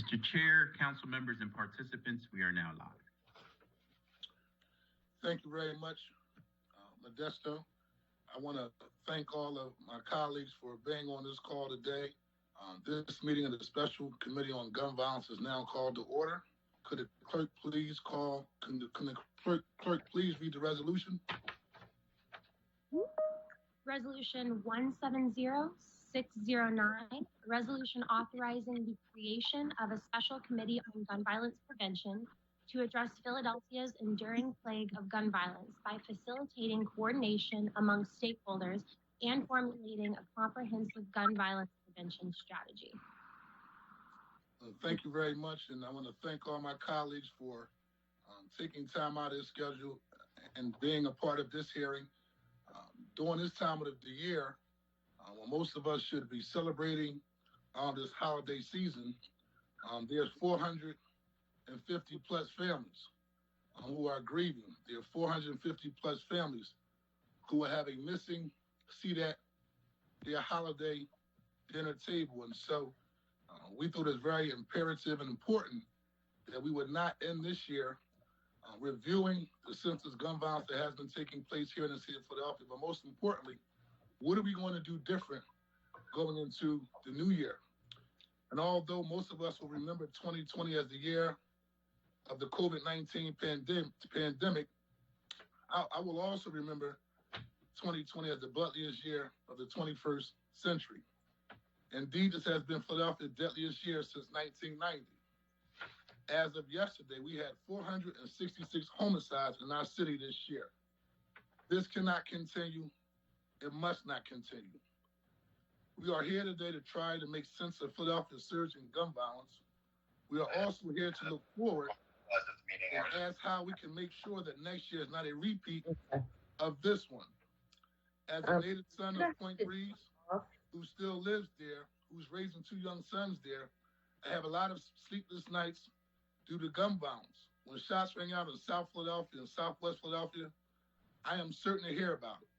Mr. Chair, council members, and participants, we are now live. Thank you very much, Modesto. I want to thank all of my colleagues for being on this call today. This meeting of the Special Committee on Gun Violence is now called to order. Could the clerk please please read the resolution? Resolution 170609, resolution authorizing the creation of a special committee on gun violence prevention to address Philadelphia's enduring plague of gun violence by facilitating coordination among stakeholders and formulating a comprehensive gun violence prevention strategy. Thank you very much, and I want to thank all my colleagues for taking time out of their schedule and being a part of this hearing. During this time of the year, when most of us should be celebrating this holiday season, there's 450 plus families who are grieving. There are 450 plus families who are having missing seat at their holiday dinner table. And so we thought it was very imperative and important that we would not end this year reviewing the senseless gun violence that has been taking place here in the city of Philadelphia. But most importantly, what are we going to do different going into the new year? And although most of us will remember 2020 as the year of the COVID-19 pandemic, I will also remember 2020 as the bloodiest year of the 21st century. Indeed, this has been Philadelphia's deadliest year since 1990. As of yesterday, we had 466 homicides in our city this year. This cannot continue. It must not continue. We are here today to try to make sense of Philadelphia's surge in gun violence. We are also here to look forward and ask how we can make sure that next year is not a repeat of this one. As a native son of Point Breeze, who still lives there, who's raising 2 young sons there, I have a lot of sleepless nights due to gun violence. When shots rang out in South Philadelphia and Southwest Philadelphia, I am certain to hear about it.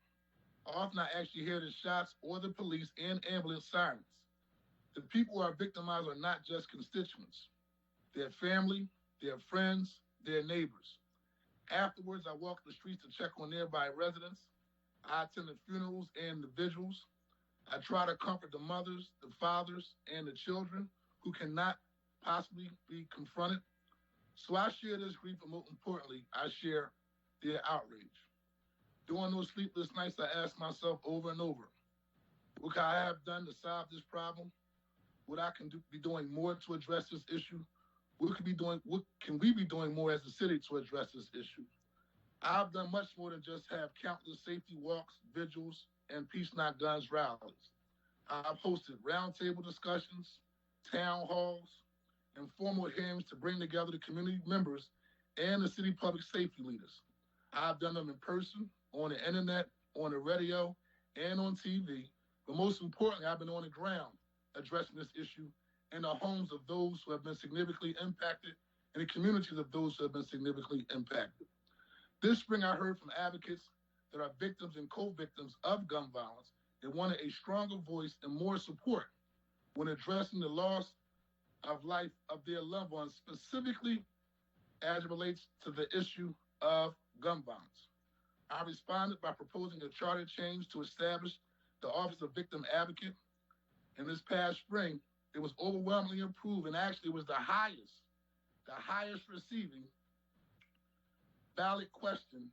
Often I actually hear the shots or the police and ambulance sirens. The people who are victimized are not just constituents. They're family, they're friends, they're neighbors. Afterwards, I walk the streets to check on nearby residents. I attend the funerals and the vigils. I try to comfort the mothers, the fathers, and the children who cannot possibly be confronted. So I share this grief, but more importantly, I share their outrage. During those sleepless nights, I ask myself over and over, what can I have done to solve this problem? What I can be doing more to address this issue? What can we be doing more as a city to address this issue? I've done much more than just have countless safety walks, vigils, and Peace Not Guns rallies. I've hosted roundtable discussions, town halls, and formal hearings to bring together the community members and the city public safety leaders. I've done them in person, on the internet, on the radio, and on TV. But most importantly, I've been on the ground addressing this issue in the homes of those who have been significantly impacted and the communities of those who have been significantly impacted. This spring, I heard from advocates that are victims and co-victims of gun violence that wanted a stronger voice and more support when addressing the loss of life of their loved ones, specifically as it relates to the issue of gun violence. I responded by proposing a charter change to establish the Office of Victim Advocate. And this past spring, it was overwhelmingly approved, and actually was the highest receiving ballot question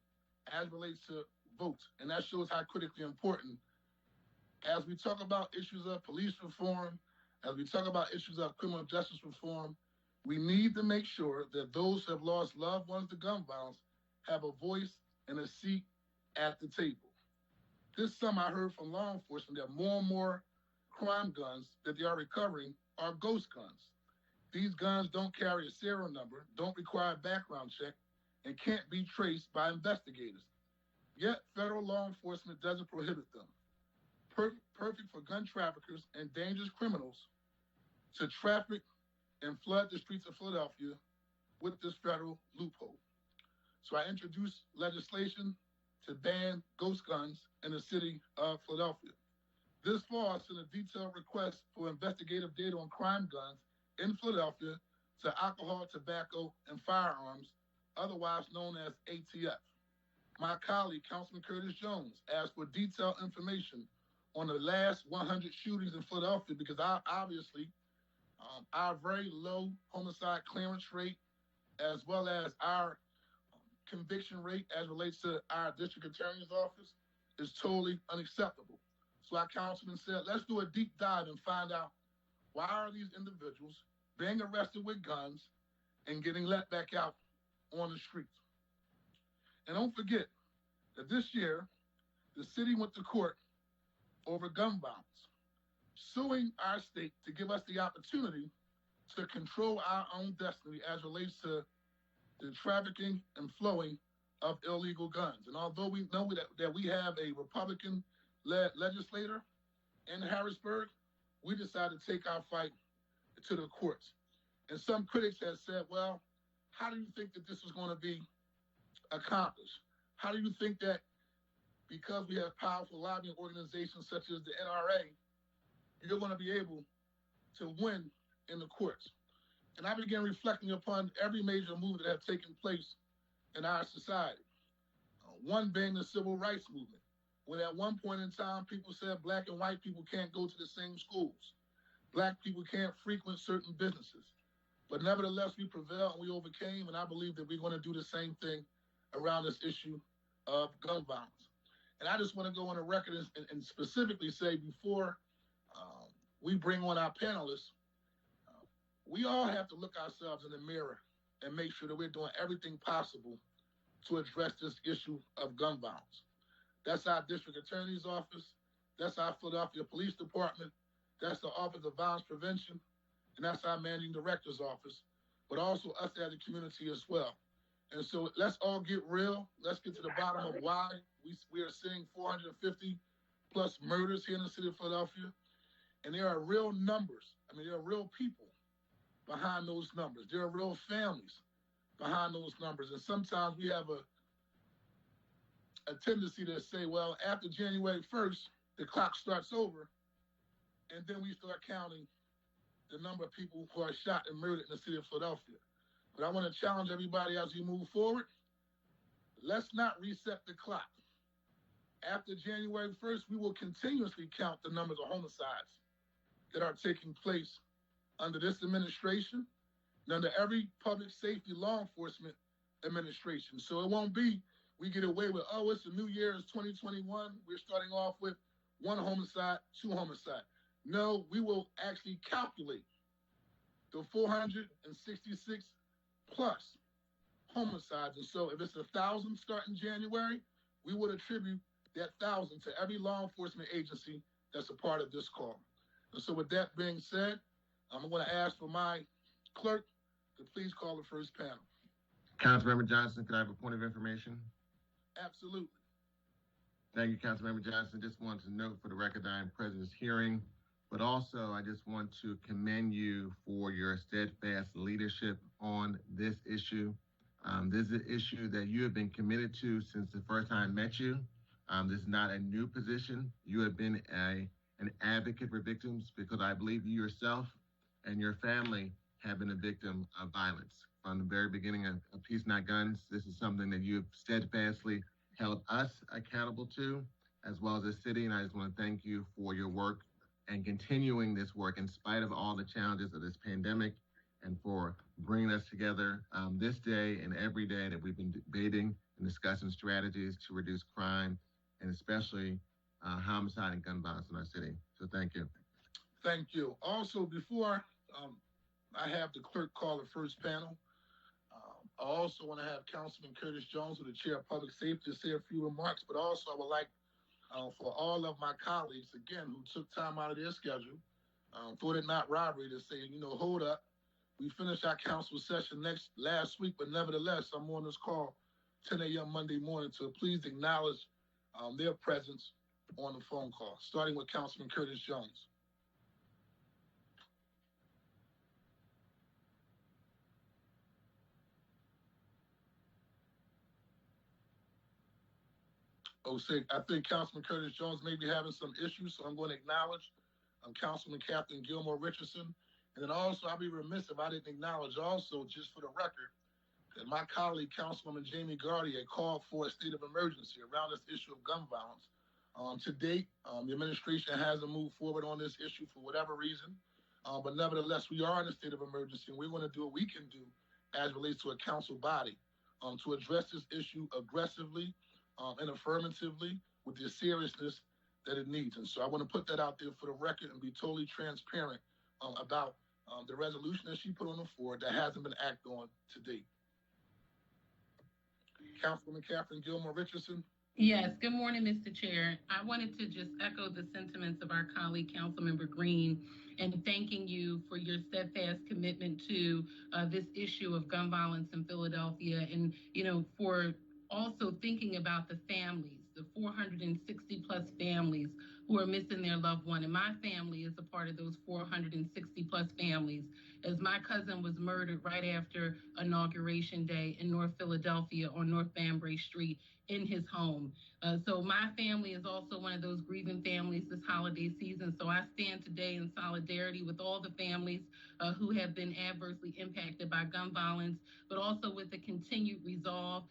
as it relates to votes. And that shows how critically important, as we talk about issues of police reform, as we talk about issues of criminal justice reform, we need to make sure that those who have lost loved ones to gun violence have a voice and a seat at the table. This summer, I heard from law enforcement that more and more crime guns that they are recovering are ghost guns. These guns don't carry a serial number, don't require a background check, and can't be traced by investigators. Yet, federal law enforcement doesn't prohibit them. Perfect for gun traffickers and dangerous criminals to traffic and flood the streets of Philadelphia with this federal loophole. So I introduced legislation to ban ghost guns in the city of Philadelphia. This fall, I sent a detailed request for investigative data on crime guns in Philadelphia to alcohol, tobacco, and firearms, otherwise known as ATF. My colleague, Councilman Curtis Jones, asked for detailed information on the last 100 shootings in Philadelphia because obviously our very low homicide clearance rate, as well as our conviction rate as relates to our district attorney's office, is totally unacceptable. So our councilman said, let's do a deep dive and find out why are these individuals being arrested with guns and getting let back out on the streets. And don't forget that this year, the city went to court over gun violence, suing our state to give us the opportunity to control our own destiny as relates to the trafficking and flowing of illegal guns. And although we know that we have a Republican-led legislator in Harrisburg, we decided to take our fight to the courts. And some critics have said, well, how do you think that this is going to be accomplished? How do you think that because we have powerful lobbying organizations such as the NRA, you're going to be able to win in the courts? And I began reflecting upon every major move that have taken place in our society. One being the civil rights movement, when at one point in time, people said black and white people can't go to the same schools. Black people can't frequent certain businesses. But nevertheless, we prevailed and we overcame, and I believe that we're going to do the same thing around this issue of gun violence. And I just want to go on the record and specifically say before we bring on our panelists, we all have to look ourselves in the mirror and make sure that we're doing everything possible to address this issue of gun violence. That's our district attorney's office. That's our Philadelphia Police Department. That's the Office of Violence Prevention. And that's our managing director's office, but also us as a community as well. And so let's all get real. Let's get to the bottom of why we are seeing 450 plus murders here in the city of Philadelphia. And there are real numbers. I mean, there are real people behind those numbers. There are real families behind those numbers. And sometimes we have a tendency to say, well, after January 1st, the clock starts over, and then we start counting the number of people who are shot and murdered in the city of Philadelphia. But I want to challenge everybody as we move forward. Let's not reset the clock. After January 1st, we will continuously count the numbers of homicides that are taking place under this administration and under every public safety law enforcement administration. So it won't be we get away with, oh, it's a new year, it's 2021. We're starting off with 1 homicide, 2 homicide. No, we will actually calculate the 466 plus homicides. And so if it's 1,000 starting January, we would attribute that 1,000 to every law enforcement agency that's a part of this call. And so with that being said, I'm going to ask for my clerk to please call the first panel. Councilmember Johnson, could I have a point of information? Absolutely. Thank you, Councilmember Johnson. Just wanted to note for the record that I am present at this hearing, but also I just want to commend you for your steadfast leadership on this issue. This is an issue that you have been committed to since the first time I met you. This is not a new position. You have been an advocate for victims because I believe you yourself and your family have been a victim of violence. From the very beginning of Peace Not Guns, this is something that you have steadfastly held us accountable to, as well as the city, and I just want to thank you for your work and continuing this work in spite of all the challenges of this pandemic, and for bringing us together this day and every day that we've been debating and discussing strategies to reduce crime, and especially homicide and gun violence in our city. So thank you. Thank you. Also, before I have the clerk call the first panel, I also want to have Councilman Curtis Jones, who is the Chair of Public Safety, to say a few remarks, but also I would like for all of my colleagues, again, who took time out of their schedule, thought it not robbery to say, hold up. We finished our council session last week, but nevertheless, I'm on this call 10 a.m. Monday morning to please acknowledge their presence on the phone call, starting with Councilman Curtis Jones. I think Councilman Curtis Jones may be having some issues, so I'm going to acknowledge Councilman Captain Gilmore Richardson And then also, I'd be remiss if I didn't acknowledge also, just for the record, that my colleague, Councilwoman Jamie Gardier, called for a state of emergency around this issue of gun violence. To date, the administration hasn't moved forward on this issue for whatever reason. But nevertheless, we are in a state of emergency, and we're going to do what we can do as relates to a council body to address this issue aggressively and affirmatively with the seriousness that it needs. And so I want to put that out there for the record and be totally transparent about the resolution that she put on the floor that hasn't been acted on to date. Councilwoman Catherine Gilmore Richardson. Yes, good morning, Mr. Chair. I wanted to just echo the sentiments of our colleague, Councilmember Green, and thanking you for your steadfast commitment to this issue of gun violence in Philadelphia, and, for also thinking about the families, the 460 plus families who are missing their loved one. And my family is a part of those 460 plus families, as my cousin was murdered right after Inauguration Day in North Philadelphia on North Banbury Street in his home. So my family is also one of those grieving families this holiday season. So I stand today in solidarity with all the families who have been adversely impacted by gun violence, but also with the continued resolve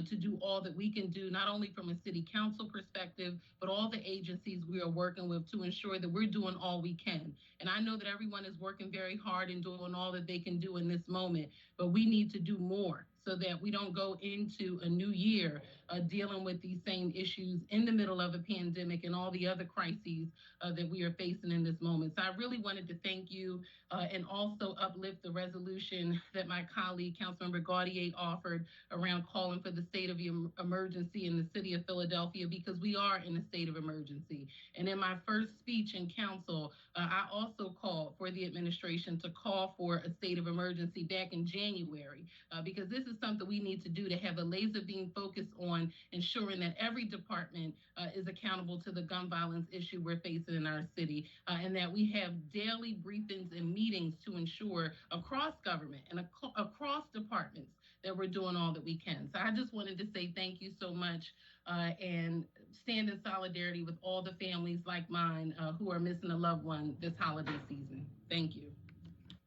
to do all that we can do, not only from a city council perspective, but all the agencies we are working with to ensure that we're doing all we can. And I know that everyone is working very hard and doing all that they can do in this moment, but we need to do more so that we don't go into a new year dealing with these same issues in the middle of a pandemic and all the other crises that we are facing in this moment. So I really wanted to thank you and also uplift the resolution that my colleague, Councilmember Gaudier, offered around calling for the state of emergency in the city of Philadelphia, because we are in a state of emergency. And in my first speech in council, I also called for the administration to call for a state of emergency back in January, because this is something we need to do to have a laser beam focus on ensuring that every department is accountable to the gun violence issue we're facing in our city, and that we have daily briefings and meetings to ensure across government and across departments that we're doing all that we can. So I just wanted to say thank you so much and stand in solidarity with all the families like mine who are missing a loved one this holiday season. Thank you.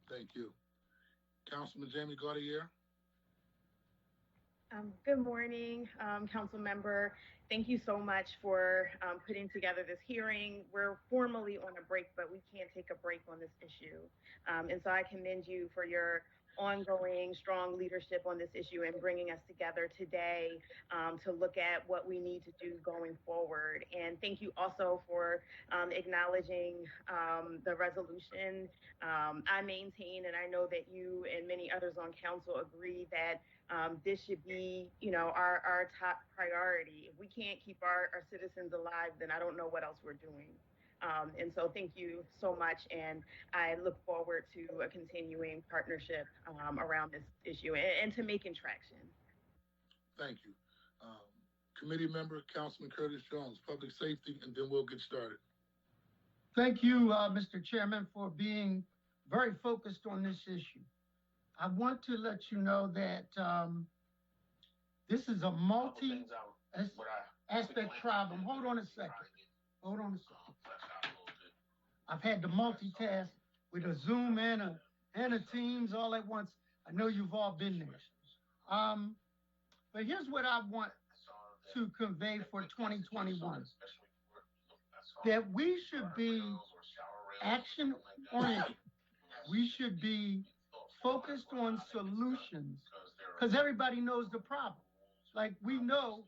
Thank you. Councilman Jamie Gaudier. Good morning, Council Member. Thank you so much for putting together this hearing. We're formally on a break, but we can't take a break on this issue. And so I commend you for your ongoing strong leadership on this issue and bringing us together today to look at what we need to do going forward. And thank you also for acknowledging the resolution. I maintain, and I know that you and many others on council agree that this should be, our top priority. If we can't keep our citizens alive, then I don't know what else we're doing. And so thank you so much. And I look forward to a continuing partnership around this issue and to making traction. Thank you. Committee member, Councilman Curtis Jones, Public Safety, and then we'll get started. Thank you, Mr. Chairman, for being very focused on this issue. I want to let you know that this is a multi-aspect problem. Hold on a second. I've had to multitask with a Zoom and a Teams all at once. I know you've all been there. But here's what I want to convey for 2021. That we should be action-oriented. We should be focused on solutions, because everybody knows the problem. Like, we know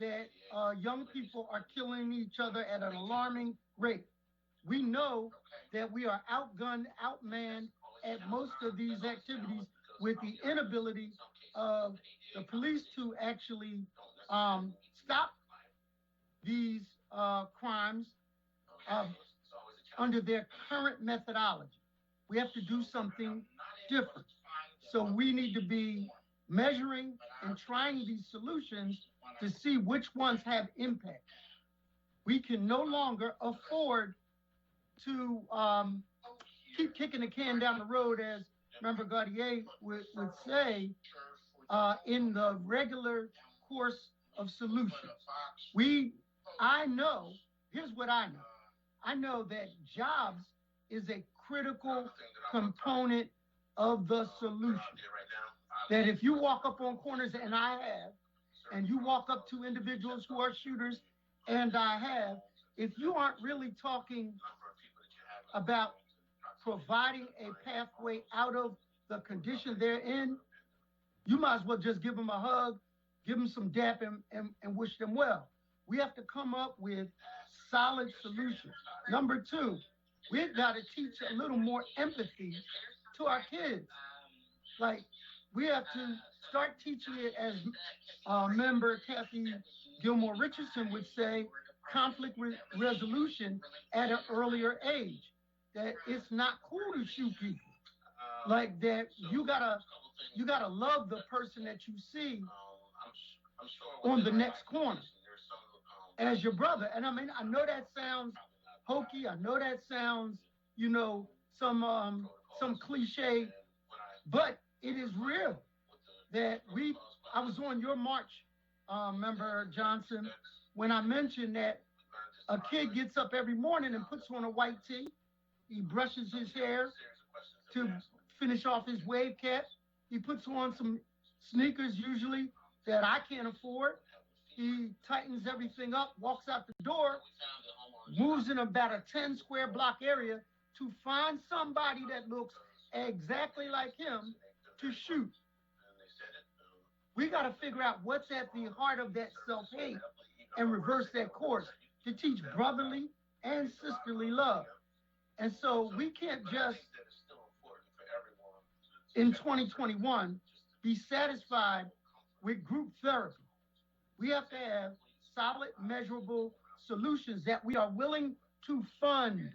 that young people are killing each other at an alarming rate. We know that we are outgunned, outmanned at most of these activities, with the inability of the police to actually stop these crimes under their current methodology. We have to do something different. So we need to be measuring and trying these solutions to see which ones have impact. We can no longer afford to keep kicking the can down the road, as Member Gaudier would say, in the regular course of solutions. Here's what I know. I know that jobs is a critical component of the solution. That if you walk up on corners, and I have, and you walk up to individuals who are shooters, and I have, if you aren't really talking about providing a pathway out of the condition they're in, you might as well just give them a hug, give them some dap, and wish them well. We have to come up with solid solutions. Number two, we've got to teach a little more empathy to our kids. Like, we have to start teaching it, as member Kathy Gilmore Richardson would say, conflict resolution at an earlier age. That it's not cool to shoot people. Like that, you gotta love the person that you see on the next corner as your brother. And I mean, I know that sounds hokey. I know that sounds, some cliche, but it is real. That I was on your march, member Johnson, when I mentioned that a kid gets up every morning and puts on a white tee. He brushes his hair to finish off his wave cap. He puts on some sneakers, usually, that I can't afford. He tightens everything up, walks out the door, moves in about a 10 square block area to find somebody that looks exactly like him to shoot. We got to figure out what's at the heart of that self-hate and reverse that course to teach brotherly and sisterly love. And so we can't just, in 2021, be satisfied with group therapy. We have to have solid, measurable solutions that we are willing to fund.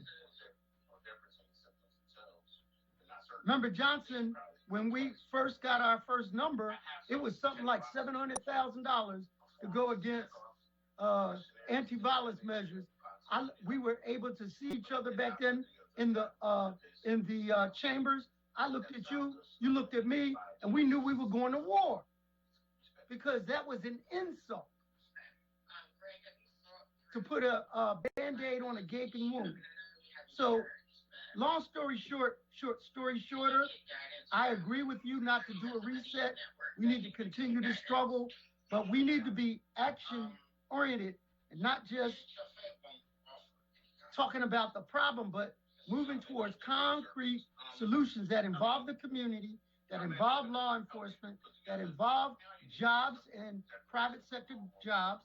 Remember, Johnson, when we first got our first number, it was something like $700,000 to go against anti-violence measures. We were able to see each other back then in the chambers. I looked at you, you looked at me, and we knew we were going to war because that was an insult to put a Band-Aid on a gaping wound. So, long story short, story shorter, I agree with you not to do a reset. We need to continue to struggle, but we need to be action-oriented and not just talking about the problem, but moving towards concrete solutions that involve the community, that involve law enforcement, that involve jobs and private sector jobs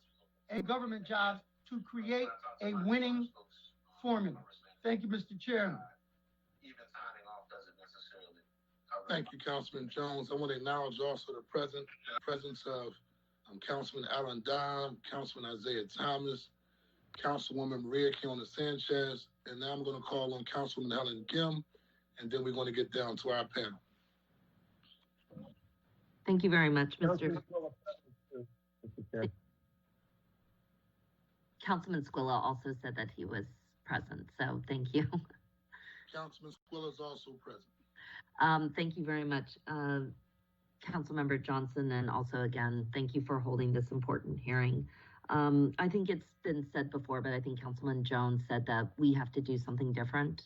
and government jobs to create a winning formula. Thank you, Mr. Chairman. Thank you, Councilman Jones. I want to acknowledge also the presence of Councilman Alan Dime, Councilman Isaiah Thomas, Councilwoman Maria Kiona Sanchez, and now I'm going to call on Councilwoman Helen Kim, and then we're going to get down to our panel. Thank you very much, Mr. Councilman Squilla also said that he was present, so thank you. Councilman Squilla is also present. Thank you very much, Councilmember Johnson, and also again, thank you for holding this important hearing. I think it's been said before, but I think Councilman Jones said that we have to do something different.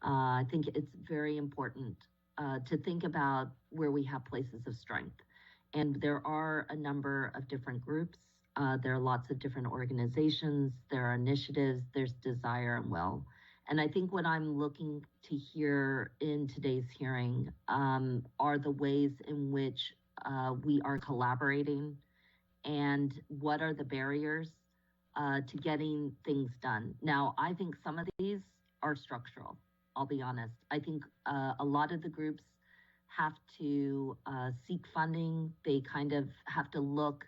I think it's very important to think about where we have places of strength. And there are a number of different groups. There are lots of different organizations. There are initiatives. There's desire and will. And I think what I'm looking to hear in today's hearing are the ways in which we are collaborating and what are the barriers to getting things done. Now, I think some of these are structural, I'll be honest. I think a lot of the groups have to seek funding. They kind of have to look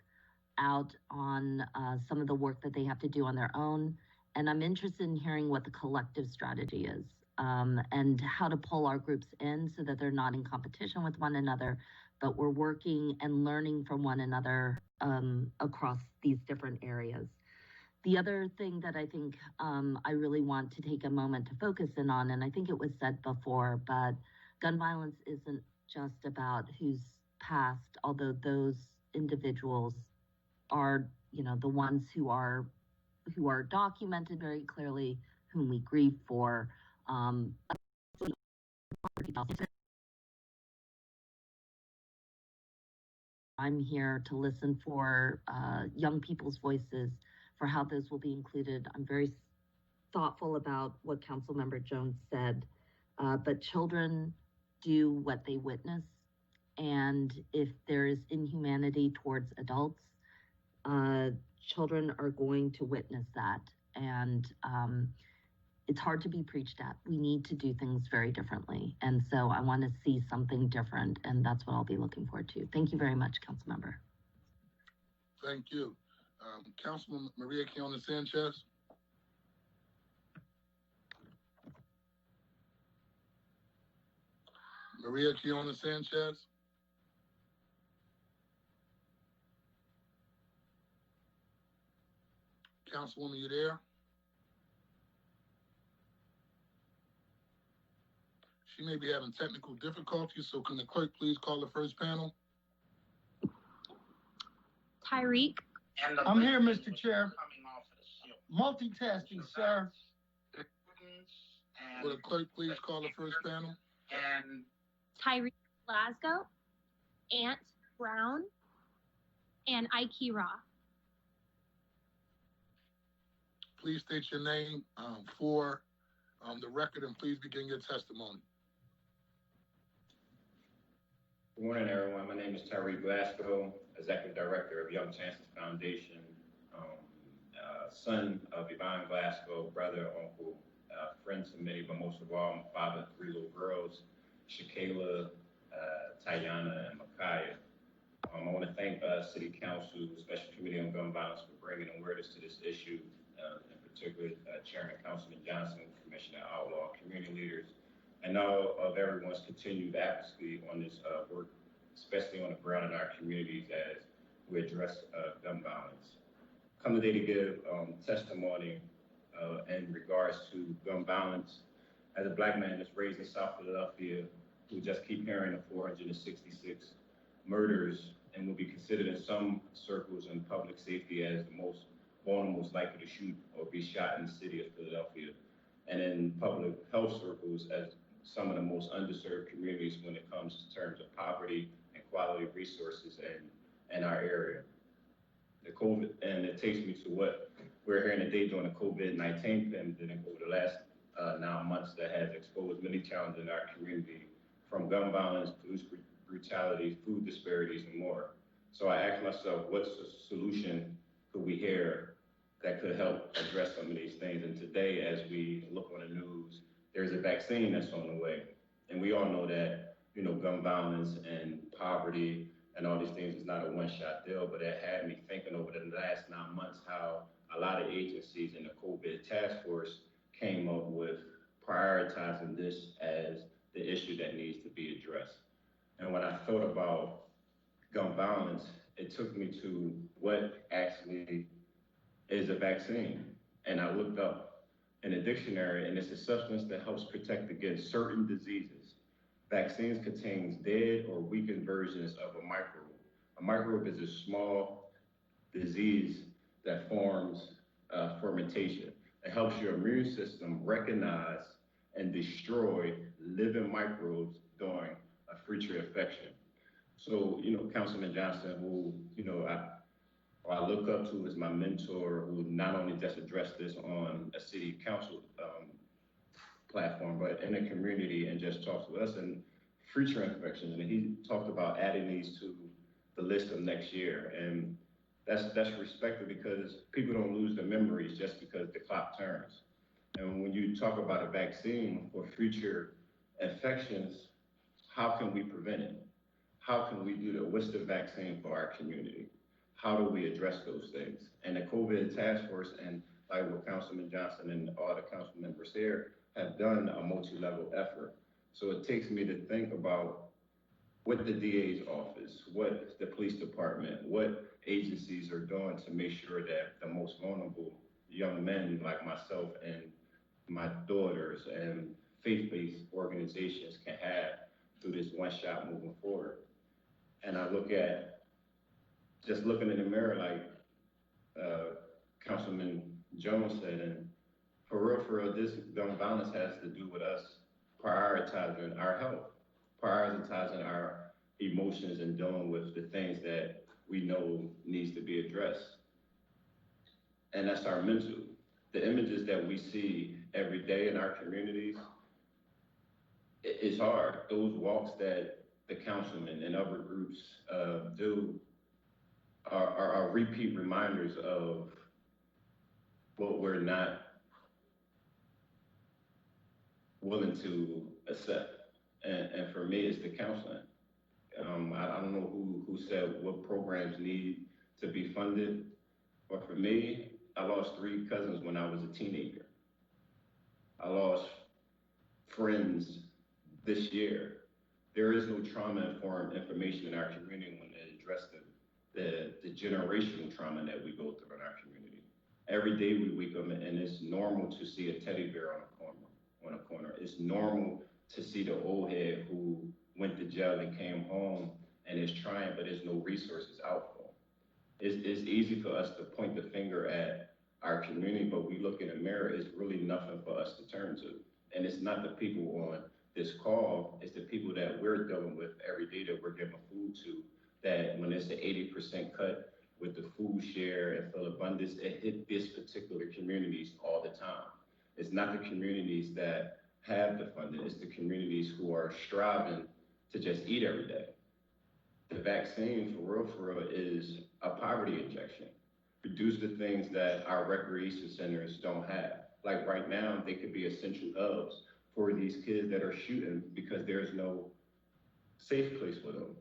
out on some of the work that they have to do on their own. And I'm interested in hearing what the collective strategy is and how to pull our groups in so that they're not in competition with one another, but we're working and learning from one another across these different areas. The other thing that I think I really want to take a moment to focus in on, and I think it was said before, but gun violence isn't just about who's passed, although those individuals are, the ones who are documented very clearly, whom we grieve for. I'm here to listen for young people's voices, for how those will be included. I'm very thoughtful about what Councilmember Jones said, but children do what they witness. And if there is inhumanity towards adults, children are going to witness that. And it's hard to be preached at. We need to do things very differently. And so I want to see something different, and that's what I'll be looking forward to. Thank you very much, Councilmember. Thank you. Councilman Maria Kiona Sanchez. Maria Kiona Sanchez. Councilwoman, you there? She may be having technical difficulties, so can the clerk please call the first panel? Tyree. I'm here, Mr. Chair. Multitasking, sir. Will the clerk please call the first panel? Tyree Glasgow, Ant Brown, and Ikey Raw. Please state your name for the record, and please begin your testimony. Good morning, everyone. My name is Tyree Glasgow, Executive Director of Young Chances Foundation, son of Yvonne Glasgow, brother, uncle, friend to many, but most of all, I'm father of 3 little girls, Shakayla, Tayana, and Micaiah. I want to thank City Council, Special Committee on Gun Violence for bringing awareness to this issue, in particular, Chairman Councilman Johnson, Commissioner Outlaw, community leaders, and all of everyone's continued advocacy on this work, especially on the ground in our communities as we address gun violence. Come today to give testimony in regards to gun violence. As a Black man that's raised in South Philadelphia, who just keep hearing of 466 murders and will be considered in some circles in public safety as the most vulnerable, most likely to shoot or be shot in the city of Philadelphia, and in public health circles as some of the most underserved communities when it comes to terms of poverty and quality of resources in our area. The COVID, and it takes me to what we're hearing today during the COVID-19 pandemic over the last 9 months that has exposed many challenges in our community, from gun violence, police brutality, food disparities, and more. So I asked myself, what's the solution could we hear that could help address some of these things? And today, as we look on the news, there's a vaccine that's on the way. And we all know that, gun violence and poverty and all these things is not a one-shot deal, but it had me thinking over the last 9 months how a lot of agencies in the COVID task force came up with prioritizing this as the issue that needs to be addressed. And when I thought about gun violence, it took me to what actually is a vaccine. And I looked up in a dictionary, and it's a substance that helps protect against certain diseases. Vaccines contains dead or weakened versions of a microbe. A microbe is a small disease that forms fermentation. It helps your immune system recognize and destroy living microbes during a future infection. So, Councilman Johnson, who, I look up to as my mentor, who not only just addressed this on a city council platform, but in the community, and just talks with us and future infections. And he talked about adding these to the list of next year. And that's respected, because people don't lose their memories just because the clock turns. And when you talk about a vaccine for future infections, how can we prevent it? How can we do that? What's the vaccine for our community? How do we address those things? And the COVID task force, and like what Councilman Johnson and all the council members here have done, a multi-level effort. So it takes me to think about what the DA's office, what the police department, what agencies are doing to make sure that the most vulnerable young men like myself and my daughters and faith-based organizations can have through this one shot moving forward. And I look at, just looking in the mirror, like Councilman Jones said, and For real, this gun violence has to do with us prioritizing our health, prioritizing our emotions and dealing with the things that we know needs to be addressed. And that's our mental. The images that we see every day in our communities, it's hard. Those walks that the councilmen and other groups do are repeat reminders of what we're not willing to accept. And for me, it's the counseling. I don't know who said what programs need to be funded, but for me, I lost 3 cousins when I was a teenager. I lost friends this year. There is no trauma-informed information in our community when they address the generational trauma that we go through in our community. Every day we wake up and it's normal to see a teddy bear on a corner. It's normal to see the old head who went to jail and came home and is trying, but there's no resources out for them. It's easy for us to point the finger at our community, but we look in the mirror, it's really nothing for us to turn to. And it's not the people on this call, it's the people that we're dealing with every day that we're giving food to, that when it's an 80% cut with the food share and full abundance, it hit this particular communities all the time. It's not the communities that have the funding, it's the communities who are striving to just eat every day. The vaccine, for real, is a poverty injection. Reduce the things that our recreation centers don't have. Like right now, they could be essential hubs for these kids that are shooting because there's no safe place for them.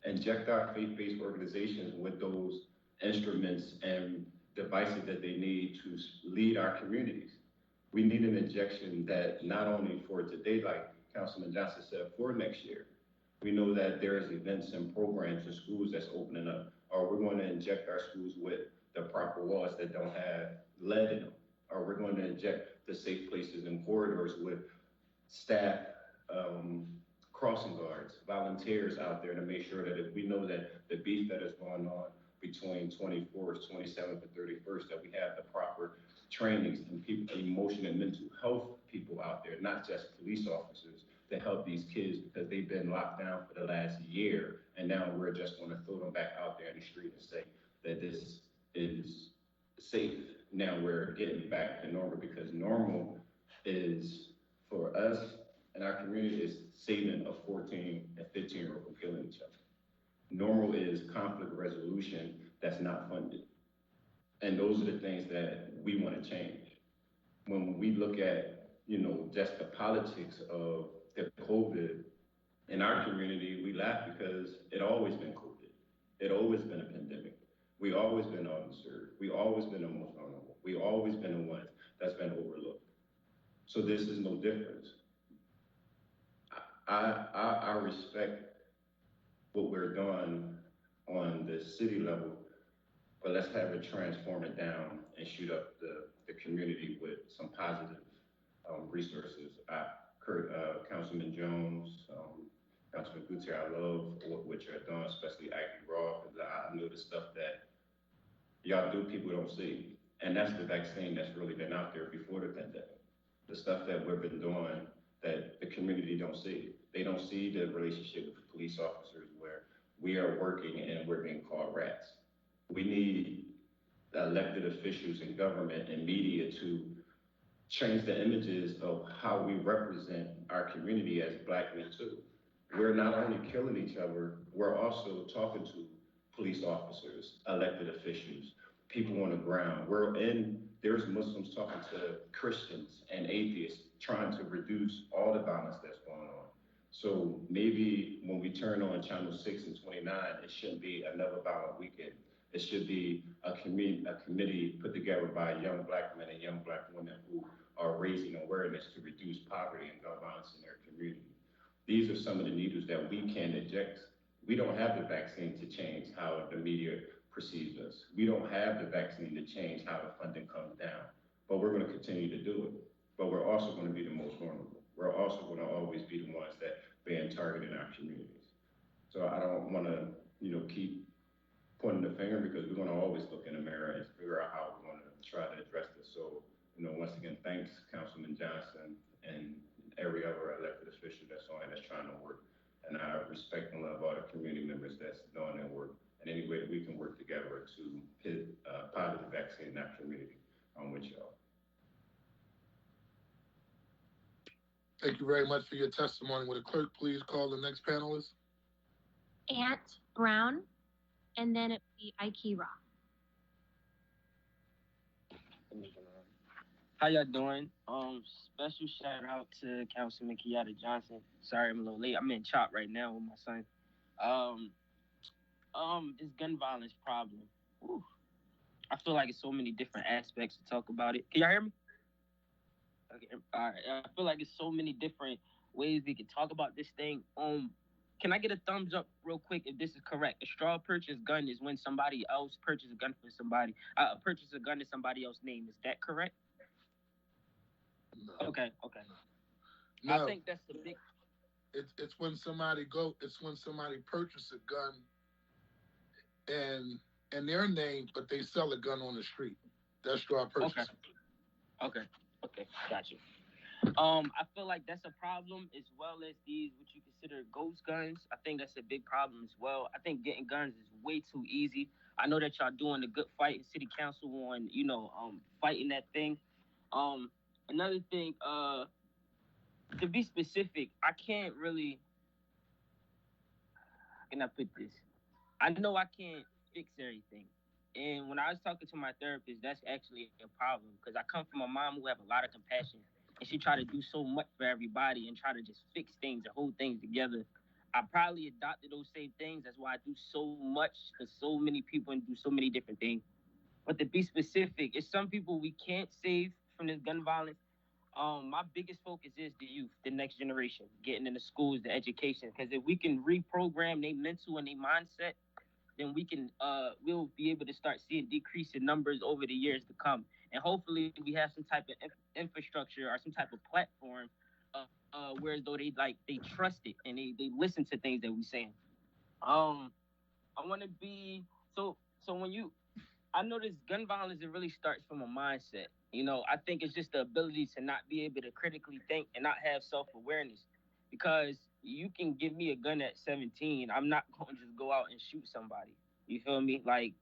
Inject our faith-based organizations with those instruments and devices that they need to lead our communities. We need an injection that not only for today, like Councilman Johnson said, for next year. We know that there's events and programs in schools that's opening up, or we're going to inject our schools with the proper walls that don't have lead in them, or we're going to inject the safe places and corridors with staff, crossing guards, volunteers out there to make sure that if we know that the beef that is going on between 24th, 27th, and 31st, that we have the proper trainings and people, emotional and mental health people out there, not just police officers, to help these kids because they've been locked down for the last year, and now we're just going to throw them back out there in the street and say that this is safe. Now we're getting back to normal because normal is, for us and our community, is saving a 14 and 15-year-old from killing each other. Normal is conflict resolution that's not funded. And those are the things that we want to change. When we look at, just the politics of the COVID in our community, we laugh because it always been COVID. It always been a pandemic. We always been underserved. We always been the most vulnerable. We always been the ones that's been overlooked. So this is no difference. I respect what we're doing on the city level, but let's have it transform it down and shoot up the community with some positive resources. Councilman Jones, Councilman Gutierrez, I love what you're doing, especially Ikey Raw, because I know the stuff that y'all do people don't see. And that's the vaccine that's really been out there before the pandemic. The stuff that we've been doing that the community don't see. They don't see the relationship with police officers where we are working and we're being called rats. We need elected officials in government and media to change the images of how we represent our community as Black men too. We're not only killing each other, we're also talking to police officers, elected officials, people on the ground. There's Muslims talking to Christians and atheists trying to reduce all the violence that's going on. So maybe when we turn on Channel 6 and 29, it shouldn't be another violent weekend. It should be a committee put together by young Black men and young Black women who are raising awareness to reduce poverty and gun violence in their community. These are some of the needles that we can inject. We don't have the vaccine to change how the media perceives us. We don't have the vaccine to change how the funding comes down, but we're going to continue to do it. But we're also going to be the most vulnerable. We're also going to always be the ones that being targeted in our communities. So I don't want to, keep pointing the finger because we're going to always look in the mirror and figure out how we're going to try to address this. So Once again, thanks Councilman Johnson and every other elected official that's on that's trying to work. And I respect and love all the community members that's doing their work. And any way that we can work together to hit positive vaccine in that community, I'm with y'all. Thank you very much for your testimony. Would the clerk please call the next panelist? Ant Brown, and then it would be Ikey Raw. How y'all doing? Special shout out to Councilman Kenyatta Johnson. Sorry I'm a little late. I'm in CHOP right now with my son. This gun violence problem. Whew. I feel like it's so many different aspects to talk about it. Can y'all hear me? Okay. All right. I feel like it's so many different ways we can talk about this thing. Can I get a thumbs up real quick if this is correct? A straw purchase gun is when somebody else purchases a gun for somebody. Purchase a gun in somebody else's name. Is that correct? No. Okay. No. I think that's the big. It's when somebody purchase a gun and their name, but they sell a gun on the street. That's straw purchase. Okay, got you. I feel like that's a problem as well as these what you consider ghost guns. I think that's a big problem as well. I think getting guns is way too easy. I know that y'all doing a good fight in city council on fighting that thing. Another thing, to be specific, I can't really. How can I put this? I know I can't fix everything. And when I was talking to my therapist, that's actually a problem because I come from a mom who have a lot of compassion and she try to do so much for everybody and try to just fix things and hold things together. I probably adopted those same things. That's why I do so much for so many people and do so many different things. But to be specific, it's some people we can't save from this gun violence. My biggest focus is the youth, the next generation, getting in the schools, the education. Because if we can reprogram their mental and their mindset, then we'll be able to start seeing decrease in numbers over the years to come. And hopefully we have some type of infrastructure or some type of platform where though they trust it and they listen to things that we saying. I want to be so I know this gun violence, it really starts from a mindset. I think it's just the ability to not be able to critically think and not have self-awareness. Because you can give me a gun at 17, I'm not going to just go out and shoot somebody. You feel me? Like,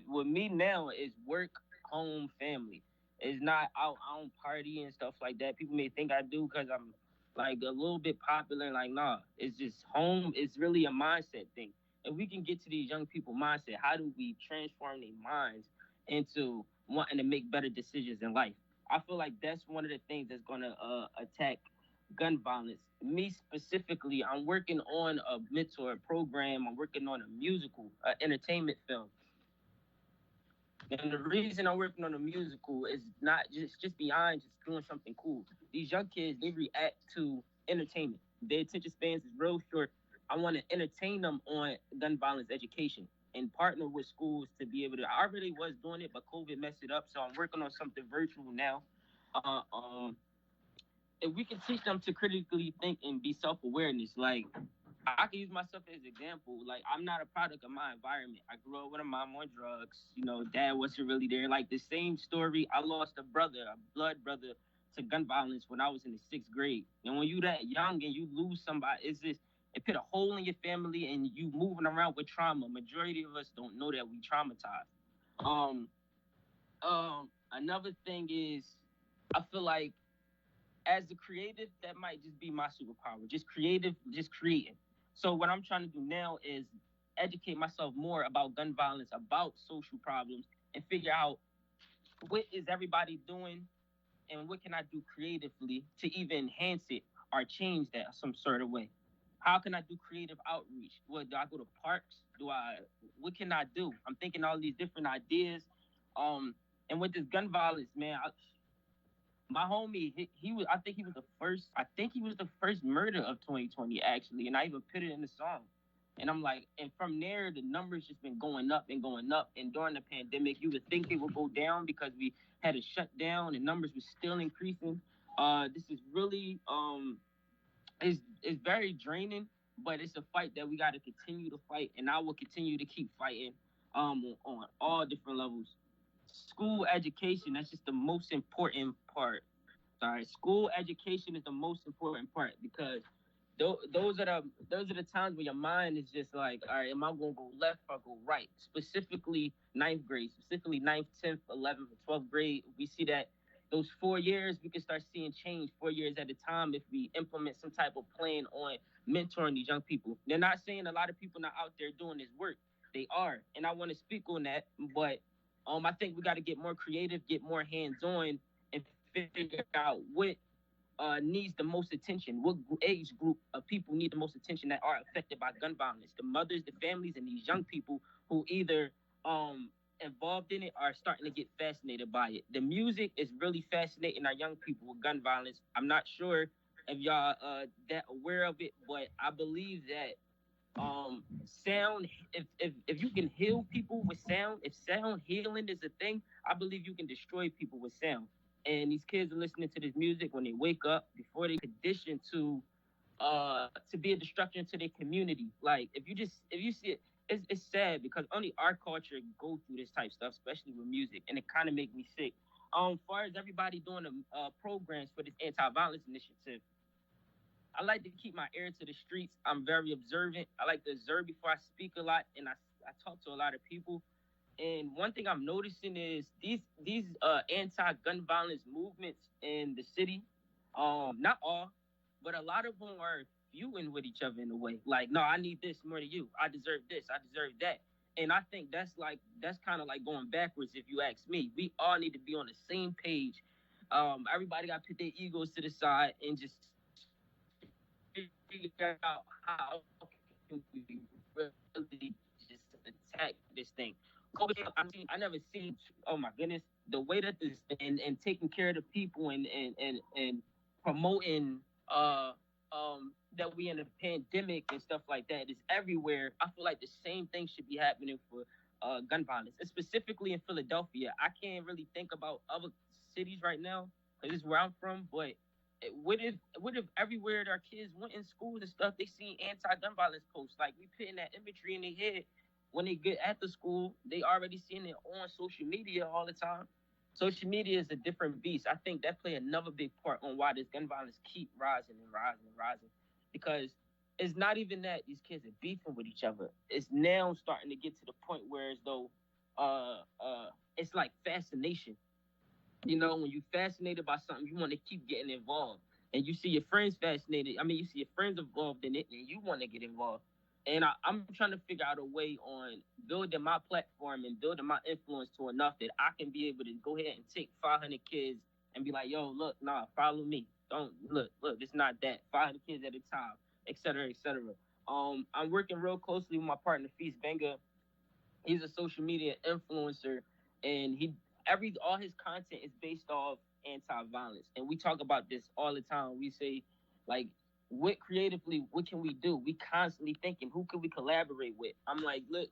with me now, it's work, home, family. It's not out, I don't party and stuff like that. People may think I do because I'm, like, a little bit popular. Like, nah, it's just home. It's really a mindset thing. If we can get to these young people mindset, how do we transform their minds into wanting to make better decisions in life? I feel like that's one of the things that's going to attack gun violence. Me specifically, I'm working on a mentor program. I'm working on a musical, entertainment film. And the reason I'm working on a musical is not just beyond just doing something cool. These young kids, they react to entertainment. Their attention spans is real short. I want to entertain them on gun violence education and partner with schools to be able to. I already was doing it, but COVID messed it up. So I'm working on something virtual now. If we can teach them to critically think and be self-awareness, like I can use myself as an example. Like, I'm not a product of my environment. I grew up with a mom on drugs. Dad wasn't really there. Like, the same story, I lost a blood brother to gun violence when I was in the 6th grade. And when you that young and you lose somebody, it put a hole in your family and you moving around with trauma. Majority of us don't know that we traumatized. Another thing is, I feel like as a creative, that might just be my superpower. Just creating. So what I'm trying to do now is educate myself more about gun violence, about social problems, and figure out what is everybody doing and what can I do creatively to even enhance it or change that some sort of way. How can I do creative outreach? What do I go to parks? What can I do? I'm thinking all these different ideas. And with this gun violence, man, my homie, I think he was the first murder of 2020 actually, and I even put it in the song. And I'm like, and from there the numbers just been going up and going up. And during the pandemic, you would think it would go down because we had a shutdown and numbers were still increasing. This is really it's very draining, but it's a fight that we got to continue to fight, and I will continue to keep fighting on all different levels school education, that's just the most important part. Sorry, school education is the most important part because those are the times where your mind is just like, all right, am I gonna go left or go right? Specifically ninth grade, specifically ninth, 10th, 11th, and 12th grade. We see that those 4 years, we can start seeing change 4 years at a time if we implement some type of plan on mentoring these young people. They're not saying a lot of people not out there doing this work. They are, and I want to speak on that. But I think we got to get more creative, get more hands on, and figure out what needs the most attention? What age group of people need the most attention that are affected by gun violence? The mothers, the families, and these young people who either involved in it are starting to get fascinated by it. The music is really fascinating our young people with gun violence. I'm not sure if y'all that aware of it, but I believe that sound if you can heal people with sound, if sound healing is a thing, I believe you can destroy people with sound. And these kids are listening to this music when they wake up before they condition to be a destruction to their community. Like if you see it, it's sad because only our culture go through this type of stuff, especially with music, and it kind of make me sick. Far as everybody doing the programs for this anti-violence initiative, I like to keep my ear to the streets. I'm very observant. I like to observe before I speak a lot, and I talk to a lot of people. And one thing I'm noticing is these anti-gun violence movements in the city, not all, but a lot of them are feuding with each other in a way. Like, no, I need this more than you. I deserve this. I deserve that. And I think that's kind of like going backwards if you ask me. We all need to be on the same page. Everybody got to put their egos to the side and just figure out how can we really just attack this thing. COVID, I never seen. Oh my goodness, the way that this and taking care of the people and promoting that we in a pandemic and stuff like that is everywhere. I feel like the same thing should be happening for gun violence, and specifically in Philadelphia. I can't really think about other cities right now because it's where I'm from, but what if everywhere our kids went in schools and stuff, they seen anti-gun violence posts? Like we putting that imagery in their head when they get at the school, they already seeing it on social media all the time. Social media is a different beast. I think that play another big part on why this gun violence keep rising and rising and rising. Because it's not even that these kids are beefing with each other. It's now starting to get to the point where as though it's like fascination. You know, when you're fascinated by something, you want to keep getting involved. And you see your friends fascinated. I mean, you see your friends involved in it, and you want to get involved. And I'm trying to figure out a way on building my platform and building my influence to enough that I can be able to go ahead and take 500 kids and be like, yo, look, nah, follow me. Don't look, it's not that. 500 kids at a time, et cetera, et cetera. I'm working real closely with my partner, Feast Benga. He's a social media influencer, and all his content is based off anti-violence. And we talk about this all the time. We say, like, what can we do? We constantly thinking, who can we collaborate with? I'm like, look,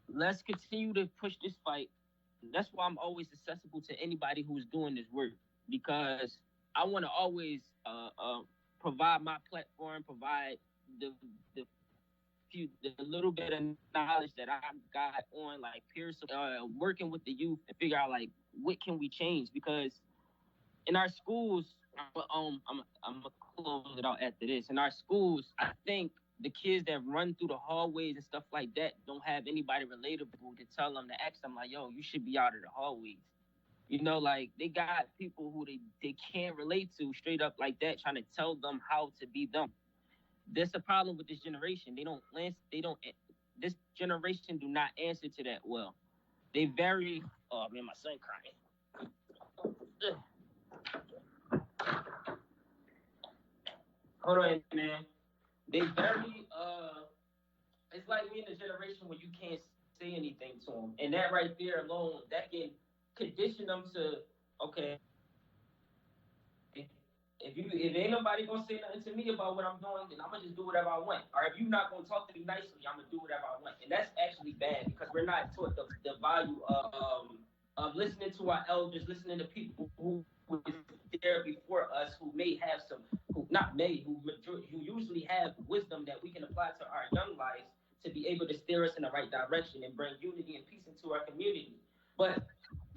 let's continue to push this fight. That's why I'm always accessible to anybody who's doing this work, because I want to always provide my platform, provide the little bit of knowledge that I got on like peers, working with the youth and figure out like what can we change, because in our schools, I'm gonna close it out after this. In our schools, I think the kids that run through the hallways and stuff like that don't have anybody relatable to tell them, to ask them like, yo, you should be out of the hallways. You know, like they got people who they can't relate to straight up like that, trying to tell them how to be them. There's a problem with this generation. This generation do not answer to that well. They very, oh man, my son crying. Hold on, man. They very, it's like we in a generation where you can't say anything to them. And that right there alone, that can condition them to, okay, if ain't nobody gonna say nothing to me about what I'm doing, then I'm gonna just do whatever I want. Or if you're not gonna talk to me nicely, I'm gonna do whatever I want. And that's actually bad because we're not taught the value of listening to our elders, listening to people who was there before us, who may have some, who usually have wisdom that we can apply to our young lives to be able to steer us in the right direction and bring unity and peace into our community. But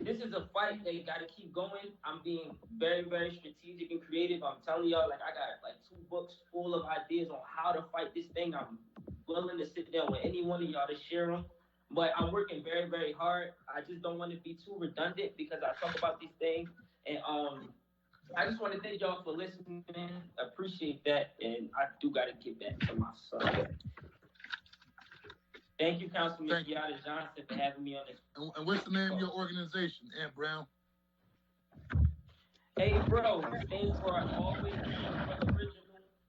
this is a fight that you got to keep going. I'm being very, very strategic and creative. I'm telling y'all, like, I got like 2 books full of ideas on how to fight this thing. I'm willing to sit down with any one of y'all to share them. But I'm working very, very hard. I just don't want to be too redundant because I talk about these things. And I just want to thank y'all for listening. Appreciate that. And I do got to get back to my son. Thank you, Councilman Keada Johnson, for having me on this. And what's the name of your organization, Aunt Brown? Hey, bro, stands for Always Original.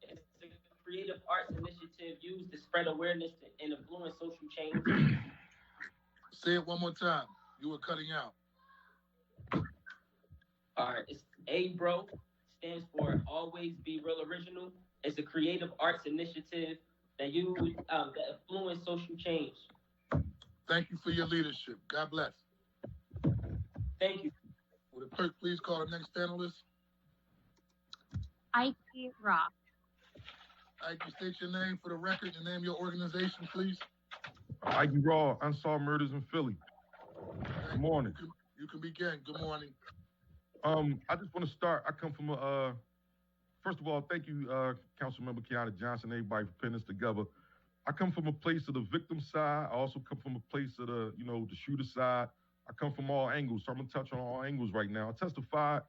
It's a creative arts initiative used to spread awareness and influence social change. Say it one more time. You were cutting out. All right, it's A-Bro, stands for Always Be Real Original. It's a creative arts initiative that influence social change. Thank you for your leadership. God bless. Thank you. Would the clerk please call the next panelist? Ikey Raw. Ikey, state your name for the record and name of your organization, please. Ikey Raw, Unsolved Murders in Philly. Good morning. You can begin. Good morning. I just want to start. I come from first of all, thank you, Councilmember Keada Johnson, everybody for putting this together. I come from a place of the victim side. I also come from a place of the shooter side. I come from all angles, so I'm gonna touch on all angles right now. I testified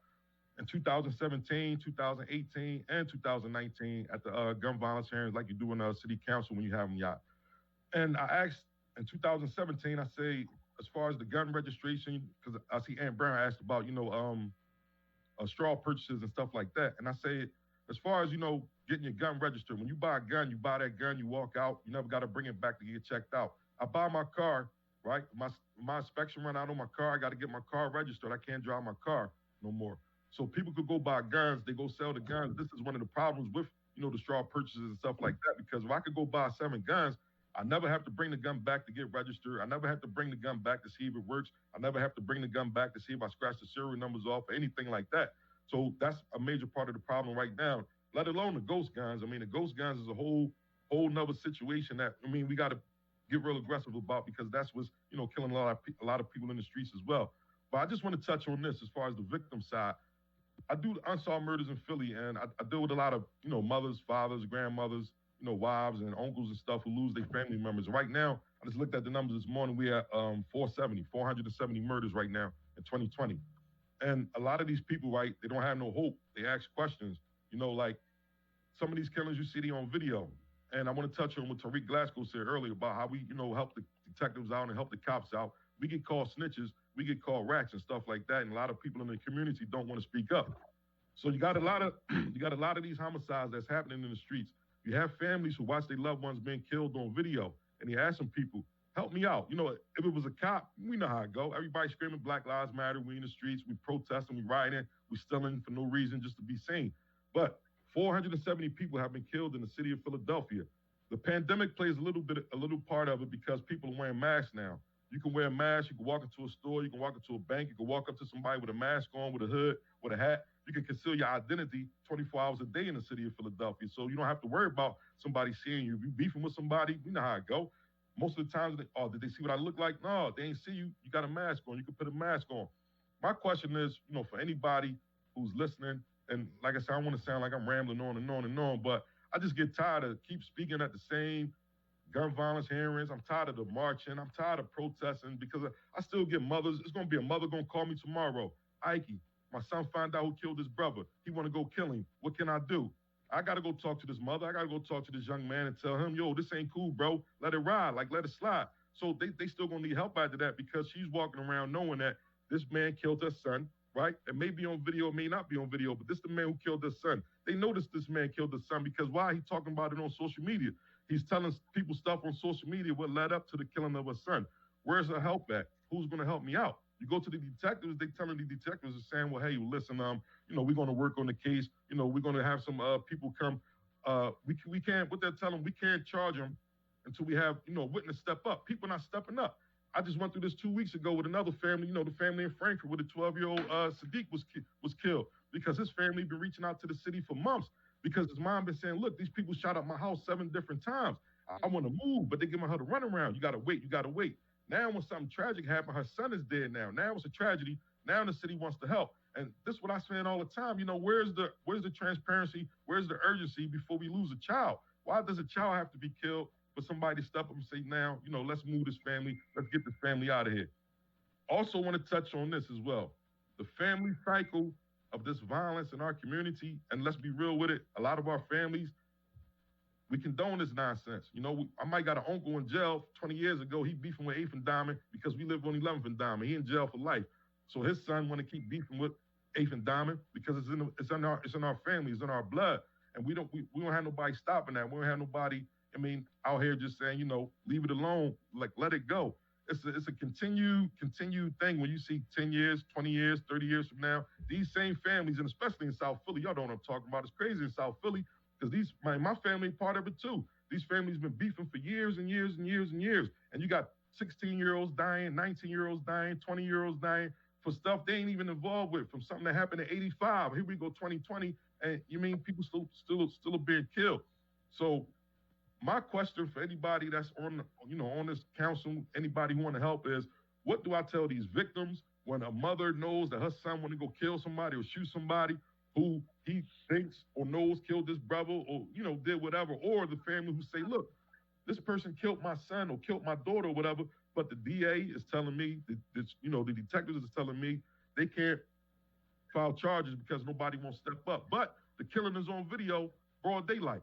in 2017, 2018, and 2019 at the gun violence hearings like you do in city council when you have them, y'all. And I asked in 2017, I say, as far as the gun registration, because I see Aunt Brown asked about, straw purchases and stuff like that. And I say, as far as, getting your gun registered, when you buy a gun, you buy that gun, you walk out, you never got to bring it back to get checked out. I buy my car, right? My inspection run out on my car. I got to get my car registered. I can't drive my car no more. So people could go buy guns. They go sell the guns. This is one of the problems with, the straw purchases and stuff like that, because if I could go buy 7 guns, I never have to bring the gun back to get registered. I never have to bring the gun back to see if it works. I never have to bring the gun back to see if I scratch the serial numbers off or anything like that. So that's a major part of the problem right now, let alone the ghost guns. I mean, the ghost guns is a whole nother situation that, we got to get real aggressive about, because that's what's, killing a lot of people in the streets as well. But I just want to touch on this as far as the victim side. I do unsolved murders in Philly, and I deal with a lot of, mothers, fathers, grandmothers, wives and uncles and stuff who lose their family members. Right now, I just looked at the numbers this morning. We're at 470 murders right now in 2020. And a lot of these people, right, they don't have no hope. They ask questions, like some of these killings you see, they on video. And I want to touch on what Tyree Glasgow said earlier about how we, help the detectives out and help the cops out. We get called snitches, we get called rats and stuff like that. And a lot of people in the community don't want to speak up. So you got a lot of these homicides that's happening in the streets. You have families who watch their loved ones being killed on video, and they ask some people, help me out. If it was a cop, we know how it go. Everybody screaming Black Lives Matter. We in the streets, we protesting, we rioting, we stealing for no reason, just to be seen. But 470 people have been killed in the city of Philadelphia. The pandemic plays a little part of it, because people are wearing masks now. You can wear a mask, you can walk into a store, you can walk into a bank, you can walk up to somebody with a mask on, with a hood, with a hat. You can conceal your identity 24 hours a day in the city of Philadelphia. So you don't have to worry about somebody seeing you. If you're beefing with somebody, we know how it go. Most of the times, did they see what I look like? No, they ain't see you. You got a mask on. You can put a mask on. My question is, for anybody who's listening, and like I said, I don't want to sound like I'm rambling on and on and on, but I just get tired of keep speaking at the same gun violence hearings. I'm tired of the marching. I'm tired of protesting, because I still get mothers. It's going to be a mother going to call me tomorrow. Ikey, my son found out who killed his brother. He want to go kill him. What can I do? I got to go talk to this mother. I got to go talk to this young man and tell him, yo, this ain't cool, bro. Let it ride. Let it slide. So they still going to need help after that, because she's walking around knowing that this man killed her son, right? It may be on video, it may not be on video, but this is the man who killed her son. They noticed this man killed his son, because why? He's talking about it on social media. He's telling people stuff on social media what led up to the killing of her son. Where's her help at? Who's going to help me out? You go to the detectives, they telling the detectives are saying, well, hey, listen, we're going to work on the case. We're going to have some people come. We can't, what they're telling, we can't charge them until we have, witness step up. People not stepping up. I just went through this 2 weeks ago with another family, the family in Frankfurt where the 12-year-old Sadiq was killed, because his family been reaching out to the city for months, because his mom been saying, look, these people shot up my house 7 different times. I want to move, but they giving her the runaround. You got to wait. Now when something tragic happened, her son is dead now. Now it's a tragedy. Now the city wants to help. And this is what I say all the time. You know, where's the transparency? Where's the urgency before we lose a child? Why does a child have to be killed for somebody to step up and say, now, you know, let's move this family. Let's get this family out of here. Also want to touch on this as well. The family cycle of this violence in our community, and let's be real with it, a lot of our families, we condone this nonsense. You know, I might got an uncle in jail 20 years ago. He beefing with 8th and Diamond because we live on 11th and Diamond. He in jail for life. So his son want to keep beefing with 8th and Diamond because it's in our family, it's in our blood, and we don't have nobody stopping that. We don't have nobody, I mean, out here just saying, you know, leave it alone, like let it go. It's a continued thing when you see 10 years, 20 years, 30 years from now, these same families, and especially in South Philly, y'all know what I'm talking about. It's crazy in South Philly because my family part of it too. These families been beefing for years and years and years and years, and you got 16-year-olds dying, 19-year-olds dying, 20-year-olds dying for stuff they ain't even involved with, from something that happened in 85. Here we go, 2020, and you mean people still are being killed. So my question for anybody that's on this council, anybody who want to help is, what do I tell these victims when a mother knows that her son want to go kill somebody or shoot somebody who he thinks or knows killed this brother or, you know, did whatever, or the family who say, look, this person killed my son or killed my daughter or whatever, but the DA is telling me, the detectives is telling me they can't file charges because nobody won't step up. But the killing is on video, broad daylight.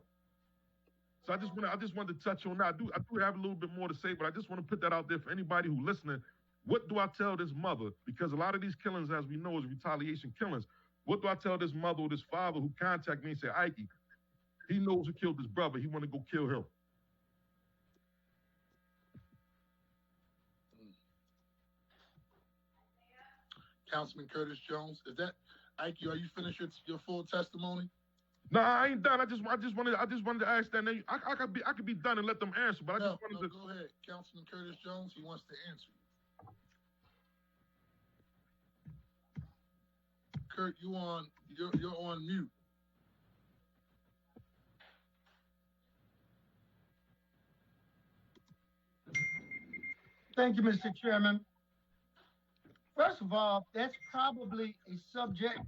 So I just wanted to touch on that. I do have a little bit more to say, but I just want to put that out there for anybody who's listening. What do I tell this mother? Because a lot of these killings, as we know, is retaliation killings. What do I tell this mother or this father who contact me and say, Ikey, he knows who killed his brother. He want to go kill him. Councilman Curtis Jones, is that Ikey? Are you finished your full testimony? No, I ain't done. I just wanted to ask that. I could be done and let them answer, but I just wanted to. Go ahead, Councilman Curtis Jones. He wants to answer you. Kurt, you're on mute. Thank you, Mr. Chairman. First of all, that's probably a subject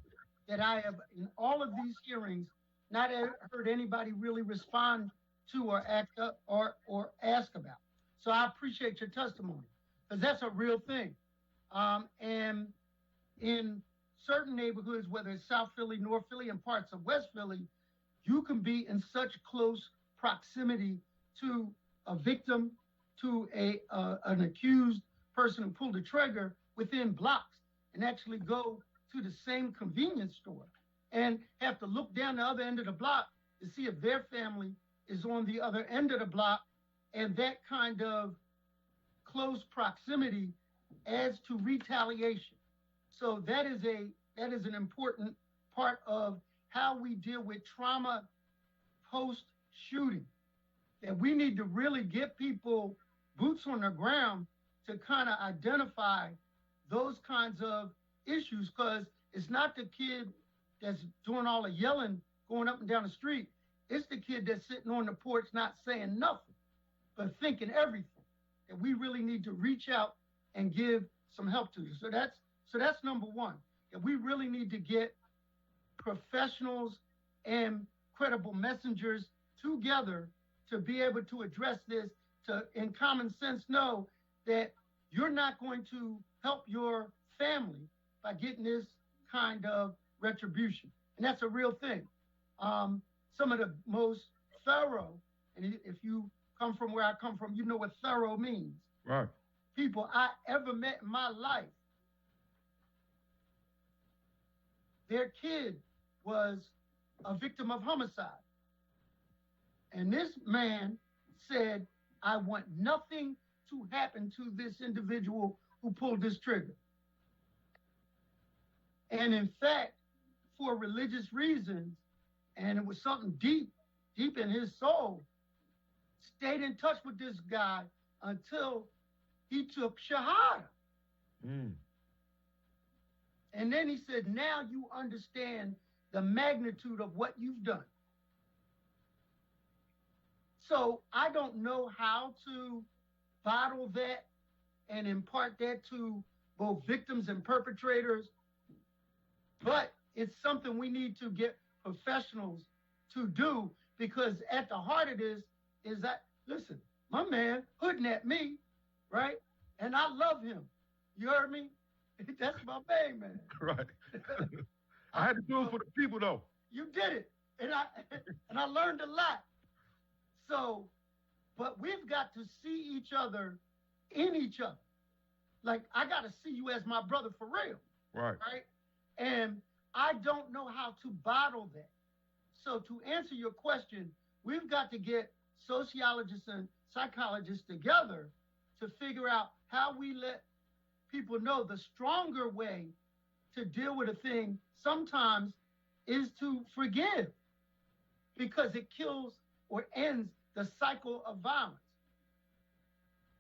that I have, in all of these hearings, not heard anybody really respond to or act up or ask about. So I appreciate your testimony, because that's a real thing. And in certain neighborhoods, whether it's South Philly, North Philly, and parts of West Philly, you can be in such close proximity to a victim, to an accused person who pulled the trigger within blocks, and actually go to the same convenience store and have to look down the other end of the block to see if their family is on the other end of the block. And that kind of close proximity adds to retaliation. So that is an important part of how we deal with trauma post-shooting. That we need to really get people boots on the ground to kind of identify those kinds of issues, because it's not the kid that's doing all the yelling, going up and down the street. It's the kid that's sitting on the porch not saying nothing, but thinking everything. And we really need to reach out and give some help to. So that's number one. And we really need to get professionals and credible messengers together to be able to address this, to, in common sense, know that you're not going to help your family by getting this kind of retribution. And that's a real thing. Some of the most thorough, and if you come from where I come from, you know what thorough means. Right. People I ever met in my life, their kid was a victim of homicide. And this man said, I want nothing to happen to this individual who pulled this trigger. And in fact, for religious reasons, and it was something deep in his soul, stayed in touch with this guy until he took Shahada. And then he said, now you understand the magnitude of what you've done. So I don't know how to bottle that and impart that to both victims and perpetrators. But it's something we need to get professionals to do, because at the heart of this is that, listen, my man hooding at me, right? And I love him. You heard me? That's my man. Right. I had to do it for the people, though. You did it. And I learned a lot. So, but we've got to see each other in each other. Like, I got to see you as my brother for real. Right. Right? And I don't know how to bottle that. So to answer your question, we've got to get sociologists and psychologists together to figure out how we let people know the stronger way to deal with a thing sometimes is to forgive, because it kills or ends the cycle of violence.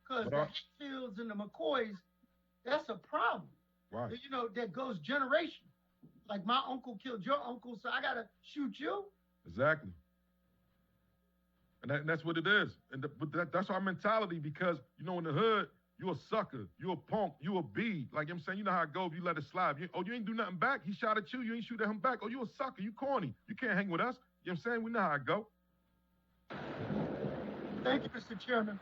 Because the Hatfields and the McCoys, that's a problem. Right. You know, that goes generation. Like, my uncle killed your uncle, so I gotta shoot you. Exactly. And that's what it is. But that's our mentality, because, you know, in the hood, you're a sucker, you're a punk, you're a B. Like I'm saying, you know how it goes if you let it slide. You ain't do nothing back. He shot at you, you ain't shoot at him back. Oh, you a sucker, you corny. You can't hang with us. You know what I'm saying? We know how it go. Thank you, Mr. Chairman.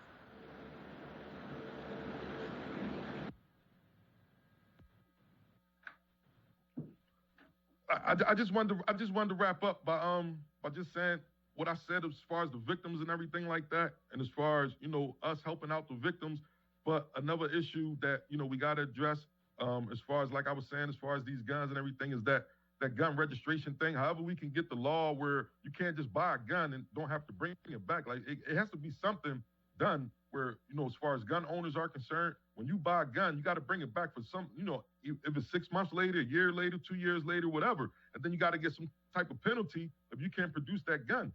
I just wanted to wrap up by just saying what I said as far as the victims and everything like that, and as far as, you know, us helping out the victims. But another issue that, you know, we got to address, as far as, like I was saying, as far as these guns and everything, is that gun registration thing. However, we can get the law where you can't just buy a gun and don't have to bring it back. Like, it has to be something done where, you know, as far as gun owners are concerned, when you buy a gun, you got to bring it back for some, you know, if it's 6 months later, a year later, 2 years later, whatever. And then you got to get some type of penalty if you can't produce that gun.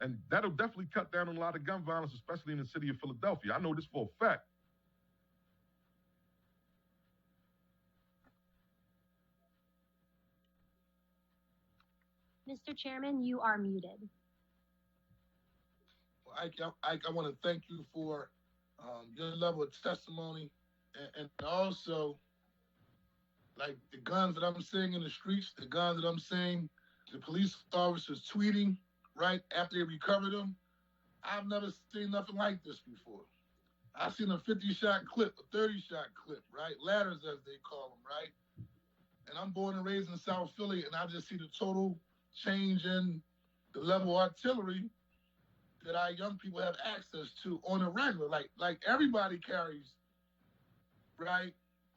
And that'll definitely cut down on a lot of gun violence, especially in the city of Philadelphia. I know this for a fact. Mr. Chairman, you are muted. Well, I want to thank you for your level of testimony, and also, like, the guns that I'm seeing in the streets, the guns that I'm seeing the police officers tweeting right after they recover them. I've never seen nothing like this before. I've seen a 50-shot clip, a 30-shot clip, right? Ladders, as they call them, right? And I'm born and raised in South Philly, and I just see the total change in the level of artillery that our young people have access to on a regular. Like everybody carries, right,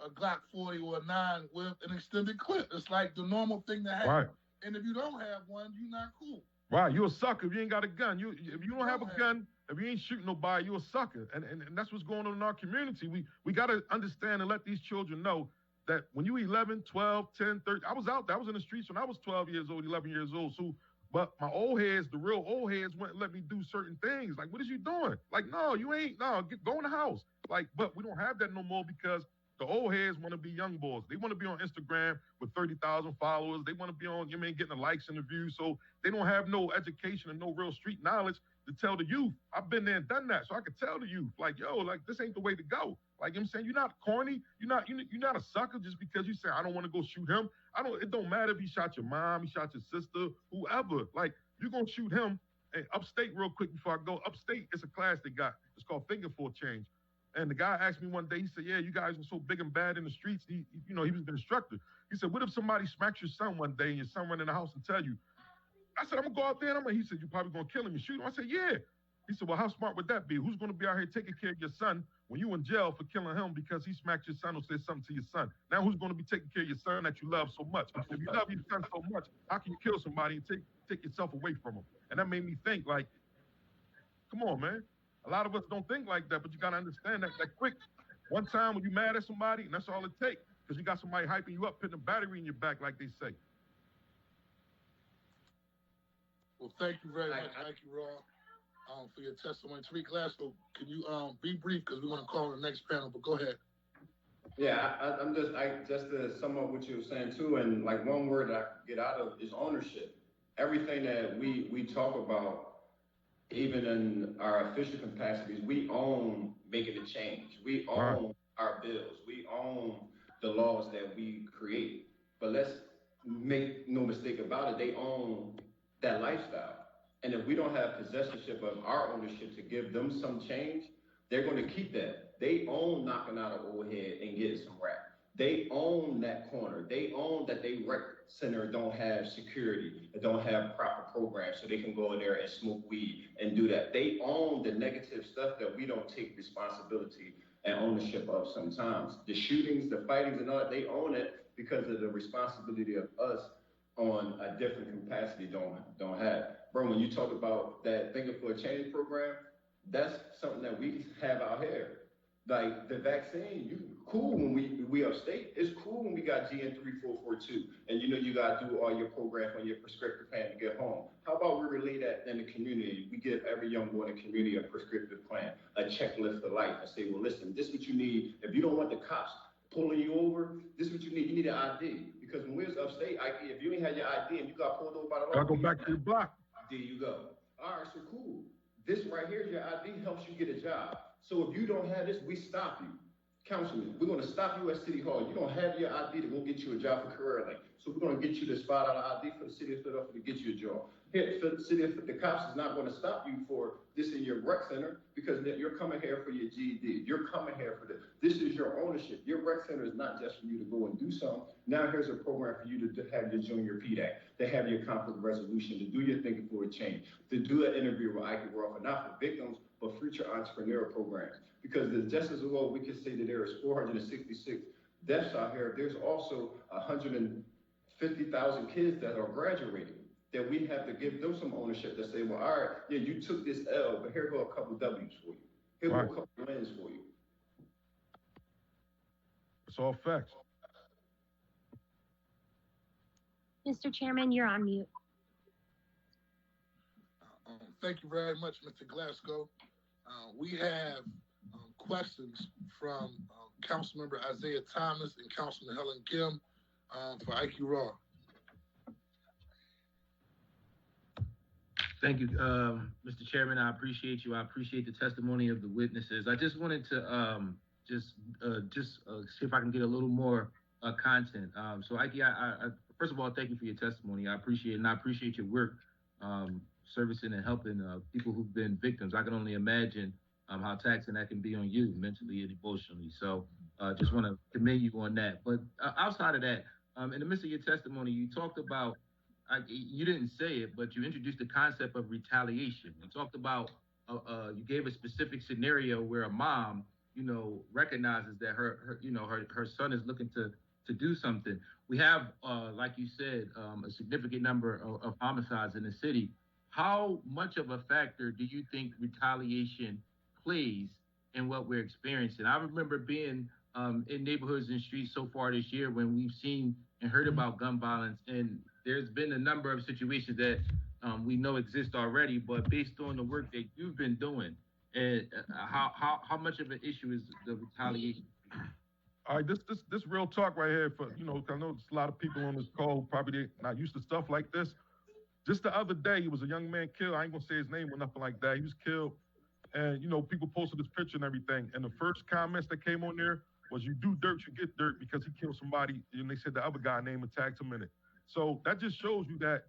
a Glock 40 or a 9 with an extended clip. It's like the normal thing to have. Right. And if you don't have one, you're not cool. Right, you're a sucker if you ain't got a gun. If you don't have a gun, if you ain't shooting nobody, you're a sucker. And that's what's going on in our community. We got to understand and let these children know that when you 11, 12, 10, 13, I was out there. I was in the streets when I was 12 years old, 11 years old. So, but my old heads, the real old heads, wouldn't let me do certain things. Like, what is you doing? Like, no, you ain't. No, go in the house. Like, but we don't have that no more, because the old heads want to be young boys. They want to be on Instagram with 30,000 followers. They want to be on, you mean, getting the likes and the views. So they don't have no education and no real street knowledge to tell the youth. I've been there and done that. So I could tell the youth, like, yo, like, this ain't the way to go. Like, you know what I'm saying? You're not corny. You're not a sucker just because you say, I don't want to go shoot him. It don't matter if he shot your mom, he shot your sister, whoever. Like, you're going to shoot him. And upstate, real quick before I go, upstate, it's a class they got. It's called Finger for a Change. And the guy asked me one day, he said, yeah, you guys were so big and bad in the streets. He was the instructor. He said, what if somebody smacks your son one day and your son run in the house and tell you? I said, I'm going to go out there. He said, you're probably going to kill him and shoot him. I said, yeah. He said, well, how smart would that be? Who's going to be out here taking care of your son when you in jail for killing him because he smacked your son or said something to your son? Now who's going to be taking care of your son that you love so much? If you love your son so much, how can you kill somebody and take yourself away from him? And that made me think, like, come on, man. A lot of us don't think like that, but you got to understand that quick. One time when you're mad at somebody, and that's all it takes, because you got somebody hyping you up, putting a battery in your back, like they say. Well, thank you very much, Ikey Raw, for your testimony. Tyree, Glasgow, can you be brief, because we want to call on the next panel, but go ahead. Yeah, I'm just to sum up what you were saying too, and like one word that I get out of is ownership. Everything that we talk about, even in our official capacities, we own making a change. We own our bills. We own the laws that we create. But let's make no mistake about it, they own that lifestyle. And if we don't have possessorship of our ownership to give them some change, they're going to keep that. They own knocking out an old head and getting some rap. They own that corner. They own that they rec center don't have security, don't have proper programs so they can go in there and smoke weed and do that. They own the negative stuff that we don't take responsibility and ownership of sometimes. The shootings, the fightings and all that, they own it because of the responsibility of us on a different capacity don't have. Bro, when you talk about that Thinking for a Change program, that's something that we have out here. Like the vaccine, you cool when we upstate. It's cool when we got GN 3442, and you know you gotta do all your program on your prescriptive plan to get home. How about we relay that in the community? We give every young boy in the community a prescriptive plan, a checklist for life, and say, well, listen, this is what you need. If you don't want the cops pulling you over, this is what you need. You need an ID. Because when we was upstate, if you ain't had your ID and you got pulled over by the law, Gotta go back to your block. there you go. All right, so cool. This right here, your ID helps you get a job. So if you don't have this, we stop you. Councilman, we're going to stop you at City Hall. You don't have your ID to go get you a job for career link. So we're going to get you this $5 ID for the city of Philadelphia to get you a job. Here, for the city of the cops is not going to stop you for this in your rec center because you're coming here for your GED. You're coming here for this. This is your ownership. Your rec center is not just for you to go and do something. Now here's a program for you to have your junior PDAC, to have your conflict resolution, to do your thinking for a change, to do an interview with Ikey Raw, not for victims, but future entrepreneurial programs. Because just as well, we can say that there is 466 deaths out here. There's also 150,000 kids that are graduating that we have to give them some ownership to say, well, all right, yeah, you took this L, but here go a couple W's for you. Here go a couple wins for you. It's all facts. Mr. Chairman, you're on mute. Thank you very much, Mr. Glasgow. We have questions from Councilmember Isaiah Thomas and Councilman Helen Kim for Ikey Raw. Thank you, Mr. Chairman. I appreciate you. I appreciate the testimony of the witnesses. I just wanted to see if I can get a little more content. So, Ikey, I first of all, thank you for your testimony. I appreciate it, and I appreciate your work servicing and helping people who've been victims. I can only imagine how taxing that can be on you mentally and emotionally. So just want to commend you on that. But outside of that, in the midst of your testimony, you talked about, you didn't say it, but you introduced the concept of retaliation. You talked about, you gave a specific scenario where a mom, recognizes that her son is looking to do something. We have, like you said, a significant number of homicides in the city. How much of a factor do you think retaliation plays in what we're experiencing? I remember being in neighborhoods and streets so far this year when we've seen and heard about gun violence, and there's been a number of situations that we know exist already, but based on the work that you've been doing, how much of an issue is the retaliation? All right, this real talk right here, for I know there's a lot of people on this call who probably not used to stuff like this. Just the other day, he was a young man killed. I ain't gonna say his name or nothing like that. He was killed, and people posted his picture and everything. And the first comments that came on there was, "You do dirt, you get dirt," because he killed somebody, and they said the other guy name and tagged him in it. So that just shows you that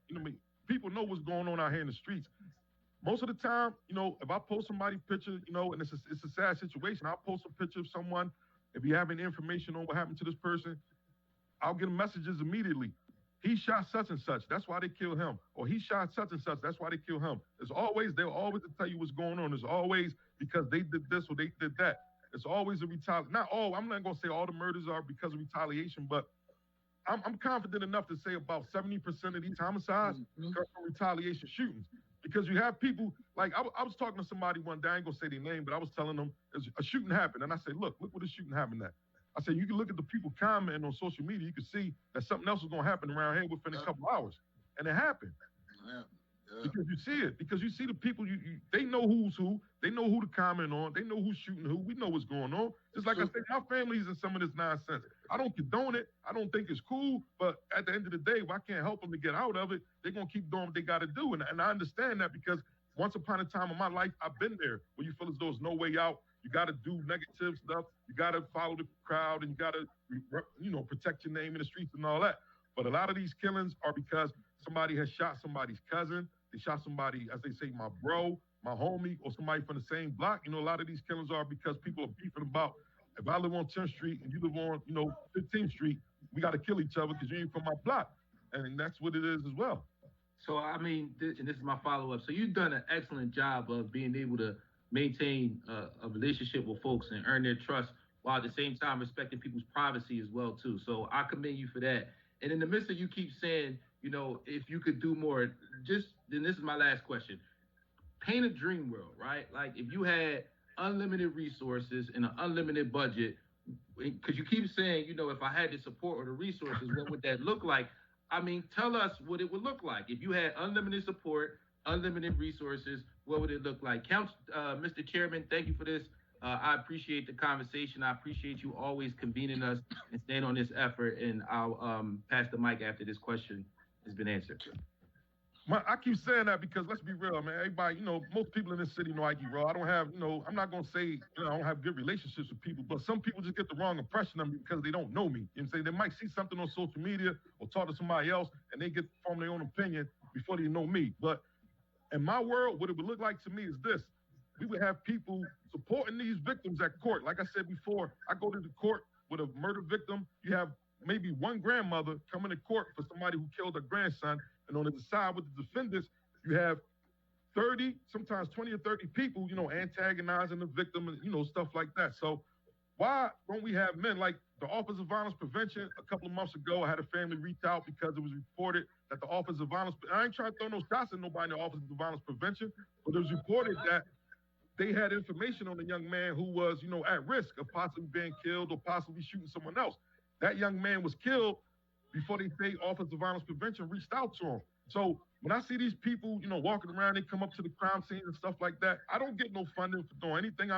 people know what's going on out here in the streets. Most of the time, if I post somebody's picture, and it's a sad situation, I'll post a picture of someone. If you have any information on what happened to this person, I'll get messages immediately. He shot such and such, that's why they killed him. Or he shot such and such, that's why they killed him. They'll always tell you what's going on. It's always because they did this or they did that. It's always a retaliation. I'm not gonna say all the murders are because of retaliation, but I'm confident enough to say about 70% of these homicides come from retaliation shootings. Because you have people, like I was talking to somebody one day, I ain't gonna say their name, but I was telling them a shooting happened. And I said, look what the shooting happened at. I said, you can look at the people commenting on social media, you can see that something else is gonna happen around here within a couple hours. And it happened. Yeah. Because you see it, because you see the people, they know who's who, they know who to comment on, they know who's shooting who, we know what's going on. Just like I said, my family's in some of this nonsense. I don't condone it, I don't think it's cool, but at the end of the day, if I can't help them to get out of it, they're gonna keep doing what they gotta do. And I understand that because once upon a time in my life, I've been there where you feel as though there's no way out, You got to do negative stuff. You got to follow the crowd, and you got to, protect your name in the streets and all that. But a lot of these killings are because somebody has shot somebody's cousin. They shot somebody, as they say, my bro, my homie, or somebody from the same block. A lot of these killings are because people are beefing about, if I live on 10th Street and you live on, 15th Street, we got to kill each other because you ain't from my block. And that's what it is as well. So, I mean, and this is my follow-up. So you've done an excellent job of being able to maintain a relationship with folks and earn their trust while at the same time respecting people's privacy as well, too. So I commend you for that. And in the midst of you keep saying, if you could do more, then this is my last question. Paint a dream world, right? Like if you had unlimited resources and an unlimited budget, because you keep saying, if I had the support or the resources, what would that look like? I mean, tell us what it would look like. If you had unlimited support, unlimited resources, what would it look like? Mr. Chairman, thank you for this. I appreciate the conversation. I appreciate you always convening us and staying on this effort. And I'll pass the mic after this question has been answered. I keep saying that because let's be real, man. Everybody, most people in this city know Ikey Raw. I don't have, I'm not going to say, I don't have good relationships with people, but some people just get the wrong impression of me because they don't know me. They might see something on social media or talk to somebody else and they get form their own opinion before they know me. But in my world, what it would look like to me is this. We would have people supporting these victims at court. Like I said before, I go to the court with a murder victim. You have maybe one grandmother coming to court for somebody who killed her grandson. And on the side with the defendants, you have 30, sometimes 20 or 30 people, antagonizing the victim and, stuff like that. So why don't we have men like the Office of Violence Prevention? A couple of months ago, I had a family reach out because it was reported that the Office of Violence, I ain't trying to throw no shots at nobody in the Office of Violence Prevention, but it was reported that they had information on a young man who was, at risk of possibly being killed or possibly shooting someone else. That young man was killed before they say Office of Violence Prevention reached out to him. So when I see these people, walking around, they come up to the crime scene and stuff like that, I don't get no funding for doing anything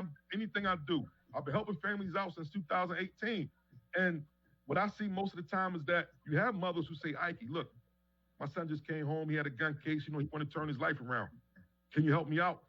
I do. I've been helping families out since 2018. And what I see most of the time is that you have mothers who say, Ikey, look, my son just came home. He had a gun case. He wanted to turn his life around. Can you help me out?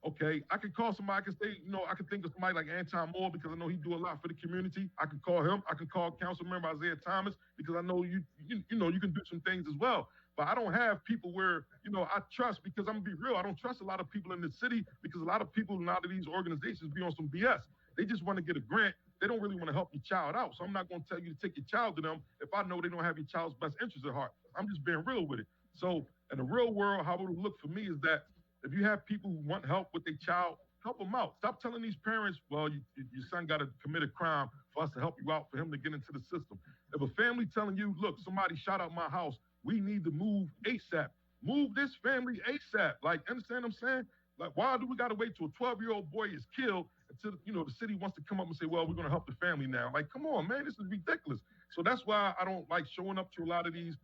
Okay, I could call somebody. I could say, I could think of somebody like Anton Moore because I know he do a lot for the community. I could call him. I could call Council Member Isaiah Thomas because I know you can do some things as well. But I don't have people where, I trust because I'm gonna be real. I don't trust a lot of people in the city because a lot of people in a lot of these organizations be on some BS. They just want to get a grant. They don't really want to help your child out. So I'm not going to tell you to take your child to them if I know they don't have your child's best interest at heart. I'm just being real with it. So in the real world, how it would look for me is that if you have people who want help with their child, help them out. Stop telling these parents, well, your son got to commit a crime for us to help you out, for him to get into the system. If a family telling you, look, somebody shot up my house, we need to move ASAP. Move this family ASAP. Like, understand what I'm saying? Like, why do we got to wait till a 12-year-old boy is killed until, the city wants to come up and say, well, we're going to help the family now. Like, come on, man, this is ridiculous. So that's why I don't like showing up to a lot of these,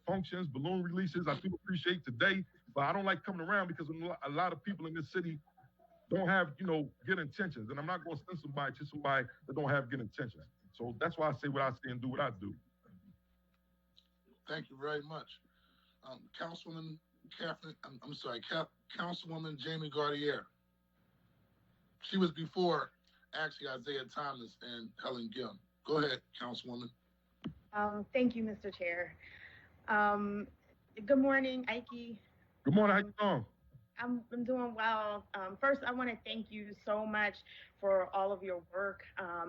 functions, balloon releases. I do appreciate today, but I don't like coming around because a lot of people in this city don't have, good intentions. And I'm not going to send somebody to somebody that don't have good intentions. So that's why I say what I say and do what I do. Thank you very much. Councilwoman Councilwoman Jamie Gardier. She was before actually Isaiah Thomas and Helen Gim. Go ahead, Councilwoman. Thank you, Mr. Chair. Good morning, Ikey. Good morning, how you doing? I'm doing well. First, I want to thank you so much for all of your work.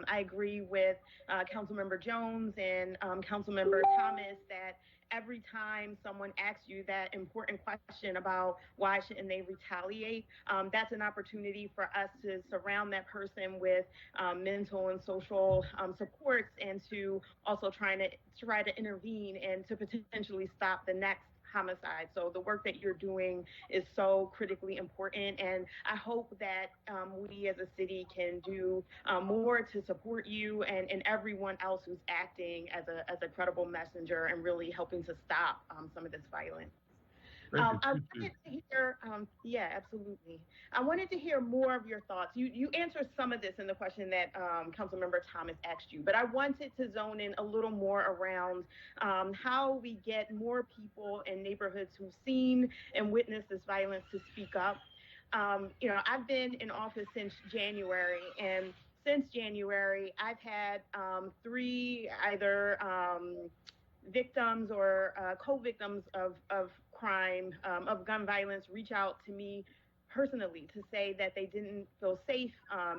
I agree with Councilmember Jones and Councilmember Thomas that every time someone asks you that important question about why shouldn't they retaliate, that's an opportunity for us to surround that person with mental and social supports and to also try to intervene and to potentially stop the next homicide. So the work that you're doing is so critically important, and I hope that we as a city can do more to support you and everyone else who's acting as a credible messenger and really helping to stop some of this violence. I wanted to hear, yeah, absolutely. I wanted to hear more of your thoughts. You answered some of this in the question that Councilmember Thomas asked you, but I wanted to zone in a little more around how we get more people in neighborhoods who've seen and witnessed this violence to speak up. I've been in office since January, and since January, I've had three either victims or co-victims of crime, of gun violence, reach out to me personally to say that they didn't feel safe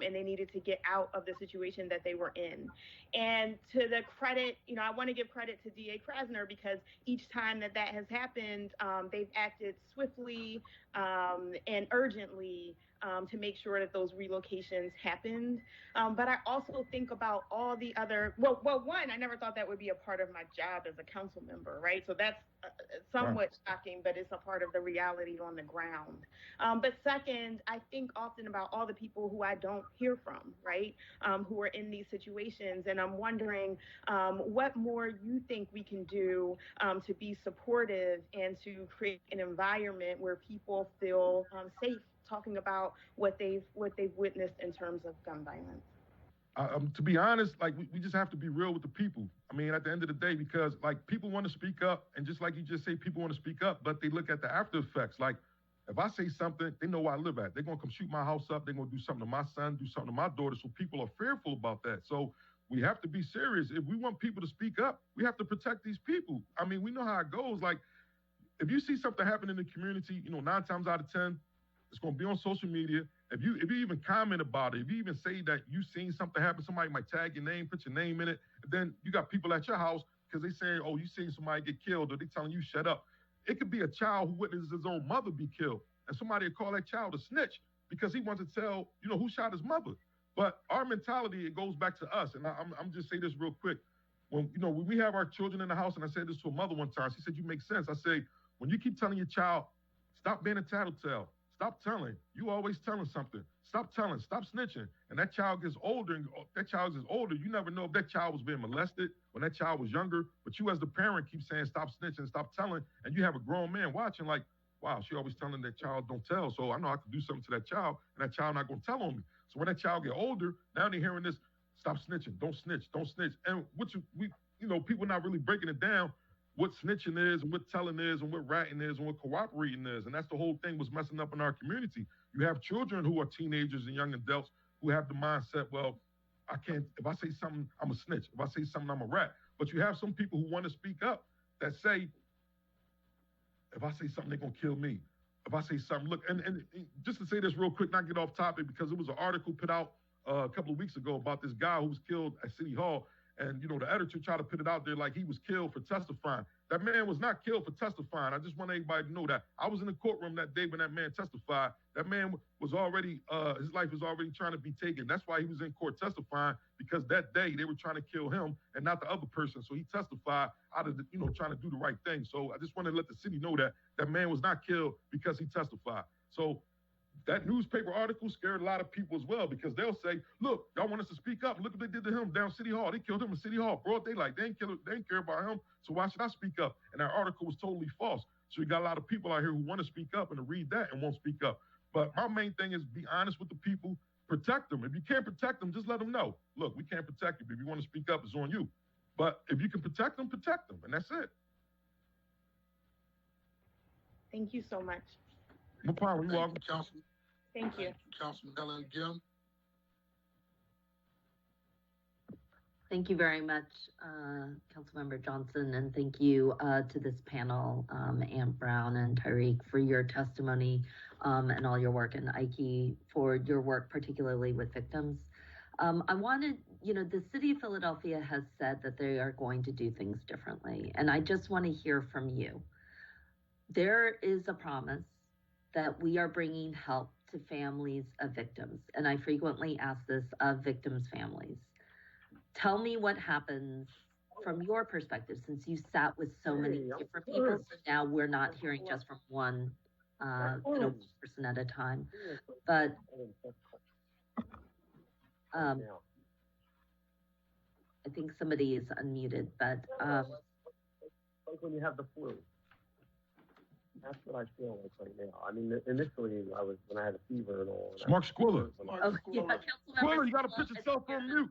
and they needed to get out of the situation that they were in. And to the credit, I want to give credit to DA Krasner, because each time that has happened, they've acted swiftly and urgently to make sure that those relocations happened. But I also think about all the other, one, I never thought that would be a part of my job as a council member, right? So that's somewhat shocking, but it's a part of the reality on the ground. But second, I think often about all the people who I don't hear from, right? Who are in these situations. And I'm wondering what more you think we can do to be supportive and to create an environment where people feel safe talking about what they've witnessed in terms of gun violence. To be honest, like we just have to be real with the people. I mean, at the end of the day, because like people want to speak up, and just like you just say, people want to speak up, but they look at the after effects. Like if I say something, they know where I live at. They're gonna come shoot my house up. They're gonna do something to my son, do something to my daughter. So people are fearful about that. So we have to be serious. If we want people to speak up, we have to protect these people. I mean, we know how it goes. Like if you see something happen in the community, 9 times out of 10. It's going to be on social media. If you even comment about it, if you even say that you've seen something happen, somebody might tag your name, put your name in it, and then you got people at your house because they saying, oh, you seen somebody get killed, or they telling you shut up. It could be a child who witnesses his own mother be killed, and somebody will call that child a snitch because he wants to tell, who shot his mother. But our mentality, it goes back to us, and I'm just say this real quick. When we have our children in the house, and I said this to a mother one time, she said, you make sense. I say, when you keep telling your child, stop being a tattletale. Stop telling. You always telling something. Stop telling. Stop snitching. And that child gets older, you never know if that child was being molested when that child was younger. But you as the parent keep saying, stop snitching, stop telling. And you have a grown man watching like, wow, she always telling that child don't tell. So I know I can do something to that child, and that child not going to tell on me. So when that child get older, now they're hearing this, stop snitching, don't snitch, don't snitch. And people not really breaking it down, what snitching is and what telling is and what ratting is and what cooperating is. And that's the whole thing was messing up in our community. You have children who are teenagers and young adults who have the mindset, well, I can't, if I say something, I'm a snitch. If I say something, I'm a rat. But you have some people who want to speak up that say, if I say something, they're going to kill me. If I say something, look, and just to say this real quick, not get off topic, because it was an article put out a couple of weeks ago about this guy who was killed at City Hall. And, the editor tried to put it out there like he was killed for testifying. That man was not killed for testifying. I just want everybody to know that. I was in the courtroom that day when that man testified. That man was already, his life was already trying to be taken. That's why he was in court testifying, because that day they were trying to kill him and not the other person. So he testified out of, trying to do the right thing. So I just want to let the city know that that man was not killed because he testified. So that newspaper article scared a lot of people as well, because they'll say, look, y'all want us to speak up. Look what they did to him down City Hall. They killed him in City Hall. Broad daylight. They didn't care about him. So why should I speak up? And that article was totally false. So you got a lot of people out here who want to speak up and to read that and won't speak up. But my main thing is be honest with the people, protect them. If you can't protect them, just let them know. Look, we can't protect you. If you want to speak up, it's on you. But if you can protect them, and that's it. Thank you so much. No problem. You're welcome. Councilman. Thank you. Councilman Ellen Gim. Thank you very much, Councilmember Johnson, and thank you to this panel, Ann Brown and Tyree, for your testimony and all your work, and Ikey for your work, particularly with victims. I wanted, the city of Philadelphia has said that they are going to do things differently, and I just want to hear from you. There is a promise that we are bringing help to families of victims, and I frequently ask this of victims' families. Tell me what happens from your perspective, since you sat with so many different people. So now we're not hearing just from one person at a time. But I think somebody is unmuted, but like when you have the flu. That's what I feel like right now. I mean, initially, when I had a fever and all. Mark Squilla. Oh, yeah, Squilla, you got to put yourself on mute.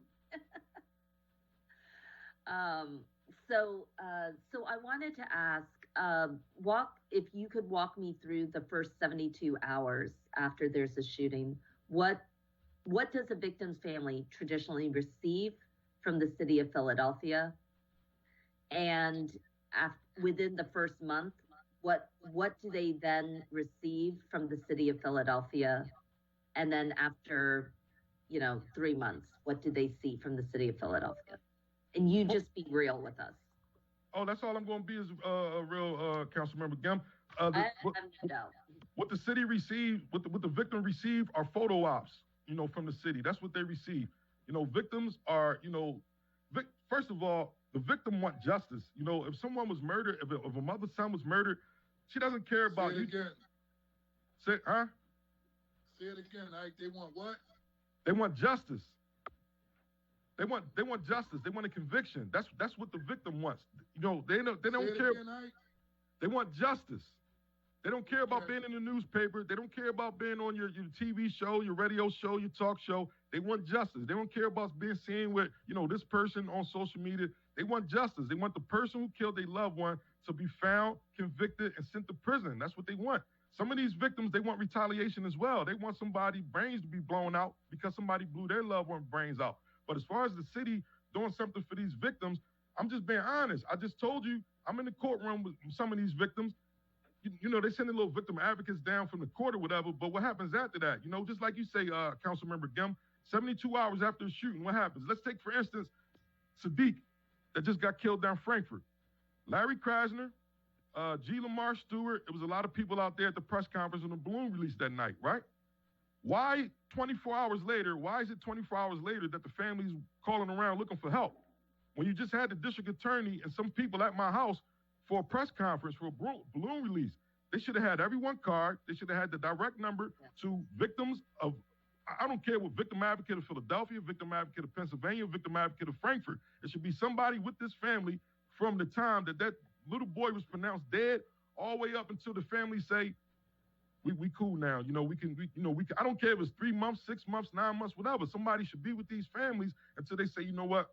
So I wanted to ask, if you could walk me through the first 72 hours after there's a shooting, what does a victim's family traditionally receive from the city of Philadelphia? And within the first month, what do they then receive from the city of Philadelphia? And then after, 3 months, what do they see from the city of Philadelphia? And you just be real with us. Oh, that's all I'm going to be is a real Councilmember Gem. What the city received, what the victim received are photo ops, from the city. That's what they receive. Victims are, first of all, the victim want justice. If someone was murdered, if a mother's son was murdered, she doesn't care about Say it again. Say, huh? Say it again. They want what? They want justice. They want justice. They want a conviction. That's what the victim wants. They don't care. Again, they want justice. They don't care about being in the newspaper. They don't care about being on your TV show, your radio show, your talk show. They want justice. They don't care about being seen with, this person on social media. They want justice. They want the person who killed their loved one to be found, convicted, and sent to prison. That's what they want. Some of these victims, they want retaliation as well. They want somebody's brains to be blown out because somebody blew their loved one's brains out. But as far as the city doing something for these victims, I'm just being honest. I just told you, I'm in the courtroom with some of these victims. They send the little victim advocates down from the court or whatever, but what happens after that? Just like you say, Councilmember Gem, 72 hours after the shooting, what happens? Let's take, for instance, Sadiq, that just got killed down Frankfurt. Larry Krasner, G. Lamar Stewart, it was a lot of people out there at the press conference on the balloon release that night, right? Why 24 hours later, why is it 24 hours later that the family's calling around looking for help? When you just had the district attorney and some people at my house for a press conference for a balloon release, they should have had everyone card. They should have had the direct number to victims of, I don't care what victim advocate of Philadelphia, victim advocate of Pennsylvania, victim advocate of Frankfurt. It should be somebody with this family from the time that little boy was pronounced dead all the way up until the family say, we cool now. I don't care if it's 3 months, 6 months, 9 months, whatever. Somebody should be with these families until they say, you know what?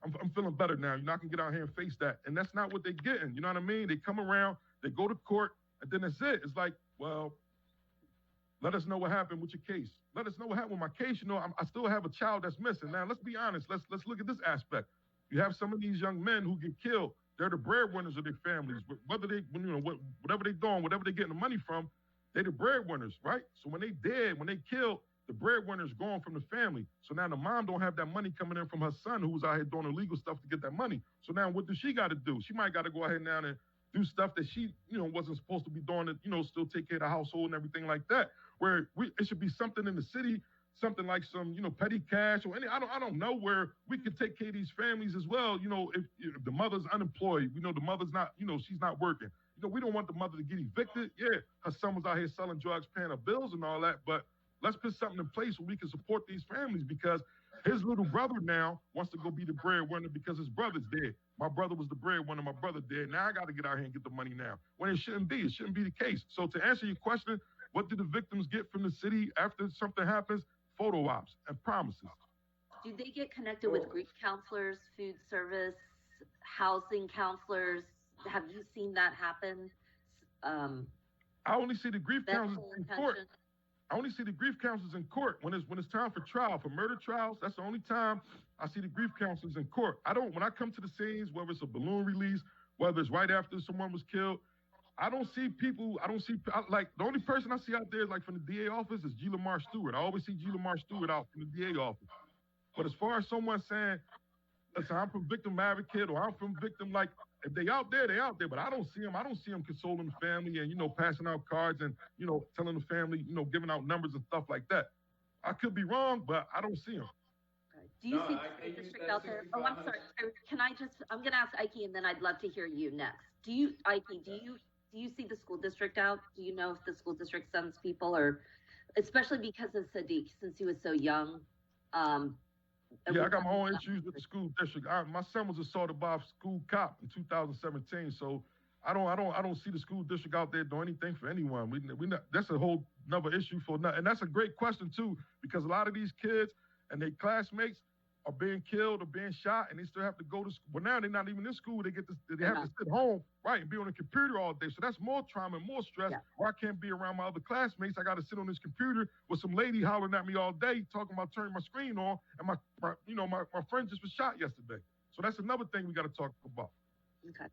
I'm feeling better now. I can get out here and face that. And that's not what they're getting. You know what I mean? They come around, they go to court, and then that's it. It's like, well, let us know what happened with your case. Let us know what happened with my case. I still have a child that's missing. Now, let's be honest. Let's look at this aspect. You have some of these young men who get killed. They're the breadwinners of their families. Whether they, whatever they're doing, whatever they're getting the money from, they're the breadwinners, right? So when they dead, when they killed, the breadwinner's gone from the family. So now the mom don't have that money coming in from her son who was out here doing illegal stuff to get that money. So now what does she got to do? She might got to go ahead now and do stuff that she, wasn't supposed to be doing, to, still take care of the household and everything like that. Where it should be something in the city, something like some, petty cash or I don't know, where we could take care of these families as well. If the mother's unemployed, the mother's not, she's not working. We don't want the mother to get evicted. Yeah, her son was out here selling drugs, paying her bills and all that, but let's put something in place where we can support these families because his little brother now wants to go be the breadwinner because his brother's dead. My brother was the breadwinner, my brother dead. Now I got to get out here and get the money now. When it shouldn't be. It shouldn't be the case. So to answer your question, what do the victims get from the city after something happens? Photo ops and promises. Do they get connected with grief counselors, food service, housing counselors? Have you seen that happen? I only see the grief counselors in court. I only see the grief counselors in court when it's time for trial, for murder trials. That's the only time I see the grief counselors in court. When I come to the scenes, whether it's a balloon release, whether it's right after someone was killed, I don't see people, the only person I see out there from the DA office is G. Lamar Stewart. I always see G. Lamar Stewart out from the DA office. But as far as someone saying, listen, I'm from victim advocate or I'm from victim, if they out there, they out there, but I don't see them. I don't see them consoling the family and, passing out cards and, telling the family, giving out numbers and stuff like that. I could be wrong, but I don't see them. Do you see the school district out there? Oh, I'm sorry. I'm going to ask Ikey and then I'd love to hear you next. Ikey, do you see the school district out? Do you know if the school district sends people or, especially because of Sadiq, since he was so young? Yeah, I got my own issues with the school district. My son was assaulted by a school cop in 2017, so I don't see the school district out there doing anything for anyone. That's a whole another issue and that's a great question too, because a lot of these kids and their classmates, are being killed or being shot, and they still have to go to school. Well, now they're not even in school. They have to sit home, right, and be on a computer all day. So that's more trauma and more stress. Or I can't be around my other classmates. I got to sit on this computer with some lady hollering at me all day, talking about turning my screen on, and my friend just was shot yesterday. So that's another thing we got to talk about. Okay.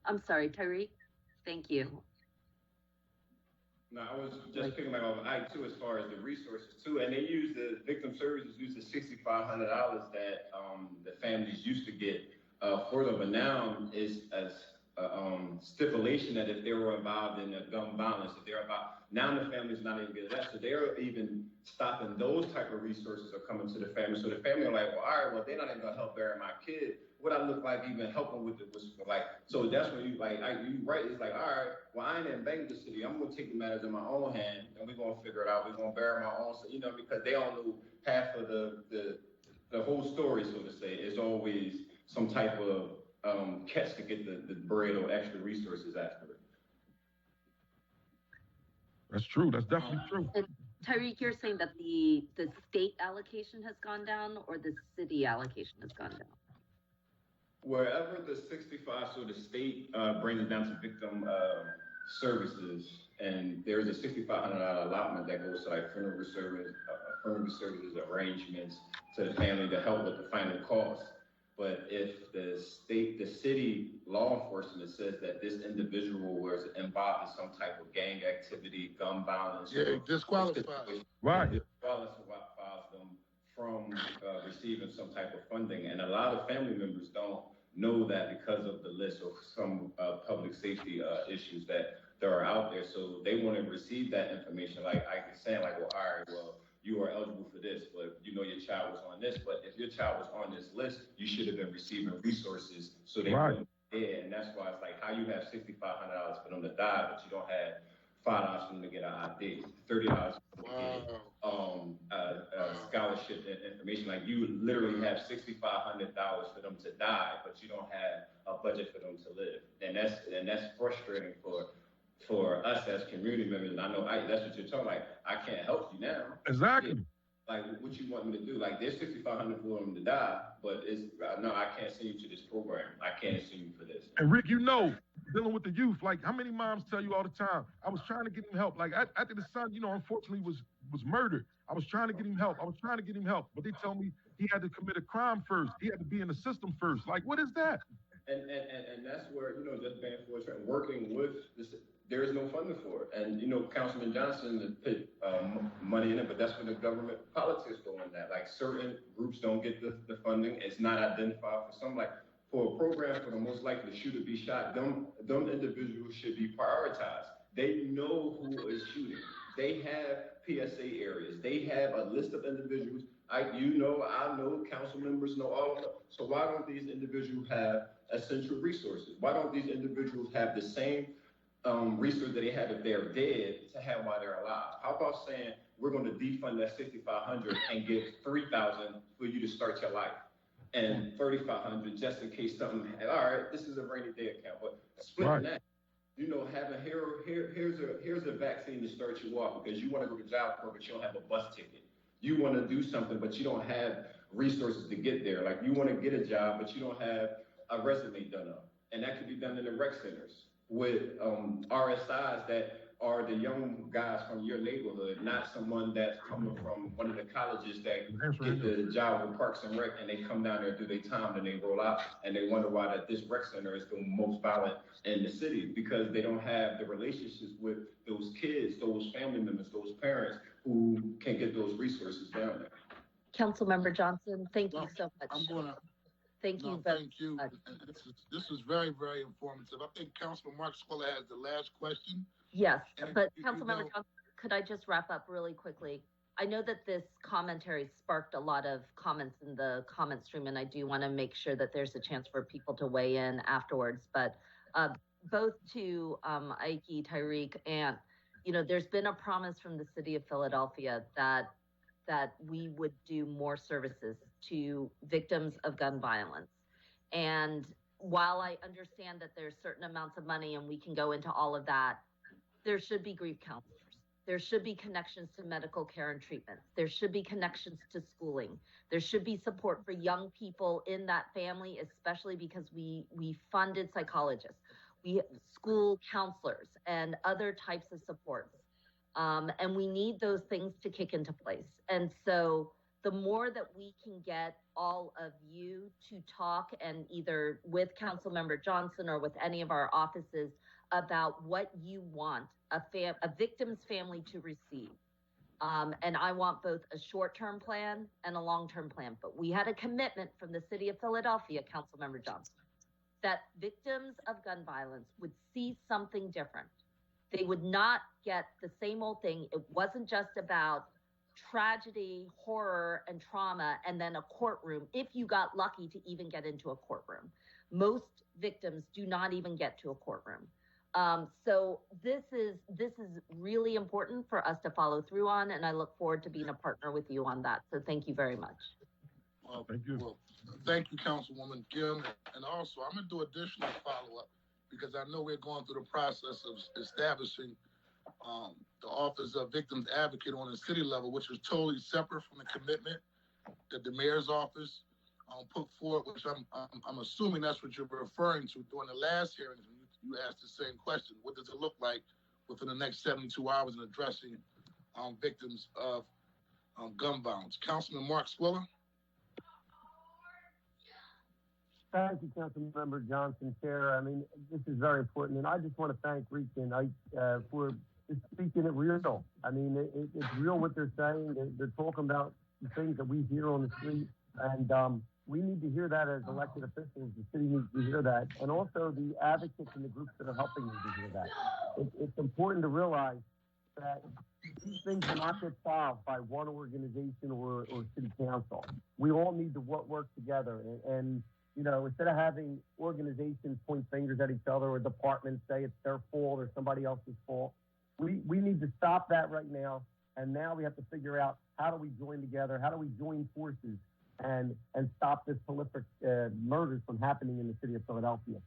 I'm sorry, Tyree. Thank you. No, I was just picking up on Ike too, as far as the resources too, and they use the victim services use the $6,500 that the families used to get for them, but now is as stipulation that if they were involved in gun violence, if they're about now the family's not even getting that, so they're even stopping those type of resources are coming to the family. So the family are like, well, all right, well they're not even gonna help bury my kid. What I look like even helping with it was like, so that's when you like, you right, it's like, all right, well, I ain't in Advocacy. I'm gonna take the matters in my own hand and we're gonna figure it out. We're gonna bury my own, so, because they don't know half of the whole story, so to say. It's always some type of catch to get the bread or extra resources after it. That's true. That's definitely true. And Tyreek, you're saying that the state allocation has gone down or the city allocation has gone down? Wherever the 65, so the state brings it down to victim services, and there's a $6,500 allotment that goes to like funeral services arrangements to the family to help with the final cost. But if the city law enforcement says that this individual was involved in some type of gang activity, gun violence, disqualified. Right. Disqualifies them from receiving some type of funding, and a lot of family members don't know that because of the list of some public safety issues that are out there. So they want to receive that information. Like I can say, like, well, all right, well, you are eligible for this, but you know your child was on this. But if your child was on this list, you should have been receiving resources. So they put it, and that's why it's like how you have $6,500 for them to die, but you don't have $5 for them to get an ID, $30 for them to get scholarship information. Like you literally have $6,500 for them to die, but you don't have a budget for them to live, and that's frustrating for us as community members. And I know that's what you're talking. Like I can't help you now. Exactly. Like what you want me to do? Like there's $6,500 for them to die, but it's no, I can't send you to this program. I can't send you for this. And Rick, dealing with the youth, like how many moms tell you all the time, I was trying to get him help. Like after the son, unfortunately was murdered. I was trying to get him help. But they tell me he had to commit a crime first. He had to be in the system first. Like, what is that? And that's where, just being fortunate, working with this, there is no funding for it. And, Councilman Johnson put money in it, but that's when the government politics go in that. Like certain groups don't get the funding. It's not identified for some, like for a program for the most likely to shoot or be shot, them individuals should be prioritized. They know who is shooting. They have PSA areas. They have a list of individuals. I know, council members know, all of them. So why don't these individuals have essential resources? Why don't these individuals have the same resources that they have if they're dead to have while they're alive? How about saying we're going to defund that $6,500 and give $3,000 for you to start your life, and $3,500 just in case something. All right, this is a rainy day account, but splitting that. Having here's a vaccine to start you off because you want to go to job corps, but you don't have a bus ticket. You want to do something, but you don't have resources to get there. Like you want to get a job, but you don't have a resume done up. And that could be done in the rec centers with RSIs that are the young guys from your neighborhood, not someone that's coming from one of the colleges that get the job with Parks and Rec, and they come down there, do their time, and they roll out, and they wonder why that this rec center is the most violent in the city, because they don't have the relationships with those kids, those family members, those parents who can get those resources down there. Councilmember Johnson, thank you so much. I'm gonna. Thank you. Thank you. This is very, very informative. I think Councilman Mark Squilla has the last question. Yes, but Councilmember Johnson, could I just wrap up really quickly? I know that this commentary sparked a lot of comments in the comment stream, and I do want to make sure that there's a chance for people to weigh in afterwards. But both to Ikey, Tyree, and there's been a promise from the city of Philadelphia that we would do more services to victims of gun violence. And while I understand that there's certain amounts of money and we can go into all of that, there should be grief counselors. There should be connections to medical care and treatments. There should be connections to schooling. There should be support for young people in that family, especially because we funded psychologists, we school counselors, and other types of supports. And we need those things to kick into place. And so the more that we can get all of you to talk, and either with Councilmember Johnson or with any of our offices, about what you want a victim's family to receive. And I want both a short-term plan and a long-term plan. But we had a commitment from the city of Philadelphia, Councilmember Johnson, that victims of gun violence would see something different. They would not get the same old thing. It wasn't just about tragedy, horror, and trauma, and then a courtroom, if you got lucky to even get into a courtroom. Most victims do not even get to a courtroom. So this is really important for us to follow through on, and I look forward to being a partner with you on that. So thank you very much. Well, Thank you. Well, thank you, Councilwoman Gill. And also, I'm going to do additional follow-up because I know we're going through the process of establishing the Office of Victims Advocate on the city level, which is totally separate from the commitment that the mayor's office put forward, which I'm assuming that's what you're referring to during the last hearing. You asked the same question. What does it look like within the next 72 hours in addressing victims of gun violence? Councilman Mark Swiller. Thank you, Councilmember Johnson, Chair. I mean, this is very important, and I just want to thank Reek and Ike for just speaking it real. I mean, it's real what they're saying. They're talking about the things that we hear on the street, and we need to hear that as elected officials. The city needs to hear that, and also the advocates and the groups that are helping need to hear that. It's important to realize that these things will not get solved by one organization or city council. We all need to work together, and you know, instead of having organizations point fingers at each other or departments say it's their fault or somebody else's fault, we need to stop that right now. And now we have to figure out, how do we join together? How do we join forces and stop this prolific murders from happening in the city of Philadelphia?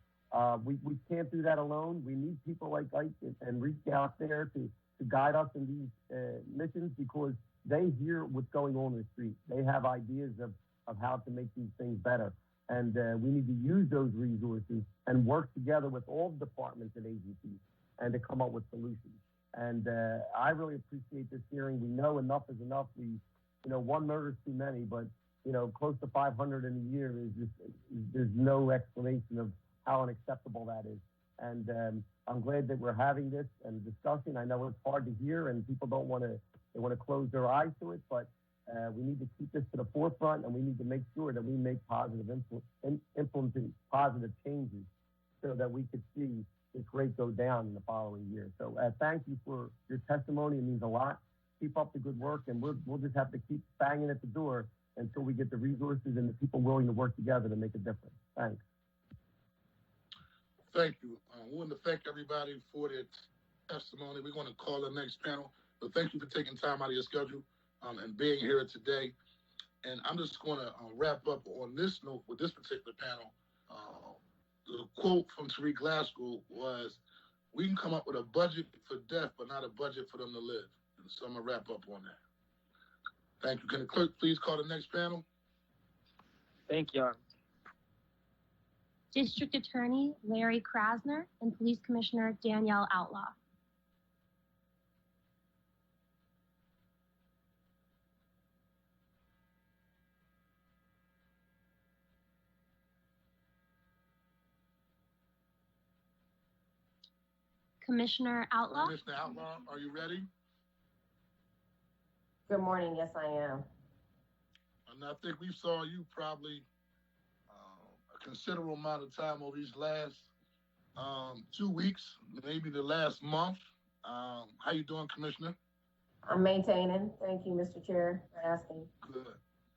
We can't do that alone. We need people like Ike and reach out there to guide us in these missions, because they hear what's going on in the street. They have ideas of how to make these things better. And we need to use those resources and work together with all the departments and agencies and to come up with solutions. And I really appreciate this hearing. We know enough is enough. One murder is too many, but close to 500 in a year is just, there's no explanation of how unacceptable that is. And I'm glad that we're having this and discussing. I know it's hard to hear, and people don't want to close their eyes to it, but we need to keep this to the forefront, and we need to make sure that we make implementing positive changes so that we could see this rate go down in the following year. So thank you for your testimony. It means a lot. Keep up the good work, and we'll just have to keep banging at the door until we get the resources and the people willing to work together to make a difference. Thanks. Thank you. I want to thank everybody for their testimony. We're going to call the next panel, but thank you for taking time out of your schedule and being here today. And I'm just going to wrap up on this note with this particular panel. The quote from Tyree Glasgow was, "We can come up with a budget for death, but not a budget for them to live." And so I'm going to wrap up on that. Thank you. Can the clerk please call the next panel? Thank you. District Attorney Larry Krasner and Police Commissioner Danielle Outlaw. Commissioner Outlaw. Commissioner Outlaw, are you ready? Good morning. Yes, I am. And I think we saw you probably a considerable amount of time over these last 2 weeks, maybe the last month. How you doing, Commissioner? I'm maintaining. Thank you, Mr. Chair, for asking.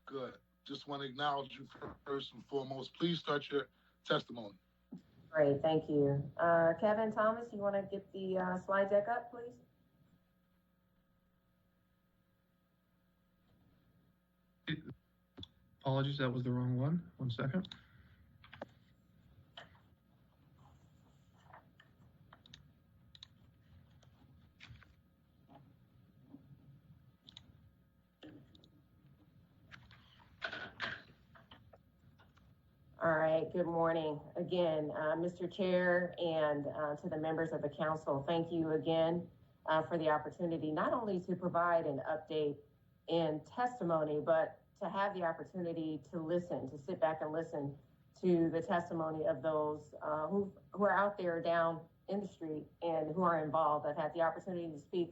Good. Just want to acknowledge you first and foremost. Please start your testimony. Great, thank you. Kevin, Thomas, you want to get the slide deck up, please? Apologies, that was the wrong one. 1 second. All right, good morning. Again, Mr. Chair and to the members of the council, thank you again for the opportunity, not only to provide an update in testimony, but to have the opportunity to listen, to sit back and listen to the testimony of those who are out there down in the street and who are involved. I've had the opportunity to speak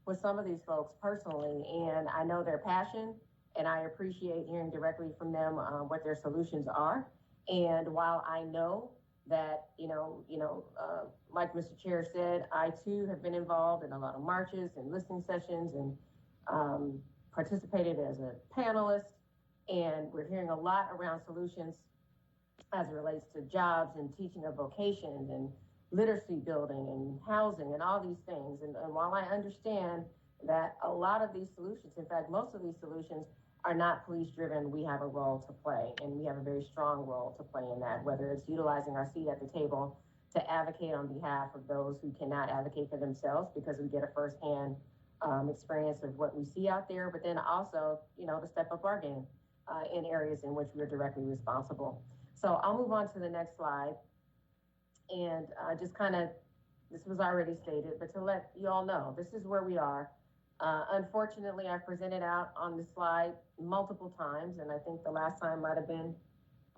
with some of these folks personally, and I know their passion, and I appreciate hearing directly from them what their solutions are. And while I know that, like Mr. Chair said, I too have been involved in a lot of marches and listening sessions and participated as a panelist, and we're hearing a lot around solutions as it relates to jobs and teaching of vocations and literacy building and housing and all these things. And while I understand that a lot of these solutions, in fact, most of these solutions are not police driven, we have a role to play, and we have a very strong role to play in that, whether it's utilizing our seat at the table to advocate on behalf of those who cannot advocate for themselves because we get a firsthand experience of what we see out there, but then also, to step up our game in areas in which we're directly responsible. So I'll move on to the next slide. And this was already stated, but to let you all know, this is where we are. Unfortunately, I presented out on this slide multiple times, and I think the last time might have been,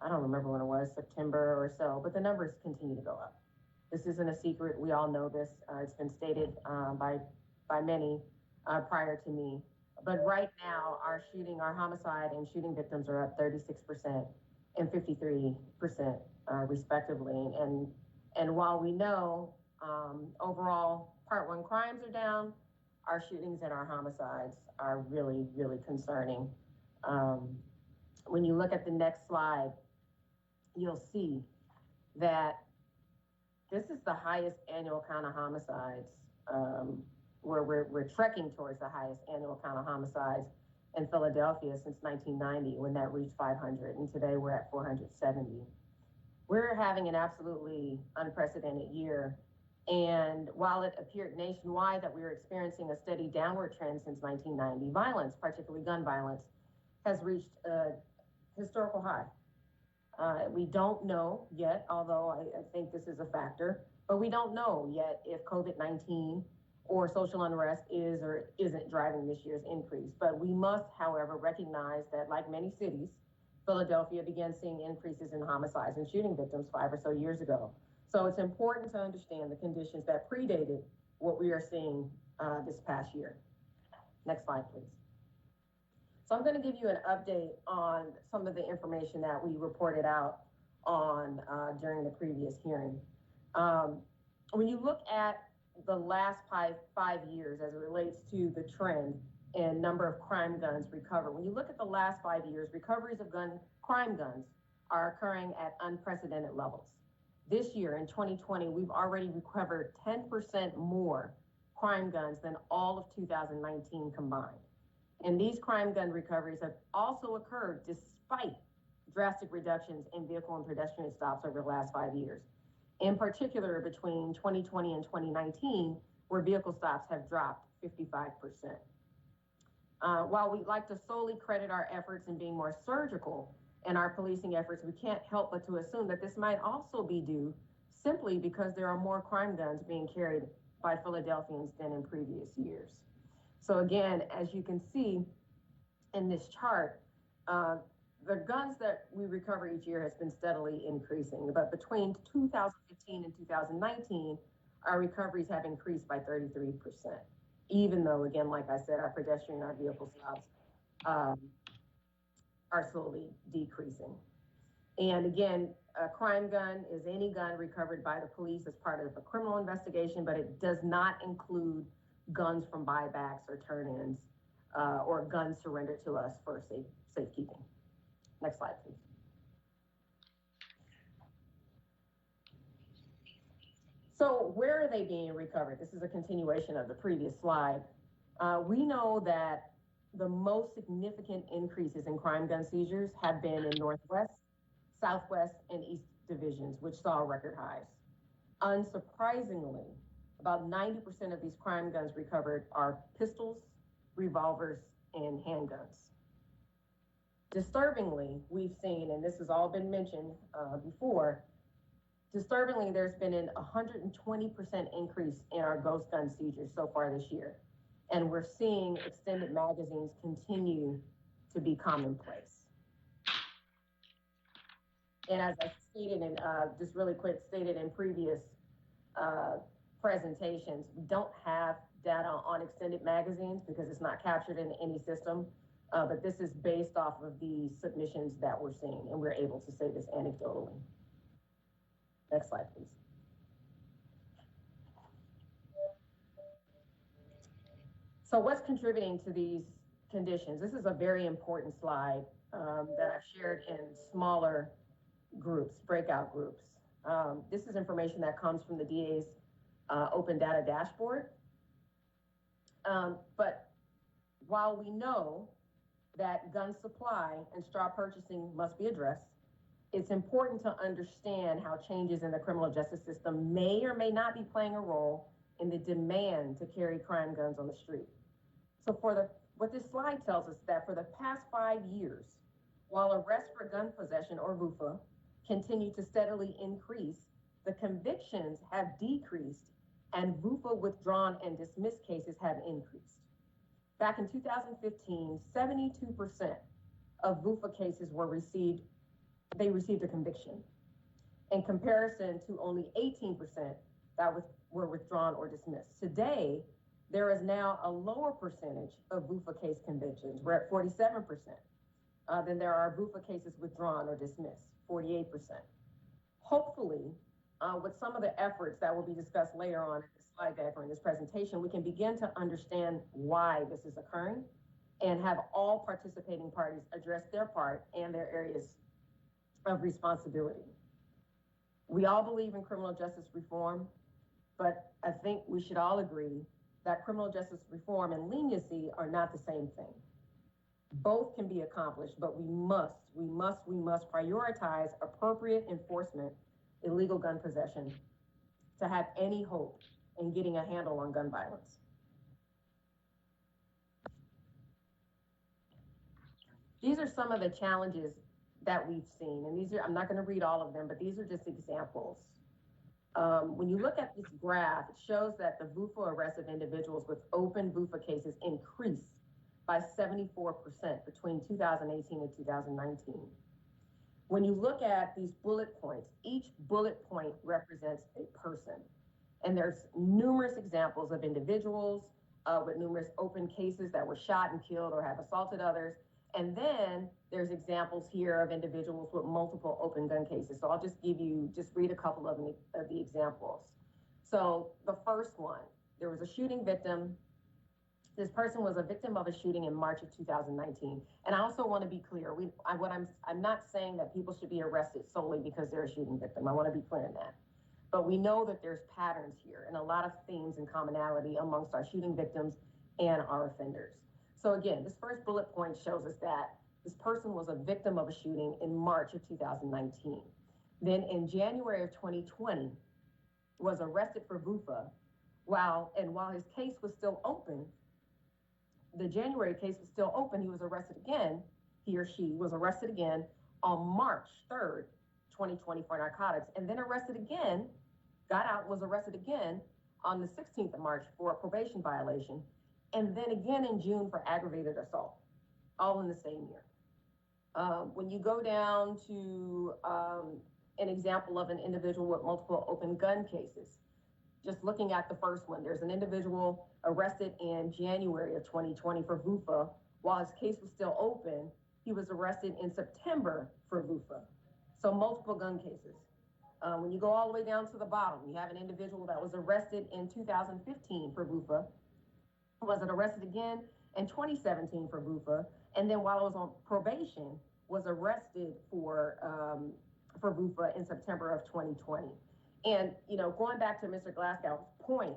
I don't remember when it was, September or so, but the numbers continue to go up. This isn't a secret. We all know this. It's been stated by many prior to me. But right now, our homicide and shooting victims are up 36% and 53% respectively. And while we know overall Part 1 crimes are down, our shootings and our homicides are really, really concerning. When you look at the next slide, you'll see that this is the highest annual count of homicides, where we're trekking towards the highest annual count of homicides in Philadelphia since 1990, when that reached 500, and today we're at 470. We're having an absolutely unprecedented year. And while it appeared nationwide that we were experiencing a steady downward trend since 1990, violence, particularly gun violence, has reached a historical high. We don't know yet, although I think this is a factor, but we don't know yet if COVID-19 or social unrest is or isn't driving this year's increase. But we must, however, recognize that, like many cities, Philadelphia began seeing increases in homicides and shooting victims 5 or so years ago. So it's important to understand the conditions that predated what we are seeing this past year. Next slide, please. So I'm going to give you an update on some of the information that we reported out on during the previous hearing. When you look at the last 5 years as it relates to the trend in number of crime guns recovered, when you look at the last 5 years, recoveries of crime guns are occurring at unprecedented levels. This year, in 2020, we've already recovered 10% more crime guns than all of 2019 combined. And these crime gun recoveries have also occurred despite drastic reductions in vehicle and pedestrian stops over the last 5 years. In particular, between 2020 and 2019, where vehicle stops have dropped 55%. While we'd like to solely credit our efforts in being more surgical in our policing efforts, we can't help but to assume that this might also be due simply because there are more crime guns being carried by Philadelphians than in previous years. So again, as you can see in this chart, the guns that we recover each year has been steadily increasing, but between 2015 and 2019, our recoveries have increased by 33%, even though, again, like I said, our pedestrian, our vehicle stops are slowly decreasing. And again, a crime gun is any gun recovered by the police as part of a criminal investigation, but it does not include guns from buybacks or turn-ins or guns surrendered to us for safekeeping. Next slide, please. So where are they being recovered? This is a continuation of the previous slide. We know that the most significant increases in crime gun seizures have been in Northwest, Southwest, and East divisions, which saw record highs. Unsurprisingly, about 90% of these crime guns recovered are pistols, revolvers, and handguns. Disturbingly, we've seen, and this has all been mentioned before, disturbingly, there's been an 120% increase in our ghost gun seizures so far this year. And we're seeing extended magazines continue to be commonplace. And as I stated in, just really quick, stated in previous presentations, we don't have data on extended magazines because it's not captured in any system. But this is based off of the submissions that we're seeing, and we're able to say this anecdotally. Next slide, please. So what's contributing to these conditions? This is a very important slide that I've shared in smaller groups, breakout groups. This is information that comes from the DA's open data dashboard. But while we know that gun supply and straw purchasing must be addressed, it's important to understand how changes in the criminal justice system may or may not be playing a role in the demand to carry crime guns on the street. So what this slide tells us that for the past 5 years, while arrests for gun possession, or VUFA, continue to steadily increase, the convictions have decreased and VUFA withdrawn and dismissed cases have increased. Back in 2015, 72% of VUFA cases received a conviction, in comparison to only 18% that were withdrawn or dismissed. Today, there is now a lower percentage of VUFA case convictions. We're at 47%. Then there are VUFA cases withdrawn or dismissed, 48%. Hopefully, with some of the efforts that will be discussed later on in this slide deck or in this presentation, we can begin to understand why this is occurring and have all participating parties address their part and their areas of responsibility. We all believe in criminal justice reform, but I think we should all agree that criminal justice reform and leniency are not the same thing. Both can be accomplished, but we must prioritize appropriate enforcement, illegal gun possession, to have any hope in getting a handle on gun violence. These are some of the challenges that we've seen, and I'm not going to read all of them, but these are just examples. When you look at this graph, it shows that the VUFA arrests of individuals with open VUFA cases increased by 74% between 2018 and 2019. When you look at these bullet points, each bullet point represents a person. And there's numerous examples of individuals with numerous open cases that were shot and killed or have assaulted others. And then there's examples here of individuals with multiple open gun cases. So I'll just read a couple of the examples. So the first one, there was a shooting victim. This person was a victim of a shooting in March of 2019. And I also want to be clear, I'm not saying that people should be arrested solely because they're a shooting victim. I want to be clear in that. But we know that there's patterns here and a lot of themes and commonality amongst our shooting victims and our offenders. So again, this first bullet point shows us that this person was a victim of a shooting in March of 2019. Then in January of 2020, was arrested for VUFA, while his case was still open, the January case was still open, he was arrested again, he or she was arrested again on March 3rd, 2020 for narcotics, and then arrested again, got out, was arrested again on the 16th of March for a probation violation, and then again in June for aggravated assault, all in the same year. When you go down to an example of an individual with multiple open gun cases, just looking at the first one, there's an individual arrested in January of 2020 for VUFA. While his case was still open, he was arrested in September for VUFA. So multiple gun cases. When you go all the way down to the bottom, you have an individual that was arrested in 2015 for VUFA, was arrested again in 2017 for VUFA, and then while I was on probation, was arrested for VUFA in September of 2020. And, going back to Mr. Glasgow's point,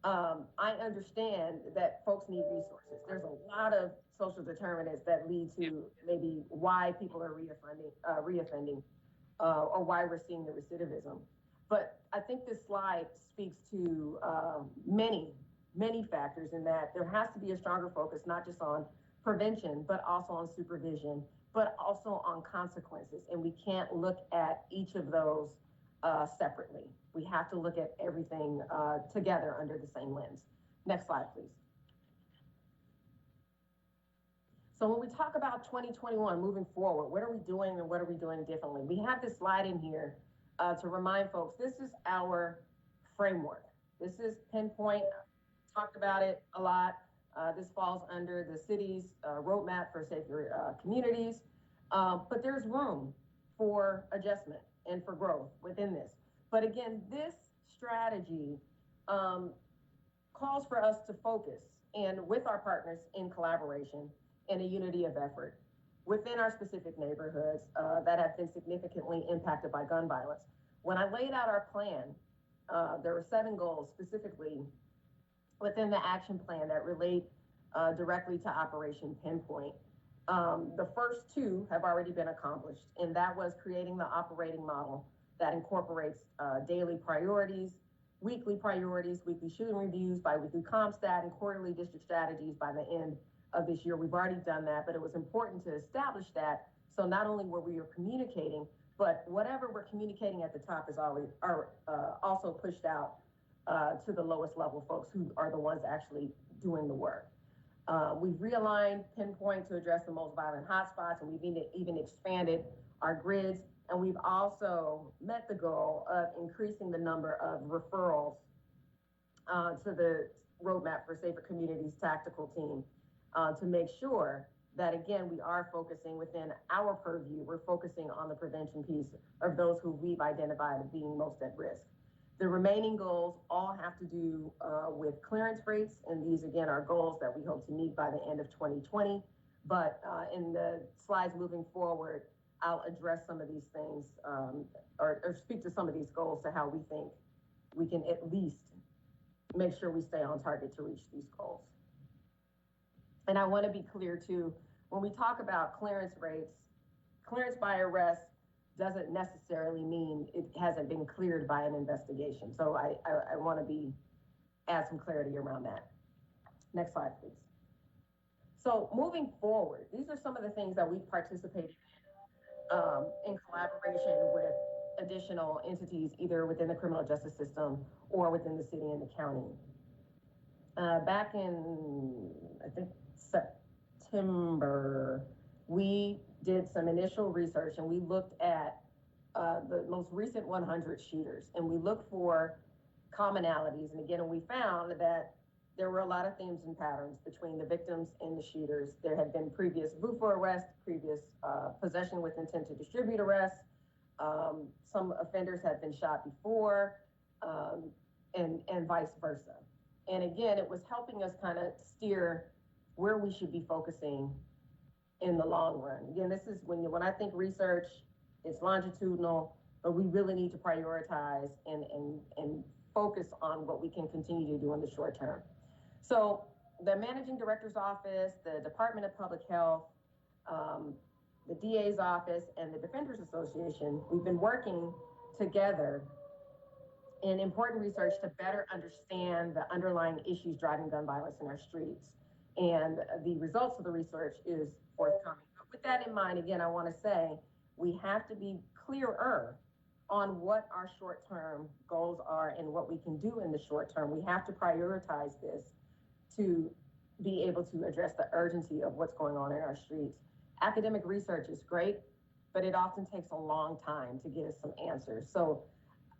I understand that folks need resources. There's a lot of social determinants that lead to maybe why people are reoffending, or why we're seeing the recidivism. But I think this slide speaks to many factors in that there has to be a stronger focus, not just on prevention, but also on supervision, but also on consequences. And we can't look at each of those separately. We have to look at everything together under the same lens. Next slide, please. So when we talk about 2021, moving forward, what are we doing and what are we doing differently? We have this slide in here to remind folks, this is our framework. This is Pinpoint, talked about it a lot. This falls under the city's roadmap for safer communities, but there's room for adjustment and for growth within this. But again, this strategy calls for us to focus and with our partners in collaboration in a unity of effort within our specific neighborhoods that have been significantly impacted by gun violence. When I laid out our plan, there were 7 goals specifically within the action plan that relate directly to Operation Pinpoint. The first 2 have already been accomplished, and that was creating the operating model that incorporates daily priorities, weekly shooting reviews, bi-weekly comp stat, and quarterly district strategies by the end of this year. We've already done that, but it was important to establish that. So not only were we communicating, but whatever we're communicating at the top is always also pushed out to the lowest level folks who are the ones actually doing the work. We've realigned Pinpoint to address the most violent hotspots, and we've even expanded our grids. And we've also met the goal of increasing the number of referrals to the Roadmap for Safer Communities tactical team to make sure that, again, we are focusing within our purview. We're focusing on the prevention piece of those who we've identified as being most at risk. The remaining goals all have to do with clearance rates, and these, again, are goals that we hope to meet by the end of 2020. But in the slides moving forward, I'll address some of these things or speak to some of these goals to how we think we can at least make sure we stay on target to reach these goals. And I want to be clear too, when we talk about clearance rates, clearance by arrest doesn't necessarily mean it hasn't been cleared by an investigation. So I want to add some clarity around that. Next slide, please. So moving forward, these are some of the things that we've participated in collaboration with additional entities, either within the criminal justice system or within the city and the county. Back in, I think, September, we did some initial research and we looked at the most recent 100 shooters, and we looked for commonalities. And again, we found that there were a lot of themes and patterns between the victims and the shooters. There had been previous VUFA arrests, previous possession with intent to distribute arrests. Some offenders had been shot before, and vice versa. And again, it was helping us kind of steer where we should be focusing in the long run. Again, this is when I think research, it's longitudinal, but we really need to prioritize and focus on what we can continue to do in the short term. So the Managing Director's Office, the Department of Public Health, the DA's office, and the Defenders Association, we've been working together in important research to better understand the underlying issues driving gun violence in our streets. And the results of the research is forthcoming. But with that in mind, again, I want to say we have to be clearer on what our short-term goals are and what we can do in the short term. We have to prioritize this to be able to address the urgency of what's going on in our streets. Academic research is great, but it often takes a long time to get us some answers. So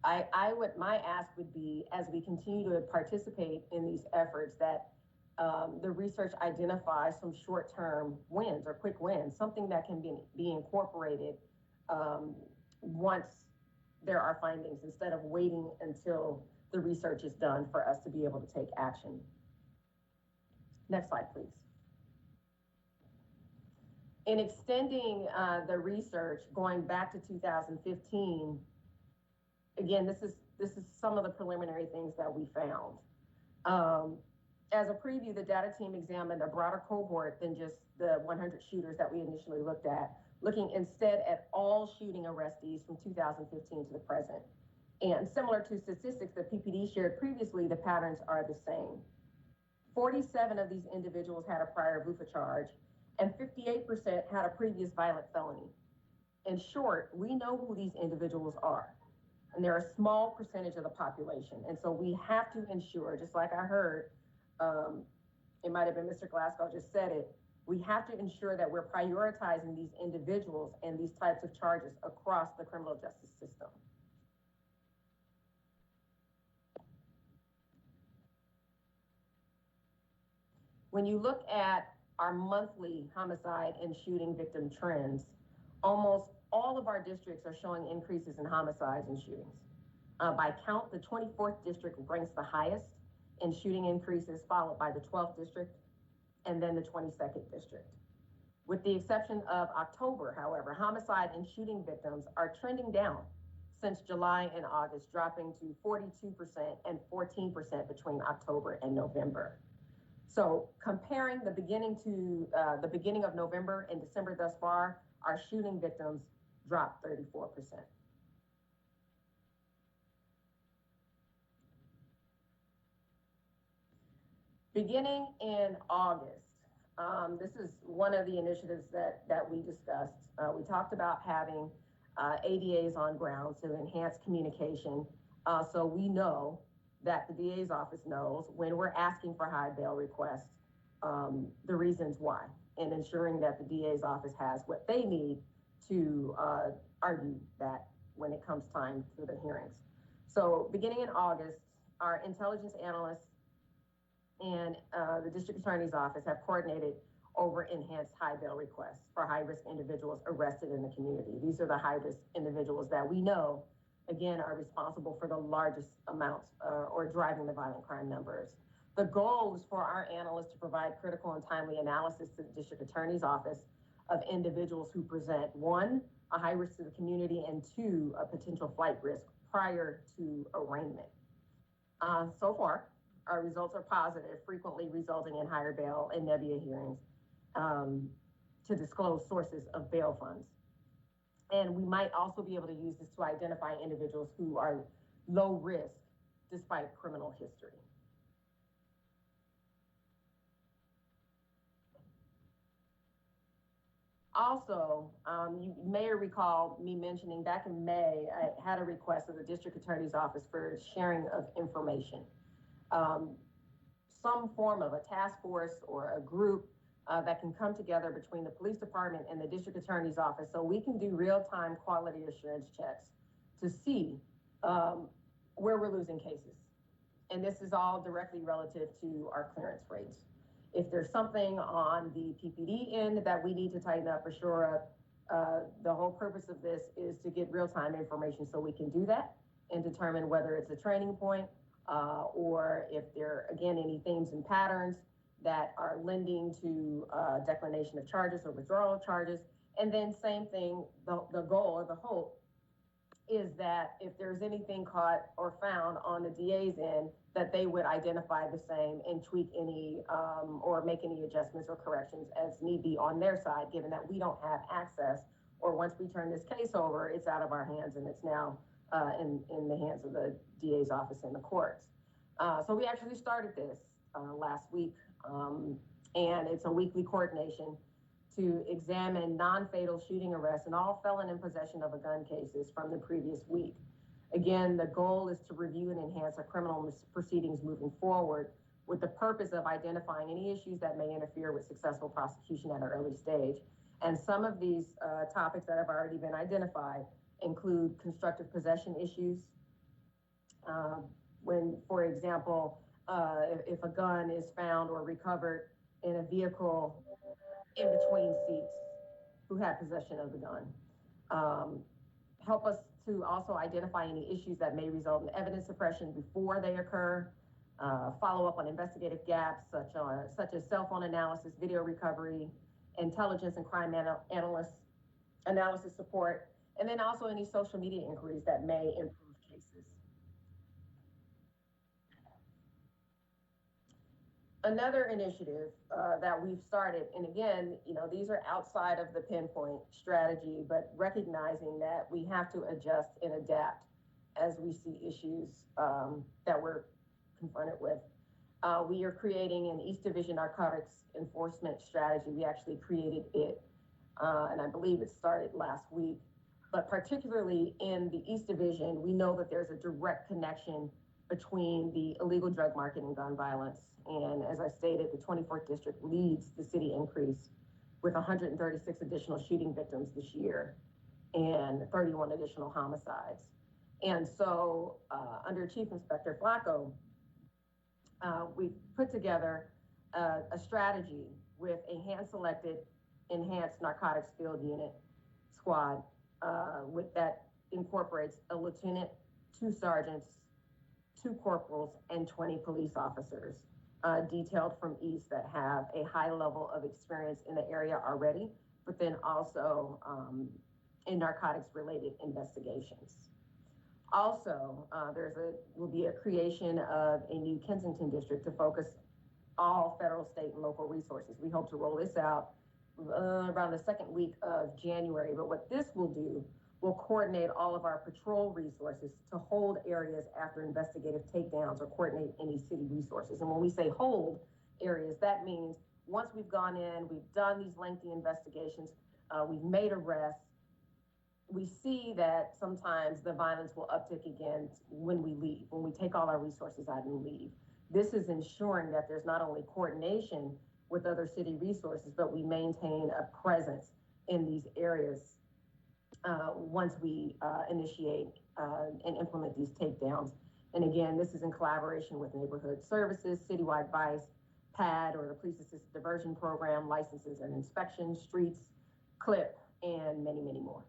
my ask would be, as we continue to participate in these efforts, that the research identifies some short-term wins or quick wins, something that can be incorporated once there are findings, instead of waiting until the research is done for us to be able to take action. Next slide, please. In extending the research, going back to 2015, again, this is some of the preliminary things that we found. As a preview, the data team examined a broader cohort than just the 100 shooters that we initially looked at, looking instead at all shooting arrestees from 2015 to the present. And similar to statistics that PPD shared previously, the patterns are the same. 47 of these individuals had a prior VUFA charge, 58% had a previous violent felony. In short, we know who these individuals are, and they're a small percentage of the population. And so we have to ensure, just like I heard, it might have been Mr. Glasgow just said it, we have to ensure that we're prioritizing these individuals and these types of charges across the criminal justice system. When you look at our monthly homicide and shooting victim trends, almost all of our districts are showing increases in homicides and shootings. By count, the 24th district ranks the highest in shooting increases, followed by the 12th district and then the 22nd district. With the exception of October, however, homicide and shooting victims are trending down since July and August, dropping to 42% and 14% between October and November. So comparing the beginning of November and December thus far, our shooting victims dropped 34%. Beginning in August, this is one of the initiatives that we discussed. We talked about having ADAs on ground to enhance communication. So we know that the DA's office knows when we're asking for high bail requests, the reasons why, and ensuring that the DA's office has what they need to argue that when it comes time for the hearings. So beginning in August, our intelligence analysts and the district attorney's office have coordinated over enhanced high bail requests for high-risk individuals arrested in the community. These are the high-risk individuals that we know, again, are responsible for the largest amounts or driving the violent crime numbers. The goal is for our analysts to provide critical and timely analysis to the district attorney's office of individuals who present, one, a high risk to the community, and two, a potential flight risk prior to arraignment. So far, our results are positive, frequently resulting in higher bail and nebia hearings to disclose sources of bail funds. And we might also be able to use this to identify individuals who are low risk despite criminal history. Also, you may recall me mentioning back in May, I had a request of the district attorney's office for sharing of information. Some form of a task force or a group that can come together between the police department and the district attorney's office so we can do real-time quality assurance checks to see where we're losing cases. And this is all directly relative to our clearance rates. If there's something on the PPD end that we need to tighten up or shore up, the whole purpose of this is to get real-time information so we can do that and determine whether it's a training point or if there are, again, any themes and patterns that are lending to declination of charges or withdrawal of charges. And then same thing, the goal or the hope is that if there's anything caught or found on the DA's end, that they would identify the same and tweak any or make any adjustments or corrections as need be on their side, given that we don't have access, or once we turn this case over, it's out of our hands and it's now in the hands of the DA's office in the courts. So we actually started this last week, and it's a weekly coordination to examine non-fatal shooting arrests and all felon in possession of a gun cases from the previous week. Again, the goal is to review and enhance our criminal proceedings moving forward with the purpose of identifying any issues that may interfere with successful prosecution at an early stage. And some of these topics that have already been identified include constructive possession issues. When, for example, if a gun is found or recovered in a vehicle in between seats, who had possession of the gun. Help us to also identify any issues that may result in evidence suppression before they occur. Follow up on investigative gaps such as cell phone analysis, video recovery, intelligence and crime analysis support, and then also any social media inquiries that may improve cases. Another initiative that we've started, and again, these are outside of the pinpoint strategy, but recognizing that we have to adjust and adapt as we see issues that we're confronted with. We are creating an East Division narcotics enforcement strategy. We actually created it, and I believe it started last week. But particularly in the East Division, we know that there's a direct connection between the illegal drug market and gun violence. And as I stated, the 24th District leads the city increase with 136 additional shooting victims this year and 31 additional homicides. And so under Chief Inspector Flacco, we put together a strategy with a hand-selected enhanced narcotics field unit squad with that incorporates a lieutenant, 2 sergeants, 2 corporals, and 20 police officers detailed from East that have a high level of experience in the area already, but then also in narcotics-related investigations. Also, will be a creation of a new Kensington district to focus all federal, state, and local resources. We hope to roll this out around the second week of January, but what this will do will coordinate all of our patrol resources to hold areas after investigative takedowns or coordinate any city resources. And when we say hold areas, that means once we've gone in, we've done these lengthy investigations, we've made arrests, we see that sometimes the violence will uptick again when we leave, when we take all our resources out and leave. This is ensuring that there's not only coordination with other city resources, but we maintain a presence in these areas once we initiate and implement these takedowns. And again, this is in collaboration with neighborhood services, citywide vice, PAD, or the Police Assisted Diversion Program, licenses and inspections, streets, CLIP, and many, many more.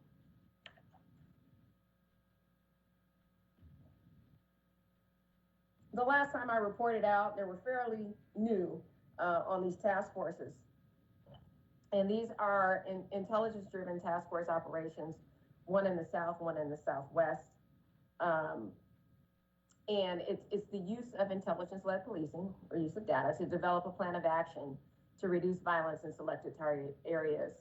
The last time I reported out, they were fairly new on these task forces. And these are intelligence-driven task force operations, one in the South, one in the Southwest. And it's the use of intelligence-led policing or use of data to develop a plan of action to reduce violence in selected target areas.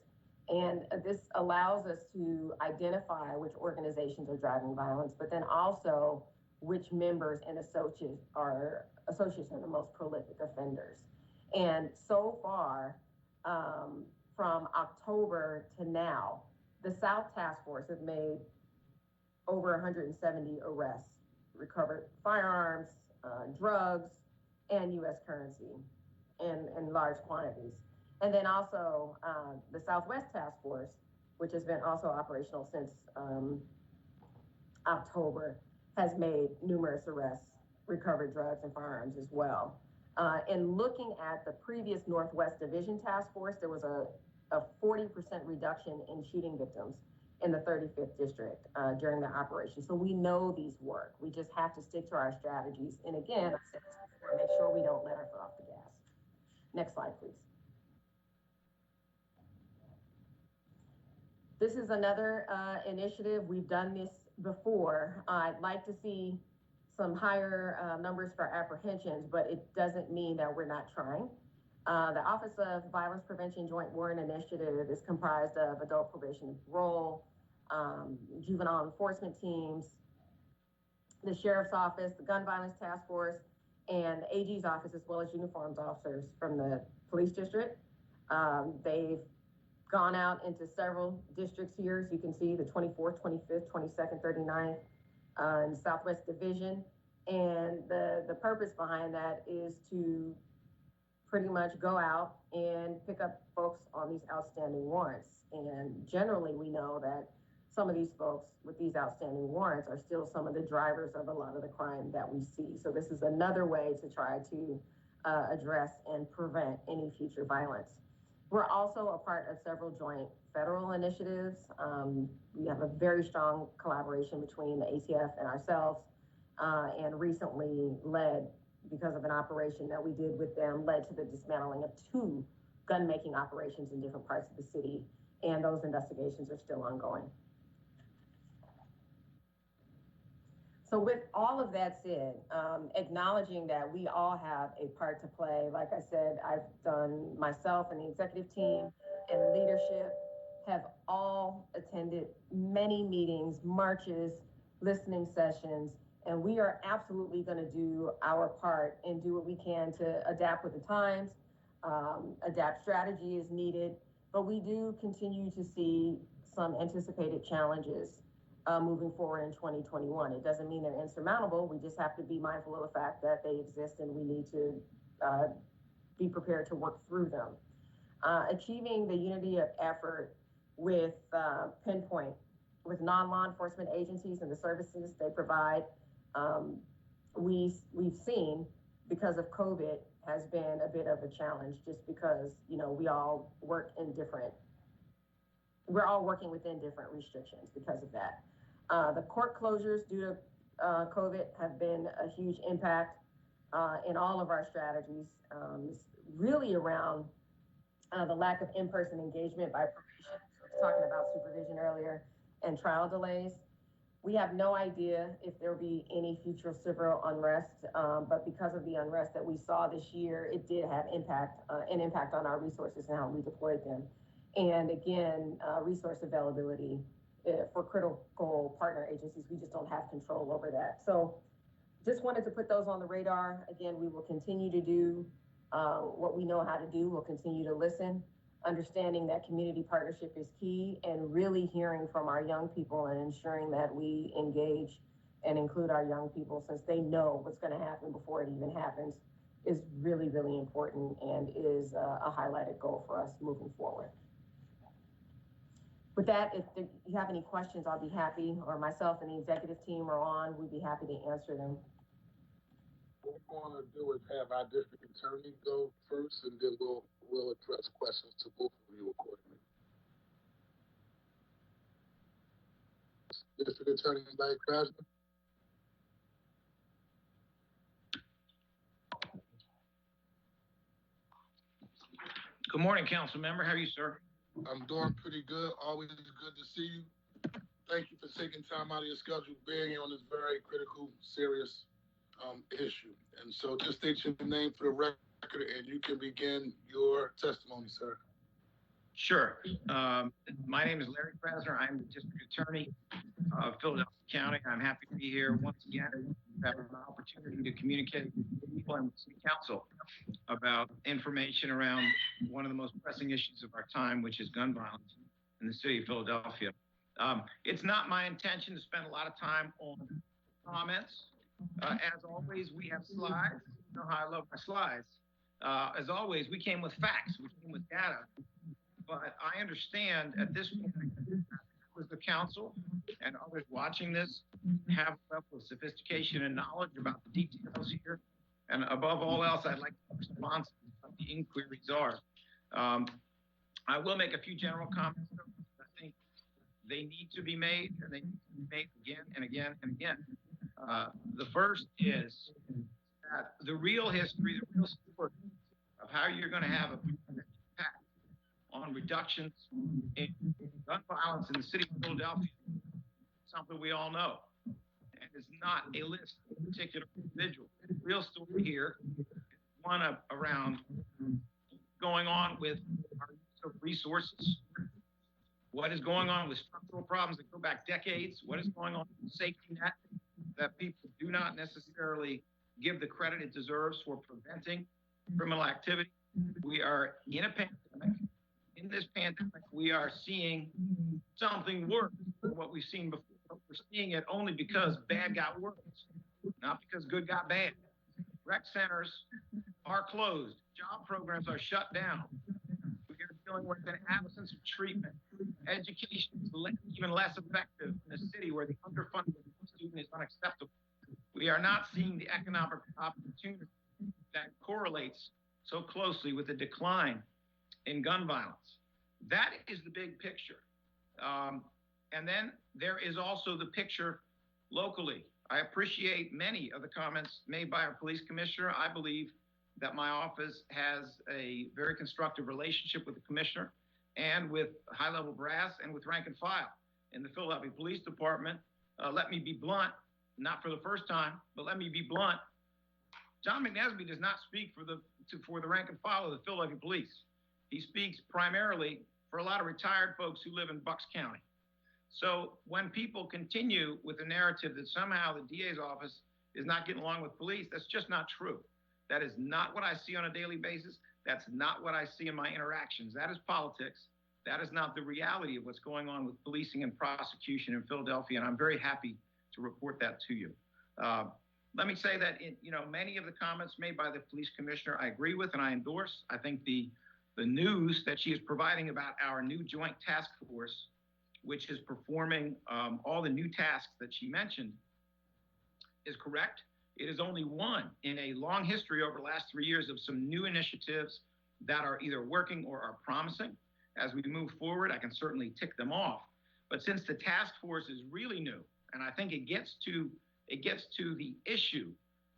And this allows us to identify which organizations are driving violence, but then also which members and associates are the most prolific offenders. And so far, from October to now, the South Task Force has made over 170 arrests, recovered firearms, drugs, and U.S. currency in large quantities. And then also the Southwest Task Force, which has been also operational since October, has made numerous arrests, recovered drugs and firearms as well. And looking at the previous Northwest Division Task Force, there was a 40% reduction in shooting victims in the 35th District during the operation. So we know these work. We just have to stick to our strategies. And again, I said this before, make sure we don't let our foot off the gas. Next slide, please. This is another initiative. We've done this before. I'd like to see some higher numbers for apprehensions, but it doesn't mean that we're not trying. The Office of Violence Prevention Joint Warrant Initiative is comprised of adult probation and parole, juvenile enforcement teams, the Sheriff's Office, the Gun Violence Task Force, and the AG's office, as well as uniformed officers from the police district. They've gone out into several districts here, as you can see, the 24th, 25th, 22nd, 39th, and Southwest Division. And the purpose behind that is to pretty much go out and pick up folks on these outstanding warrants. And generally, we know that some of these folks with these outstanding warrants are still some of the drivers of a lot of the crime that we see. So this is another way to try to address and prevent any future violence. We're also a part of several joint federal initiatives. We have a very strong collaboration between the ATF and ourselves, and recently led, because of an operation that we did with them, led to the dismantling of 2 gun-making operations in different parts of the city, and those investigations are still ongoing. So with all of that said, acknowledging that we all have a part to play, like I said, I've done, myself and the executive team and leadership have all attended many meetings, marches, listening sessions, And we are absolutely going to do our part and do what we can to adapt with the times, adapt strategy as needed. But we do continue to see some anticipated challenges moving forward in 2021. It doesn't mean they're insurmountable. We just have to be mindful of the fact that they exist and we need to be prepared to work through them. Achieving the unity of effort with Pinpoint, with non-law enforcement agencies and the services they provide, we've seen, because of COVID, has been a bit of a challenge, just because, you know, we're all working within different restrictions because of that. The court closures due to COVID have been a huge impact in all of our strategies, really around the lack of in-person engagement by probation. I was talking about supervision earlier, and trial delays. We have no idea if there will be any future civil unrest, but because of the unrest that we saw this year, it did have an impact on our resources and how we deployed them. And again, resource availability for critical partner agencies, we just don't have control over that. So just wanted to put those on the radar. Again, we will continue to do what we know how to do. We'll continue to listen, understanding that community partnership is key, and really hearing from our young people and ensuring that we engage and include our young people, since they know what's going to happen before it even happens, is really, really important and is a highlighted goal for us moving forward. With that, if you have any questions, I'll be happy, or myself and the executive team are on, we'd be happy to answer them. What we're going to do is have our district attorney go first, and then we'll address questions to both of you accordingly. District Attorney Larry Krasner. Good morning, council member. How are you, sir? I'm doing pretty good. Always good to see you. Thank you for taking time out of your schedule, being here on this very critical, serious issue. And so just state your name for the record and you can begin your testimony, sir. Sure. My name is Larry Krasner. I'm the district attorney of Philadelphia County. I'm happy to be here once again, having an opportunity to communicate with people and with city council about information around one of the most pressing issues of our time, which is gun violence in the city of Philadelphia. It's not my intention to spend a lot of time on comments. As always, we have slides. You know how I love my slides. As always, we came with facts, we came with data. But I understand at this point, with the council and others watching this, have a level of sophistication and knowledge about the details here. And above all else, I'd like to respond to what the inquiries are. I will make a few general comments. I think they need to be made, and they need to be made again and again and again. The first is that the real history, the real story of how you're going to have a impact on reductions in gun violence in the city of Philadelphia, something we all know. And it's not a list of particular individuals. The real story here is one around going on with our use of resources, what is going on with structural problems that go back decades, what is going on with safety net that people do not necessarily give the credit it deserves for preventing criminal activity. We are in a pandemic. In this pandemic, we are seeing something worse than what we've seen before. But we're seeing it only because bad got worse, not because good got bad. Rec centers are closed. Job programs are shut down. We are dealing with an absence of treatment. Education is even less effective in a city where the underfunding of the student is unacceptable. We are not seeing the economic opportunity that correlates so closely with the decline in gun violence. That is the big picture. And then there is also the picture locally. I appreciate many of the comments made by our police commissioner. I believe that my office has a very constructive relationship with the commissioner and with high-level brass and with rank and file in the Philadelphia Police Department. Let me be blunt, not for the first time, but let me be blunt. John McNesby does not speak for the rank and file of the Philadelphia Police. He speaks primarily for a lot of retired folks who live in Bucks County. So when people continue with the narrative that somehow the DA's office is not getting along with police, that's just not true. That is not what I see on a daily basis. That's not what I see in my interactions. That is politics. That is not the reality of what's going on with policing and prosecution in Philadelphia, and I'm very happy to report that to you. Let me say that many of the comments made by the police commissioner I agree with and I endorse. I think the news that she is providing about our new joint task force, which is performing all the new tasks that she mentioned, is correct. It is only one in a long history over the last 3 years of some new initiatives that are either working or are promising. As we move forward, I can certainly tick them off. But since the task force is really new, and I think it gets to the issue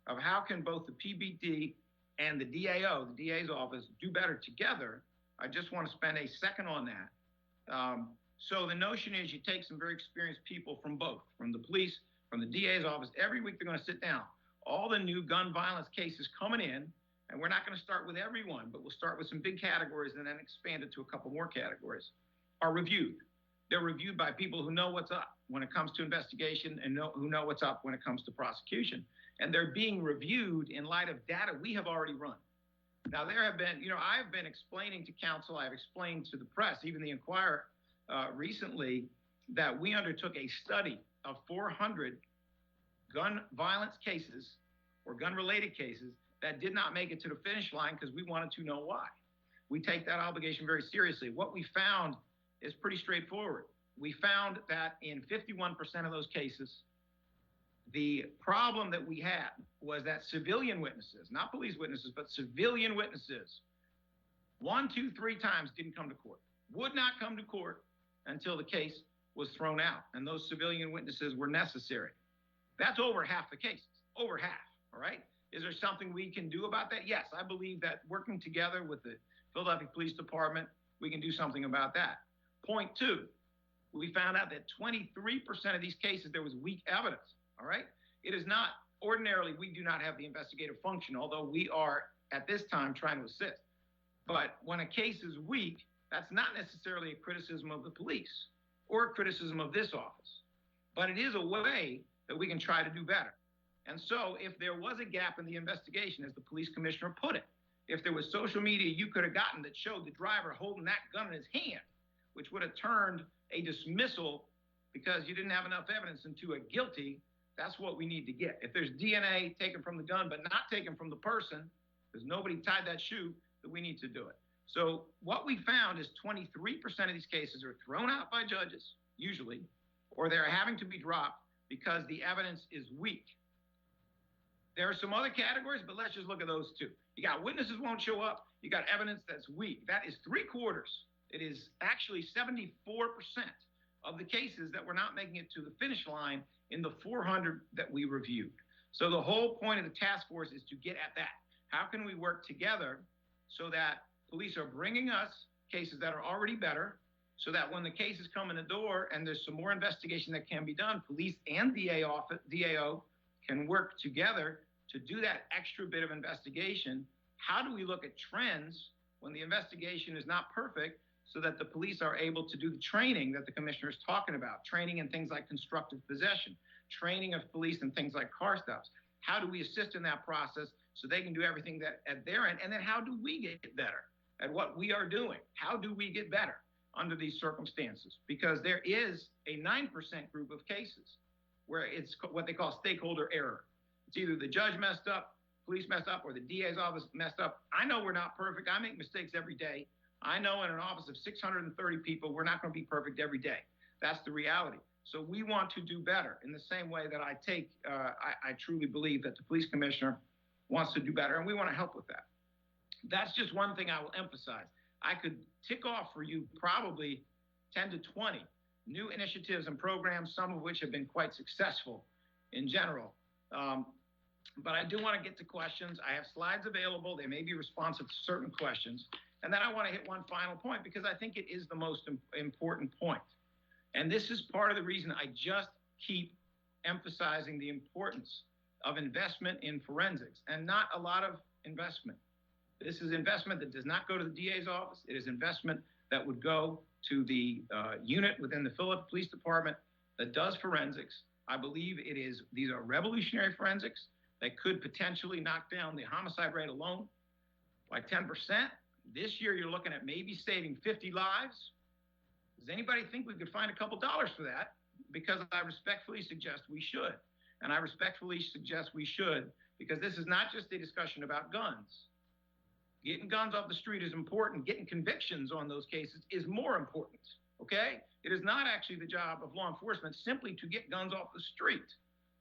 of how can both the PBD and the DAO, the DA's office, do better together, I just want to spend a second on that. So the notion is you take some very experienced people from both, from the police, from the DA's office. Every week they're going to sit down. All the new gun violence cases coming in, and we're not going to start with everyone, but we'll start with some big categories and then expand it to a couple more categories, are reviewed. They're reviewed by people who know what's up when it comes to investigation and who know what's up when it comes to prosecution. And they're being reviewed in light of data we have already run. Now, there have been, I've been explaining to counsel, I've explained to the press, even the Inquirer recently, that we undertook a study of 400 gun violence cases or gun-related cases that did not make it to the finish line because we wanted to know why. We take that obligation very seriously. What we found is pretty straightforward. We found that in 51% of those cases, the problem that we had was that civilian witnesses, not police witnesses, but civilian witnesses, 1, 2, 3 times didn't come to court, would not come to court until the case was thrown out, and those civilian witnesses were necessary. That's over half the cases, over half, all right? Is there something we can do about that? Yes, I believe that working together with the Philadelphia Police Department, we can do something about that. Point 2, we found out that 23% of these cases, there was weak evidence, all right? It is not, ordinarily, we do not have the investigative function, although we are, at this time, trying to assist. But when a case is weak, that's not necessarily a criticism of the police or a criticism of this office, but it is a way that we can try to do better. And so if there was a gap in the investigation, as the police commissioner put it, if there was social media you could have gotten that showed the driver holding that gun in his hand, which would have turned a dismissal because you didn't have enough evidence into a guilty, that's what we need to get. If there's DNA taken from the gun but not taken from the person, because nobody tied that shoe, then we need to do it. So what we found is 23% of these cases are thrown out by judges, usually, or they're having to be dropped because the evidence is weak. There are some other categories, but let's just look at those two. You got witnesses won't show up. You got evidence that's weak. That is 3/4. It is actually 74% of the cases that were not making it to the finish line in the 400 that we reviewed. So the whole point of the task force is to get at that. How can we work together so that police are bringing us cases that are already better, so that when the cases come in the door and there's some more investigation that can be done, police and DAO can work together to do that extra bit of investigation. How do we look at trends when the investigation is not perfect so that the police are able to do the training that the commissioner is talking about, training in things like constructive possession, training of police in things like car stops? How do we assist in that process so they can do everything that at their end? And then how do we get better at what we are doing? How do we get better under these circumstances? Because there is a 9% group of cases where it's what they call stakeholder error. It's either the judge messed up, police messed up, or the DA's office messed up. I know we're not perfect. I make mistakes every day. I know in an office of 630 people, we're not going to be perfect every day. That's the reality. So we want to do better in the same way that I truly believe that the police commissioner wants to do better, and we want to help with that. That's just one thing I will emphasize. I could tick off for you probably 10 to 20 new initiatives and programs, some of which have been quite successful in general. But I do want to get to questions. I have slides available. They may be responsive to certain questions. And then I want to hit one final point because I think it is the most important point. And this is part of the reason I just keep emphasizing the importance of investment in forensics, and not a lot of investment. This is investment that does not go to the DA's office. It is investment that would go to the unit within the Philadelphia Police Department that does forensics. I believe these are revolutionary forensics that could potentially knock down the homicide rate alone by 10%. This year, you're looking at maybe saving 50 lives. Does anybody think we could find a couple dollars for that? Because I respectfully suggest we should. And I respectfully suggest we should, because this is not just a discussion about guns. Getting guns off the street is important. Getting convictions on those cases is more important, okay? It is not actually the job of law enforcement simply to get guns off the street.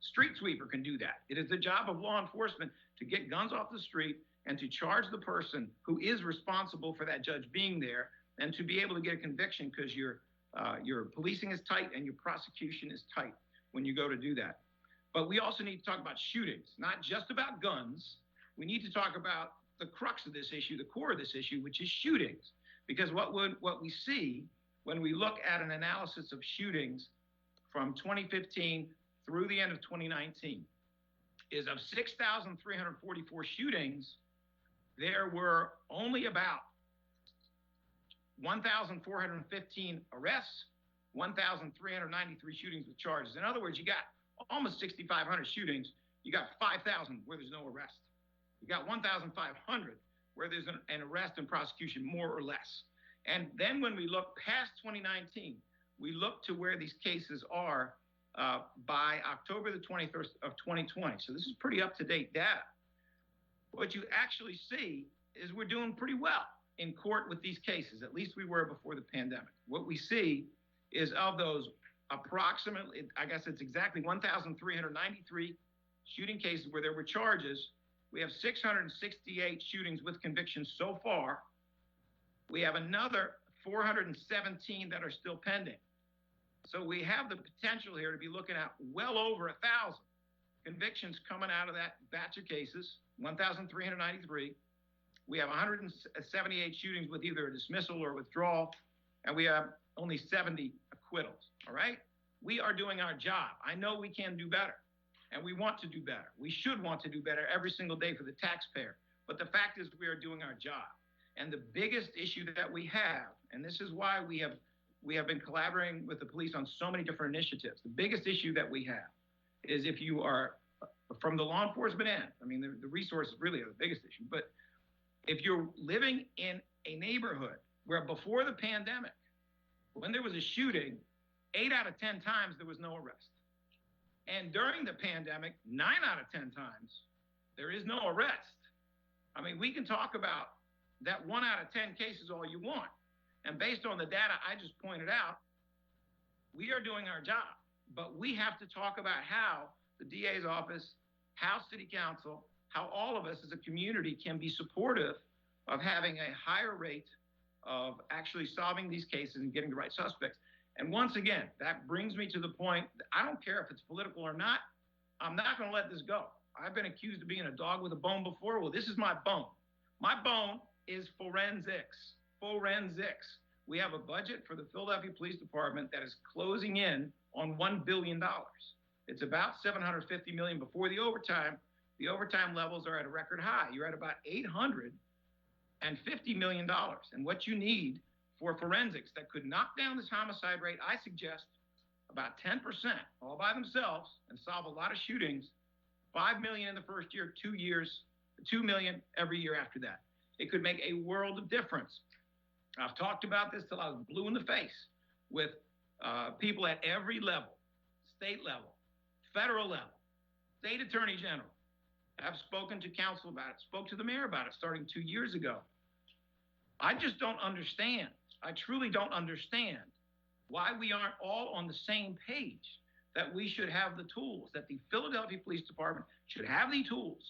Street sweeper can do that. It is the job of law enforcement to get guns off the street and to charge the person who is responsible for that judge being there, and to be able to get a conviction, because your policing is tight and your prosecution is tight when you go to do that. But we also need to talk about shootings, not just about guns. We need to talk about the crux of this issue, the core of this issue, which is shootings. Because what we see when we look at an analysis of shootings from 2015 through the end of 2019 is of 6,344 shootings, there were only about 1,415 arrests, 1,393 shootings with charges. In other words, you got almost 6,500 shootings. You got 5,000 where there's no arrest. You got 1,500 where there's an arrest and prosecution, more or less. And then when we look past 2019, we look to where these cases are by October the 21st of 2020. So this is pretty up-to-date data. What you actually see is we're doing pretty well in court with these cases. At least we were before the pandemic. What we see is of those approximately, I guess it's exactly 1,393 shooting cases where there were charges. We have 668 shootings with convictions so far. We have another 417 that are still pending. So we have the potential here to be looking at well over 1,000 convictions coming out of that batch of cases, 1,393. We have 178 shootings with either a dismissal or withdrawal, and we have only 70 acquittals, all right? We are doing our job. I know we can do better, and we want to do better. We should want to do better every single day for the taxpayer. But the fact is we are doing our job. And the biggest issue that we have, and this is why we have been collaborating with the police on so many different initiatives. The biggest issue that we have is if you are from the law enforcement end, I mean, the resources really are the biggest issue, but if you're living in a neighborhood where before the pandemic, when there was a shooting, 8 out of 10 times there was no arrest. And during the pandemic, 9 out of 10 times, there is no arrest. I mean, we can talk about that 1 out of 10 cases all you want. And based on the data I just pointed out, we are doing our job. But we have to talk about how the DA's office, how city council, how all of us as a community can be supportive of having a higher rate of actually solving these cases and getting the right suspects. And once again, that brings me to the point, I don't care if it's political or not, I'm not gonna let this go. I've been accused of being a dog with a bone before. Well, this is my bone. My bone is forensics. Forensics. We have a budget for the Philadelphia Police Department that is closing in on $1 billion. It's about $750 million before the overtime. The overtime levels are at a record high. You're at about $850 million. And what you need for forensics that could knock down this homicide rate, I suggest about 10% all by themselves and solve a lot of shootings, $5 million in the first year, 2 years, $2 million every year after that. It could make a world of difference. I've talked about this till I was blue in the face with people at every level, state level, federal level, state attorney general. I've spoken to council about it, spoke to the mayor about it starting 2 years ago. I just don't understand. I truly don't understand why we aren't all on the same page, that we should have the tools, that the Philadelphia Police Department should have the tools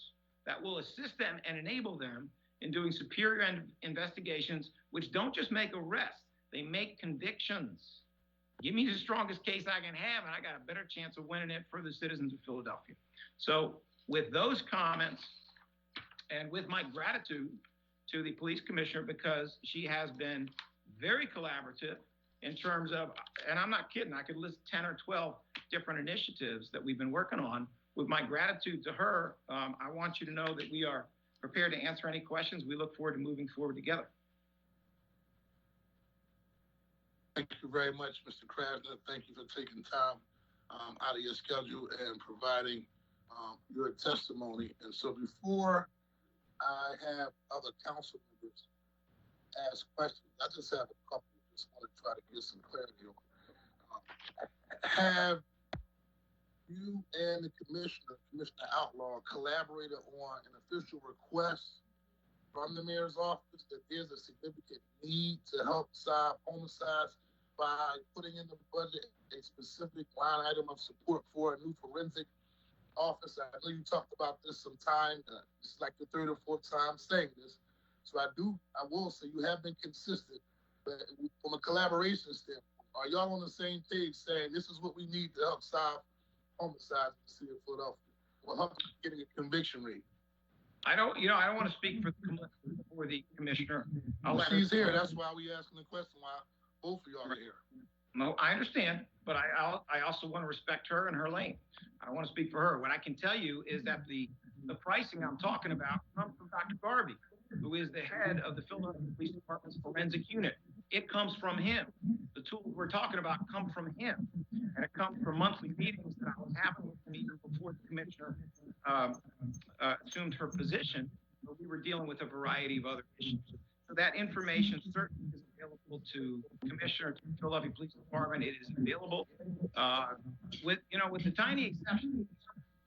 that will assist them and enable them in doing superior investigations, which don't just make arrests, they make convictions. Give me the strongest case I can have, and I got a better chance of winning it for the citizens of Philadelphia. So with those comments, and with my gratitude to the police commissioner, because she has been very collaborative in terms of, and I'm not kidding, I could list 10 or 12 different initiatives that we've been working on. With my gratitude to her, I want you to know that we are prepared to answer any questions. We look forward to moving forward together. Thank you very much, Mr. Krasner. Thank you for taking time out of your schedule and providing your testimony. And so before I have other council members ask questions, I just have a couple. Just want to try to get some clarity on. Have you and the Commissioner Outlaw, collaborated on an official request from the mayor's office that there's a significant need to help solve homicides by putting in the budget a specific line item of support for a new forensic office? I know you talked about this sometime. It's like the third or fourth time saying this. So I will say you have been consistent, but from a collaboration standpoint, are y'all on the same page saying this is what we need to help solve homicides in the city of Philadelphia? Or help getting a conviction rate? I don't want to speak for the commissioner. She's here. That's why we asking the question why both of y'all are here. No, I understand, but I also want to respect her and her lane. I don't want to speak for her. What I can tell you is that the pricing I'm talking about comes from Dr. Garvey, who is the head of the Philadelphia Police Department's forensic unit. It comes from him. The tools we're talking about come from him. And it comes from monthly meetings that I was having with him even before the commissioner assumed her position. But we were dealing with a variety of other issues. So that information certainly is available to the commissioner, to the Philadelphia Police Department. It is available with the tiny exception of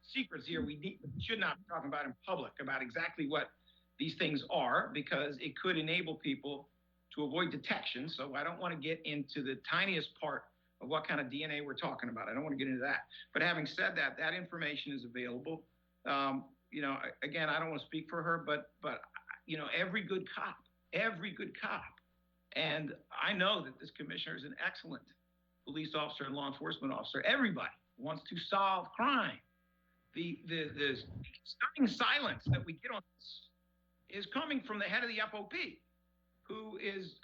secrets here. We should not be talking about in public about exactly what these things are, because it could enable people to avoid detection. So I don't want to get into the tiniest part of what kind of DNA we're talking about. I don't want to get into that. But having said that, that information is available. Again, I don't want to speak for her, but every good cop, and I know that this commissioner is an excellent police officer and law enforcement officer. Everybody wants to solve crime. The stunning silence that we get on this is coming from the head of the FOP, who is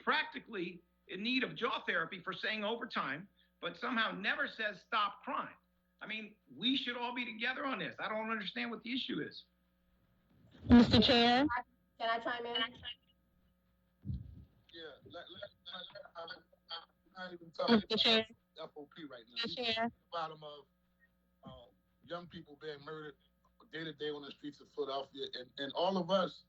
practically in need of jaw therapy for saying overtime, but somehow never says stop crime. I mean, we should all be together on this. I don't understand what the issue is. Mr. Chair? Can I chime in? Yeah, I'm not even talking Mr. Chair? about FOP right now. Mr. Chair? At the bottom of young people being murdered day to day on the streets of Philadelphia, and all of us,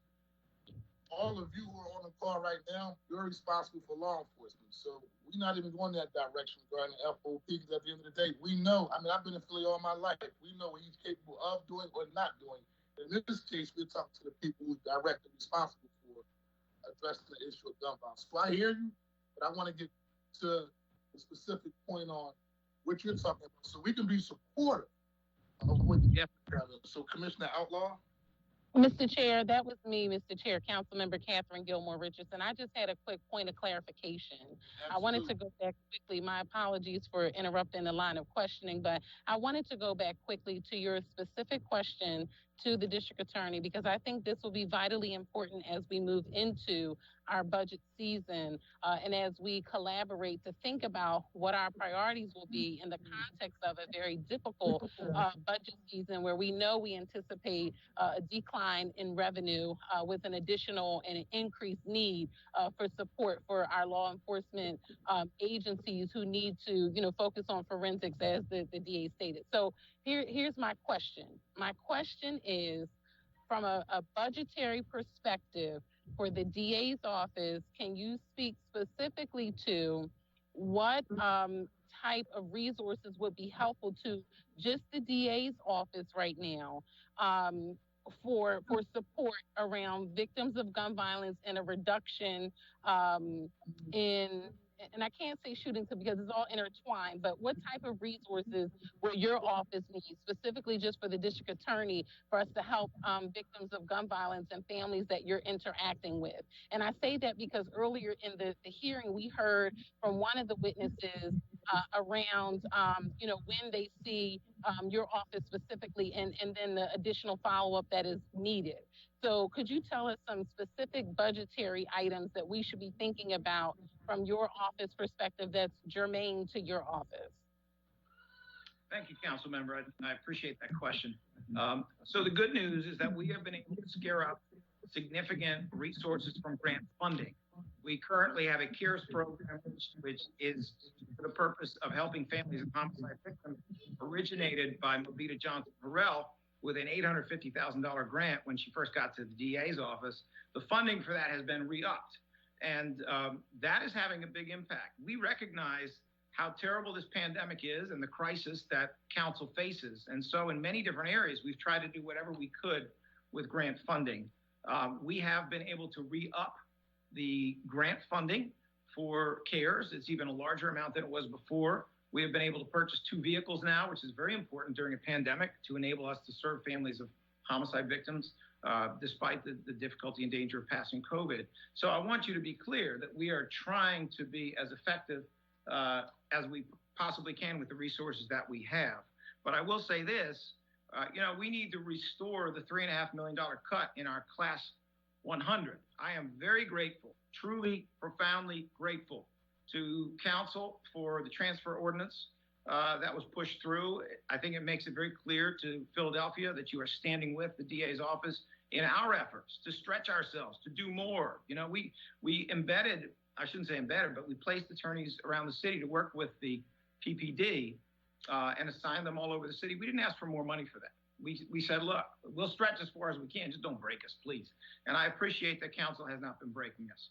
all of you who are on the call right now, you're responsible for law enforcement. So we're not even going that direction regarding the FOP, because at the end of the day, we know, I've been in Philly all my life. We know what he's capable of doing or not doing. In this case, we're talking to the people who are directly responsible for addressing the issue of gun violence. So I hear you, but I want to get to the specific point on what you're talking about, so we can be supportive of what you're doing. So Commissioner Outlaw? Mr. Chair, that was me, Mr. Chair, Councilmember Catherine Gilmore Richardson. I just had a quick point of clarification. Absolutely. I wanted to go back quickly. My apologies for interrupting the line of questioning, but I wanted to go back quickly to your specific question to the district attorney, because I think this will be vitally important as we move into our budget season and as we collaborate to think about what our priorities will be in the context of a very difficult budget season, where we know we anticipate a decline in revenue with an additional and an increased need for support for our law enforcement agencies who need to, focus on forensics, as the DA stated. So here's my question. My question is, from a budgetary perspective for the DA's office, can you speak specifically to what type of resources would be helpful to just the DA's office right now for support around victims of gun violence and a reduction and I can't say shootings because it's all intertwined, but what type of resources will your office need, specifically just for the district attorney, for us to help victims of gun violence and families that you're interacting with? And I say that because earlier in the hearing, we heard from one of the witnesses around, when they see your office specifically, and then the additional follow-up that is needed. So could you tell us some specific budgetary items that we should be thinking about from your office perspective that's germane to your office? Thank you, council member. I appreciate that question. So the good news is that we have been able to scare up significant resources from grant funding. We currently have a CARES program, which is for the purpose of helping families of homicide victims, originated by Movita Johnson Harrell with an $850,000 grant when she first got to the DA's office. The funding for that has been re-upped, and that is having a big impact. We recognize how terrible this pandemic is and the crisis that council faces. And so in many different areas, we've tried to do whatever we could with grant funding. We have been able to re-up the grant funding for CARES. It's even a larger amount than it was before. We have been able to purchase 2 vehicles now, which is very important during a pandemic to enable us to serve families of homicide victims, despite the difficulty and danger of passing COVID. So I want you to be clear that we are trying to be as effective as we possibly can with the resources that we have. But I will say this, we need to restore the $3.5 million cut in our class 100. I am very grateful, truly, profoundly grateful to council for the transfer ordinance that was pushed through. I think it makes it very clear to Philadelphia that you are standing with the DA's office in our efforts to stretch ourselves, to do more. We embedded, I shouldn't say embedded, but we placed attorneys around the city to work with the PPD and assign them all over the city. We didn't ask for more money for that. We said, look, we'll stretch as far as we can, just don't break us, please. And I appreciate that council has not been breaking us.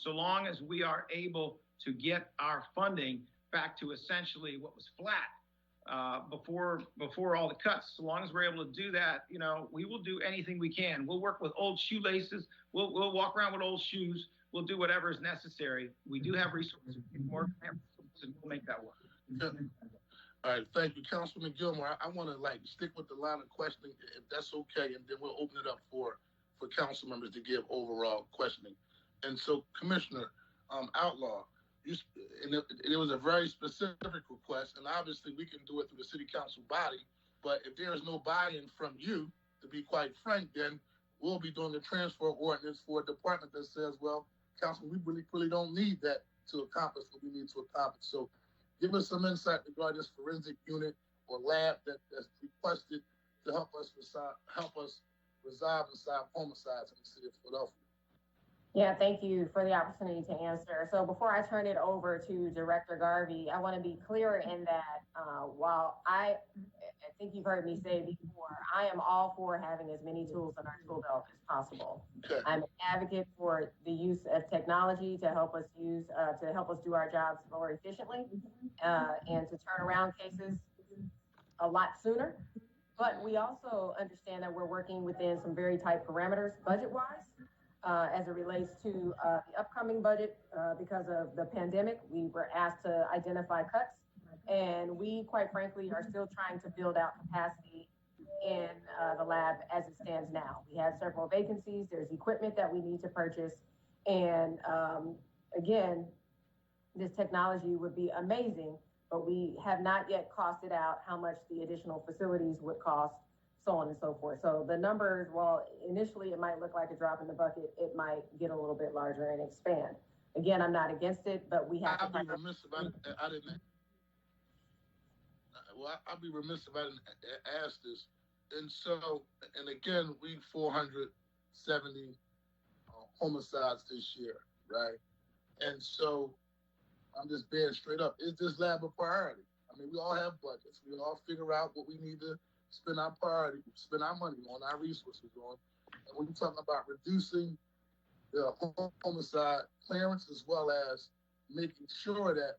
So long as we are able to get our funding back to essentially what was flat before all the cuts, so long as we're able to do that, we will do anything we can. We'll work with old shoelaces. We'll walk around with old shoes. We'll do whatever is necessary. We do have resources. More resources, we'll make that work. Yeah. All right, thank you, Councilman Gilmore. I want to stick with the line of questioning, if that's okay, and then we'll open it up for council members to give overall questioning. And so, Commissioner Outlaw, it was a very specific request, and obviously we can do it through the city council body. But if there is no buy-in from you, to be quite frank, then we'll be doing the transfer ordinance for a department that says, well, council, we really don't need that to accomplish what we need to accomplish. So give us some insight regarding this forensic unit or lab that's requested to help us resolve and solve homicides in the city of Philadelphia. Yeah, thank you for the opportunity to answer. So before I turn it over to Director Garvey, I want to be clear in that while I think you've heard me say before, I am all for having as many tools in our tool belt as possible. Okay. I'm an advocate for the use of technology to help us do our jobs more efficiently and to turn around cases a lot sooner. But we also understand that we're working within some very tight parameters budget-wise. As it relates to the upcoming budget, because of the pandemic, we were asked to identify cuts, and we, quite frankly, are still trying to build out capacity in the lab as it stands now. We have several vacancies. There's equipment that we need to purchase, and again, this technology would be amazing, but we have not yet costed out how much the additional facilities would cost, so on and so forth. So the numbers, while initially it might look like a drop in the bucket, it might get a little bit larger and expand. Again, I'm not against it, but we have I'd be remiss if I didn't. Well, I'd be remiss if I didn't ask this. And so, and again, we 470 homicides this year, right? And so, I'm just being straight up. Is this lab a priority? I mean, we all have budgets. We all figure out what we need to spend our money on, our resources on. And when you're talking about reducing the homicide clearance as well as making sure that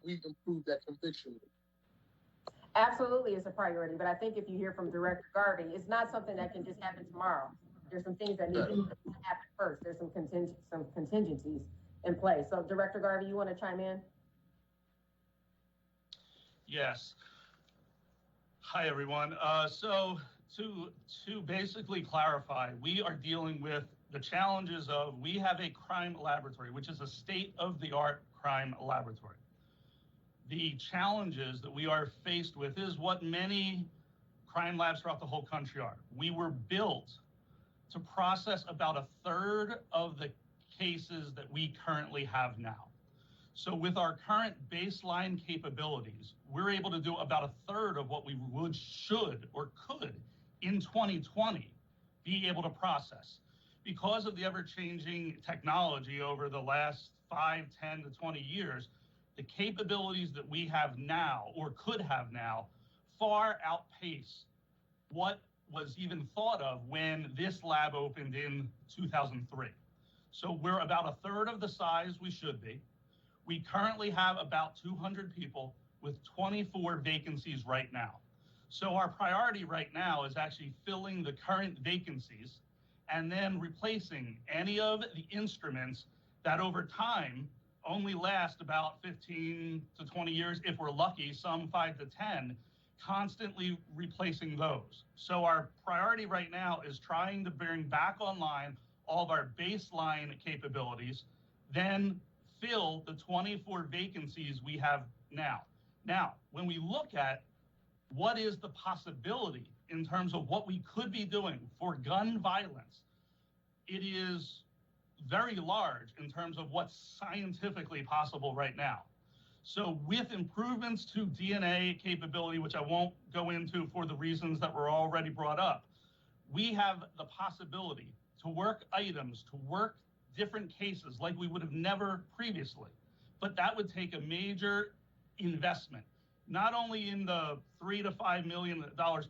we improve that conviction rate. Absolutely, it's a priority. But I think if you hear from Director Garvey, it's not something that can just happen tomorrow. There's some things that need to happen first. There's some contingencies in place. So Director Garvey, you want to chime in? Yes. Hi, everyone. So to basically clarify, we are dealing with the challenges of, we have a crime laboratory, which is a state-of-the-art crime laboratory. The challenges that we are faced with is what many crime labs throughout the whole country are. We were built to process about 1/3 of the cases that we currently have now. So with our current baseline capabilities, we're able to do about 1/3 of what we should, or could in 2020 be able to process. because of the ever-changing technology over the last 5, 10 to 20 years, the capabilities that we have now or could have now far outpace what was even thought of when this lab opened in 2003. So we're about a third of the size we should be. We currently have about 200 people with 24 vacancies right now. So our priority right now is actually filling the current vacancies and then replacing any of the instruments that over time only last about 15 to 20 years, if we're lucky, some 5 to 10, constantly replacing those. So our priority right now is trying to bring back online all of our baseline capabilities, then fill the 24 vacancies we have now. Now, when we look at what is the possibility in terms of what we could be doing for gun violence, it is very large in terms of what's scientifically possible right now. So with improvements to DNA capability, which I won't go into for the reasons that were already brought up, we have the possibility to work items, to work different cases like we would have never previously. But that would take a major investment, not only in the $3 to $5 million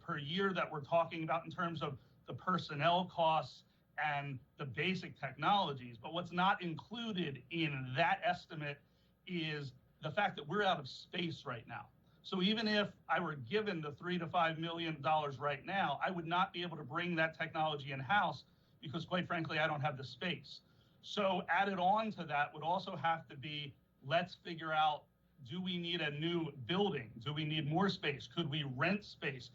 per year that we're talking about in terms of the personnel costs and the basic technologies, but what's not included in that estimate is the fact that we're out of space right now. So even if I were given the $3 to $5 million right now, I would not be able to bring that technology in-house because, quite frankly, I don't have the space. So added on to that would also have to be, let's figure out, do we need a new building? Do we need more space? Could we rent space?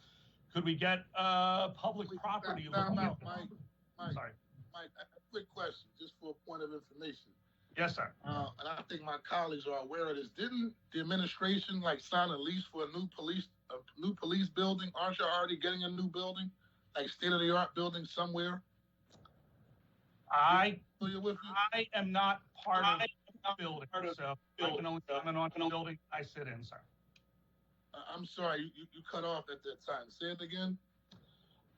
Could we get public property? Sorry. Mike, a quick question, just for a point of information. Yes, sir. And I think my colleagues are aware of this. Didn't the administration sign a lease for a new police building? Aren't you already getting a new building, like state-of-the-art building somewhere? I am not part of the building, so I can only comment on the building I sit in, sir. I'm sorry, you cut off at that time. Say it again.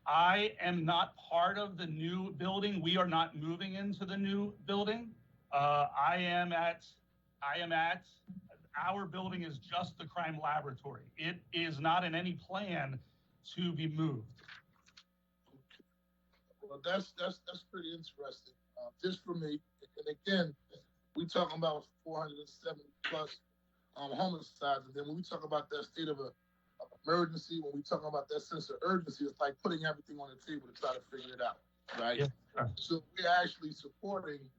I am not part of the new building. We are not moving into the new building. Our building is just the crime laboratory. It is not in any plan to be moved. Well, that's pretty interesting. Just for me, and again, we talking about 470 plus homicides, and then when we talk about that state of emergency, when we talk about that sense of urgency, it's like putting everything on the table to try to figure it out, right? Yeah. So we're actually supporting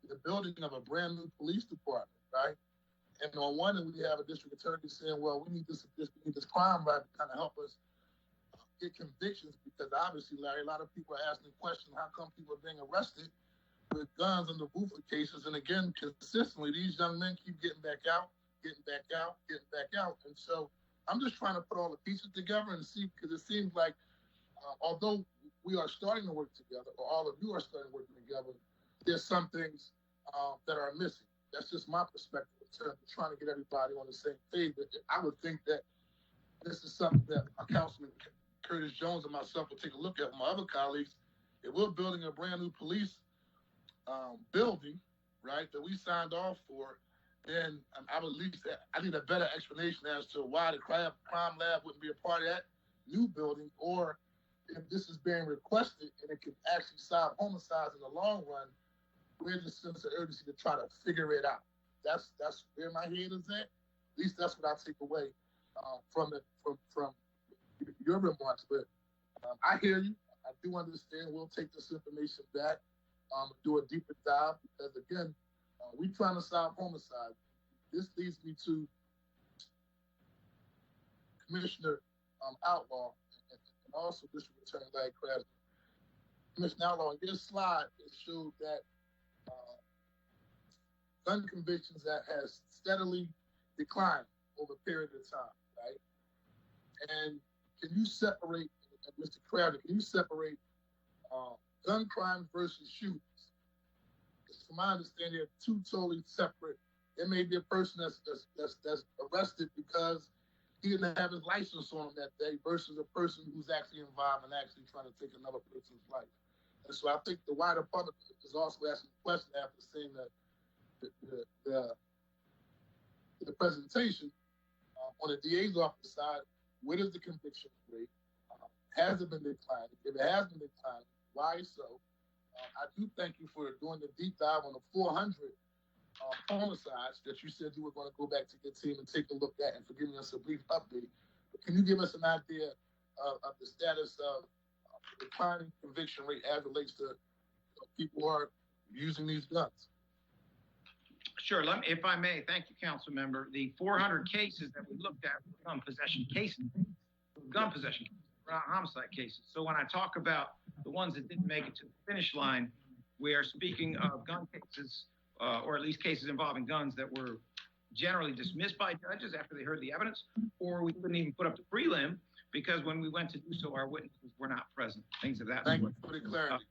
the building of a brand new police department, right? And on one end, we have a district attorney saying, well, we need this crime rate to kind of help us get convictions, because obviously, Larry, a lot of people are asking the question, how come people are being arrested with guns on the roof of cases? And again, consistently, these young men keep getting back out. And so I'm just trying to put all the pieces together and see, because it seems like although we are starting to work together, or all of you are starting to work together, there's some things that are missing. That's just my perspective in terms of trying to get everybody on the same page. But I would think that this is something that Councilman Curtis Jones and myself will take a look at with my other colleagues. If we're building a brand new police building, right, that we signed off for, then I would at least, I need a better explanation as to why the crime lab wouldn't be a part of that new building, or if this is being requested and it can actually solve homicides in the long run, where's the sense of urgency to try to figure it out? That's where my head is at. At least that's what I take away from your remarks. But I hear you. I do understand. We'll take this information back, do a deeper dive, because again, we're trying to solve homicide. This leads me to Commissioner Outlaw and also District Attorney Larry Krasner. Commissioner Outlaw, in your slide, it showed that gun convictions that has steadily declined over a period of time, right? And can you separate, Mr. Krasner, can you separate gun crimes versus shootings? From my understanding, they're two totally separate. There may be a person that's arrested because he didn't have his license on him that day versus a person who's actually involved in actually trying to take another person's life. And so I think the wider public is also asking the question after seeing the presentation on the DA's office side. Where is the conviction rate? Has it been declining? If it has been declining, why so? I do thank you for doing the deep dive on the 400 homicides that you said you were going to go back to your team and take a look at, and for giving us a brief update. But can you give us an idea of the status of the declining conviction rate as it relates to people who are using these guns? Sure. If I may, thank you, Council Member. The 400 cases that we looked at were gun possession cases, not homicide cases. So when I talk about the ones that didn't make it to the finish line, we are speaking of gun cases, or at least cases involving guns that were generally dismissed by judges after they heard the evidence, or we couldn't even put up the prelim because when we went to do so, our witnesses were not present. Things of that sort. Thank you for the clarity.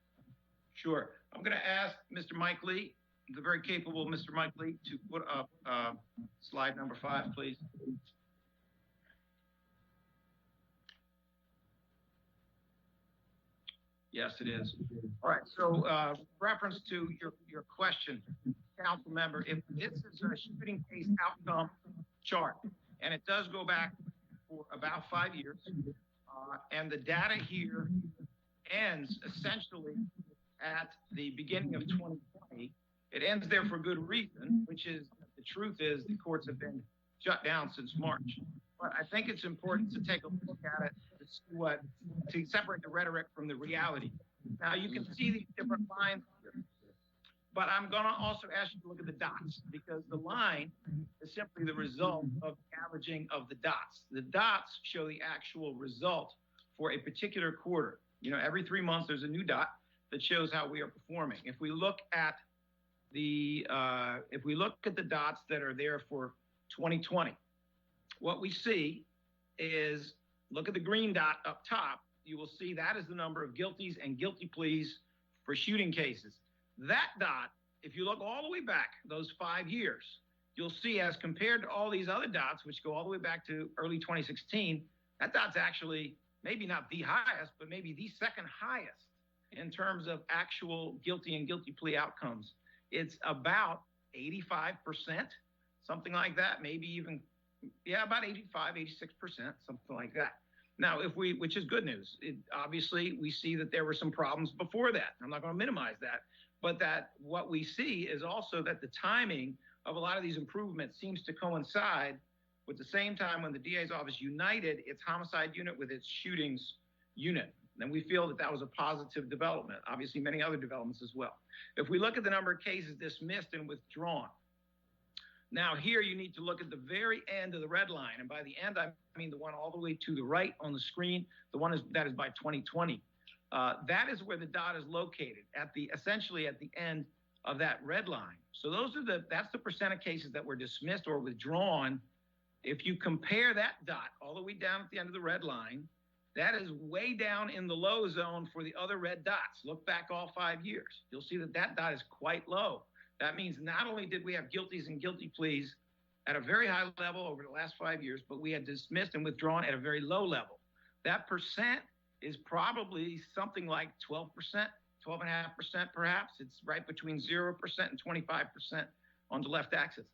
Sure. I'm going to ask Mr. Mike Lee, the very capable Mr. Mike Lee, to put up slide number 5, please. Yes, it is. All right. So, reference to your question, Council Member, if this is a shooting case outcome chart, and it does go back for about 5 years, and the data here ends essentially at the beginning of 2020. It ends there for good reason, which is the truth is the courts have been shut down since March. But I think it's important to take a look at it to separate the rhetoric from the reality. Now you can see these different lines here, but I'm going to also ask you to look at the dots, because the line is simply the result of the averaging of the dots. The dots show the actual result for a particular quarter. You know, every 3 months there's a new dot that shows how we are performing. If we look at the dots that are there for 2020, what we see is, look at the green dot up top. You will see that is the number of guilties and guilty pleas for shooting cases. That dot, if you look all the way back, those 5 years, you'll see as compared to all these other dots, which go all the way back to early 2016, that dot's actually maybe not the highest, but maybe the second highest in terms of actual guilty and guilty plea outcomes. It's about 85%, something like that, maybe even, about 85, 86%, something like that. Now, which is good news. Obviously, we see that there were some problems before that. I'm not going to minimize that, but that what we see is also that the timing of a lot of these improvements seems to coincide with the same time when the DA's office united its homicide unit with its shootings unit. And we feel that that was a positive development. Obviously, many other developments as well. If we look at the number of cases dismissed and withdrawn, now here you need to look at the very end of the red line. And by the end, I mean the one all the way to the right on the screen. The one that is by 2020. That is where the dot is located, essentially at the end of that red line. So that's the percent of cases that were dismissed or withdrawn. If you compare that dot all the way down at the end of the red line, that is way down in the low zone for the other red dots. Look back all 5 years. You'll see that dot is quite low. That means not only did we have guilties and guilty pleas at a very high level over the last 5 years, but we had dismissed and withdrawn at a very low level. That percent is probably something like 12%, 12.5% perhaps. It's right between 0% and 25% on the left axis.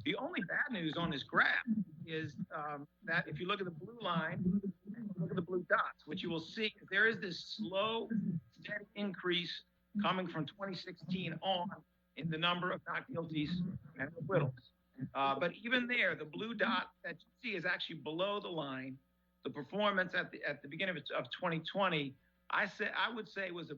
The only bad news on this graph is that if you look at the blue line, and look at the blue dots, what you will see is there is this slow, steady increase coming from 2016 on in the number of not guilties and acquittals. But even there, the blue dot that you see is actually below the line. The performance at the beginning of 2020, I would say was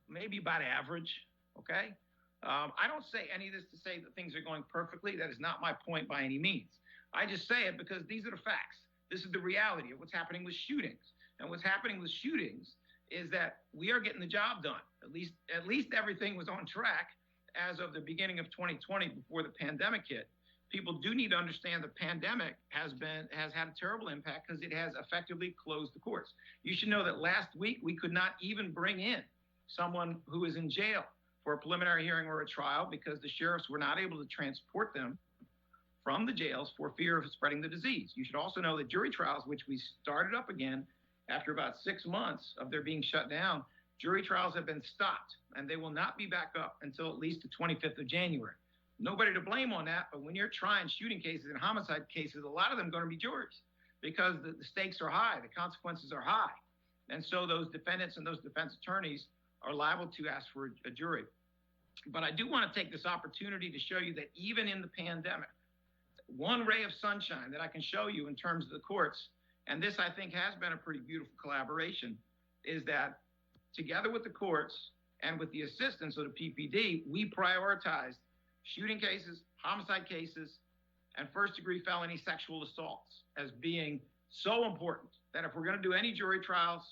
maybe about average. Okay. I don't say any of this to say that things are going perfectly. That is not my point by any means. I just say it because these are the facts. This is the reality of what's happening with shootings. And what's happening with shootings is that we are getting the job done. At least everything was on track as of the beginning of 2020 before the pandemic hit. People do need to understand the pandemic has had a terrible impact because it has effectively closed the courts. You should know that last week we could not even bring in someone who is in jail for a preliminary hearing or a trial because the sheriffs were not able to transport them from the jails for fear of spreading the disease. You should also know that jury trials, which we started up again after about 6 months of their being shut down, Jury trials have been stopped, and they will not be back up until at least the 25th of January. Nobody to blame on that, but when you're trying shooting cases and homicide cases, a lot of them are going to be juries because the stakes are high, the consequences are high. And so those defendants and those defense attorneys are liable to ask for a jury. But I do want to take this opportunity to show you that even in the pandemic, one ray of sunshine that I can show you in terms of the courts, and this I think has been a pretty beautiful collaboration, is that together with the courts and with the assistance of the PPD, we prioritized shooting cases, homicide cases, and first-degree felony sexual assaults as being so important that if we're going to do any jury trials,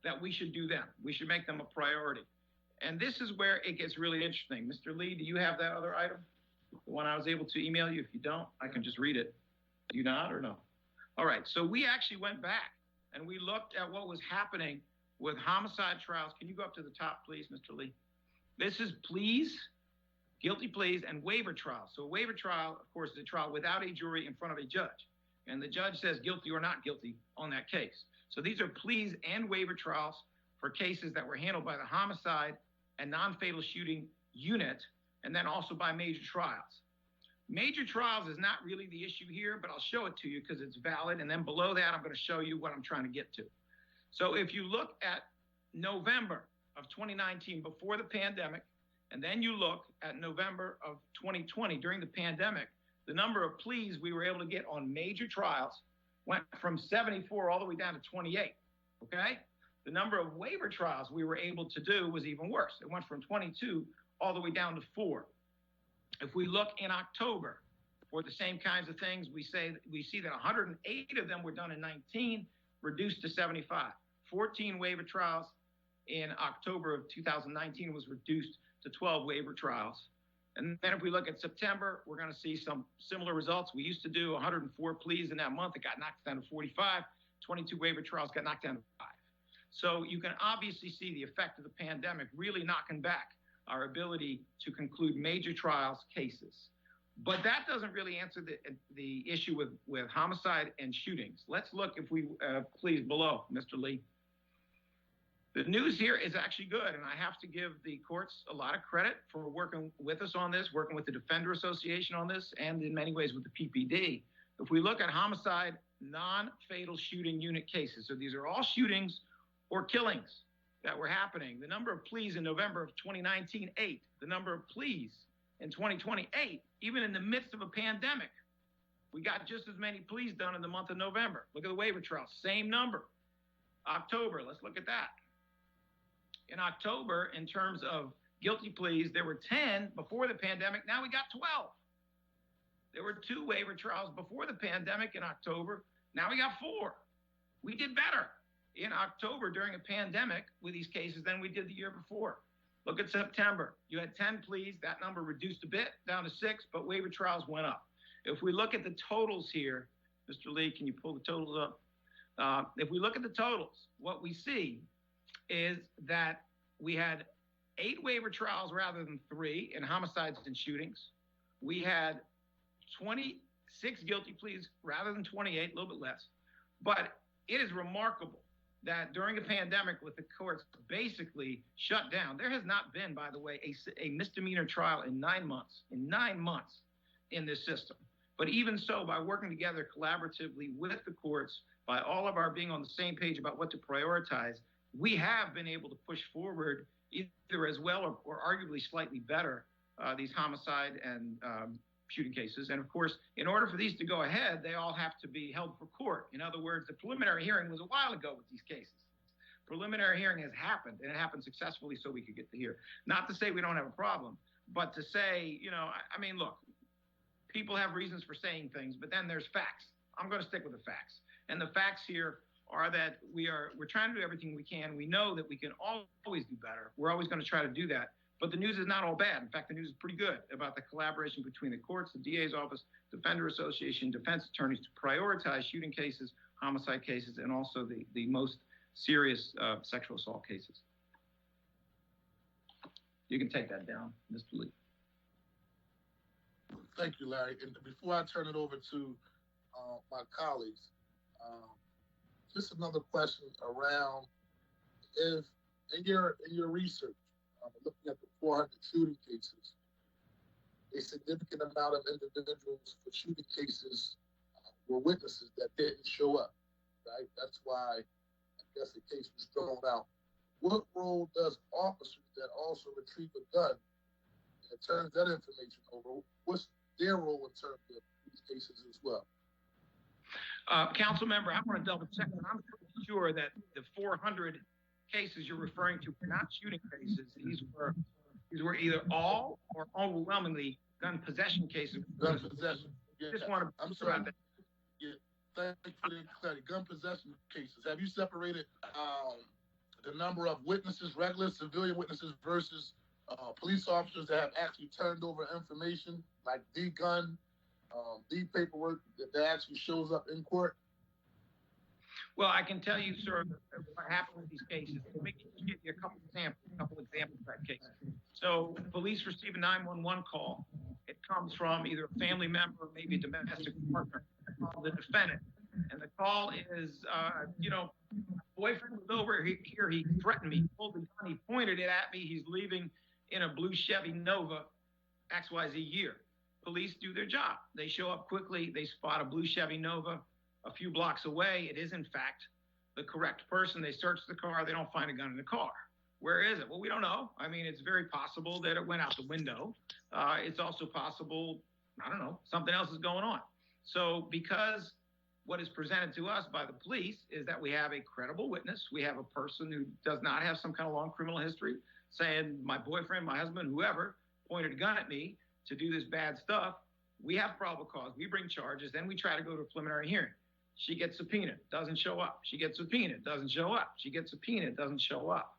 that we should do them. We should make them a priority. And this is where it gets really interesting. Mr. Lee, do you have that other item? The one I was able to email you? If you don't, I can just read it. Do you not or no? All right, so we actually went back and we looked at what was happening with homicide trials. Can you go up to the top, please, Mr. Lee? This is pleas, guilty pleas, and waiver trials. So a waiver trial, of course, is a trial without a jury in front of a judge. And the judge says guilty or not guilty on that case. So these are pleas and waiver trials for cases that were handled by the homicide and non-fatal shooting unit, and then also by major trials. Major trials is not really the issue here, but I'll show it to you because it's valid. And then below that, I'm going to show you what I'm trying to get to. So if you look at November of 2019 before the pandemic, and then you look at November of 2020 during the pandemic, the number of pleas we were able to get on major trials went from 74 all the way down to 28, okay? The number of waiver trials we were able to do was even worse. It went from 22 all the way down to 4. If we look in October for the same kinds of things, we see that 108 of them were done in 19, reduced to 75. 14 waiver trials in October of 2019 was reduced to 12 waiver trials. And then if we look at September, we're going to see some similar results. We used to do 104 pleas in that month. It got knocked down to 45. 22 waiver trials got knocked down to 5. So you can obviously see the effect of the pandemic really knocking back our ability to conclude major trials cases. But that doesn't really answer the issue with homicide and shootings. Let's look, if we please, below, Mr. Lee. The news here is actually good, and I have to give the courts a lot of credit for working with us on this, working with the Defender Association on this, and in many ways with the PPD. If we look at homicide, non-fatal shooting unit cases, so these are all shootings or killings that were happening. The number of pleas in November of 2019, 8. The number of pleas in 2020, 8. Even in the midst of a pandemic, we got just as many pleas done in the month of November. Look at the waiver trials, same number. October, let's look at that. In October, in terms of guilty pleas, there were 10 before the pandemic. Now we got 12. There were 2 waiver trials before the pandemic in October. Now we got 4. We did better in October during a pandemic with these cases than we did the year before. Look at September. You had 10 pleas. That number reduced a bit, down to 6, but waiver trials went up. If we look at the totals here, Mr. Lee, can you pull the totals up? If we look at the totals, what we see is that we had 8 waiver trials rather than 3 in homicides and shootings. We had 26 guilty pleas rather than 28, a little bit less. But it is remarkable that during a pandemic with the courts basically shut down, there has not been, by the way, a misdemeanor trial in 9 months, in this system. But even so, by working together collaboratively with the courts, by all of our being on the same page about what to prioritize, we have been able to push forward either as well or arguably slightly better these homicide and shooting cases. And of course, in order for these to go ahead, they all have to be held for court. In other words, the preliminary hearing was a while ago with these cases. Preliminary hearing has happened, and it happened successfully so we could get to here. Not to say we don't have a problem, but to say, I mean, look, people have reasons for saying things, but then there's facts. I'm going to stick with the facts. And the facts here are that we're trying to do everything we can. We know that we can always do better. We're always going to try to do that. But the news is not all bad. In fact, the news is pretty good about the collaboration between the courts, the DA's office, Defender Association, defense attorneys to prioritize shooting cases, homicide cases, and also the most serious sexual assault cases. You can take that down, Mr. Lee. Thank you, Larry. And before I turn it over to my colleagues, just another question around if in your research, looking at the 400 shooting cases, a significant amount of individuals for shooting cases were witnesses that didn't show up, right? That's why I guess the case was thrown out. What role does officers that also retrieve a gun and turns that information over, what's their role in terms of these cases as well? Council member, I want to double check. I'm pretty sure that the 400 cases you're referring to were not shooting cases. These were either all or overwhelmingly gun possession cases. Gun possession. Yeah. Just want to. I'm sorry. Yeah. Thank you for the clarity. Gun possession cases. Have you separated the number of witnesses, regular civilian witnesses, versus police officers that have actually turned over information like the gun, the paperwork that actually shows up in court? Well, I can tell you, sir, what happened with these cases. Let me give you a couple examples of that case. So police receive a 911 call. It comes from either a family member, maybe a domestic partner of the defendant. And the call is, boyfriend was over here. He threatened me, pulled the gun, he pointed it at me. He's leaving in a blue Chevy Nova, XYZ year. Police do their job. They show up quickly. They spot a blue Chevy Nova a few blocks away. It is, in fact, the correct person. They search the car. They don't find a gun in the car. Where is it? Well, we don't know. I mean, it's very possible that it went out the window. It's also possible, I don't know, something else is going on. So because what is presented to us by the police is that we have a credible witness, we have a person who does not have some kind of long criminal history, saying my boyfriend, my husband, whoever, pointed a gun at me to do this bad stuff, we have probable cause. We bring charges. Then we try to go to a preliminary hearing. She gets subpoenaed, doesn't show up. She gets subpoenaed, doesn't show up. She gets subpoenaed, doesn't show up.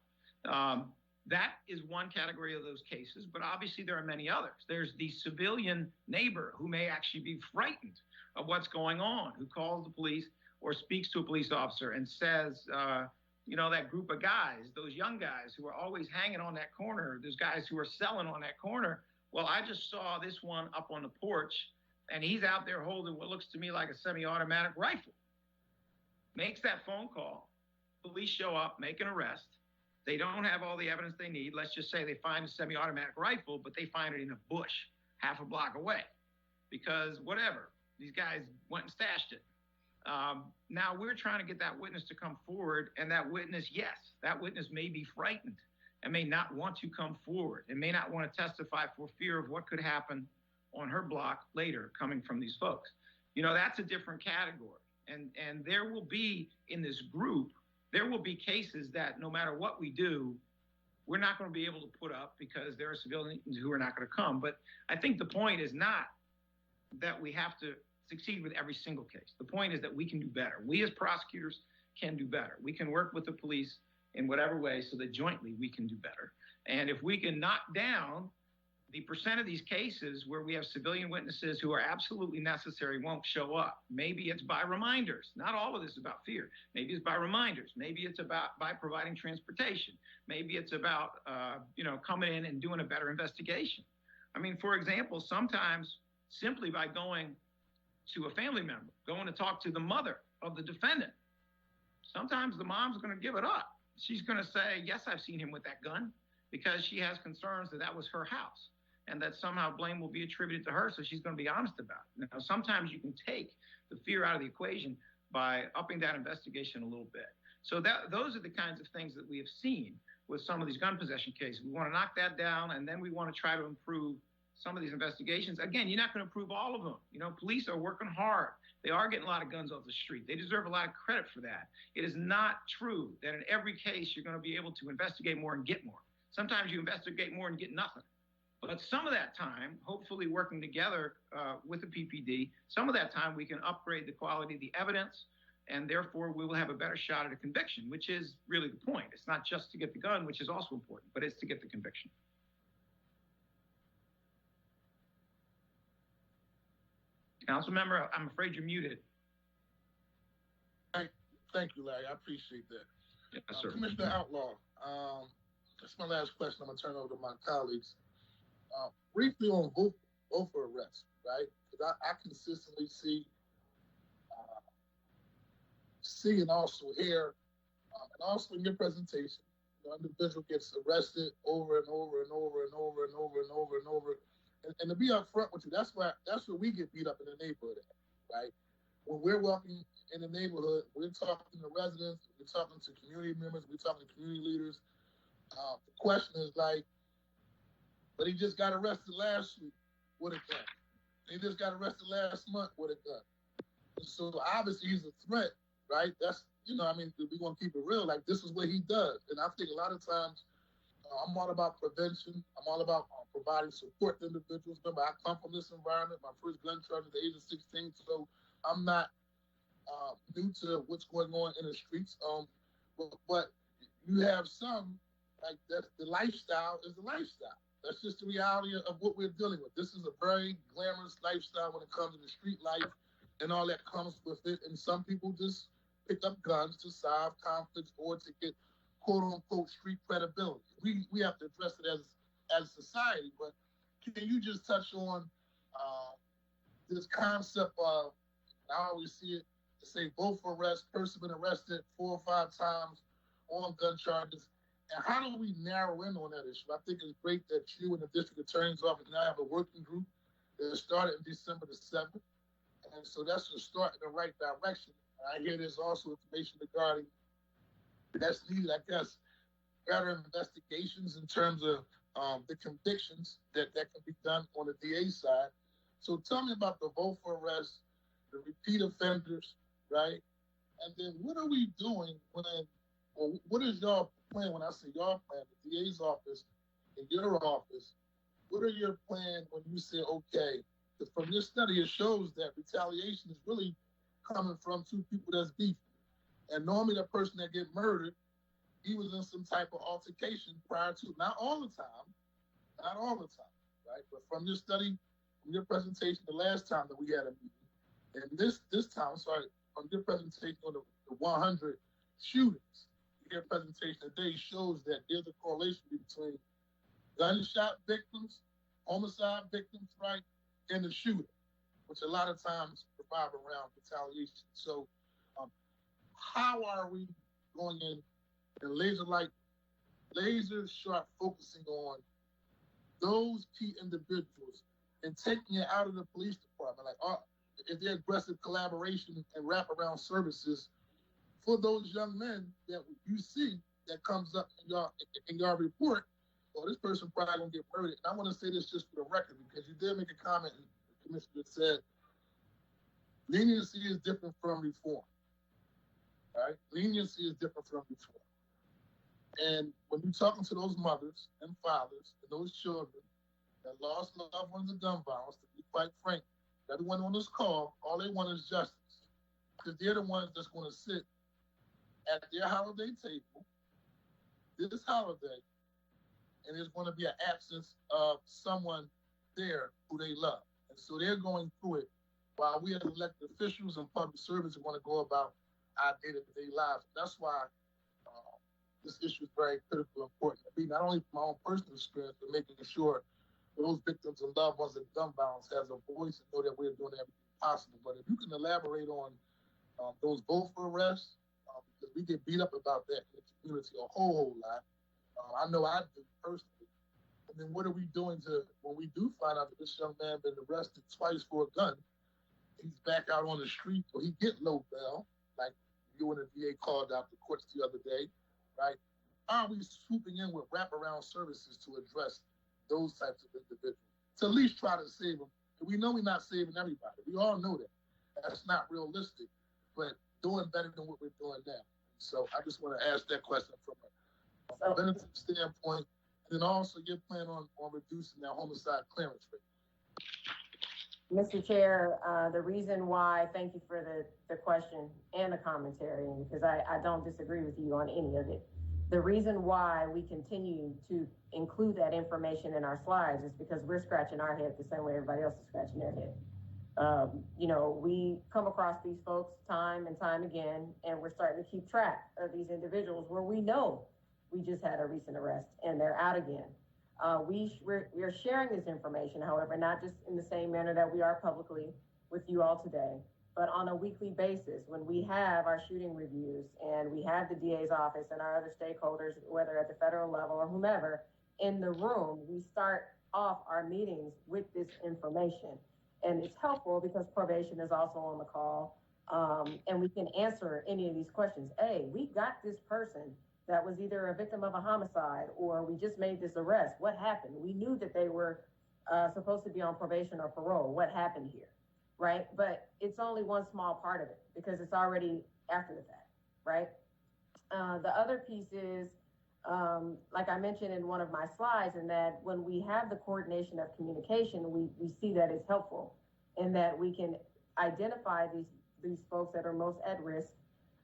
That is one category of those cases, but obviously there are many others. There's the civilian neighbor who may actually be frightened of what's going on, who calls the police or speaks to a police officer and says, that group of guys, those young guys who are always hanging on that corner, those guys who are selling on that corner, well, I just saw this one up on the porch, and he's out there holding what looks to me like a semi-automatic rifle. Makes that phone call. Police show up, make an arrest. They don't have all the evidence they need. Let's just say they find a semi-automatic rifle, but they find it in a bush half a block away because whatever, these guys went and stashed it. Now we're trying to get that witness to come forward, and that witness may be frightened and may not want to come forward and may not want to testify for fear of what could happen on her block later coming from these folks. That's a different category. And there will be in this group, there will be cases that no matter what we do, we're not going to be able to put up because there are civilians who are not going to come. But I think the point is not that we have to succeed with every single case. The point is that we can do better. We as prosecutors can do better. We can work with the police in whatever way so that jointly we can do better. And if we can knock down the percent of these cases where we have civilian witnesses who are absolutely necessary won't show up. Maybe it's by reminders. Not all of this is about fear. Maybe it's by reminders. Maybe it's by providing transportation. Maybe it's about, coming in and doing a better investigation. I mean, for example, sometimes simply by going to a family member, going to talk to the mother of the defendant, sometimes the mom's going to give it up. She's going to say, yes, I've seen him with that gun, because she has concerns that was her house and that somehow blame will be attributed to her. So she's going to be honest about it. Now, sometimes you can take the fear out of the equation by upping that investigation a little bit. So those are the kinds of things that we have seen with some of these gun possession cases. We want to knock that down, and then we want to try to improve some of these investigations. Again, you're not going to improve all of them. Police are working hard. They are getting a lot of guns off the street. They deserve a lot of credit for that. It is not true that in every case you're going to be able to investigate more and get more. Sometimes you investigate more and get nothing. But some of that time, hopefully working together with the PPD, some of that time we can upgrade the quality of the evidence, and therefore we will have a better shot at a conviction, which is really the point. It's not just to get the gun, which is also important, but it's to get the conviction. Council member, I'm afraid you're muted. Thank you, Larry. I appreciate that. Yes, sir. Commissioner Outlaw, that's my last question. I'm going to turn it over to my colleagues. Briefly on both arrests, right? Because I consistently see and also hear, and also in your presentation, The individual gets arrested over and over and over and over and over and over and over. And to be upfront with you, that's where we get beat up in the neighborhood at, right? When we're walking in the neighborhood, we're talking to residents, we're talking to community members, we're talking to community leaders. The question is like, but he just got arrested last week with a gun. He just got arrested last month with a gun. So obviously he's a threat, right? That's, we're going to keep it real. Like, this is what he does. And I think a lot of times I'm all about prevention. I'm all about providing support to individuals. Remember, I come from this environment. My first gun charge at the age of 16. So I'm not new to what's going on in the streets. But you have some, like, that the lifestyle is the lifestyle. That's just the reality of what we're dealing with. This is a very glamorous lifestyle when it comes to the street life and all that comes with it. And some people just pick up guns to solve conflicts or to get quote unquote street credibility. We have to address it as a society. But can you just touch on this concept of, I always see it, say both arrests, person been arrested 4 or 5 times on gun charges. And how do we narrow in on that issue? I think it's great that you and the district attorney's office now have a working group that started in December the 7th. And so that's a start in the right direction. I hear there's also information regarding that's needed, I guess, better investigations in terms of the convictions that can be done on the DA side. So tell me about the vote for arrest, the repeat offenders, right? And then what are we doing what is your plan? When I say your plan, the DA's office and your office, what are your plan when you say, okay, because from this study, it shows that retaliation is really coming from 2 people that's beefing. And normally the person that get murdered, he was in some type of altercation prior to, not all the time, right? But from your study, from your presentation, the last time that we had a meeting, and this time, from your presentation on the 100 shootings, your presentation today shows that there's a correlation between gunshot victims, homicide victims, right, and the shooter, which a lot of times revolve around retaliation. So how are we going in and laser sharp focusing on those key individuals and taking it out of the police department? Like, is there aggressive collaboration and wraparound services for those young men that you see that comes up in your report? Well, this person probably gonna get murdered. And I want to say this just for the record, because you did make a comment, and the commissioner said leniency is different from reform. Right? Leniency is different from reform. And when you're talking to those mothers and fathers and those children that lost loved ones to gun violence, to be quite frank, everyone on this call, all they want is justice, because they're the ones that's going to sit at their holiday table this holiday, and there's going to be an absence of someone there who they love. And so they're going through it while we as elected officials and public servants want to go about our day-to-day lives. That's why this issue is very critical and important to me, not only from my own personal experience, but making sure those victims and loved ones of gun violence has a voice and know that we're doing everything possible. But if you can elaborate on those both arrests, because we get beat up about that in the community a whole lot. I know I do personally. And then what are we doing when we do find out that this young man been arrested twice for a gun, he's back out on the street, or he get low bail, like you and the DA called out the courts the other day, right? Are we swooping in with wraparound services to address those types of individuals, to at least try to save them? And we know we're not saving everybody. We all know that. That's not realistic, but doing better than what we're doing now. So I just want to ask that question from a preventative standpoint, and then also your plan on reducing that homicide clearance rate. Mr. Chair, the reason why, thank you for the question and the commentary, because I don't disagree with you on any of it. The reason why we continue to include that information in our slides is because we're scratching our head the same way everybody else is scratching their head. We come across these folks time and time again, and we're starting to keep track of these individuals where we know we just had a recent arrest and they're out again. We are sharing this information, however, not just in the same manner that we are publicly with you all today, but on a weekly basis, when we have our shooting reviews and we have the DA's office and our other stakeholders, whether at the federal level or whomever, in the room, we start off our meetings with this information. And it's helpful because probation is also on the call. And we can answer any of these questions. Hey, we got this person that was either a victim of a homicide or we just made this arrest. What happened? We knew that they were supposed to be on probation or parole. What happened here? Right? But it's only one small part of it because it's already after the fact, right? The other piece is, like I mentioned in one of my slides, in that when we have the coordination of communication, we see that it's helpful and that we can identify these folks that are most at risk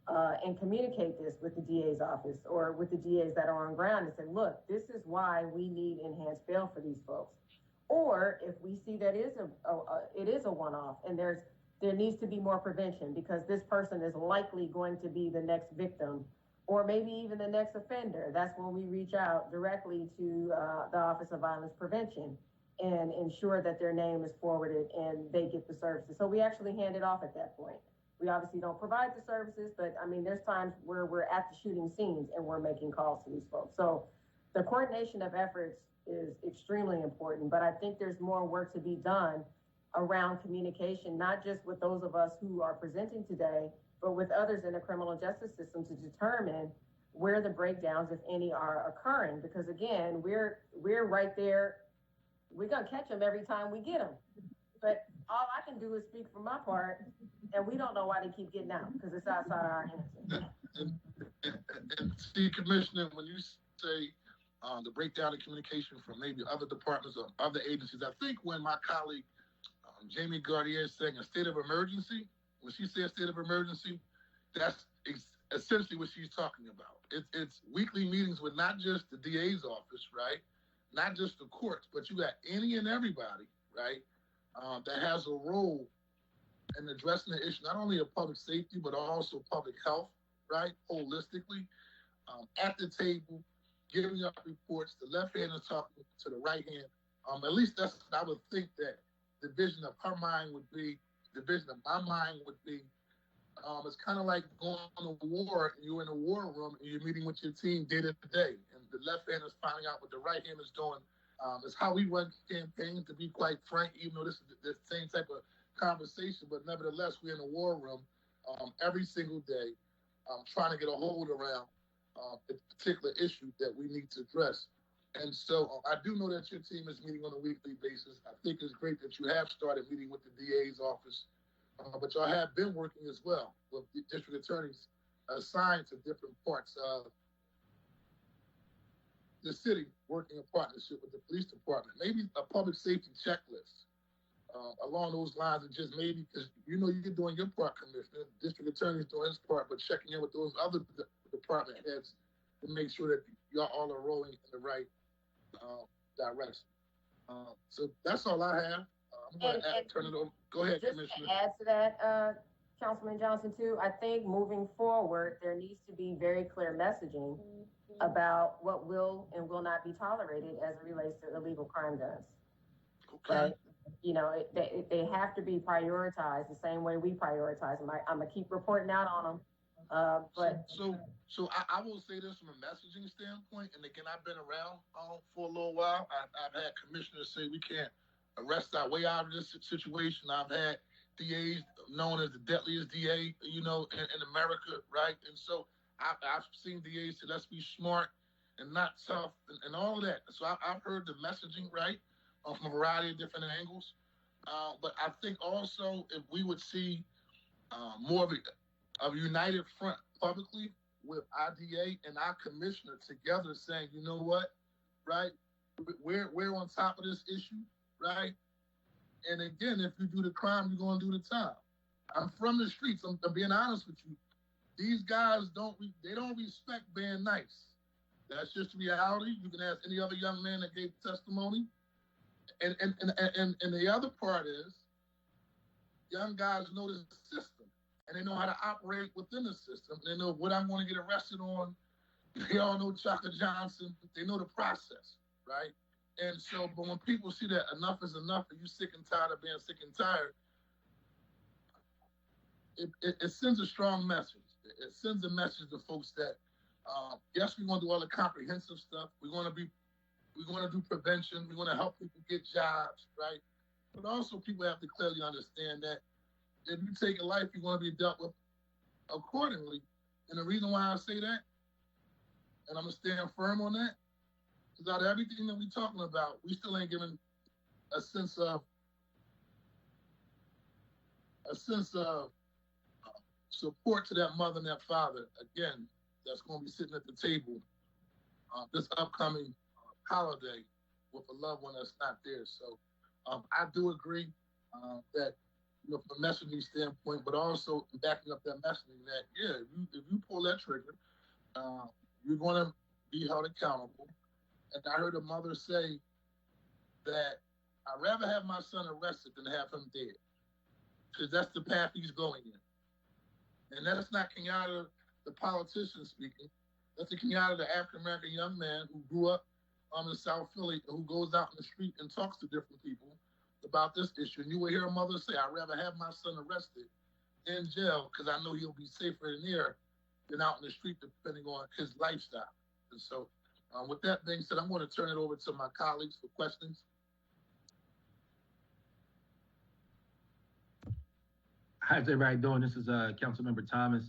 and communicate this with the DA's office or with the DAs that are on ground and say, look, this is why we need enhanced bail for these folks. Or if we see that it is a one-off and there needs to be more prevention because this person is likely going to be the next victim or maybe even the next offender, that's when we reach out directly to the Office of Violence Prevention and ensure that their name is forwarded and they get the services. So we actually hand it off at that point. We obviously don't provide the services, but I mean, there's times where we're at the shooting scenes and we're making calls to these folks. So the coordination of efforts is extremely important, but I think there's more work to be done around communication, not just with those of us who are presenting today, but with others in the criminal justice system to determine where the breakdowns, if any, are occurring. Because again, we're right there. We're gonna catch them every time we get them. But all I can do is speak for my part, and we don't know why they keep getting out because it's outside our hands. And see, Commissioner, when you say the breakdown of communication from maybe other departments or other agencies, I think when my colleague Jamie Gardier is saying a state of emergency, when she says state of emergency, that's essentially what she's talking about. It's weekly meetings with not just the DA's office, right? Not just the courts, but you got any and everybody, right? That has a role in addressing the issue, not only of public safety, but also public health, right? Holistically, at the table, giving up reports. The left hand is talking to the right hand. At least that's what I would think that the vision of her mind would be, the vision of my mind would be. It's kind of like going to war, and you're in a war room, and you're meeting with your team day to day, and the left hand is finding out what the right hand is doing. It's how we run campaigns, to be quite frank, even though this is the same type of conversation, but nevertheless, we're in a war room every single day, trying to get a hold around a particular issue that we need to address. And so I do know that your team is meeting on a weekly basis. I think it's great that you have started meeting with the DA's office, but y'all have been working as well with the district attorneys assigned to different parts of the city, working in partnership with the police department. Maybe a public safety checklist along those lines, and just maybe, because you know you're doing your part, Commissioner, district attorney's doing his part, but checking in with those other department heads to make sure that y'all all are rolling in the right direction. So that's all I have. I'm going to turn it over. Go ahead, just Commissioner. To add to that, Councilman Johnson, too, I think moving forward, there needs to be very clear messaging about what will and will not be tolerated as it relates to illegal crime guns. Okay. Right? You know, they have to be prioritized the same way we prioritize them. I'm going to keep reporting out on them. But So I will say this from a messaging standpoint, and again, I've been around for a little while. I've had commissioners say we can't arrest our way out of this situation. I've had DAs known as the deadliest DA, you know, in America, right? And so I've seen DAs say let's be smart and not tough and all of that. So I've heard the messaging, right, from a variety of different angles. But I think also if we would see more of a united front publicly with IDA and our commissioner together saying, you know what, right? We're on top of this issue, right? And again, if you do the crime, you're going to do the time. I'm from the streets. I'm being honest with you. These guys don't respect being nice. That's just reality. You can ask any other young man that gave testimony. And the other part is, young guys know the system, and they know how to operate within the system. They know what I'm going to get arrested on. They all know Chaka Johnson. They know the process, right? And so, but when people see that enough is enough, and you sick and tired of being sick and tired, it sends a strong message. It sends a message to folks that, yes, we want to do all the comprehensive stuff. We want to do prevention. We want to help people get jobs, right? But also people have to clearly understand that if you take a life, you're going to be dealt with accordingly. And the reason why I say that, and I'm going to stand firm on that, is out of everything that we're talking about, we still ain't given a sense of support to that mother and that father, again, that's going to be sitting at the table this upcoming holiday with a loved one that's not there. So I do agree that, from a messaging standpoint, but also backing up that messaging that, yeah, if you pull that trigger, you're going to be held accountable. And I heard a mother say that I'd rather have my son arrested than have him dead, because that's the path he's going in. And that's not Kenyatta, the politician, speaking. That's the Kenyatta, the African-American young man who grew up in South Philly, who goes out in the street and talks to different people about this issue. And you will hear a mother say, I'd rather have my son arrested in jail because I know he'll be safer in there than out in the street, depending on his lifestyle. And so with that being said, I'm going to turn it over to my colleagues for questions. How's everybody doing? This is Councilmember Thomas.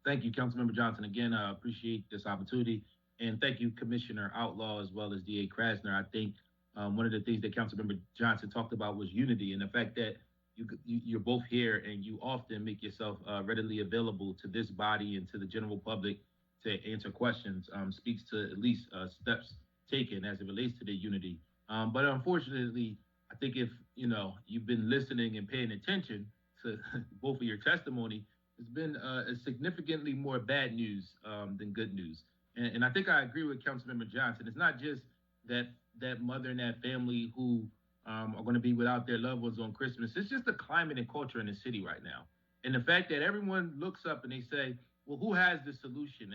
Thank you, Councilmember Johnson. Again, I appreciate this opportunity. And thank you, Commissioner Outlaw, as well as DA Krasner. I think one of the things that Councilmember Johnson talked about was unity, and the fact that you're both here and you often make yourself readily available to this body and to the general public to answer questions speaks to at least steps taken as it relates to the unity. But unfortunately, I think if you've been listening and paying attention to both of your testimony, it's been significantly more bad news than good news. And I think I agree with Councilmember Johnson. It's not just that mother and that family who are going to be without their loved ones on Christmas. It's just the climate and culture in the city right now. And the fact that everyone looks up and they say, well, who has the solution?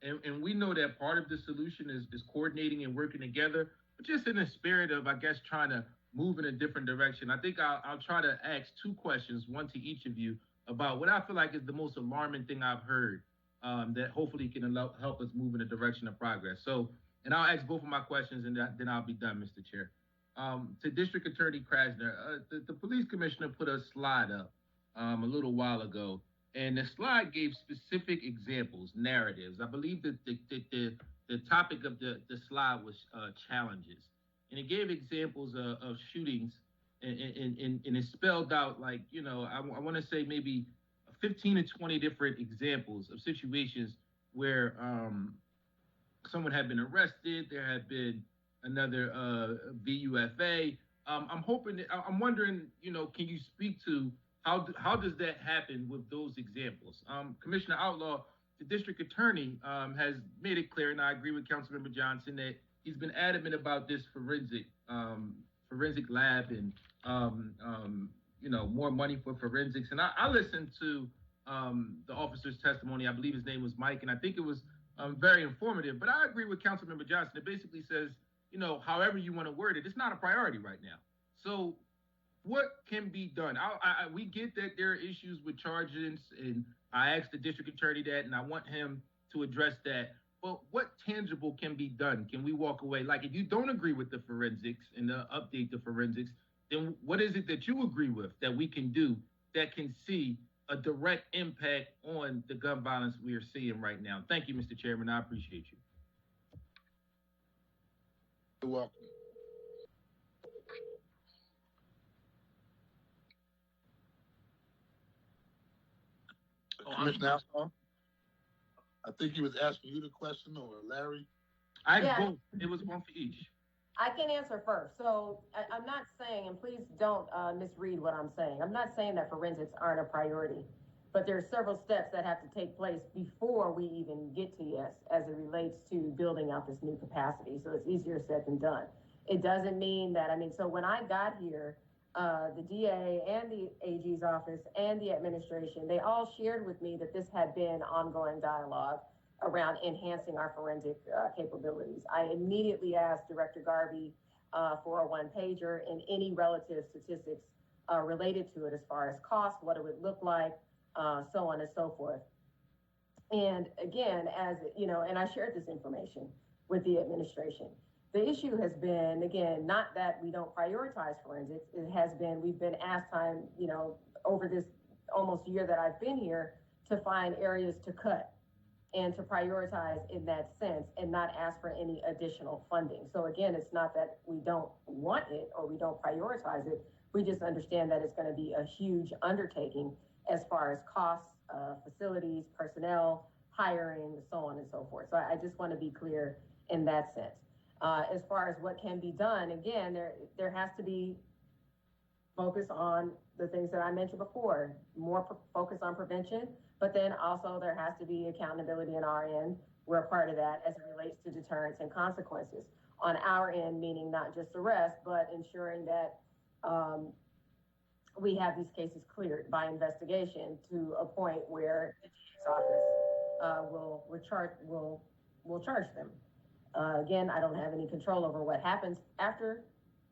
And we know that part of the solution is coordinating and working together, but just in the spirit of, I guess, trying to move in a different direction. I think I'll try to ask two questions, one to each of you, about what I feel like is the most alarming thing I've heard that hopefully can help us move in a direction of progress. So, and I'll ask both of my questions and then I'll be done, Mr. Chair. To District Attorney Krasner, the police commissioner put a slide up a little while ago, and the slide gave specific examples, narratives. I believe that the topic of the slide was challenges. And it gave examples of shootings, and it spelled out, like, I want to say maybe 15 to 20 different examples of situations where someone had been arrested, there had been another VUFA. I'm wondering, can you speak to how does that happen with those examples? Commissioner Outlaw, the district attorney has made it clear, and I agree with Councilmember Johnson, that he's been adamant about this forensic lab and more money for forensics. And I listened to the officer's testimony. I believe his name was Mike, and I think it was very informative. But I agree with Councilmember Johnson. It basically says, however you want to word it, it's not a priority right now. So what can be done? We get that there are issues with charges, and I asked the district attorney that, and I want him to address that. But what tangible can be done? Can we walk away? Like, if you don't agree with the forensics and update the forensics, then what is it that you agree with that we can do that can see a direct impact on the gun violence we are seeing right now? Thank you, Mr. Chairman. I appreciate you. You're welcome. Commissioner Outlaw, I think he was asking you the question, or Larry. Both. It was one for each. I can answer first. So I'm not saying, and please don't misread what I'm saying. I'm not saying that forensics aren't a priority, but there are several steps that have to take place before we even get to yes, as it relates to building out this new capacity. So it's easier said than done. It doesn't mean that, so when I got here, the DA and the AG's office and the administration, they all shared with me that this had been ongoing dialogue around enhancing our forensic capabilities. I immediately asked Director Garvey for a one-pager and any relative statistics related to it as far as cost, what it would look like, so on and so forth. And again, as you know, and I shared this information with the administration. The issue has been, again, not that we don't prioritize forensics. It has been, we've been asked time, you know, over this almost year that I've been here to find areas to cut and to prioritize in that sense and not ask for any additional funding. So again, it's not that we don't want it or we don't prioritize it. We just understand that it's going to be a huge undertaking as far as costs, facilities, personnel, hiring, so on and so forth. So I just want to be clear in that sense. As far as what can be done, again, there has to be focus on the things that I mentioned before, more focus on prevention, but then also there has to be accountability on our end. We're a part of that as it relates to deterrence and consequences. On our end, meaning not just arrest, but ensuring that we have these cases cleared by investigation to a point where the chief's office will charge them. Again, I don't have any control over what happens after,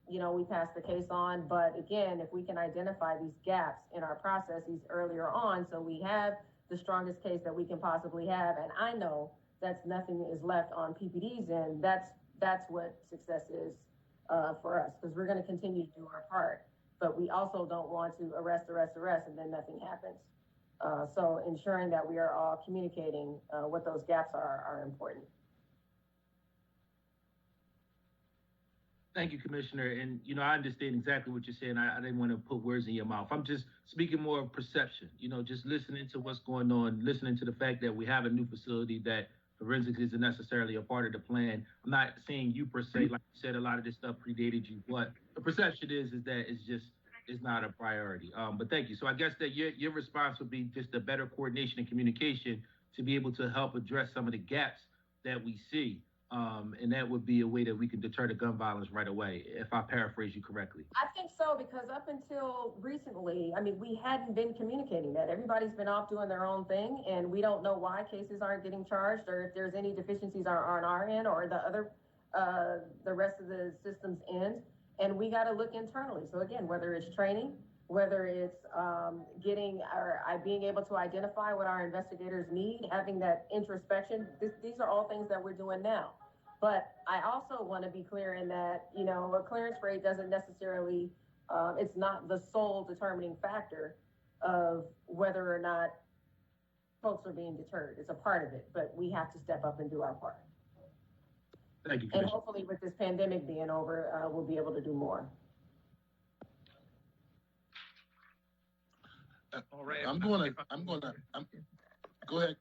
you know, we pass the case on. But again, if we can identify these gaps in our processes earlier on, so we have the strongest case that we can possibly have, and I know that's nothing is left on PPD's end, that's what success is for us, because we're going to continue to do our part. But we also don't want to arrest, and then nothing happens. So ensuring that we are all communicating what those gaps are important. Thank you, Commissioner. And, you know, I understand exactly what you're saying. I didn't want to put words in your mouth. I'm just speaking more of perception, you know, just listening to what's going on, listening to the fact that we have a new facility, that forensics isn't necessarily a part of the plan. I'm not saying you per se, like you said, a lot of this stuff predated you. What the perception is that it's not a priority. But thank you. So I guess that your response would be just a better coordination and communication to be able to help address some of the gaps that we see. And that would be a way that we can deter the gun violence right away, if I paraphrase you correctly. I think so, because up until recently, I mean, we hadn't been communicating that. Everybody's been off doing their own thing, and we don't know why cases aren't getting charged, or if there's any deficiencies on our end or the rest of the system's end. And we got to look internally. So again, whether it's training, whether it's being able to identify what our investigators need, having that introspection, these are all things that we're doing now. But I also want to be clear in that, you know, a clearance rate doesn't necessarily, it's not the sole determining factor of whether or not folks are being deterred. It's a part of it, but we have to step up and do our part. Thank you, and hopefully with this pandemic being over, we'll be able to do more. All right. Go ahead,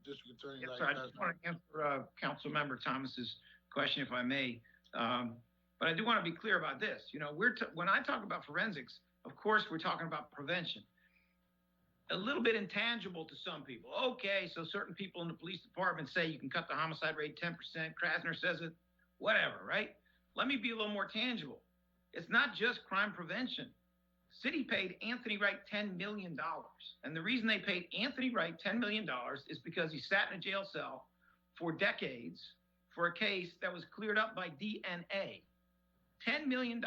District Attorney. Yes, sir. I just want to answer Councilmember Thomas's question, if I may. But I do want to be clear about this. You know, when I talk about forensics, of course, we're talking about prevention. A little bit intangible to some people. Okay, so certain people in the police department say you can cut the homicide rate 10%. Krasner says it, whatever, right? Let me be a little more tangible. It's not just crime prevention. City paid Anthony Wright $10 million. And the reason they paid Anthony Wright $10 million is because he sat in a jail cell for decades for a case that was cleared up by DNA. $10 million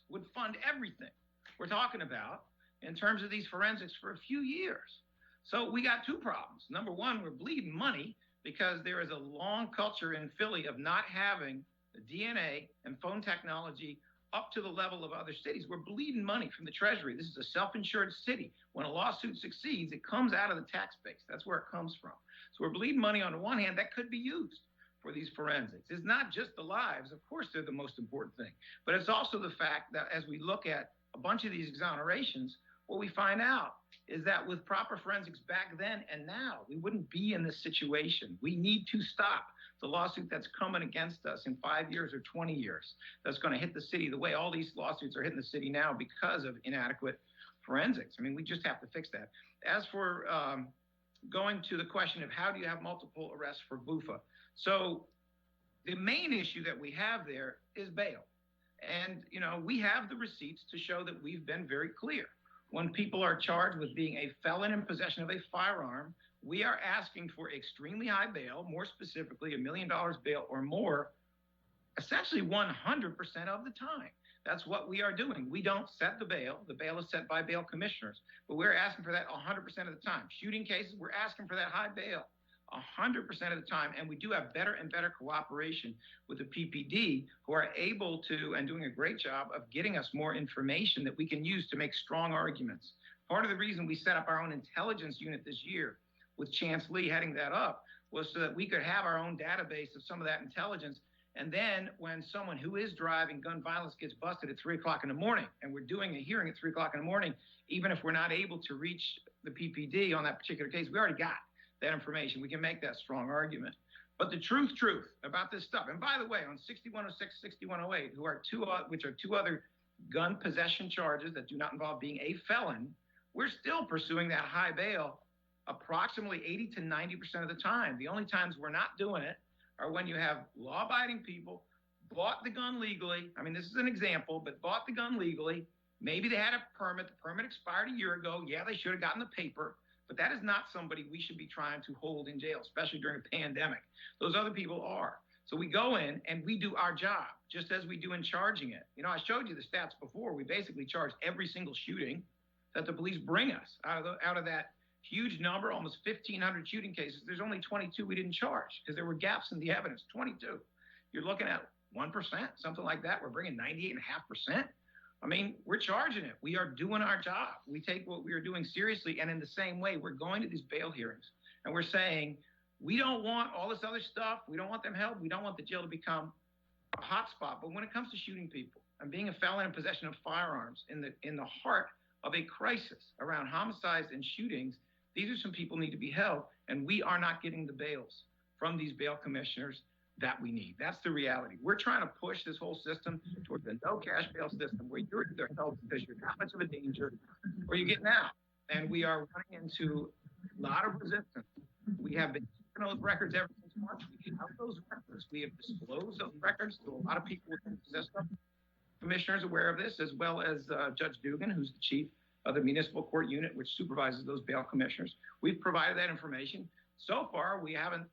would fund everything we're talking about in terms of these forensics for a few years. So we got two problems. Number one, we're bleeding money because there is a long culture in Philly of not having the DNA and phone technology up to the level of other cities. We're bleeding money from the Treasury. This is a self-insured city. When a lawsuit succeeds, it comes out of the tax base. That's where it comes from. So we're bleeding money on the one hand that could be used for these forensics. It's not just the lives. Of course, they're the most important thing. But it's also the fact that as we look at a bunch of these exonerations, what we find out is that with proper forensics back then and now, we wouldn't be in this situation. We need to stop the lawsuit that's coming against us in 5 years or 20 years. That's going to hit the city the way all these lawsuits are hitting the city now because of inadequate forensics. I mean, we just have to fix that. As for going to the question of how do you have multiple arrests for BUFA? So the main issue that we have there is bail. And, you know, we have the receipts to show that we've been very clear. When people are charged with being a felon in possession of a firearm, we are asking for extremely high bail, more specifically $1 million bail or more, essentially 100% of the time. That's what we are doing. We don't set the bail. The bail is set by bail commissioners, but we're asking for that 100% of the time. Shooting cases, we're asking for that high bail 100% of the time. And we do have better and better cooperation with the PPD, who are able to and doing a great job of getting us more information that we can use to make strong arguments. Part of the reason we set up our own intelligence unit this year, with Chance Lee heading that up, was so that we could have our own database of some of that intelligence. And then when someone who is driving gun violence gets busted at 3 o'clock in the morning, and we're doing a hearing at 3 o'clock in the morning, even if we're not able to reach the PPD on that particular case, we already got that information. We can make that strong argument. But the truth about this stuff, and by the way, on 6106, 6108, which are two other gun possession charges that do not involve being a felon, we're still pursuing that high bail approximately 80 to 90% of the time. The only times we're not doing it are when you have law-abiding people, bought the gun legally. I mean, this is an example, but bought the gun legally. Maybe they had a permit. The permit expired a year ago. Yeah, they should have gotten the paper, but that is not somebody we should be trying to hold in jail, especially during a pandemic. Those other people are. So we go in and we do our job, just as we do in charging it. You know, I showed you the stats before. We basically charge every single shooting that the police bring us. Out of that huge number, almost 1,500 shooting cases, there's only 22 we didn't charge because there were gaps in the evidence. 22. You're looking at 1%, something like that. We're bringing 98.5%. I mean, we're charging it. We are doing our job. We take what we are doing seriously. And in the same way, we're going to these bail hearings and we're saying, we don't want all this other stuff. We don't want them held. We don't want the jail to become a hot spot. But when it comes to shooting people and being a felon in possession of firearms in the heart of a crisis around homicides and shootings, these are some people need to be held, and we are not getting the bails from these bail commissioners that we need. That's the reality. We're trying to push this whole system towards the no cash bail system where you're either held because you're that much of a danger or you're getting out. And we are running into a lot of resistance. We have been keeping those records ever since March. We have those records. We have disclosed those records to a lot of people within the system. Commissioners aware of this, as well as Judge Dugan, who's the chief of the municipal court unit, which supervises those bail commissioners. We've provided that information. So far, we haven't,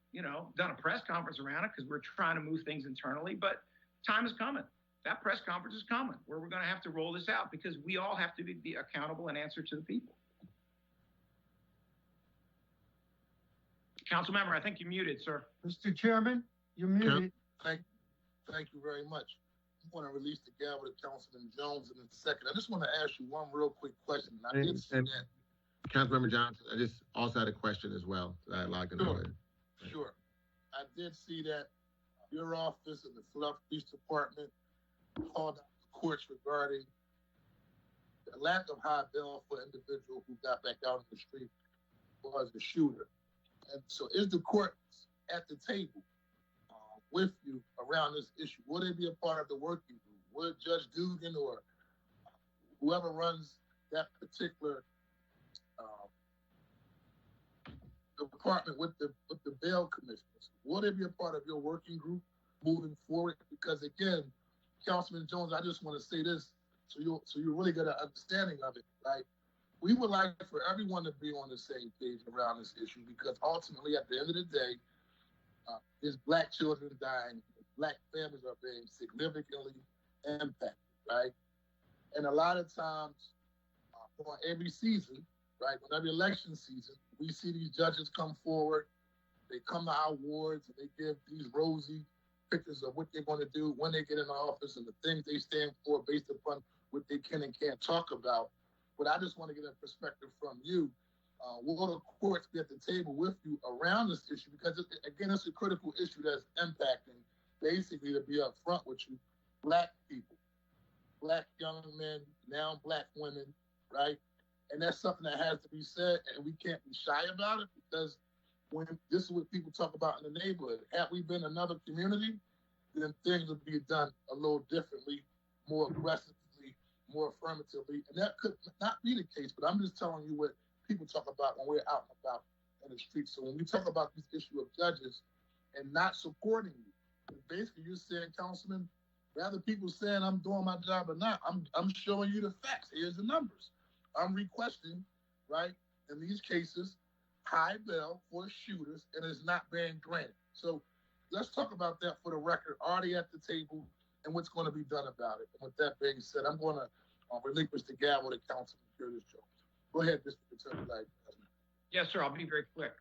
done a press conference around it because we're trying to move things internally, but time is coming. That press conference is coming where we're going to have to roll this out because we all have to be accountable and answer to the people. Council member, I think you're muted, sir. Mr. Chairman, you're muted. Thank you very much. I want to release the gavel to Councilman Jones in a second. I just want to ask you one real quick question. I did see that. Councilmember Johnson, I just also had a question as well that I'd like to know. Sure. I did see that your office and the Philadelphia Police Department called out the courts regarding the lack of high bail for an individual who got back out on the street was the shooter. And so is the court at the table with you around this issue? Will they be a part of the working group? Would Judge Dugan or whoever runs that particular department with the bail commissioners, will they be a part of your working group moving forward? Because again, Councilman Jones, I just want to say this so you really get an understanding of it, right? We would like for everyone to be on the same page around this issue because ultimately, at the end of the day, there's Black children dying, Black families are being significantly impacted, right? And a lot of times, on every season, right, on every election season, we see these judges come forward, they come to our wards, and they give these rosy pictures of what they're going to do when they get in office and the things they stand for based upon what they can and can't talk about. But I just want to get a perspective from you. Will the courts be at the table with you around this issue? Because, again, it's a critical issue that's impacting, basically, to be upfront with you, Black people, Black young men, now Black women, right? And that's something that has to be said, and we can't be shy about it because when this is what people talk about in the neighborhood. Had we been another community, then things would be done a little differently, more aggressively, more affirmatively. And that could not be the case, but I'm just telling you what people talk about when we're out and about in the streets. So when we talk about this issue of judges and not supporting you, basically you're saying, Councilman, rather people saying I'm doing my job or not, I'm showing you the facts. Here's the numbers. I'm requesting, right, in these cases, high bail for shooters, and it's not being granted. So let's talk about that for the record. Are they at the table? and what's going to be done about it. And with that being said, I'm going to relinquish the gavel to Councilman Curtis Jones. Go ahead, Mr. Attorney. Yes, sir. I'll be very quick.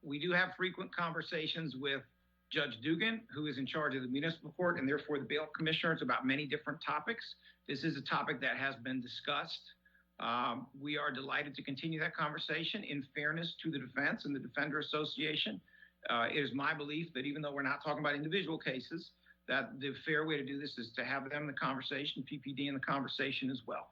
We do have frequent conversations with Judge Dugan, who is in charge of the municipal court and therefore the bail commissioners, about many different topics. This is a topic that has been discussed. We are delighted to continue that conversation in fairness to the defense and the Defender Association. It is my belief that even though we're not talking about individual cases, that the fair way to do this is to have them in the conversation, PPD in the conversation as well.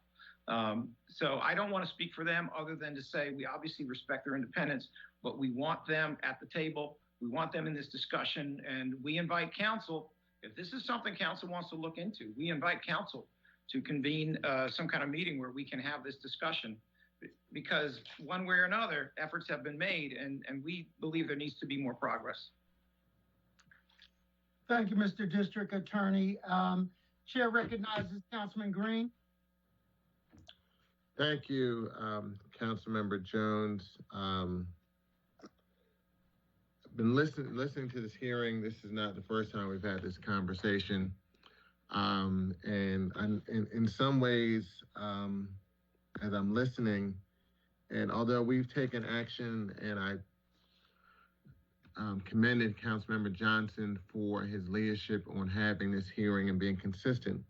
So I don't want to speak for them other than to say we obviously respect their independence, but we want them at the table. We want them in this discussion, and we invite counsel. If this is something counsel wants to look into, we invite counsel to convene some kind of meeting where we can have this discussion, because one way or another, efforts have been made, and we believe there needs to be more progress. Thank you, Mr. District Attorney. Chair recognizes Councilman Green. Thank you, Councilmember Jones. I've been listening to this hearing. This is not the first time we've had this conversation. And in some ways, as I'm listening, and although we've taken action, and I commended Councilmember Johnson for his leadership on having this hearing and being consistent,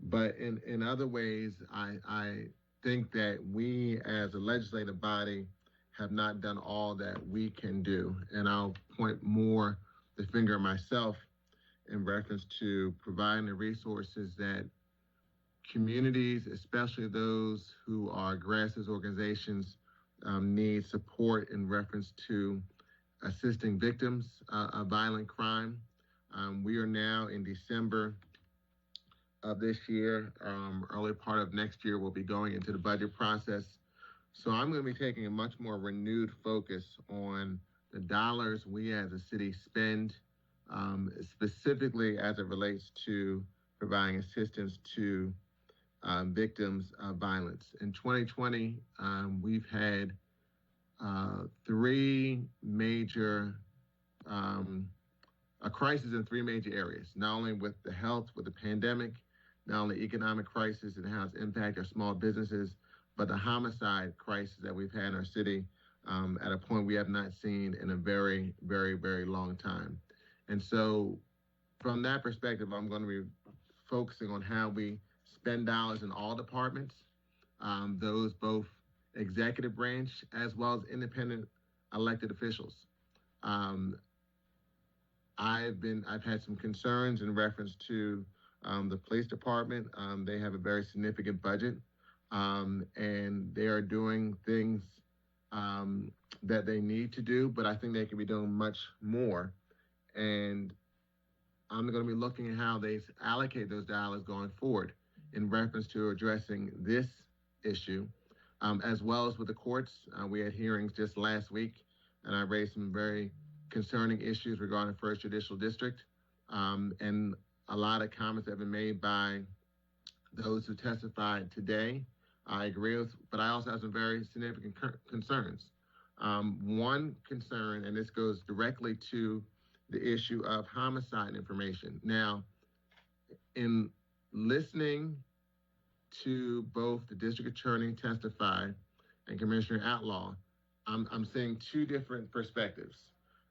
but in other ways, I think that we as a legislative body have not done all that we can do. And I'll point more the finger at myself in reference to providing the resources that communities, especially those who are grassroots organizations, need support in reference to assisting victims of violent crime. We are now in December of this year. Early part of next year, we'll be going into the budget process. So I'm going to be taking a much more renewed focus on the dollars we as a city spend, specifically as it relates to providing assistance to victims of violence. In 2020, we've had a crisis in three major areas, not only with the health, with the pandemic, not only economic crisis and how it's impacted our small businesses, but the homicide crisis that we've had in our city at a point we have not seen in a very, very, very long time. And so from that perspective, I'm going to be focusing on how we spend dollars in all departments, those both executive branch as well as independent elected officials. I've had some concerns in reference to the police department. They have a very significant budget, and they are doing things that they need to do, but I think they can be doing much more. And I'm going to be looking at how they allocate those dollars going forward in reference to addressing this issue, as well as with the courts. We had hearings just last week, and I raised some very concerning issues regarding First Judicial District, and a lot of comments have been made by those who testified today. I agree with, but I also have some very significant concerns. One concern, and this goes directly to the issue of homicide information. Now, in listening to both the district attorney testify and Commissioner Outlaw, I'm seeing two different perspectives.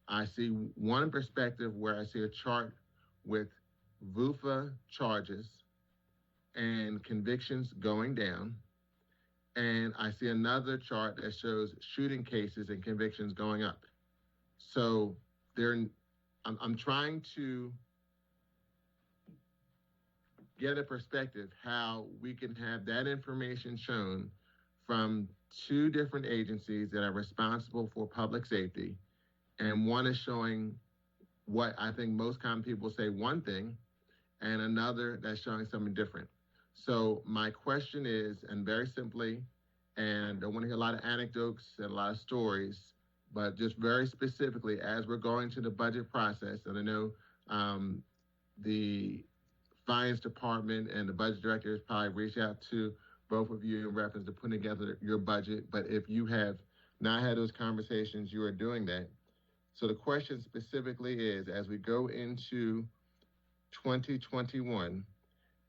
I see one perspective where I see a chart with VUFA charges and convictions going down, and I see another chart that shows shooting cases and convictions going up. So I'm trying to get a perspective how we can have that information shown from two different agencies that are responsible for public safety, and one is showing what I think most common people say one thing, and another that's showing something different. So my question is, and very simply, and I don't want to hear a lot of anecdotes and a lot of stories, but just very specifically, as we're going to the budget process, and I know the finance department and the budget director has probably reached out to both of you in reference to putting together your budget, but if you have not had those conversations, you are doing that. So the question specifically is, as we go into 2021,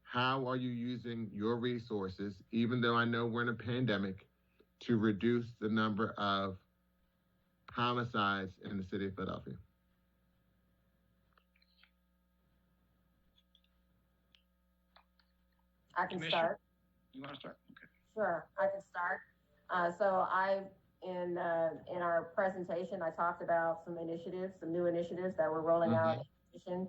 how are you using your resources, even though I know we're in a pandemic, to reduce the number of homicides in the city of Philadelphia? I can start. You want to start? Okay. Sure, I can start. In our presentation, I talked about some initiatives, some new initiatives that we're rolling out in addition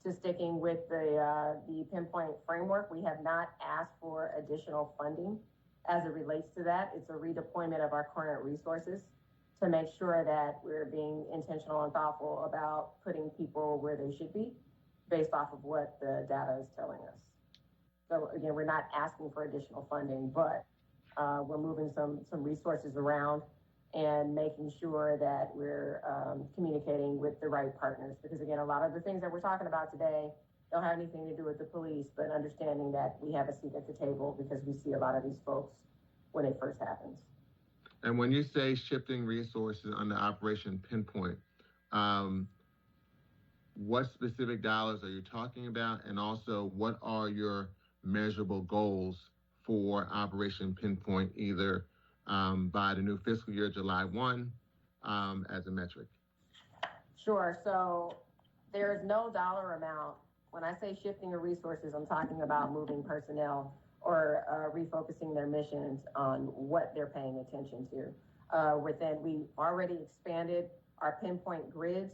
to sticking with the pinpoint framework. We have not asked for additional funding as it relates to that. It's a redeployment of our current resources to make sure that we're being intentional and thoughtful about putting people where they should be based off of what the data is telling us. So again, we're not asking for additional funding, but we're moving some resources around and making sure that we're communicating with the right partners. Because again, a lot of the things that we're talking about today don't have anything to do with the police, but understanding that we have a seat at the table because we see a lot of these folks when it first happens. And when you say shifting resources under Operation Pinpoint, what specific dollars are you talking about? And also, what are your measurable goals for Operation Pinpoint, either by the new fiscal year, July 1, as a metric? Sure. So there is no dollar amount. When I say shifting of resources, I'm talking about moving personnel or refocusing their missions on what they're paying attention to. We've already expanded our pinpoint grids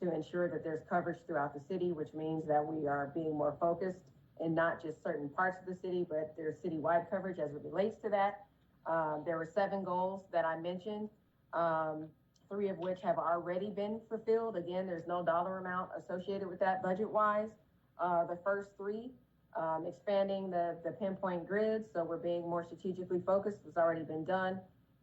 to ensure that there's coverage throughout the city, which means that we are being more focused in not just certain parts of the city, but there's citywide coverage as it relates to that. There were 7 goals that I mentioned, 3 of which have already been fulfilled. Again, there's no dollar amount associated with that budget-wise. The first 3, expanding the pinpoint grids, so we're being more strategically focused, has already been done.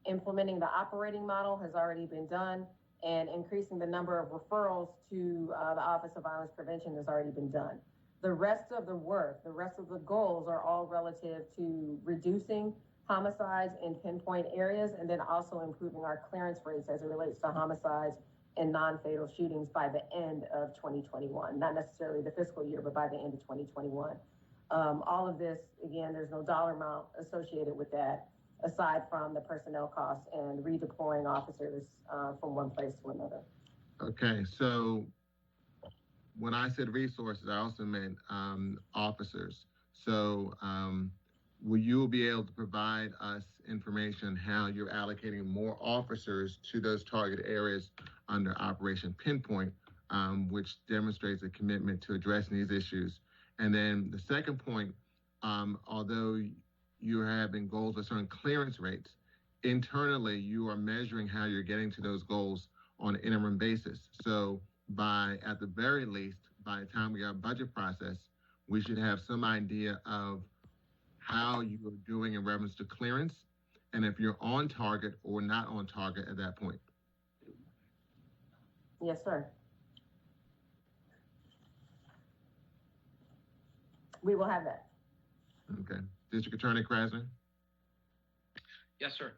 Implementing the operating model has already been done, and increasing the number of referrals to the Office of Violence Prevention has already been done. The rest of the work, the rest of the goals are all relative to reducing homicides in pinpoint areas and then also improving our clearance rates as it relates to homicides and non-fatal shootings by the end of 2021. Not necessarily the fiscal year, but by the end of 2021. All of this, again, there's no dollar amount associated with that, aside from the personnel costs and redeploying officers from one place to another. Okay, so when I said resources, I also meant officers. So will you be able to provide us information how you're allocating more officers to those target areas under Operation Pinpoint, which demonstrates a commitment to addressing these issues? And then the second point, although you're having goals with certain clearance rates, internally you are measuring how you're getting to those goals on an interim basis. So at the very least, by the time we got a budget process, we should have some idea of how you are doing in reference to clearance and if you're on target or not on target at that point. Yes, sir. We will have that. Okay. District Attorney Krasner? Yes, sir.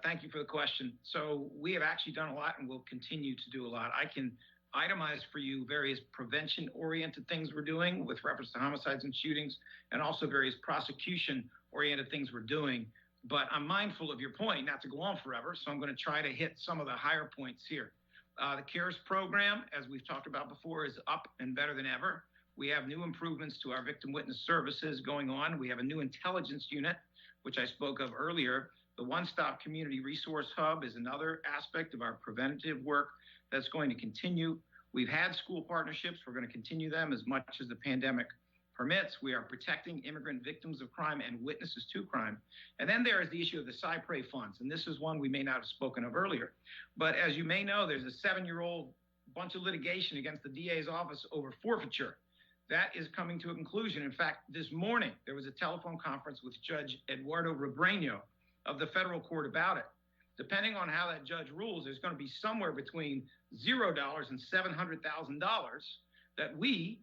Thank you for the question. So we have actually done a lot and will continue to do a lot. I can itemize for you various prevention-oriented things we're doing with reference to homicides and shootings, and also various prosecution-oriented things we're doing. But I'm mindful of your point, not to go on forever, so I'm going to try to hit some of the higher points here. The CARES program, as we've talked about before, is up and better than ever. We have new improvements to our victim witness services going on. We have a new intelligence unit, which I spoke of earlier. The One-Stop Community Resource Hub is another aspect of our preventative work that's going to continue. We've had school partnerships. We're going to continue them as much as the pandemic permits. We are protecting immigrant victims of crime and witnesses to crime. And then there is the issue of the Cypre funds. And this is one we may not have spoken of earlier. But as you may know, there's a 7-year-old bunch of litigation against the DA's office over forfeiture. That is coming to a conclusion. In fact, this morning, there was a telephone conference with Judge Eduardo Rebreno of the federal court about it. Depending on how that judge rules, there's going to be somewhere between $0 and $700,000 that we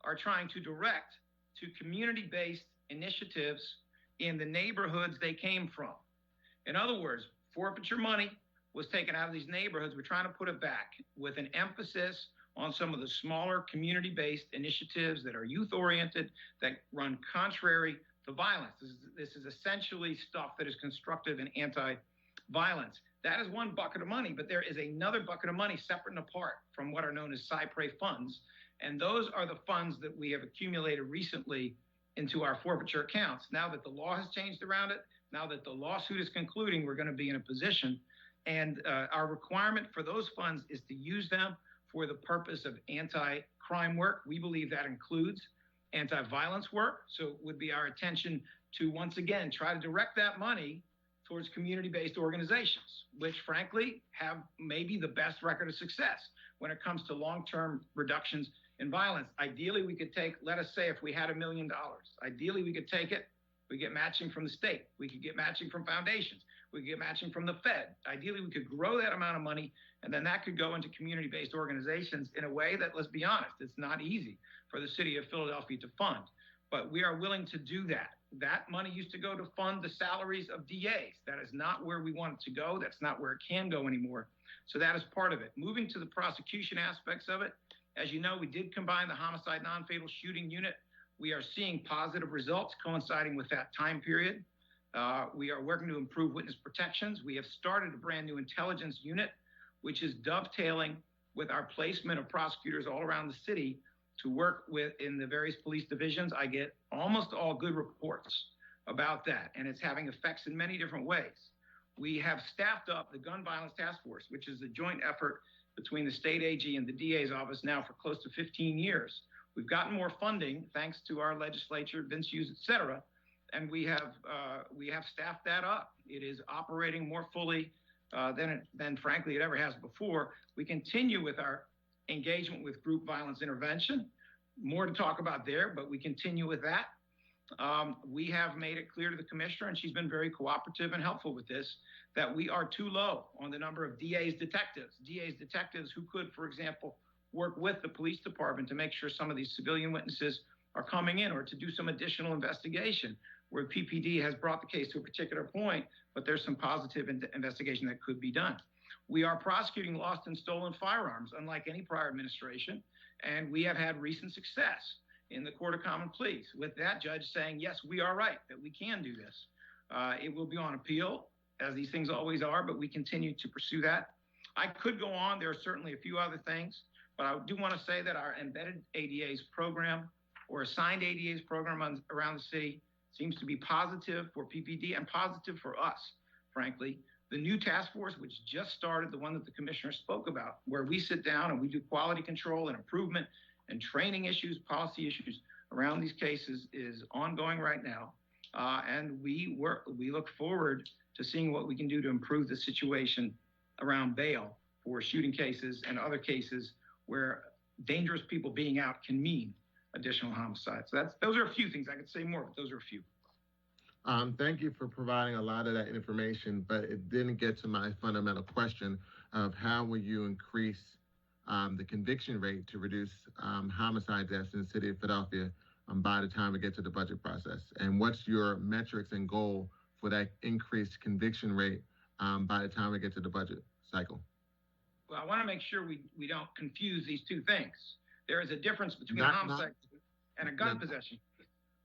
are trying to direct to community-based initiatives in the neighborhoods they came from. In other words, forfeiture money was taken out of these neighborhoods. We're trying to put it back with an emphasis on some of the smaller community-based initiatives that are youth-oriented, that run contrary to violence. This is essentially stuff that is constructive and anti-violence. That is one bucket of money, but there is another bucket of money separate and apart from what are known as cypre funds. And those are the funds that we have accumulated recently into our forfeiture accounts. Now that the law has changed around it, now that the lawsuit is concluding, we're going to be in a position. And our requirement for those funds is to use them for the purpose of anti-crime work. We believe that includes anti-violence work. So it would be our intention to, once again, try to direct that money towards community-based organizations, which frankly have maybe the best record of success when it comes to long-term reductions in violence. Ideally, we could take, let us say if we had $1 million, ideally we could take it, we get matching from the state, we could get matching from foundations, we could get matching from the Fed. Ideally, we could grow that amount of money, and then that could go into community-based organizations in a way that, let's be honest, it's not easy for the city of Philadelphia to fund. But we are willing to do that. That money used to go to fund the salaries of DAs. That is not where we want it to go. That's not where it can go anymore. So that is part of it. Moving to the prosecution aspects of it, as you know, we did combine the homicide non-fatal shooting unit. We are seeing positive results coinciding with that time period. We are working to improve witness protections. We have started a brand new intelligence unit, which is dovetailing with our placement of prosecutors all around the city to work with in the various police divisions. I get almost all good reports about that, and it's having effects in many different ways. We have staffed up the Gun Violence Task Force, which is a joint effort between the state AG and the DA's office now for close to 15 years. We've gotten more funding thanks to our legislature, Vince Hughes, et cetera, and we have staffed that up. It is operating more fully than frankly it ever has before. We continue with our engagement with group violence intervention. More to talk about there, but we continue with that. We have made it clear to the commissioner, and she's been very cooperative and helpful with this, that we are too low on the number of DA's detectives who could, for example, work with the police department to make sure some of these civilian witnesses are coming in, or to do some additional investigation where PPD has brought the case to a particular point, but there's some positive investigation that could be done. We are prosecuting lost and stolen firearms, unlike any prior administration, and we have had recent success in the Court of Common Pleas, with that judge saying, yes, we are right, that we can do this. It will be on appeal, as these things always are, but we continue to pursue that. I could go on. There are certainly a few other things, but I do want to say that our embedded ADAs program, or assigned ADAs program around the city, seems to be positive for PPD and positive for us, frankly. The new task force, which just started, the one that the commissioner spoke about, where we sit down and we do quality control and improvement and training issues, policy issues around these cases, is ongoing right now. And we look forward to seeing what we can do to improve the situation around bail for shooting cases and other cases where dangerous people being out can mean additional homicides. So those are a few things. I could say more, but those are a few. Thank you for providing a lot of that information, but it didn't get to my fundamental question of how will you increase the conviction rate to reduce homicide deaths in the city of Philadelphia by the time we get to the budget process? And what's your metrics and goal for that increased conviction rate by the time we get to the budget cycle? Well, I want to make sure we don't confuse these two things. There is a difference between a homicide and a gun possession.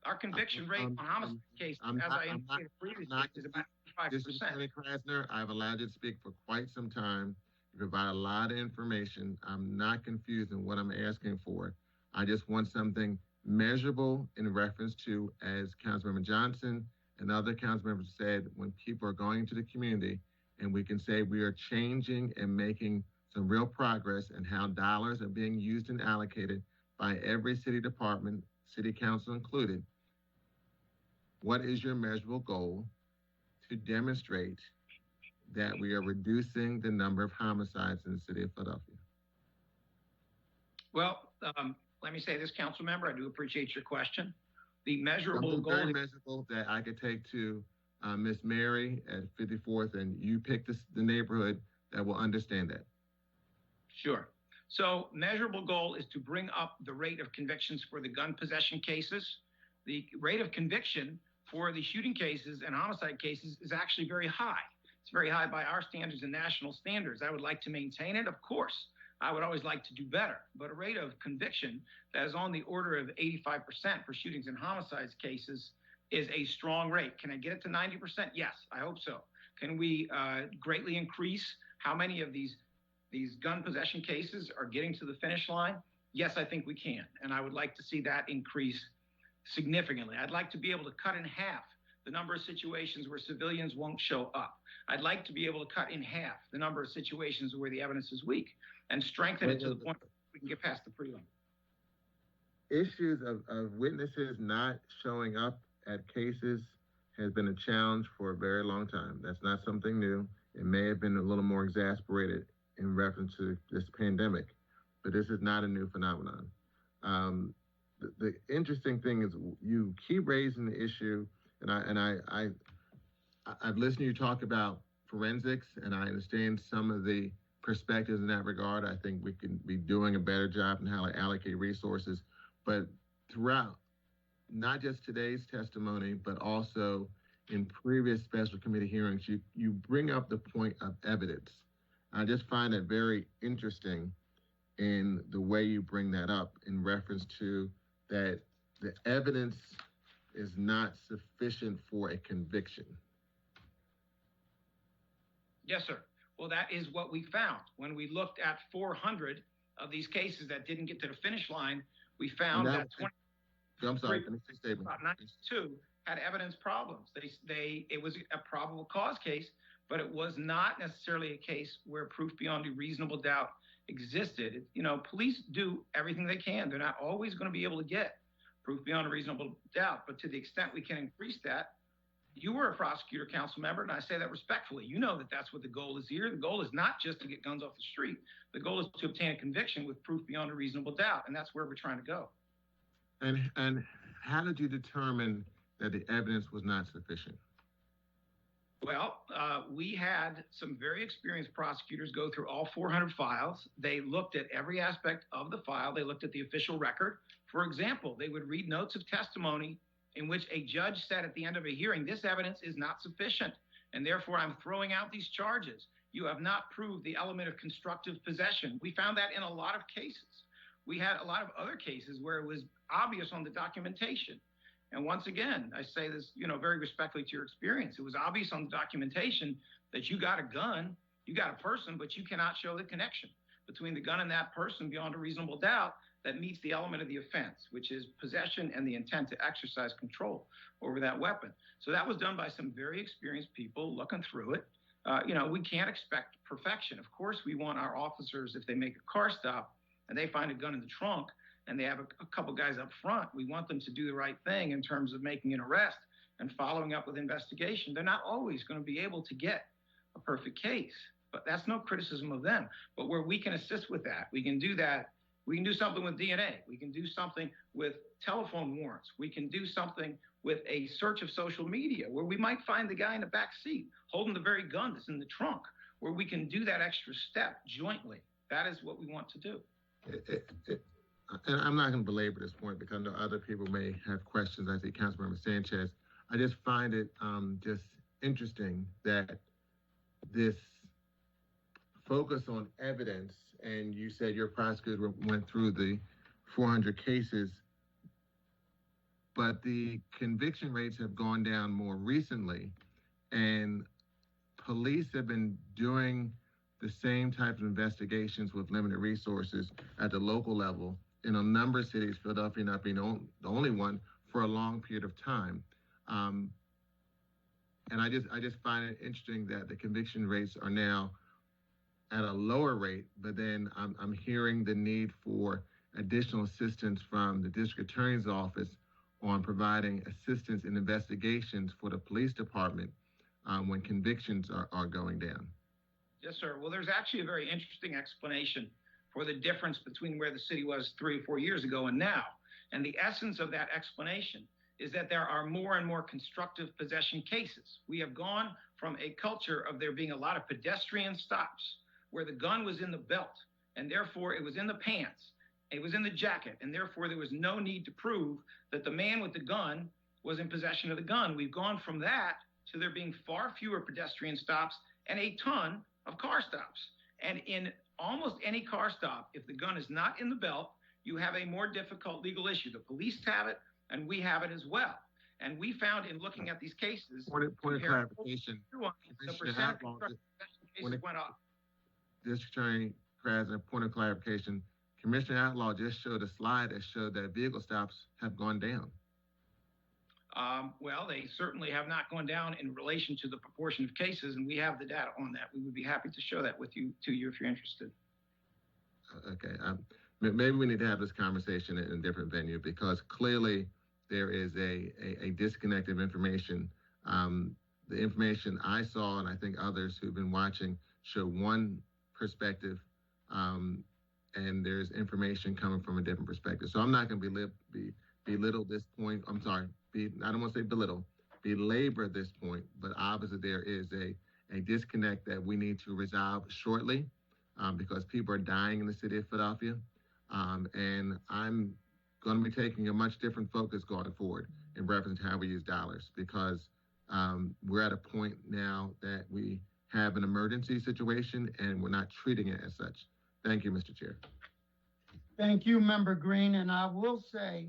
Our conviction rate on homicide cases, as I indicated previously, is about 5%. Attorney Krasner, I've allowed you to speak for quite some time. You provide a lot of information. I'm not confused in what I'm asking for. I just want something measurable in reference to, as Councilmember Johnson and other council members said, when people are going into the community, and we can say we are changing and making some real progress in how dollars are being used and allocated by every city department, city council included. What is your measurable goal to demonstrate that we are reducing the number of homicides in the city of Philadelphia? Well, let me say this, council member, I do appreciate your question. The measurable goal very measurable that I could take to Miss Mary at 54th, and you pick the neighborhood that will understand that. Sure. So measurable goal is to bring up the rate of convictions for the gun possession cases. The rate of conviction for the shooting cases and homicide cases is actually very high. It's very high by our standards and national standards. I would like to maintain it, of course. I would always like to do better, but a rate of conviction that is on the order of 85% for shootings and homicides cases is a strong rate. Can I get it to 90%? Yes, I hope so. Can we greatly increase how many of these gun possession cases are getting to the finish line? Yes, I think we can. And I would like to see that increase significantly. I'd like to be able to cut in half the number of situations where civilians won't show up. I'd like to be able to cut in half the number of situations where the evidence is weak and strengthen it to the point where we can get past the prelim. Issues of witnesses not showing up at cases has been a challenge for a very long time. That's not something new. It may have been a little more exasperated in reference to this pandemic, but this is not a new phenomenon. The interesting thing is you keep raising the issue, and I've listened to you talk about forensics, and I understand some of the perspectives in that regard. I think we can be doing a better job in how to allocate resources, but throughout not just today's testimony, but also in previous special committee hearings, you bring up the point of evidence. I just find it very interesting in the way you bring that up in reference to that the evidence is not sufficient for a conviction. Yes, sir. Well, that is what we found. When we looked at 400 of these cases that didn't get to the finish line, we found that 20. I'm sorry, finish your statement. About 92 had evidence problems. It was a probable cause case, but it was not necessarily a case where proof beyond a reasonable doubt existed. Police do everything they can. They're not always going to be able to get proof beyond a reasonable doubt, but to the extent we can increase that, you were a prosecutor, council member, and I say that respectfully. You know that that's what the goal is here. The goal is not just to get guns off the street. The goal is to obtain a conviction with proof beyond a reasonable doubt, and that's where we're trying to go. And how did you determine that the evidence was not sufficient? Well, we had some very experienced prosecutors go through all 400 files. They looked at every aspect of the file. They looked at the official record. For example, they would read notes of testimony in which a judge said at the end of a hearing, this evidence is not sufficient, and therefore I'm throwing out these charges. You have not proved the element of constructive possession. We found that in a lot of cases. We had a lot of other cases where it was obvious on the documentation. And once again, I say this, very respectfully to your experience. It was obvious on the documentation that you got a gun, you got a person, but you cannot show the connection between the gun and that person beyond a reasonable doubt that meets the element of the offense, which is possession and the intent to exercise control over that weapon. So that was done by some very experienced people looking through it. We can't expect perfection. Of course, we want our officers, if they make a car stop and they find a gun in the trunk and they have a couple guys up front, we want them to do the right thing in terms of making an arrest and following up with investigation. They're not always going to be able to get a perfect case, but that's no criticism of them. But where we can assist with that, we can do that. We can do something with DNA. We can do something with telephone warrants. We can do something with a search of social media where we might find the guy in the back seat holding the very gun that's in the trunk, where we can do that extra step jointly. That is what we want to do. And I'm not going to belabor this point because I know other people may have questions. I see Councilmember Sanchez. I just find it just interesting that this focus on evidence, and you said your prosecutor went through the 400 cases, but the conviction rates have gone down more recently, and police have been doing the same type of investigations with limited resources at the local level in a number of cities, Philadelphia not being the only one, for a long period of time. And I just find it interesting that the conviction rates are now at a lower rate, but then I'm hearing the need for additional assistance from the district attorney's office on providing assistance in investigations for the police department when convictions are going down. Yes, sir. Well, there's actually a very interesting explanation for the difference between where the city was 3 or 4 years ago and now. And the essence of that explanation is that there are more and more constructive possession cases. We have gone from a culture of there being a lot of pedestrian stops where the gun was in the belt, and therefore it was in the pants, it was in the jacket, and therefore there was no need to prove that the man with the gun was in possession of the gun. We've gone from that to there being far fewer pedestrian stops and a ton of car stops. And in almost any car stop, if the gun is not in the belt, you have a more difficult legal issue. The police have it, and we have it as well. And we found in looking at these cases, Point of clarification. the percent of cases went up. District Attorney Krasner, point of clarification. Commissioner Outlaw just showed a slide that showed that vehicle stops have gone down. Well, they certainly have not gone down in relation to the proportion of cases, and we have the data on that. We would be happy to show that to you if you're interested. Okay. Maybe we need to have this conversation in a different venue, because clearly there is a disconnect of information. The information I saw, and I think others who've been watching, show one perspective, and there's information coming from a different perspective. So I'm not going to belittle this point. I'm sorry. I don't want to say belabor this point, but obviously there is a disconnect that we need to resolve shortly, because people are dying in the city of Philadelphia. And I'm going to be taking a much different focus going forward in reference to how we use dollars, because we're at a point now that we have an emergency situation and we're not treating it as such. Thank you, Mr. Chair. Thank you, Member Green. And I will say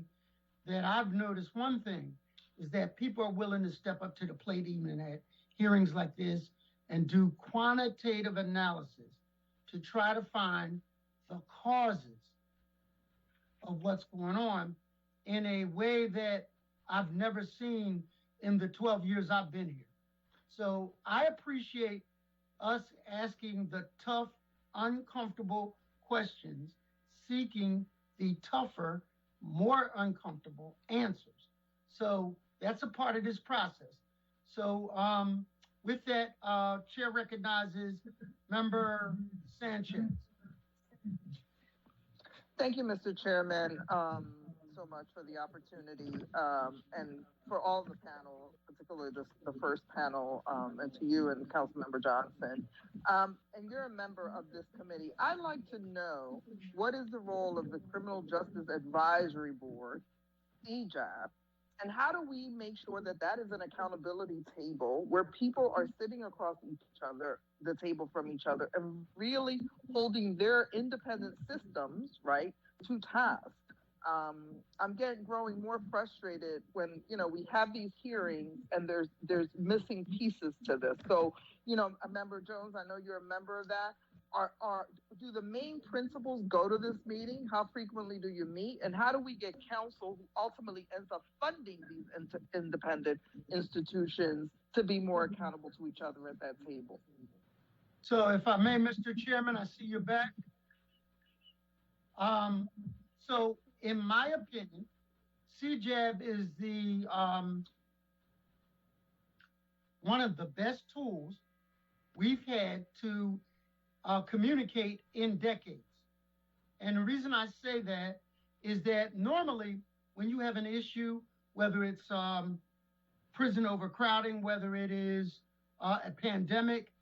that I've noticed one thing is that people are willing to step up to the plate even at hearings like this and do quantitative analysis to try to find the causes of what's going on in a way that I've never seen in the 12 years I've been here. So I appreciate us asking the tough, uncomfortable questions, seeking the tougher, more uncomfortable answers. So that's a part of this process. So with that, Chair recognizes Member Sanchez. Thank you, Mr. Chairman, so much for the opportunity, and for all the panel, particularly the first panel, and to you and Councilmember Johnson. And you're a member of this committee. I'd like to know, what is the role of the Criminal Justice Advisory Board, CJAB, and how do we make sure that that is an accountability table where people are sitting across the table from each other, and really holding their independent systems, right, to task? I'm growing more frustrated when, we have these hearings and there's missing pieces to this. So, Member Jones, I know you're a member of that. Do the main principals go to this meeting? How frequently do you meet? And how do we get counsel who ultimately ends up funding these independent institutions to be more accountable to each other at that table? So if I may, Mr. Chairman, I see you back. So in my opinion, CJAB is the one of the best tools we've had to communicate in decades. And the reason I say that is that normally when you have an issue, whether it's prison overcrowding, whether it is a pandemic,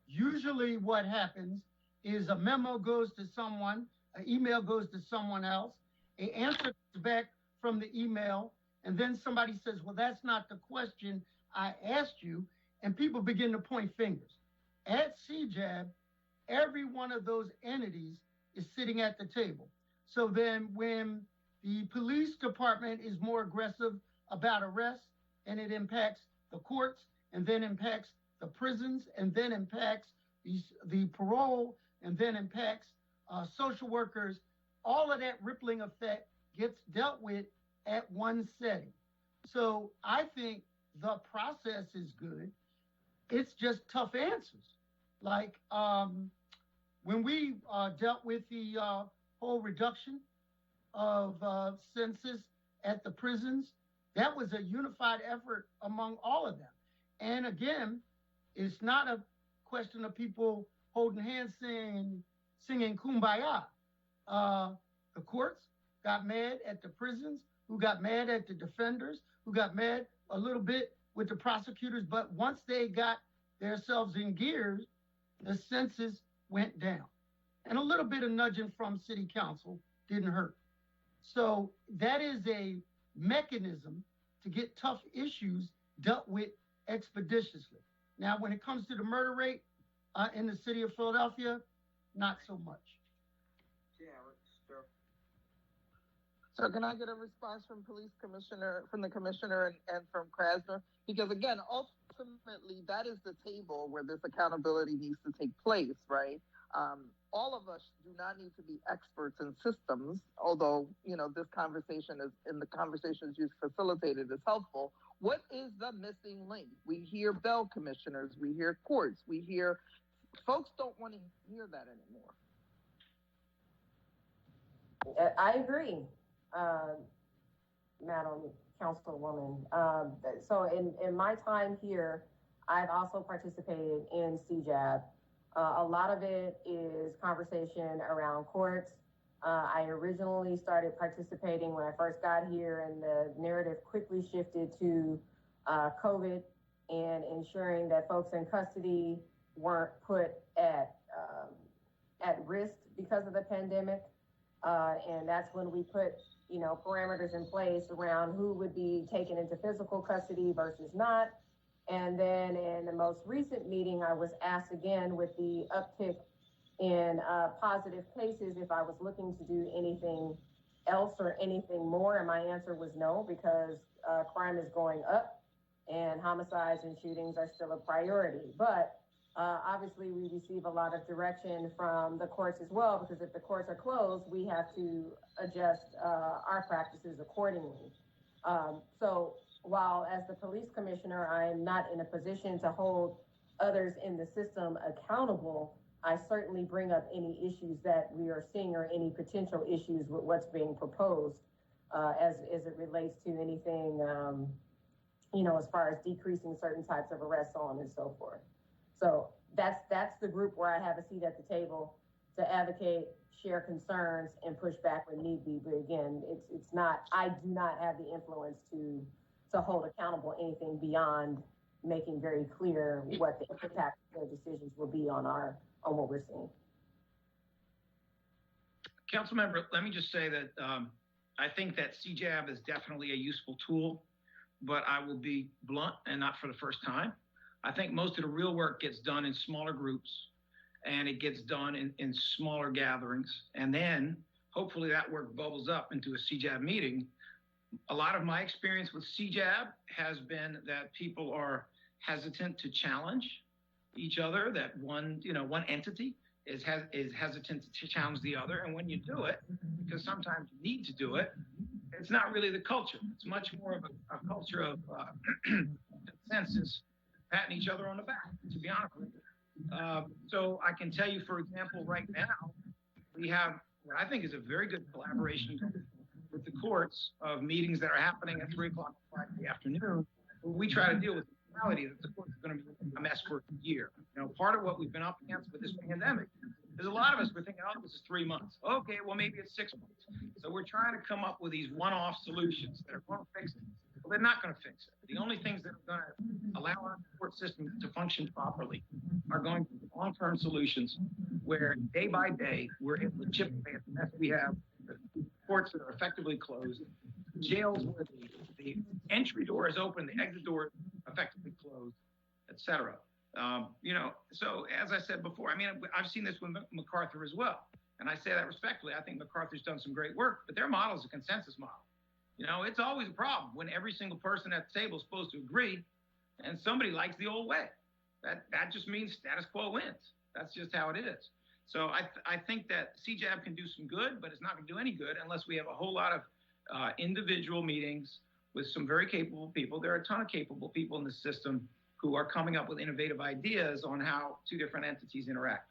usually what happens is a memo goes to someone, an email goes to someone else, an answer comes back from the email, and then somebody says, well, that's not the question I asked you, and people begin to point fingers. At CJAB, every one of those entities is sitting at the table. So then when the police department is more aggressive about arrests, and it impacts the courts, and then impacts the prisons, and then impacts the parole, and then impacts social workers, all of that rippling effect gets dealt with at one setting. So I think the process is good. It's just tough answers. Like when we dealt with the whole reduction of census at the prisons, that was a unified effort among all of them. And again, it's not a question of people holding hands singing Kumbaya. The courts got mad at the prisons, who got mad at the defenders, who got mad a little bit with the prosecutors. But once they got themselves in gears, the census went down. And a little bit of nudging from city council didn't hurt. So that is a mechanism to get tough issues dealt with expeditiously. Now, when it comes to the murder rate in the city of Philadelphia, not so much. So can I get a response from the commissioner and from Krasner? Because again, ultimately, that is the table where this accountability needs to take place, right? All of us do not need to be experts in systems, although, this conversation in the conversations you've facilitated is helpful. What is the missing link? We hear bail commissioners, we hear courts, folks don't want to hear that anymore. I agree, Madam Councilwoman. So in my time here, I've also participated in CJAB. A lot of it is conversation around courts. I originally started participating when I first got here, and the narrative quickly shifted to COVID and ensuring that folks in custody weren't put at risk because of the pandemic. And that's when we put, parameters in place around who would be taken into physical custody versus not. And then in the most recent meeting, I was asked again with the uptick in positive cases if I was looking to do anything else or anything more. And my answer was no, because crime is going up and homicides and shootings are still a priority. But obviously, we receive a lot of direction from the courts as well, because if the courts are closed, we have to adjust our practices accordingly. So while as the police commissioner, I'm not in a position to hold others in the system accountable, I certainly bring up any issues that we are seeing or any potential issues with what's being proposed as it relates to anything, as far as decreasing certain types of arrests, so on and so forth. So that's the group where I have a seat at the table to advocate, share concerns, and push back when need be. But again, it's not, I do not have the influence to hold accountable anything beyond making very clear what the impact of their decisions will be on what we're seeing. Councilmember, let me just say that I think that CJAB is definitely a useful tool, but I will be blunt, and not for the first time. I think most of the real work gets done in smaller groups, and it gets done in smaller gatherings. And then hopefully that work bubbles up into a CJAB meeting. A lot of my experience with CJAB has been that people are hesitant to challenge each other, that one entity is hesitant to challenge the other. And when you do it, because sometimes you need to do it, it's not really the culture. It's much more of a culture of consensus, patting each other on the back, to be honest with you. So I can tell you, for example, right now, we have what I think is a very good collaboration with the courts of meetings that are happening at 3 o'clock in the afternoon. We try to deal with the reality that the courts are going to be a mess for a year. Part of what we've been up against with this pandemic is a lot of us were thinking, oh, this is 3 months. Okay, well, maybe it's 6 months. So we're trying to come up with these one-off solutions that are going to fix it. Well, they're not going to fix it. The only things that are going to allow our court system to function properly are going to be long-term solutions where day by day we're able to chip away at the mess we have, the courts that are effectively closed, jails where the entry door is open, the exit door is effectively closed, et cetera. So as I said before, I've seen this with MacArthur as well. And I say that respectfully. I think MacArthur's done some great work, but their model is a consensus model. It's always a problem when every single person at the table is supposed to agree and somebody likes the old way. That just means status quo wins. That's just how it is. So I think that CJAB can do some good, but it's not going to do any good unless we have a whole lot of individual meetings with some very capable people. There are a ton of capable people in the system who are coming up with innovative ideas on how two different entities interact.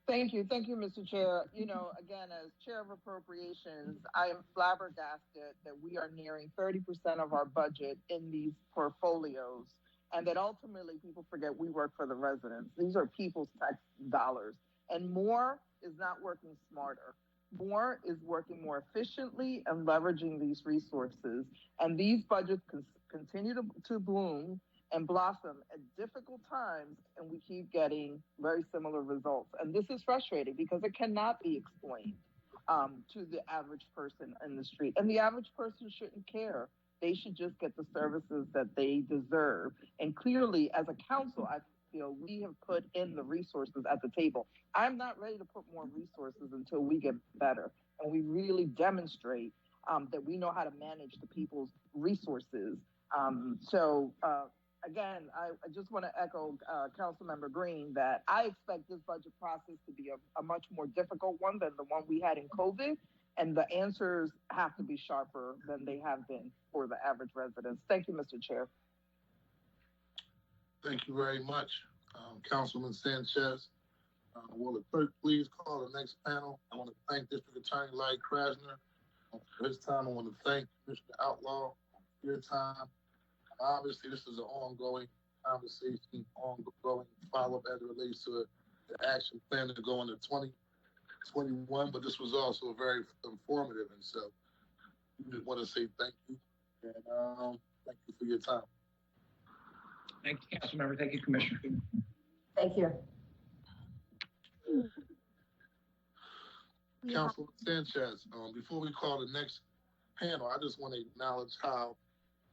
Thank you, Mr. Chair. Again, as Chair of Appropriations, I am flabbergasted that we are nearing 30% of our budget in these portfolios, and that ultimately people forget we work for the residents. These are people's tax dollars, and more is not working smarter. More is working more efficiently and leveraging these resources. And these budgets continue to bloom and blossom at difficult times, and we keep getting very similar results. And this is frustrating because it cannot be explained to the average person in the street. And the average person shouldn't care. They should just get the services that they deserve. And clearly, as a council, we have put in the resources at the table. I'm not ready to put more resources until we get better and we really demonstrate that we know how to manage the people's resources. Again, I just want to echo Councilmember Green that I expect this budget process to be a much more difficult one than the one we had in COVID, and the answers have to be sharper than they have been for the average residents. Thank you, Mr. Chair. Thank you very much, Councilman Sanchez. Will the clerk please call the next panel? I want to thank District Attorney Larry Krasner for his time. I want to thank Mr. Outlaw for your time. Obviously, this is an ongoing conversation, ongoing follow-up as it relates to the action plan to go into 2021, but this was also very informative. And so we just want to say thank you, and thank you for your time. Thank you, Councilmember. Thank you, Commissioner. Thank you. Councilman Sanchez, before we call the next panel, I just want to acknowledge how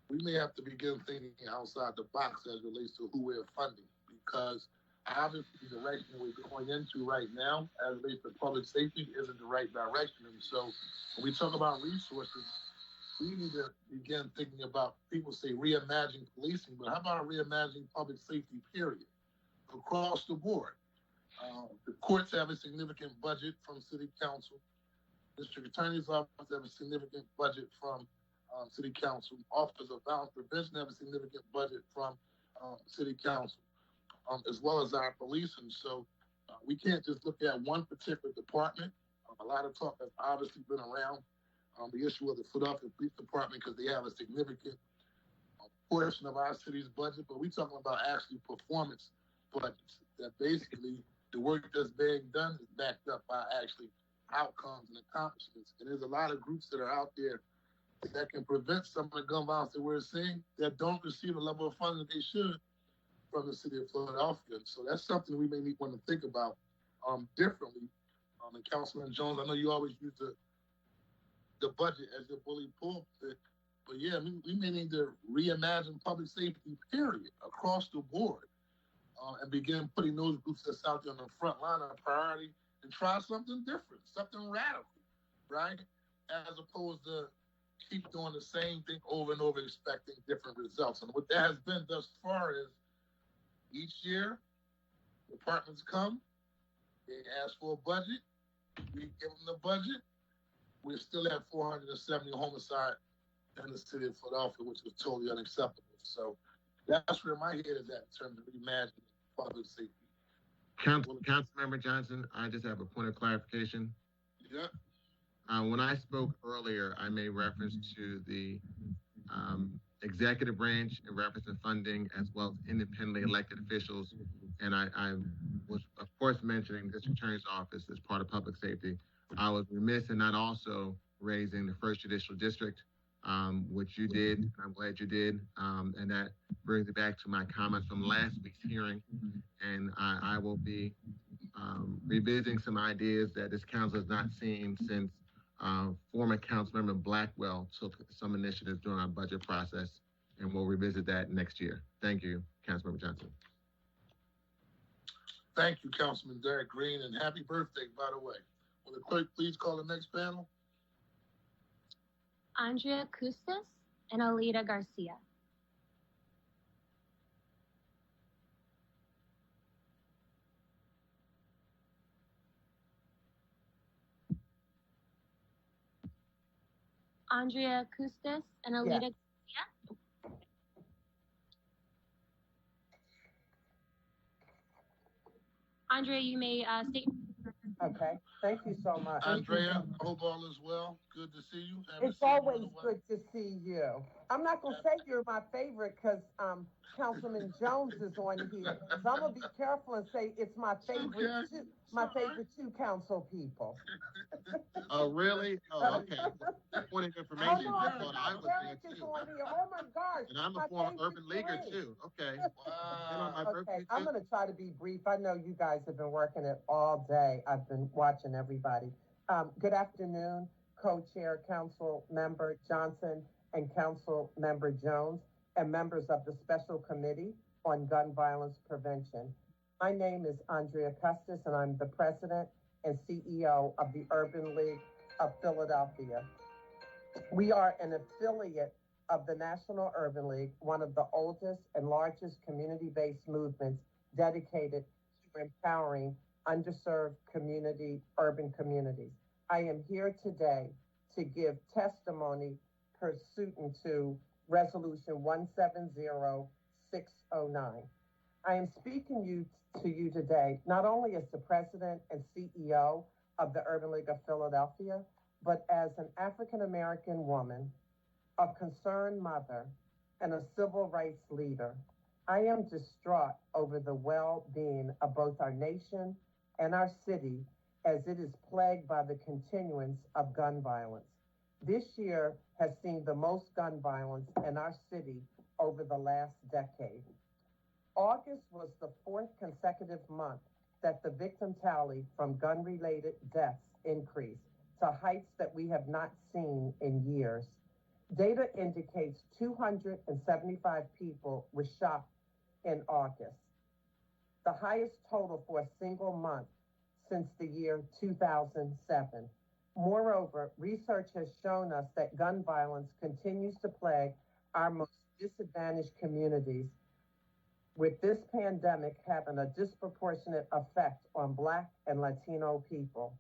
we may have to begin thinking outside the box as it relates to who we're funding, because obviously the direction we're going into right now as it relates to public safety isn't the right direction. And so when we talk about resources, we need to begin thinking about, people say reimagine policing, but how about reimagining public safety, period, across the board? The courts have a significant budget from City Council. District Attorney's Office have a significant budget from City Council. Office of Violence Prevention have a significant budget from City Council, as well as our police. And so we can't just look at one particular department. A lot of talk has obviously been around the issue of the Philadelphia Police Department because they have a significant portion of our city's budget, but we're talking about actually performance budgets, that basically the work that's being done is backed up by actually outcomes and accomplishments. And there's a lot of groups that are out there that can prevent some of the gun violence that we're seeing that don't receive the level of funding that they should from the city of Philadelphia. So that's something we may want to think about differently. And Councilman Jones, I know you always use the budget as your bully pulpit, but yeah, we may need to reimagine public safety, period, across the board, and begin putting those groups that's out there on the front line on a priority and try something different, something radical, right? As opposed to keep doing the same thing over and over, expecting different results. And what that has been thus far is each year, departments come, they ask for a budget, we give them the budget, we're still at 470 homicide in the city of Philadelphia, which is totally unacceptable. So that's where my head is at in terms of reimagining public safety. Councilmember Johnson, I just have a point of clarification. Yeah. When I spoke earlier, I made reference to the executive branch in reference to funding as well as independently elected officials. And I was, of course, mentioning the District Attorney's Office as part of public safety. I was remiss in not also raising the First Judicial District, which you did. I'm glad you did. And that brings it back to my comments from last week's hearing. And I will be revisiting some ideas that this council has not seen since former Councilmember Blackwell took some initiatives during our budget process, and we'll revisit that next year. Thank you, Councilmember Johnson. Thank you, Councilman Derek Green, and happy birthday, by the way. Will the clerk please call the next panel? Andrea Custis and Alida Garcia. Andrea Custis and Alida Garcia. Andrea, you may state. Okay, thank you so much. Andrea, hope all is well. Good to see you. It's always good to see you. I'm not going to say you're my favorite because Councilman Jones is on here. So I'm going to be careful and say it's my favorite too. My favorite two council people. Oh, really? Oh, okay. Point of information. I thought I was there too. Oh my gosh. And I'm a former urban leaguer too. Okay. Okay, I'm going to try to be brief. I know you guys have been working it all day. I've been watching everybody. Good afternoon, Co-Chair Council Member Johnson and Council Member Jones and members of the Special Committee on gun violence prevention. My name is Andrea Custis, and I'm the president and CEO of the Urban League of Philadelphia. We are an affiliate of the National Urban League, one of the oldest and largest community-based movements dedicated to empowering underserved urban communities. I am here today to give testimony pursuant to Resolution 170609. I am speaking to you today not only as the president and CEO of the Urban League of Philadelphia, but as an African-American woman, a concerned mother, and a civil rights leader. I am distraught over the well-being of both our nation and our city as it is plagued by the continuance of gun violence. This year has seen the most gun violence in our city over the last decade. August was the fourth consecutive month that the victim tally from gun-related deaths increased to heights that we have not seen in years. Data indicates 275 people were shot in August, the highest total for a single month since the year 2007. Moreover, research has shown us that gun violence continues to plague our most disadvantaged communities, with this pandemic having a disproportionate effect on Black and Latino people.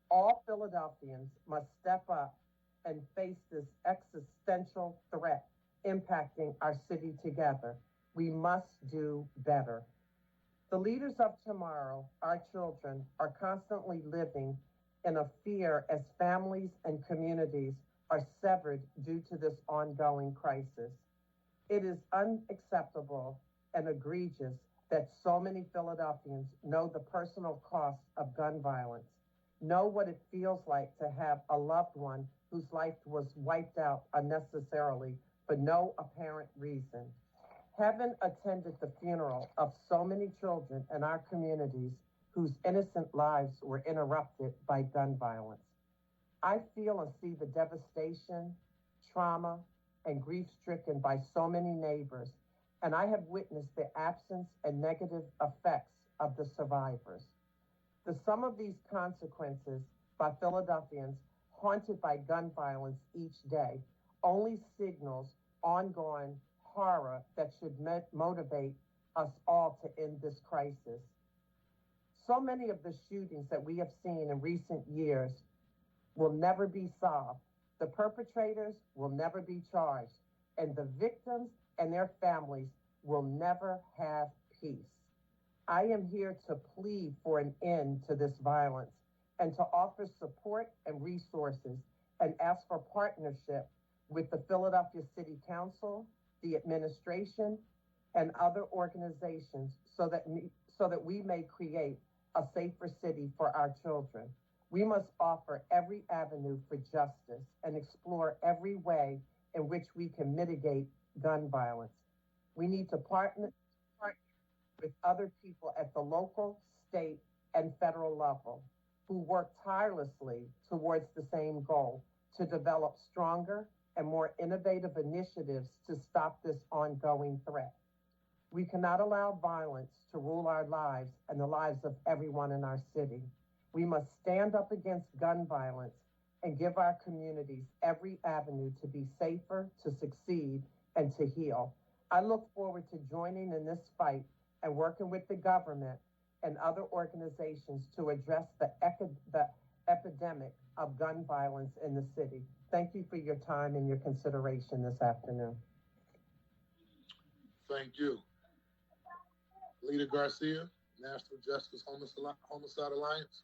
All Philadelphians must step up and face this existential threat impacting our city together. We must do better. The leaders of tomorrow, our children, are constantly living in a fear as families and communities are severed due to this ongoing crisis. It is unacceptable and egregious that so many Philadelphians know the personal cost of gun violence, know what it feels like to have a loved one whose life was wiped out unnecessarily for no apparent reason. Having attended the funeral of so many children in our communities whose innocent lives were interrupted by gun violence, I feel and see the devastation, trauma, and grief stricken by so many neighbors, and I have witnessed the absence and negative effects of the survivors. The sum of these consequences by Philadelphians haunted by gun violence each day only signals ongoing horror that should motivate us all to end this crisis. So many of the shootings that we have seen in recent years will never be solved. The perpetrators will never be charged, and the victims and their families will never have peace. I am here to plead for an end to this violence and to offer support and resources and ask for partnership with the Philadelphia City Council, the administration, and other organizations so that we may create a safer city for our children. We must offer every avenue for justice and explore every way in which we can mitigate gun violence. We need to partner with other people at the local, state, and federal level who work tirelessly towards the same goal, to develop stronger and more innovative initiatives to stop this ongoing threat. We cannot allow violence to rule our lives and the lives of everyone in our city. We must stand up against gun violence and give our communities every avenue to be safer, to succeed, and to heal. I look forward to joining in this fight and working with the government and other organizations to address the epidemic of gun violence in the city. Thank you for your time and your consideration this afternoon. Thank you. Leader Garcia, National Justice Homicide Alliance.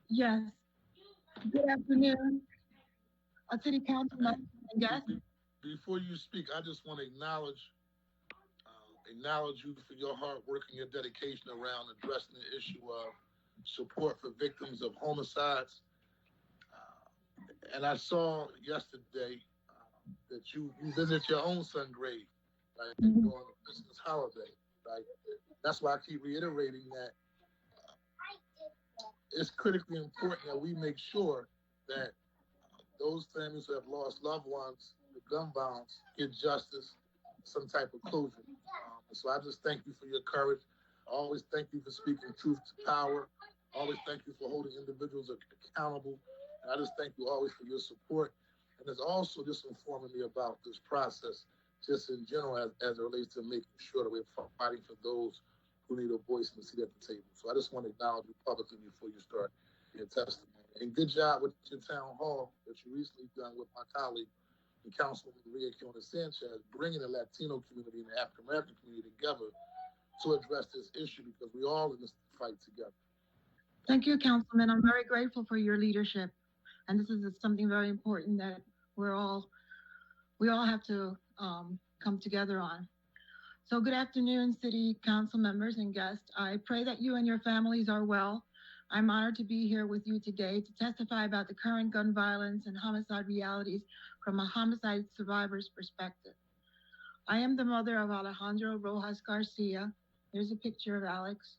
Yes. Good afternoon. City Councilman and guests. Before you speak, I just want to acknowledge you for your hard work and your dedication around addressing the issue of support for victims of homicides. And I saw yesterday that you visited your own son's grave, right, during the Christmas holiday, right? That's why I keep reiterating that it's critically important that we make sure that those families who have lost loved ones to gun violence get justice, some type of closure. So I just thank you for your courage. I always thank you for speaking truth to power. I always thank you for holding individuals accountable. And I just thank you always for your support. And it's also just informing me about this process, just in general, as it relates to making sure that we're fighting for those who need a voice and a seat at the table. So I just want to acknowledge you publicly before you start your testimony. And good job with your town hall that you recently done with my colleague, the Councilwoman Maria Kiona Sanchez, bringing the Latino community and the African American community together to address this issue, because we all in this fight together. Thank you, Councilman. I'm very grateful for your leadership. And this is something very important that we all have to come together on. So good afternoon, City Council members and guests. I pray that you and your families are well. I'm honored to be here with you today to testify about the current gun violence and homicide realities from a homicide survivor's perspective. I am the mother of Alejandro Rojas Garcia. There's a picture of Alex.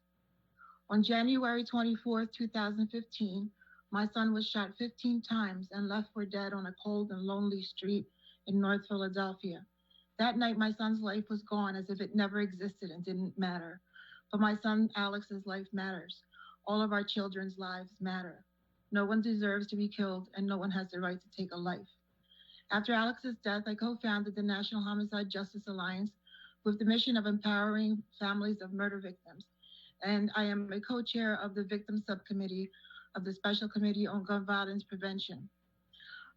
On January 24th, 2015, my son was shot 15 times and left for dead on a cold and lonely street in North Philadelphia. That night, my son's life was gone as if it never existed and didn't matter. But my son Alex's life matters. All of our children's lives matter. No one deserves to be killed, and no one has the right to take a life. After Alex's death, I co-founded the National Homicide Justice Alliance with the mission of empowering families of murder victims. And I am a co-chair of the Victim Subcommittee of the Special Committee on Gun Violence Prevention.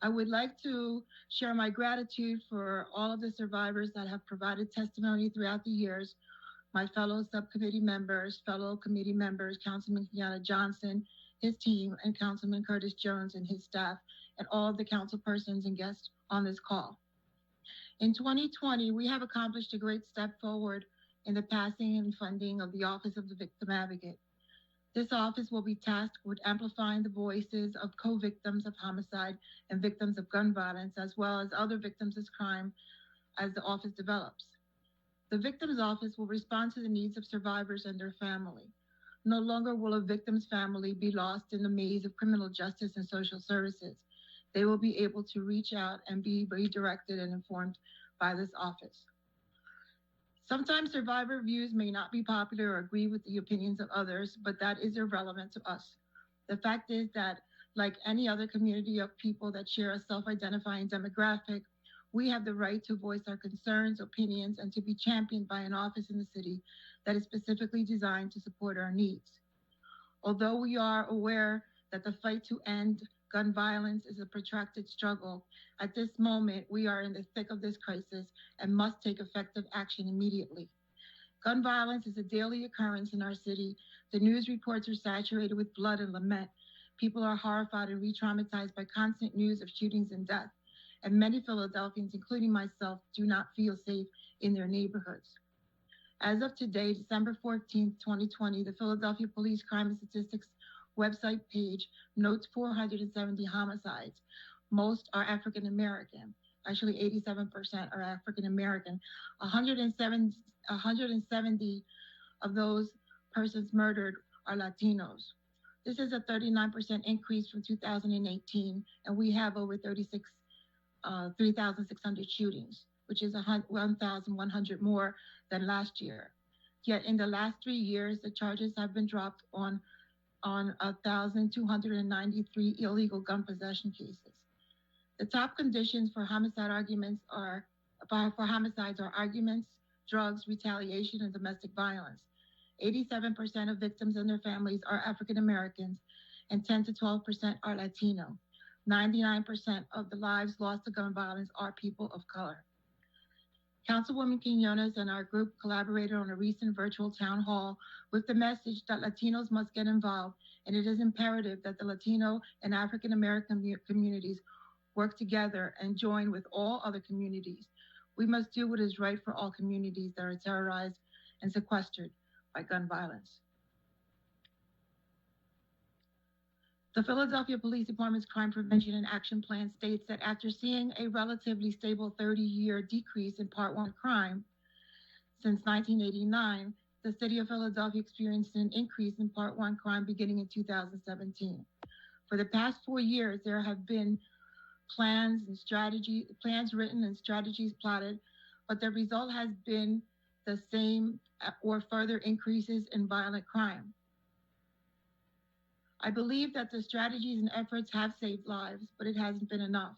I would like to share my gratitude for all of the survivors that have provided testimony throughout the years, my fellow subcommittee members, fellow committee members, Councilman Kiana Johnson, his team, and Councilman Curtis Jones and his staff, and all of the council persons and guests on this call. In 2020, we have accomplished a great step forward in the passing and funding of the Office of the Victim Advocate. This office will be tasked with amplifying the voices of co-victims of homicide and victims of gun violence, as well as other victims of crime as the office develops. The Victim's Office will respond to the needs of survivors and their family. No longer will a victim's family be lost in the maze of criminal justice and social services. They will be able to reach out and be redirected and informed by this office. Sometimes survivor views may not be popular or agree with the opinions of others, but that is irrelevant to us. The fact is that, like any other community of people that share a self-identifying demographic, we have the right to voice our concerns, opinions, and to be championed by an office in the city that is specifically designed to support our needs. Although we are aware that the fight to end gun violence is a protracted struggle, at this moment, we are in the thick of this crisis and must take effective action immediately. Gun violence is a daily occurrence in our city. The news reports are saturated with blood and lament. People are horrified and re-traumatized by constant news of shootings and death. And many Philadelphians, including myself, do not feel safe in their neighborhoods. As of today, December 14th, 2020, the Philadelphia Police Crime and Statistics website page notes 470 homicides. Most are African American. Actually, 87% are African American. 170 of those persons murdered are Latinos. This is a 39% increase from 2018, and we have over 3,600 shootings, which is 1,100 more than last year. Yet in the last 3 years, the charges have been dropped on 1,293 illegal gun possession cases. The top conditions for homicides are arguments, drugs, retaliation, and domestic violence. 87% of victims and their families are African Americans, and 10 to 12% are Latino. 99% of the lives lost to gun violence are people of color. Councilwoman Quinones and our group collaborated on a recent virtual town hall with the message that Latinos must get involved, and it is imperative that the Latino and African American communities work together and join with all other communities. We must do what is right for all communities that are terrorized and sequestered by gun violence. The Philadelphia Police Department's Crime Prevention and Action Plan states that after seeing a relatively stable 30-year decrease in Part 1 crime since 1989, the city of Philadelphia experienced an increase in Part 1 crime beginning in 2017. For the past 4 years, there have been plans written and strategies plotted, but the result has been the same or further increases in violent crime. I believe that the strategies and efforts have saved lives, but it hasn't been enough.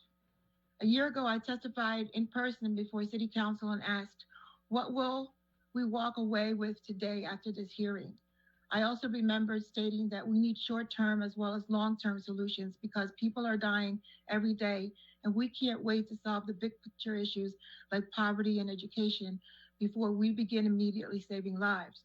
A year ago, I testified in person before City Council and asked, what will we walk away with today after this hearing? I also remembered stating that we need short-term as well as long-term solutions because people are dying every day, and we can't wait to solve the big picture issues like poverty and education before we begin immediately saving lives.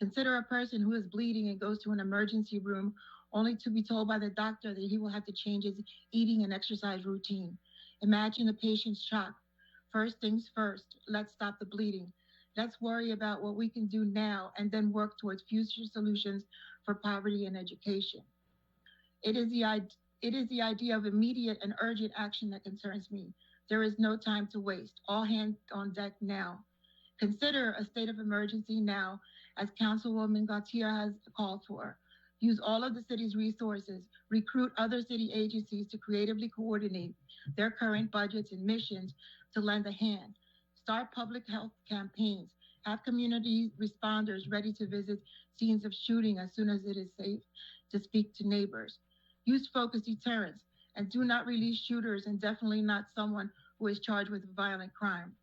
Consider a person who is bleeding and goes to an emergency room only to be told by the doctor that he will have to change his eating and exercise routine. Imagine the patient's shock. First things first, let's stop the bleeding. Let's worry about what we can do now and then work towards future solutions for poverty and education. It is the idea of immediate and urgent action that concerns me. There is no time to waste. All hands on deck now. Consider a state of emergency now, as Councilwoman Gautier has called for. Use all of the city's resources, recruit other city agencies to creatively coordinate their current budgets and missions to lend a hand. Start public health campaigns. Have community responders ready to visit scenes of shooting as soon as it is safe to speak to neighbors. Use focused deterrence and do not release shooters, and definitely not someone who is charged with violent crime.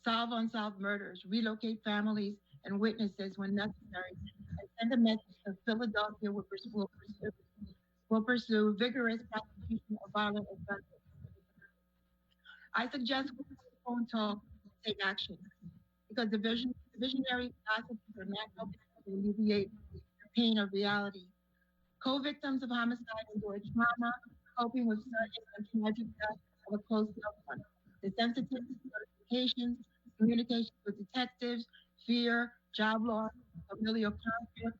Solve unsolved murders, relocate families and witnesses when necessary, and send a message that Philadelphia will pursue vigorous prosecution of violent offenders. I suggest we phone talk take action because the visionary processes are not helping to alleviate the pain of reality. Co-victims of homicide endure trauma, coping with sudden and tragic death of a close loved one. The sensitivity to notifications, communication with detectives, fear, job loss, familial conflict,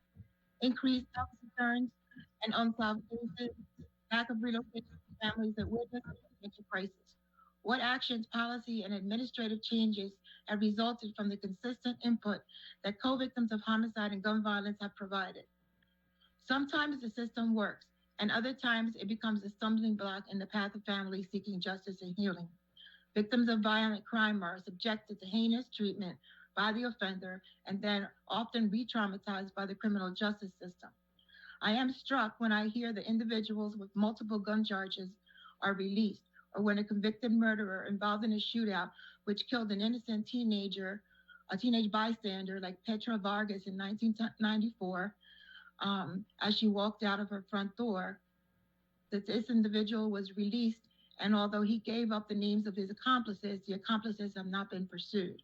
increased health concerns, and unsolved cases, lack of relocation to families that witness potential crisis. What actions, policy, and administrative changes have resulted from the consistent input that co-victims of homicide and gun violence have provided? Sometimes the system works, and other times it becomes a stumbling block in the path of families seeking justice and healing. Victims of violent crime are subjected to heinous treatment by the offender and then often re-traumatized by the criminal justice system. I am struck when I hear that individuals with multiple gun charges are released, or when a convicted murderer involved in a shootout which killed an innocent teenager, a teenage bystander like Petra Vargas in 1994, as she walked out of her front door, that this individual was released, and although he gave up the names of his accomplices, the accomplices have not been pursued.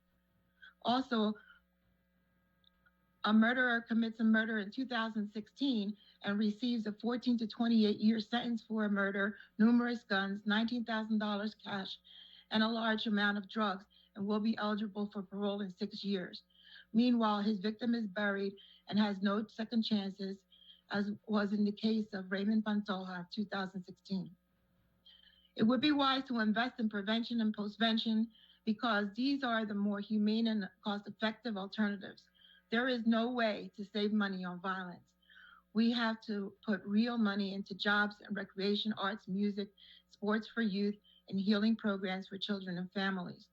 Also, a murderer commits a murder in 2016 and receives a 14 to 28 year sentence for a murder, numerous guns, $19,000 cash, and a large amount of drugs, and will be eligible for parole in 6 years. Meanwhile, his victim is buried and has no second chances, as was in the case of Raymond Pantoja, 2016. It would be wise to invest in prevention and postvention because these are the more humane and cost-effective alternatives. There is no way to save money on violence. We have to put real money into jobs and recreation, arts, music, sports for youth, and healing programs for children and families.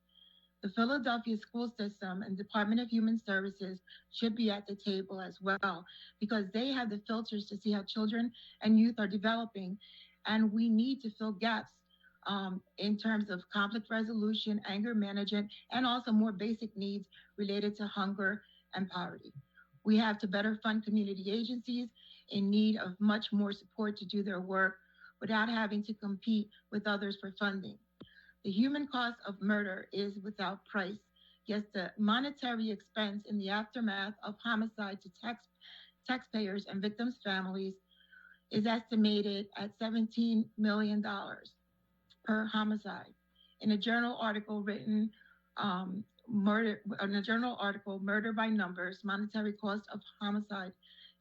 The Philadelphia school system and Department of Human Services should be at the table as well, because they have the filters to see how children and youth are developing, and we need to fill gaps in terms of conflict resolution, anger management, and also more basic needs related to hunger and poverty. We have to better fund community agencies in need of much more support to do their work without having to compete with others for funding. The human cost of murder is without price, yet the monetary expense in the aftermath of homicide to taxpayers and victims' families is estimated at $17 million per homicide. In a journal article written, Murder by Numbers, Monetary Cost of Homicide,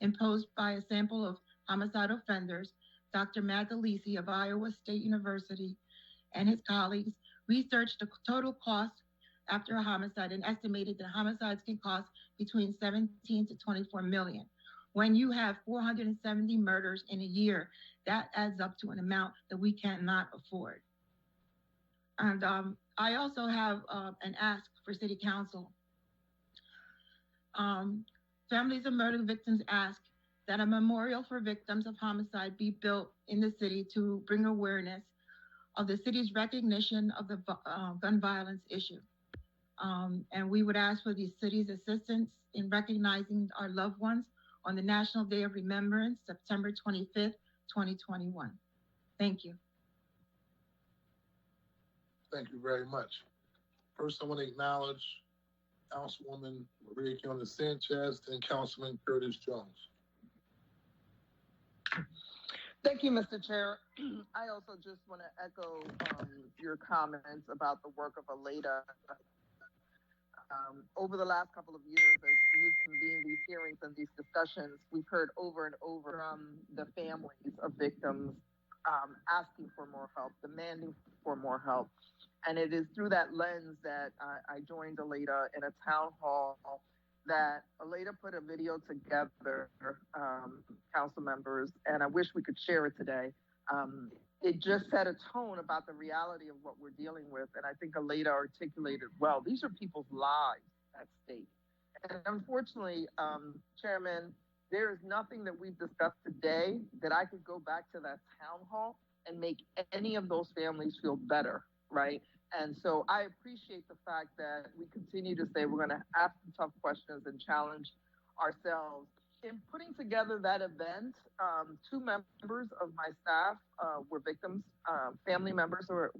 imposed by a sample of homicide offenders, Dr. Magalisi of Iowa State University and his colleagues researched the total cost after a homicide and estimated that homicides can cost between 17 to 24 million. When you have 470 murders in a year, that adds up to an amount that we cannot afford. And I also have an ask for City Council. Families of murder victims ask that a memorial for victims of homicide be built in the city to bring awareness of the city's recognition of the gun violence issue. And we would ask for the city's assistance in recognizing our loved ones on the National Day of Remembrance, September 25th, 2021. Thank you. Thank you very much. First, I want to acknowledge Councilwoman Maria Kiona Sanchez and Councilman Curtis Jones. Thank you, Mr. Chair. I also just want to echo your comments about the work of ALETA. Over the last couple of years, as you've convened these hearings and these discussions, we've heard over and over from the families of victims asking for more help, demanding for more help. And it is through that lens that I joined ALETA in a town hall that ALETA put a video together, council members, and I wish we could share it today. It just set a tone about the reality of what we're dealing with, and I think ALETA articulated well. These are people's lives at stake. And unfortunately, Chairman, there is nothing that we've discussed today that I could go back to that town hall and make any of those families feel better, right? And so I appreciate the fact that we continue to say we're going to ask some tough questions and challenge ourselves. In putting together that event, two members of my staff were victims, family members were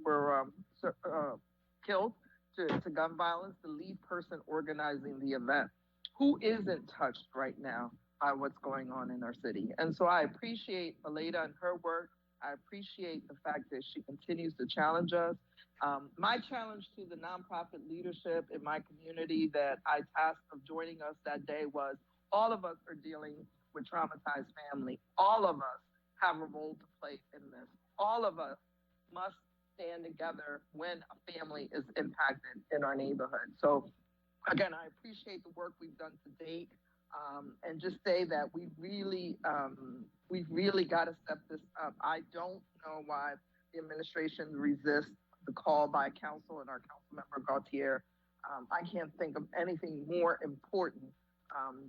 killed to gun violence, the lead person organizing the event. Who isn't touched right now by what's going on in our city? And so I appreciate ALETA and her work. I appreciate the fact that she continues to challenge us. My challenge to the nonprofit leadership in my community that I tasked of joining us that day was, all of us are dealing with traumatized family. All of us have a role to play in this. All of us must stand together when a family is impacted in our neighborhood. So again, I appreciate the work we've done to date, and just say that we've really got to step this up. I don't know why the administration resists the call by council and our council member Gautier. I can't think of anything more important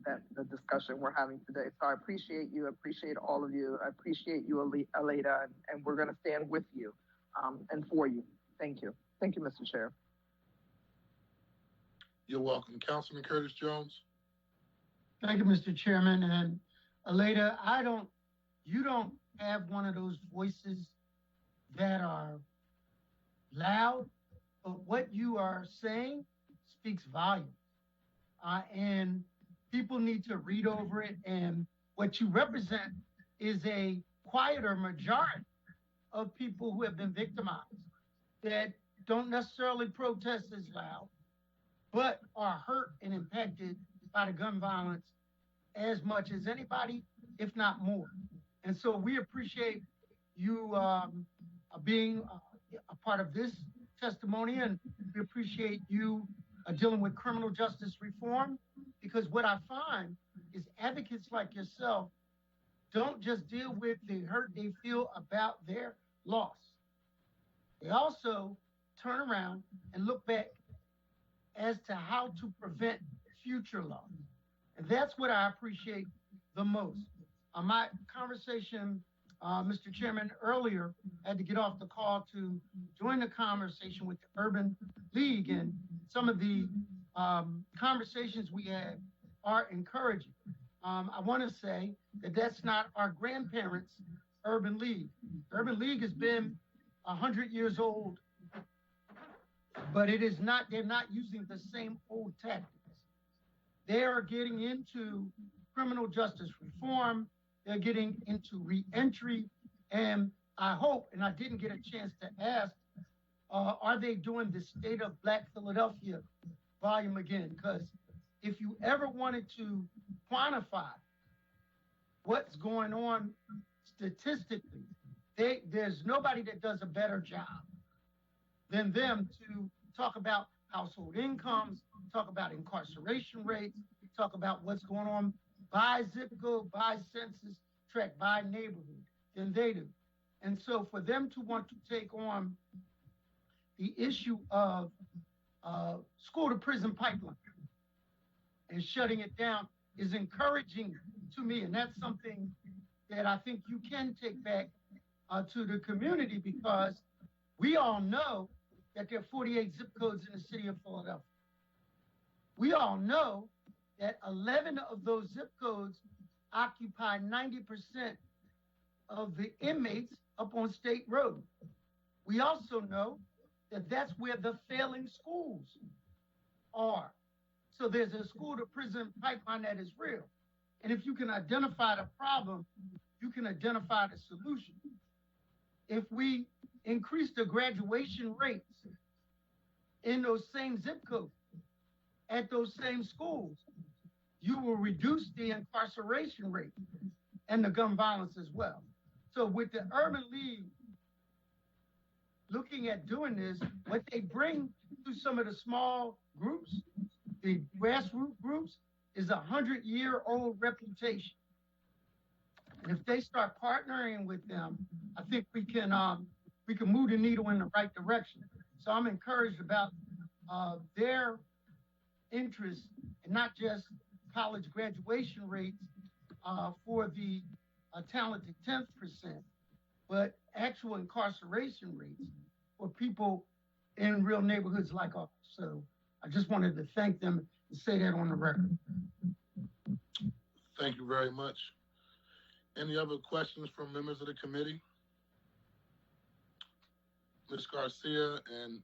than the discussion we're having today. So I appreciate you, I appreciate all of you, I appreciate you, ALETA, and we're going to stand with you and for you. Thank you. Thank you, Mr. Chair. You're welcome. Councilman Curtis Jones. Thank you, Mr. Chairman. And ALETA, you don't have one of those voices that are loud, but what you are saying speaks volumes. And people need to read over it. And what you represent is a quieter majority of people who have been victimized that don't necessarily protest as loud, but are hurt and impacted by the gun violence as much as anybody, if not more. And so we appreciate you being a part of this testimony, and we appreciate you dealing with criminal justice reform, because what I find is advocates like yourself don't just deal with the hurt they feel about their loss. They also turn around and look back as to how to prevent future loss. And that's what I appreciate the most. My conversation, Mr. Chairman, earlier, I had to get off the call to join the conversation with the Urban League, and some of the conversations we had are encouraging. I want to say that that's not our grandparents' Urban League. The Urban League has been 100 years old, but it is not, they're not using the same old tactics. They are getting into criminal justice reform. They're getting into reentry. And I hope, and I didn't get a chance to ask, are they doing the State of Black Philadelphia volume again? Because if you ever wanted to quantify what's going on statistically, there's nobody that does a better job than them to talk about household incomes, talk about incarceration rates, talk about what's going on by zip code, by census tract, by neighborhood than they do. And so for them to want to take on the issue of school to prison pipeline, and shutting it down is encouraging to me. And that's something that I think you can take back to the community, because we all know that there are 48 zip codes in the city of Philadelphia. We all know that 11 of those zip codes occupy 90% of the inmates up on State Road. We also know that that's where the failing schools are. So there's a school to prison pipeline that is real. And if you can identify the problem, you can identify the solution. If we increase the graduation rates in those same zip codes, at those same schools, you will reduce the incarceration rate and the gun violence as well. So with the Urban League looking at doing this, what they bring to some of the small groups, the grassroots groups, is a 100-year-old reputation. And if they start partnering with them, I think we can move the needle in the right direction. So I'm encouraged about their interest in not just college graduation rates for the talented 10th percent, but actual incarceration rates for people in real neighborhoods like ours. So I just wanted to thank them and say that on the record. Thank you very much. Any other questions from members of the committee? Ms. Garcia and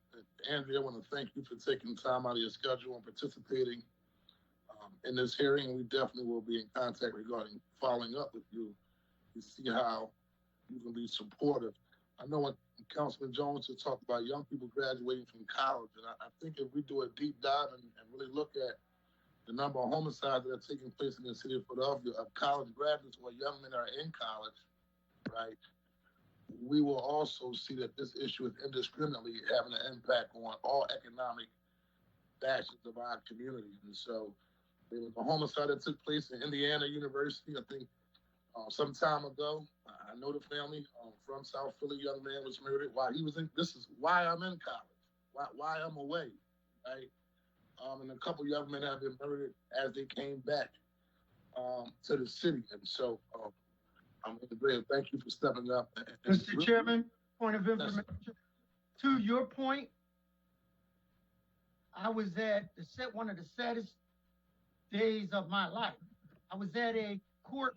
Andrea, I want to thank you for taking time out of your schedule and participating in this hearing. We definitely will be in contact regarding following up with you to see how you can be supportive. I know when Councilman Jones has talked about young people graduating from college, and I think if we do a deep dive and really look at the number of homicides that are taking place in the city of Philadelphia of college graduates or young men that are in college, right, we will also see that this issue is indiscriminately having an impact on all economic facets of our community. And so there was a homicide that took place in Indiana University, I think, some time ago. I know the family from South Philly. Young man was murdered while he was in. This is why I'm in college, why I'm away, right? And a couple young men have been murdered as they came back to the city. And so I'm great. Thank you for stepping up. Mr. Chairman, point of information. To your point, I was at one of the saddest days of my life. I was at a court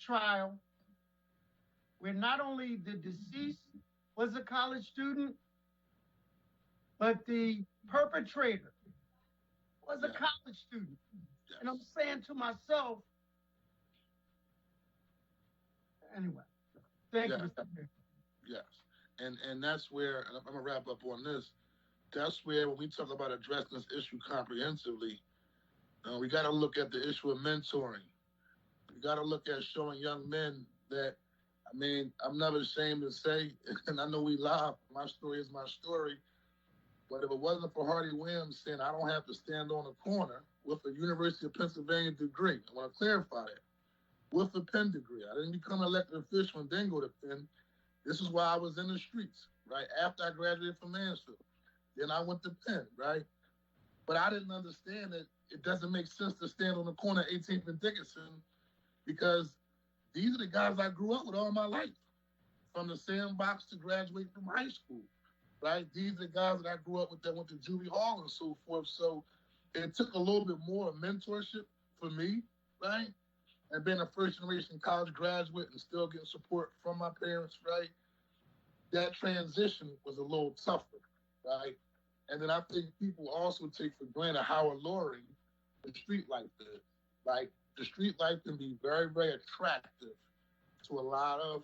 trial where not only the deceased was a college student, but the perpetrator was a college student. And I'm saying to myself, anyway, thank you, Mr. Chair. Yes. And that's where, and I'm going to wrap up on this, that's where when we talk about addressing this issue comprehensively, we got to look at the issue of mentoring. We got to look at showing young men that, I mean, I'm never ashamed to say, and I know we laugh, my story is my story, but if it wasn't for Hardy Williams saying I don't have to stand on a corner with a University of Pennsylvania degree, I want to clarify that, with a Penn degree. I didn't become an elected official and then go to Penn. This is why I was in the streets, right? After I graduated from Mansfield. Then I went to Penn, right? But I didn't understand that it doesn't make sense to stand on the corner of 18th and Dickinson, because these are the guys I grew up with all my life, from the sandbox to graduate from high school, right? These are the guys that I grew up with that went to Juvie Hall and so forth. So it took a little bit more mentorship for me, right? And being a first-generation college graduate and still getting support from my parents, right? That transition was a little tougher, right? And then I think people also take for granted how alluring the street life is. Like, the street life can be very, very attractive to a lot of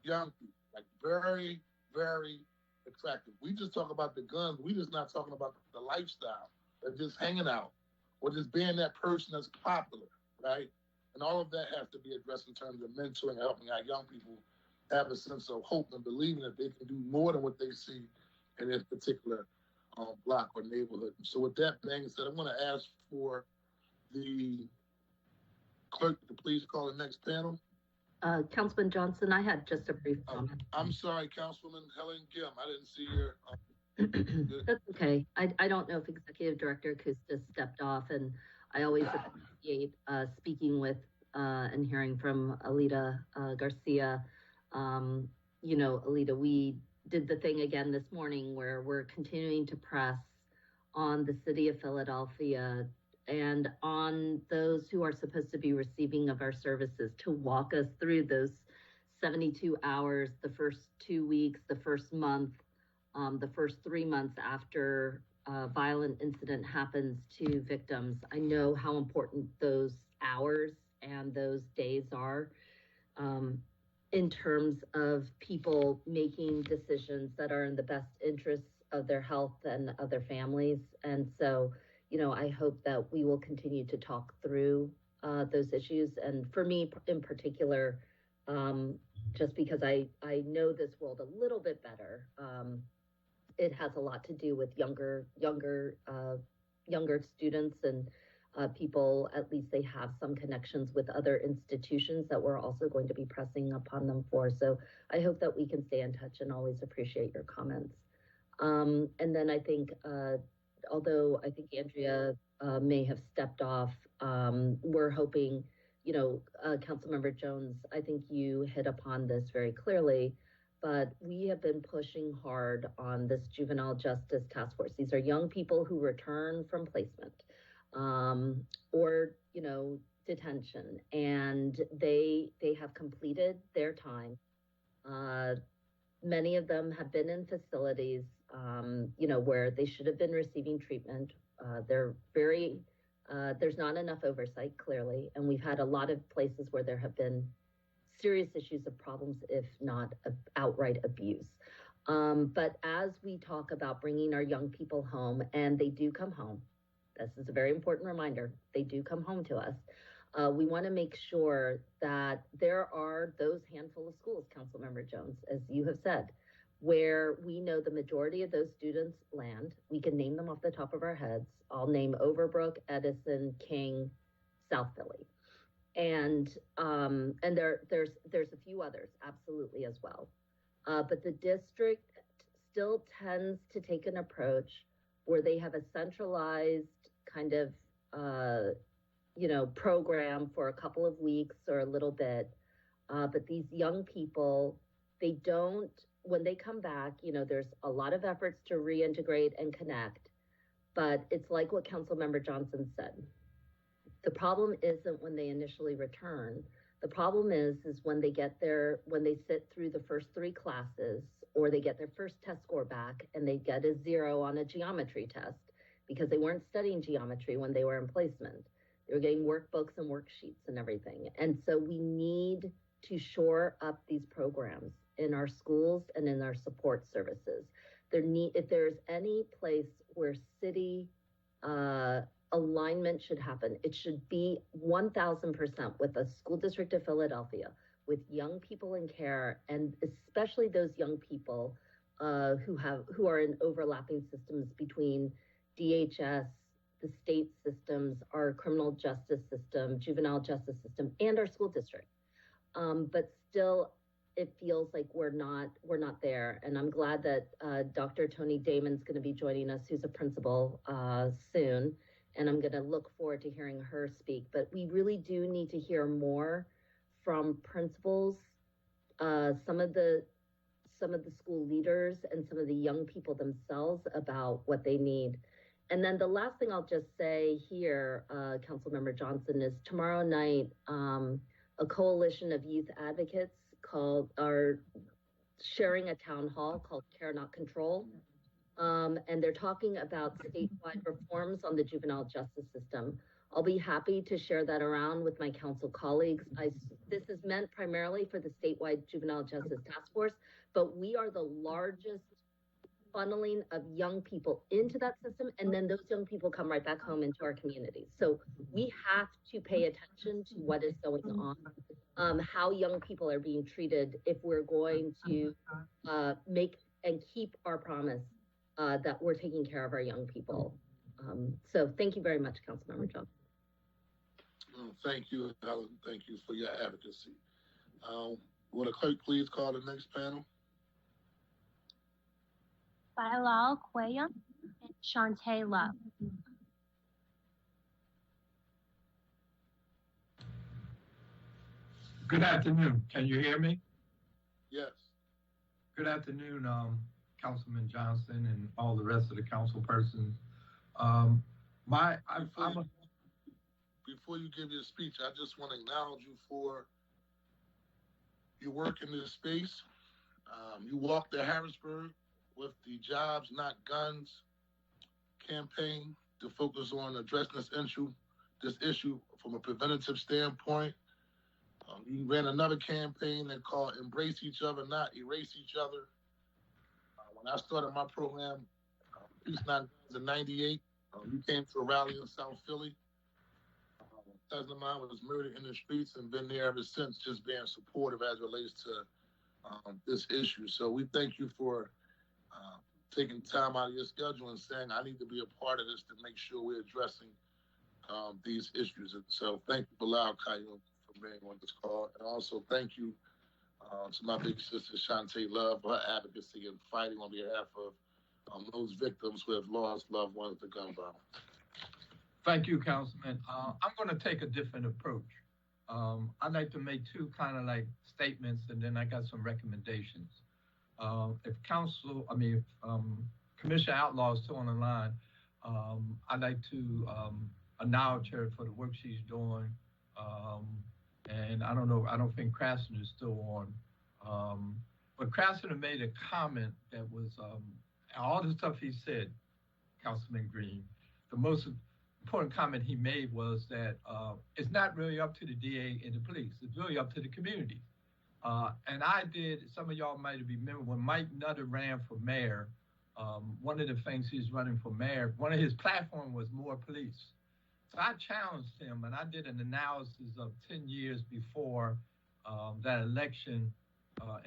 young people. Like, very, very attractive. We just talk about the guns. We just not talking about the lifestyle of just hanging out or just being that person that's popular, right? And all of that has to be addressed in terms of mentoring and helping our young people have a sense of hope and believing that they can do more than what they see in this particular block or neighborhood. So with that being said, I'm going to ask for the clerk to please call the next panel. Councilman Johnson, I had just a brief comment. I'm sorry, Councilwoman Helen Gim. I didn't see your That's okay. I don't know if Executive Director Kusta stepped off, and I always appreciate speaking with and hearing from Alita Garcia. Alita, we did the thing again this morning where we're continuing to press on the city of Philadelphia and on those who are supposed to be receiving of our services to walk us through those 72 hours, the first 2 weeks, the first month, the first 3 months after a violent incident happens to victims. I know how important those hours and those days are in terms of people making decisions that are in the best interests of their health and of their families. And so, I hope that we will continue to talk through those issues. And for me in particular, just because I know this world a little bit better, it has a lot to do with younger students and people. At least they have some connections with other institutions that we're also going to be pressing upon them for. So I hope that we can stay in touch and always appreciate your comments. And then I think, although I think Andrea may have stepped off, we're hoping, Councilmember Jones, I think you hit upon this very clearly, but we have been pushing hard on this juvenile justice task force. These are young people who return from placement or, detention, and they have completed their time. Many of them have been in facilities, where they should have been receiving treatment. There's not enough oversight, clearly, and we've had a lot of places where there have been serious issues of problems, if not outright abuse. But as we talk about bringing our young people home, and they do come home, this is a very important reminder, they do come home to us. We want to make sure that there are those handful of schools, Councilmember Jones, as you have said, where we know the majority of those students land. We can name them off the top of our heads. I'll name Overbrook, Edison, King, South Philly. And there's a few others, absolutely, as well. But the district still tends to take an approach where they have a centralized kind of, program for a couple of weeks or a little bit. But these young people, they don't, when they come back, there's a lot of efforts to reintegrate and connect, but it's like what Councilmember Johnson said. The problem isn't when they initially return. The problem is when they when they sit through the first 3 classes, or they get their first test score back and they get a 0 on a geometry test because they weren't studying geometry when they were in placement. They were getting workbooks and worksheets and everything. And so we need to shore up these programs in our schools and in our support services. If there's any place where city alignment should happen, it should be 1000% with the school district of Philadelphia, with young people in care, and especially those young people who are in overlapping systems between DHS, the state systems, our criminal justice system, juvenile justice system, and our school district. But still, it feels like we're not there. And I'm glad that Dr. Tony Damon's going to be joining us, who's a principal soon. And I'm going to look forward to hearing her speak. But we really do need to hear more from principals, some of the school leaders, and some of the young people themselves about what they need. And then the last thing I'll just say here, Councilmember Johnson, is tomorrow night, a coalition of youth advocates are sharing a town hall called Care Not Control. And they're talking about statewide reforms on the juvenile justice system. I'll be happy to share that around with my council colleagues. This is meant primarily for the statewide juvenile justice task force, but we are the largest funneling of young people into that system, and then those young people come right back home into our communities. So we have to pay attention to what is going on, how young people are being treated, if we're going to make and keep our promise that we're taking care of our young people. So thank you very much, Councilmember Johnson. Thank you, Helen. Thank you for your advocacy. Will the clerk please call the next panel? Bilal Quayyam, and Shantae Love. Good afternoon. Can you hear me? Yes. Good afternoon, Councilman Johnson and all the rest of the council persons. Before you give your speech, I just want to acknowledge you for your work in this space. You walked to Harrisburg with the Jobs Not Guns campaign to focus on addressing this issue from a preventative standpoint. You ran another campaign that called Embrace Each Other, Not Erase Each Other. When I started my program, Peace Not Guns in '98, you came to a rally in South Philly. A cousin of mine was murdered in the streets and been there ever since, just being supportive as it relates to this issue. So we thank you for taking time out of your schedule and saying, I need to be a part of this to make sure we're addressing these issues. And so thank you, Bilal Qayyum, for being on this call. And also thank you to my big sister, Shantae Love, for her advocacy and fighting on behalf of those victims who have lost loved ones to gun violence. Thank you, Councilman. I'm going to take a different approach. I'd like to make two kind of like statements, and then I got some recommendations. If Commissioner Outlaw is still on the line, I'd like to acknowledge her for the work she's doing. And I don't think Krasner is still on. But Krasner made a comment that was, all the stuff he said, Councilman Green, the most important comment he made was that it's not really up to the DA and the police. It's really up to the community. And some of y'all might remember when Mike Nutter ran for mayor, one of the things he's running for mayor, one of his platforms was more police. So I challenged him, and I did an analysis of 10 years before that election.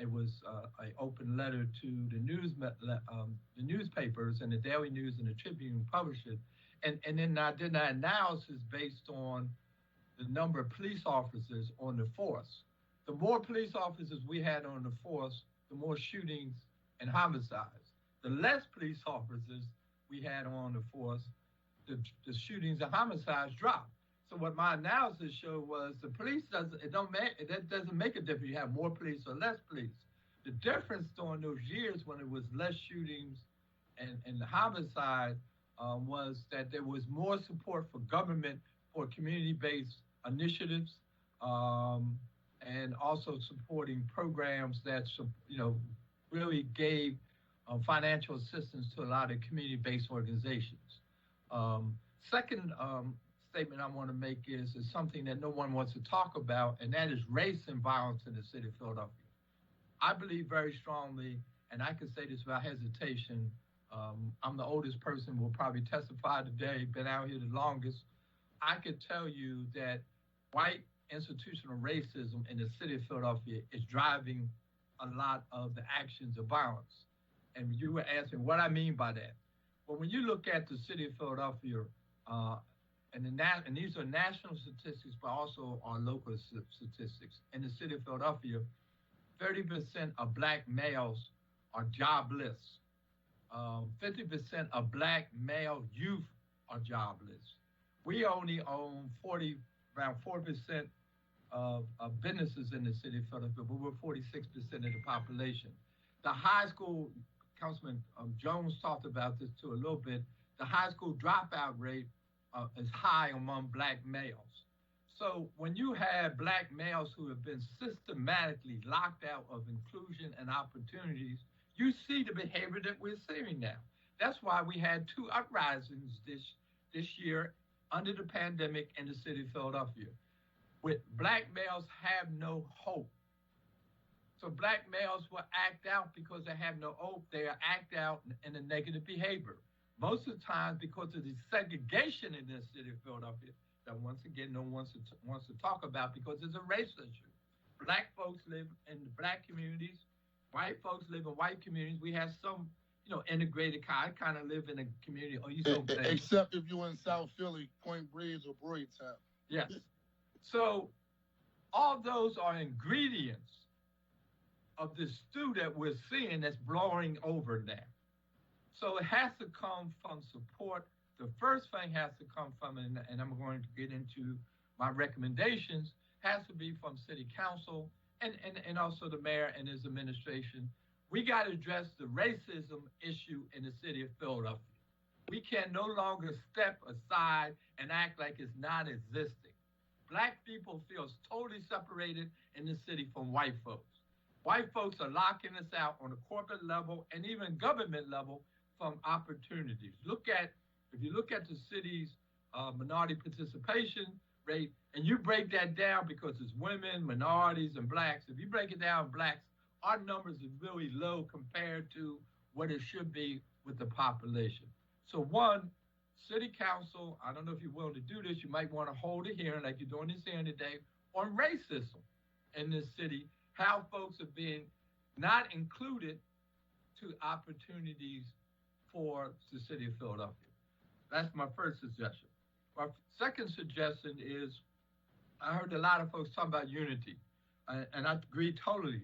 It was an open letter to the newspapers, and the Daily News and the Tribune published it. And then I did an analysis based on the number of police officers on the force. The more police officers we had on the force, the more shootings and homicides. The less police officers we had on the force, the shootings and homicides dropped. So what my analysis showed was the police that doesn't make a difference. You have more police or less police. The difference during those years when it was less shootings and the homicide was that there was more support for government for community-based initiatives and also supporting programs that really gave financial assistance to a lot of community-based organizations. Second statement I want to make is something that no one wants to talk about, and that is race and violence in the city of Philadelphia. I believe very strongly, and I can say this without hesitation, I'm the oldest person who will probably testify today, been out here the longest. I could tell you that white institutional racism in the city of Philadelphia is driving a lot of the actions of violence. And you were asking what I mean by that. Well, when you look at the city of Philadelphia, and these are national statistics, but also our local statistics. In the city of Philadelphia, 30% of Black males are jobless. 50% of Black male youth are jobless. We only own around 4% of businesses in the city of Philadelphia, but we're 46% of the population. The high school, Councilman Jones talked about this too a little bit, the high school dropout rate is high among Black males. So when you have Black males who have been systematically locked out of inclusion and opportunities, you see the behavior that we're seeing now. That's why we had 2 uprisings this year under the pandemic in the city of Philadelphia. With Black males have no hope. So Black males will act out because they have no hope. They act out in a negative behavior. Most of the time because of the segregation in the city of Philadelphia that once again no one wants to talk about because it's a race issue. Black folks live in the Black communities. White folks live in white communities. We have some, integrated I kind of live in a community. Except if you're in South Philly, Point Breeze or Boytown. Yes. So all those are ingredients of the stew that we're seeing that's blowing over now. So it has to come from support. The first thing has to come from, and I'm going to get into my recommendations, has to be from city council and also the mayor and his administration. We got to address the racism issue in the city of Philadelphia. We can no longer step aside and act like it's non-existing. Black people feel totally separated in the city from white folks. White folks are locking us out on a corporate level and even government level from opportunities. If you look at the city's minority participation rate, and you break that down because it's women, minorities, and blacks, if you break it down, blacks, our numbers are really low compared to what it should be with the population. So one, city council, I don't know if you're willing to do this, you might want to hold a hearing like you're doing this hearing today on racism in this city, how folks are being not included to opportunities for the city of Philadelphia. That's my first suggestion. My second suggestion is, I heard a lot of folks talk about unity, and I agree totally.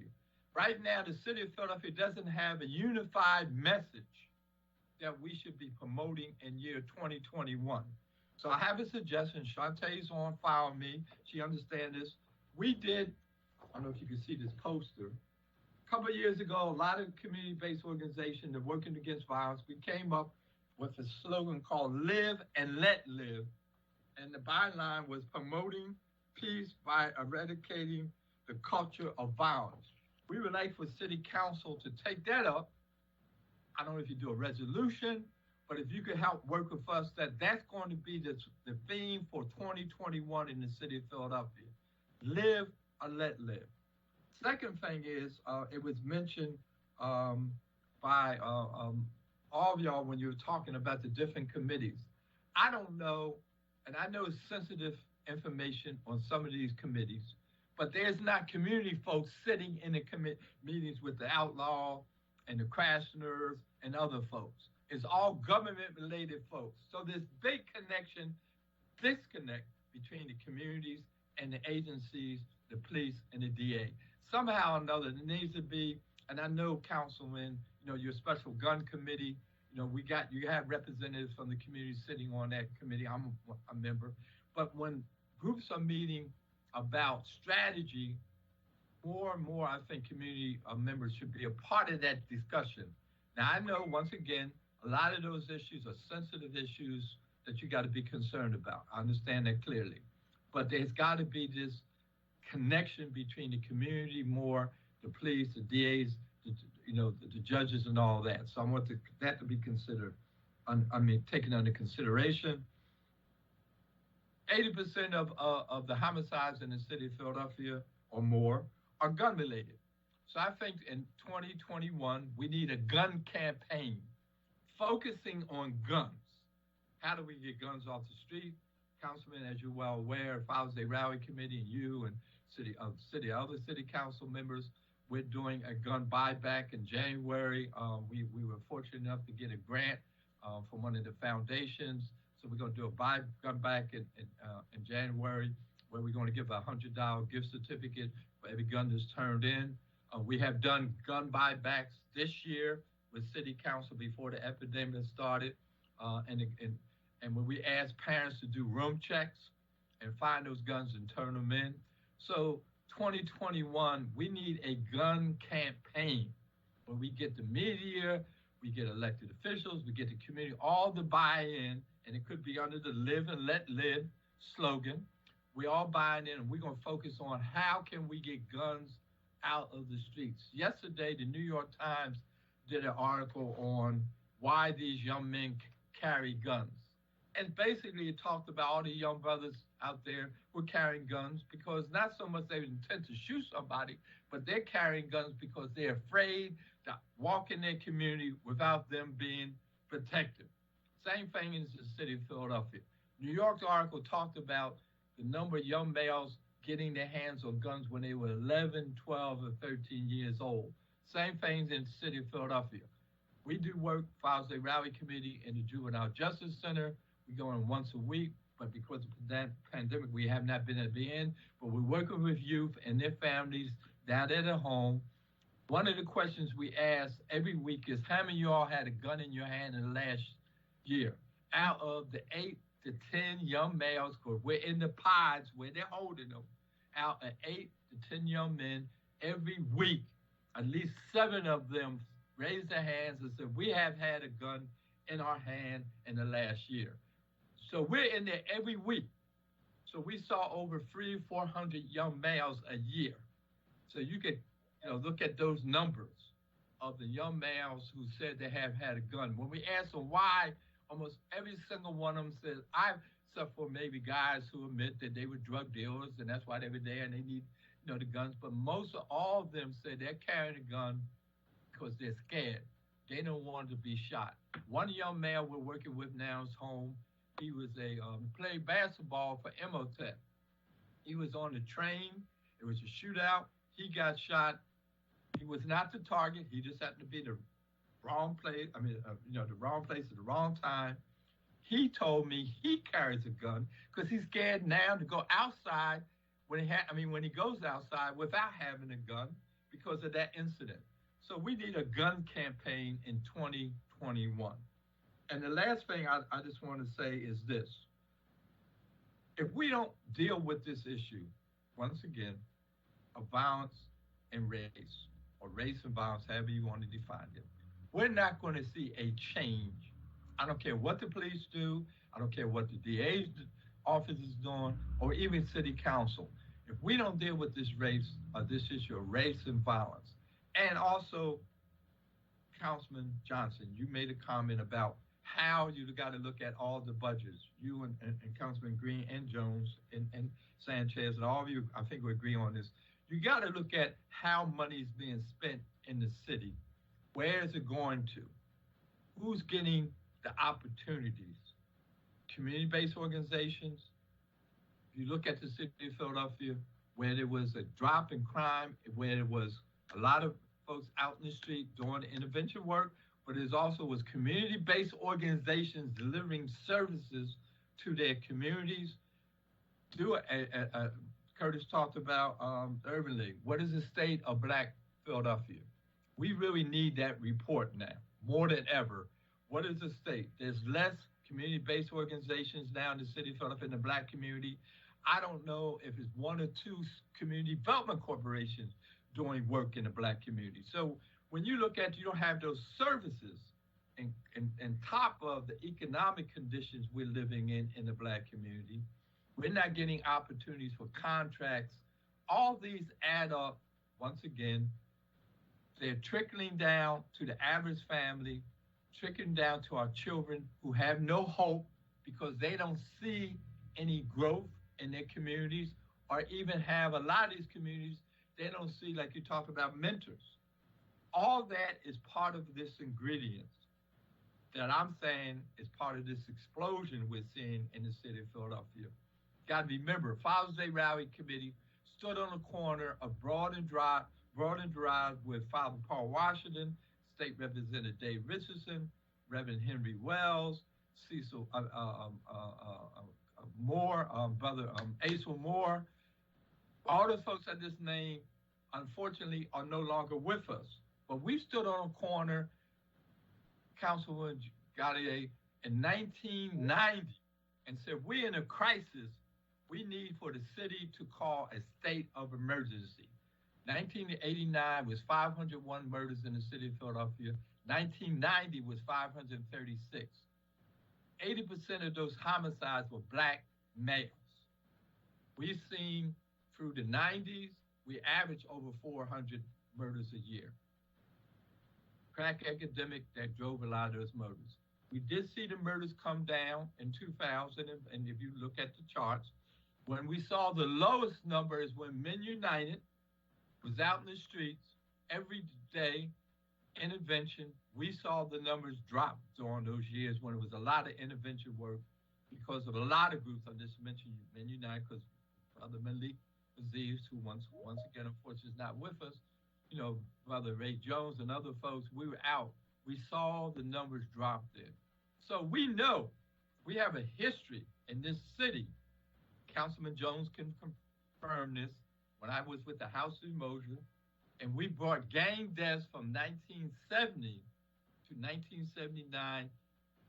Right now, the city of Philadelphia doesn't have a unified message that we should be promoting in year 2021. So I have a suggestion. Shantae's on file with me. She understands this. We did, I don't know if you can see this poster. A couple of years ago, a lot of community-based organizations that are working against violence, we came up with a slogan called Live and Let Live. And the byline was promoting peace by eradicating the culture of violence. We would like for city council to take that up. I don't know if you do a resolution, but if you could help work with us, that's going to be the theme for 2021 in the city of Philadelphia. Live or let live. Second thing is, it was mentioned by all of y'all when you were talking about the different committees. I don't know, and I know it's sensitive information on some of these committees, but there's not community folks sitting in the meetings with the outlaw and the crasheners and other folks. It's all government-related folks. So this big disconnect between the communities and the agencies, the police and the DA. Somehow or another, there needs to be, and I know, Councilman, your special gun committee, you have representatives from the community sitting on that committee. I'm a member. But when groups are meeting about strategy, more and more, I think community members should be a part of that discussion. Now, I know, once again, a lot of those issues are sensitive issues that you got to be concerned about. I understand that clearly. But there's got to be this connection between the community more, the police, the DAs, the judges and all that. So I want that to be considered, taken under consideration. 80% of the homicides in the city of Philadelphia or more are gun related. So I think in 2021, we need a gun campaign focusing on guns. How do we get guns off the street? Councilman, as you're well aware, Father's Day Rally Committee and you and other city council members, we're doing a gun buyback in January. We were fortunate enough to get a grant from one of the foundations. So we're going to do a gun back in January, where we're going to give a $100 gift certificate for every gun that's turned in. We have done gun buybacks this year with city council before the epidemic started. And when we ask parents to do room checks and find those guns and turn them in. So 2021, we need a gun campaign where we get the media, we get elected officials, we get the community, all the buy-in, and it could be under the Live and Let Live slogan. We all buying in, and we're going to focus on how can we get guns out of the streets. Yesterday, the New York Times did an article on why these young men carry guns. And basically, it talked about all the young brothers out there who are carrying guns because not so much they intend to shoot somebody, but they're carrying guns because they're afraid to walk in their community without them being protected. Same thing in the city of Philadelphia. New York's article talked about the number of young males getting their hands on guns when they were 11, 12, or 13 years old. Same things in the city of Philadelphia. We do work, Father's Day Rally Committee in the Juvenile Justice Center. We go in once a week, but because of the pandemic, we have not been able to be in. But we're working with youth and their families down at their home. One of the questions we ask every week is, how many of y'all had a gun in your hand in the last year? Out of the 8 to 10 young males, because we're in the pods where they're holding them, out of 8 to 10 young men, every week, at least 7 of them raised their hands and said, we have had a gun in our hand in the last year. So we're in there every week. So we saw over 300-400 young males a year. So you could, look at those numbers of the young males who said they have had a gun. When we ask them why, almost every single one of them says, except for maybe guys who admit that they were drug dealers and that's why they were there and they need, the guns. But most of all of them said they're carrying a gun because they're scared. They don't want to be shot. One young man we're working with now is home. He was played basketball for Emotep. He was on the train. It was a shootout. He got shot. He was not the target. He just happened to be the wrong place. The wrong place at the wrong time. He told me he carries a gun because he's scared now to go outside when he goes outside without having a gun because of that incident. So we need a gun campaign in 2021. And the last thing I just want to say is this. If we don't deal with this issue, once again, of violence and race, or race and violence, however you want to define it, we're not going to see a change. I don't care what the police do. I don't care what the DA's office is doing, or even city council. If we don't deal with this this issue of race and violence, and also, Councilman Johnson, you made a comment about how you got to look at all the budgets. You and Councilman Green and Jones and Sanchez and all of you, I think we agree on this. You got to look at how money is being spent in the city. Where is it going to? Who's getting the opportunities? Community-based organizations. If you look at the city of Philadelphia, where there was a drop in crime, where there was a lot of folks out in the street doing intervention work, but it also was community-based organizations delivering services to their communities. Curtis talked about Urban League. What is the state of Black Philadelphia? We really need that report now, more than ever. What is the state? There's less community-based organizations now in the city of Philadelphia in the Black community. I don't know if it's 1 or 2 community development corporations doing work in the Black community. So when you look at, you don't have those services and top of the economic conditions we're living in the Black community, we're not getting opportunities for contracts. All these add up, once again, they're trickling down to the average family, trickling down to our children who have no hope because they don't see any growth in their communities, or even have a lot of these communities, they don't see, like you talk about, mentors. All that is part of this ingredients that I'm saying is part of this explosion we're seeing in the city of Philadelphia. Got to remember, Father's Day Rally Committee stood on the corner of Broad and Drive with Father Paul Washington, State Representative Dave Richardson, Reverend Henry Wells, Cecil Moore, Brother Asa Moore. All the folks I just named, unfortunately, are no longer with us. But we stood on a corner, Councilman Gallaudet, in 1990 and said, we're in a crisis. We need for the city to call a state of emergency. 1989 was 501 murders in the city of Philadelphia. 1990 was 536. 80% of those homicides were Black males. We've seen through the 90s, we averaged over 400 murders a year. Crack epidemic that drove a lot of those murders. We did see the murders come down in 2000, and if you look at the charts, when we saw the lowest number is when Men United was out in the streets every day, intervention. We saw the numbers drop during those years when it was a lot of intervention work because of a lot of groups. I just mentioned Men United because Brother Malik Aziz, who once again, unfortunately, is not with us, Brother Ray Jones and other folks, we were out. We saw the numbers drop there. So we know we have a history in this city. Councilman Jones can confirm this. When I was with the House of Motion, And we brought gang deaths from 1970 to 1979,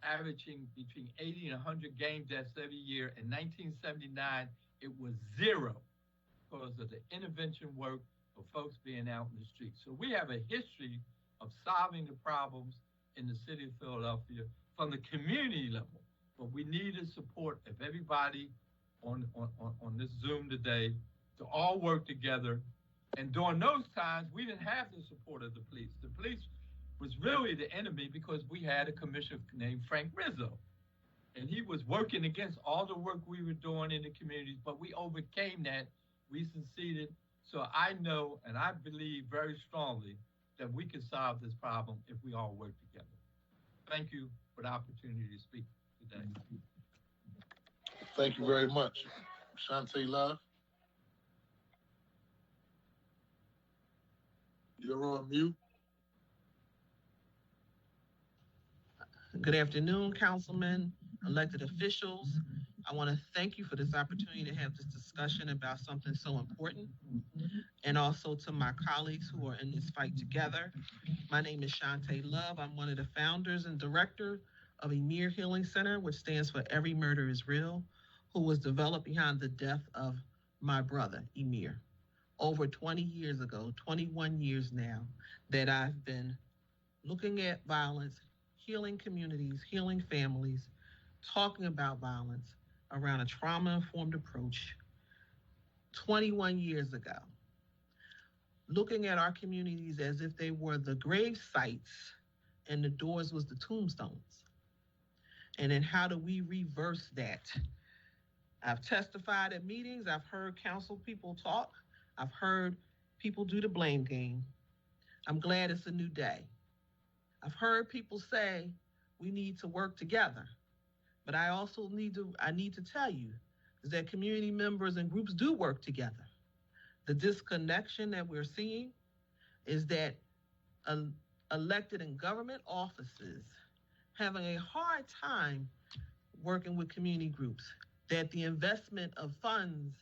averaging between 80 and 100 gang deaths every year. In 1979, it was 0 because of the intervention work of folks being out in the streets. So we have a history of solving the problems in the city of Philadelphia from the community level. But we need the support of everybody on this Zoom today to all work together. And during those times, we didn't have the support of the police. The police was really the enemy because we had a commissioner named Frank Rizzo. And he was working against all the work we were doing in the communities, but we overcame that. We succeeded. So I know and I believe very strongly that we can solve this problem if we all work together. Thank you for the opportunity to speak today. Thank you very much. Shantae Love. You're on mute. Good afternoon, councilmen, elected officials. I want to thank you for this opportunity to have this discussion about something so important. And also to my colleagues who are in this fight together. My name is Shantae Love. I'm one of the founders and director of Emir Healing Center, which stands for Every Murder is Real, who was developed behind the death of my brother, Emir. Over 20 years ago, 21 years now, that I've been looking at violence, healing communities, healing families, talking about violence around a trauma-informed approach 21 years ago. Looking at our communities as if they were the grave sites and the doors was the tombstones. And then how do we reverse that? I've testified at meetings, I've heard council people talk, I've heard people do the blame game. I'm glad it's a new day. I've heard people say we need to work together, but I also need to tell you is that community members and groups do work together. The disconnection that we're seeing is that elected and government offices having a hard time working with community groups, that the investment of funds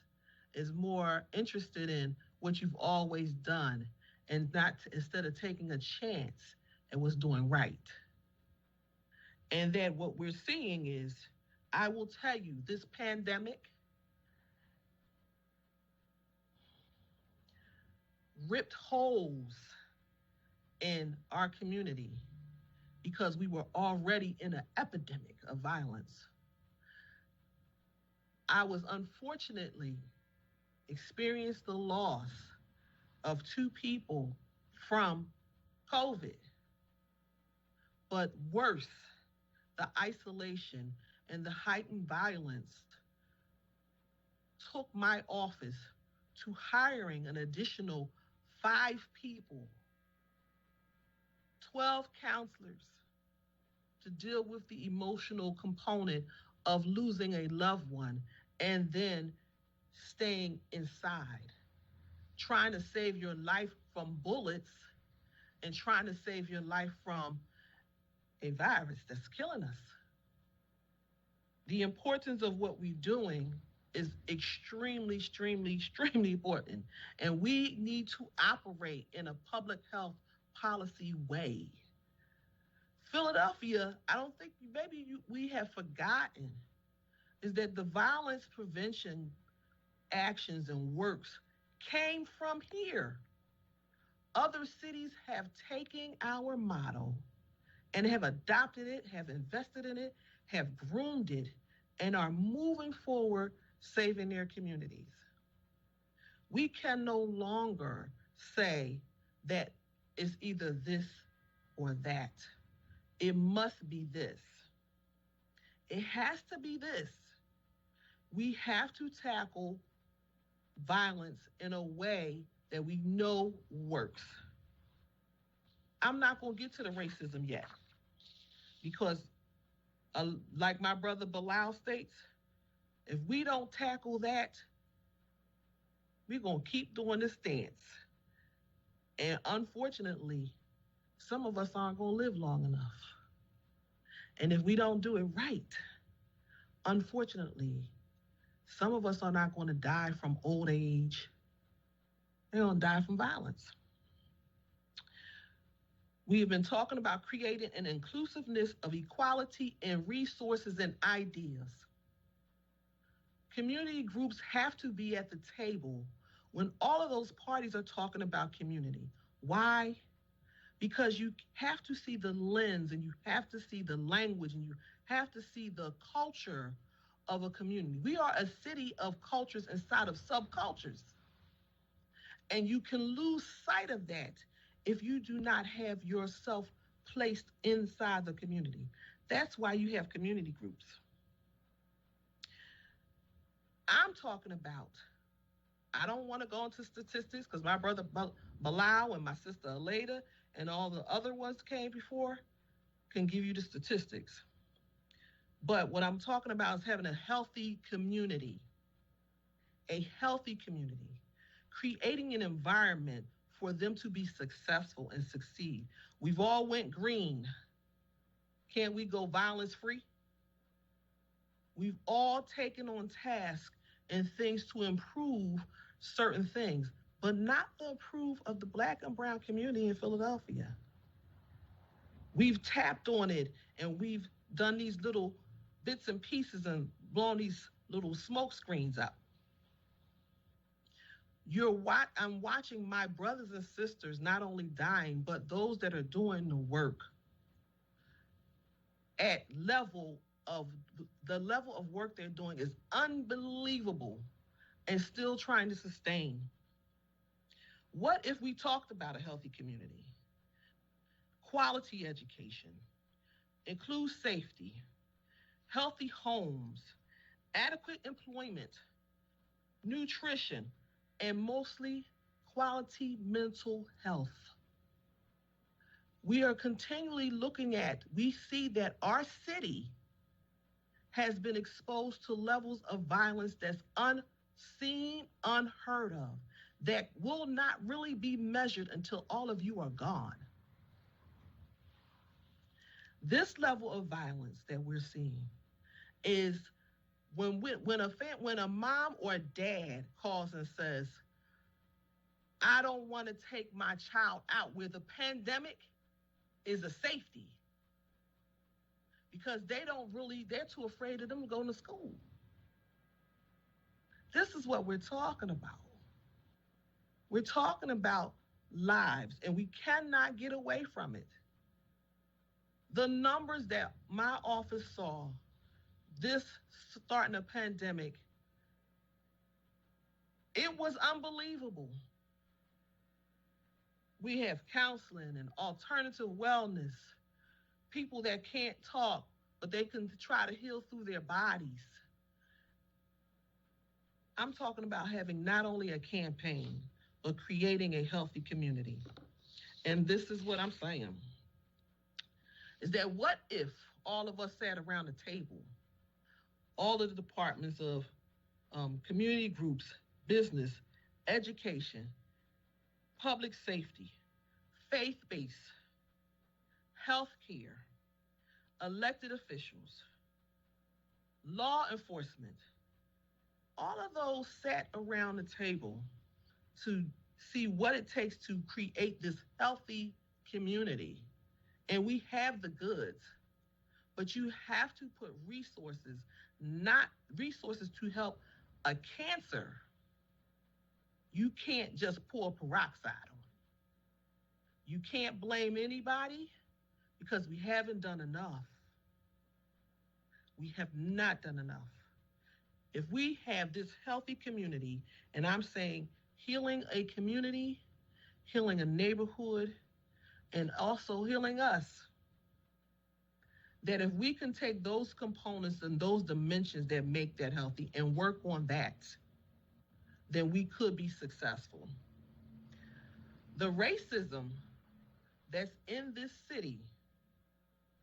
is more interested in what you've always done and not instead of taking a chance at what's doing right. And that what we're seeing is, I will tell you, this pandemic ripped holes in our community because we were already in an epidemic of violence. I was unfortunately experienced the loss of 2 people from COVID, but worse, the isolation and the heightened violence took my office to hiring an additional 5 people, 12 counselors to deal with the emotional component of losing a loved one and then staying inside, trying to save your life from bullets and trying to save your life from a virus that's killing us. The importance of what we're doing is extremely, extremely, extremely important. And we need to operate in a public health policy way. Philadelphia, I don't think we have forgotten, is that the violence prevention actions and works came from here. Other cities have taken our model and have adopted it, have invested in it, have groomed it, and are moving forward, saving their communities. We can no longer say that it's either this or that. It must be this. It has to be this. We have to tackle violence in a way that we know works. I'm not going to get to the racism yet because like my brother Bilal states, if we don't tackle that, we're going to keep doing this dance. And unfortunately, some of us aren't going to live long enough. And if we don't do it right, unfortunately, some of us are not going to die from old age. They're going to die from violence. We have been talking about creating an inclusiveness of equality in resources and ideas. Community groups have to be at the table when all of those parties are talking about community. Why? Because you have to see the lens, and you have to see the language, and you have to see the culture of a community. We are a city of cultures inside of subcultures. And you can lose sight of that if you do not have yourself placed inside the community. That's why you have community groups. I'm talking about, I don't want to go into statistics because my brother Bilal and my sister Aleda and all the other ones came before can give you the statistics. But what I'm talking about is having a healthy community, creating an environment for them to be successful and succeed. We've all went green. Can we go violence free? We've all taken on tasks and things to improve certain things, but not to improve of the Black and brown community in Philadelphia. We've tapped on it, and we've done these little bits and pieces and blown these little smoke screens up. I'm watching my brothers and sisters not only dying, but those that are doing the work at the level of work they're doing is unbelievable and still trying to sustain. What if we talked about a healthy community? Quality education, include safety, healthy homes, adequate employment, nutrition, and mostly quality mental health. We are continually we see that our city has been exposed to levels of violence that's unseen, unheard of, that will not really be measured until all of you are gone. This level of violence that we're seeing is when a mom or a dad calls and says, I don't want to take my child out, where the pandemic is a safety, because they're too afraid of them going to school. This is what we're talking about. We're talking about lives, and we cannot get away from it. The numbers that my office saw this starting a pandemic, it was unbelievable. We have counseling and alternative wellness, people that can't talk, but they can try to heal through their bodies. I'm talking about having not only a campaign, but creating a healthy community. And this is what I'm saying, is that what if all of us sat around the table, all of the departments of community groups, business, education, public safety, faith-based, healthcare, elected officials, law enforcement, all of those sat around the table to see what it takes to create this healthy community. And we have the goods, but you have to put resources, not resources to help a cancer. You can't just pour peroxide on it. You can't blame anybody because we haven't done enough. We have not done enough. If we have this healthy community, and I'm saying healing a community, healing a neighborhood, and also healing us, that if we can take those components and those dimensions that make that healthy and work on that, then we could be successful. The racism that's in this city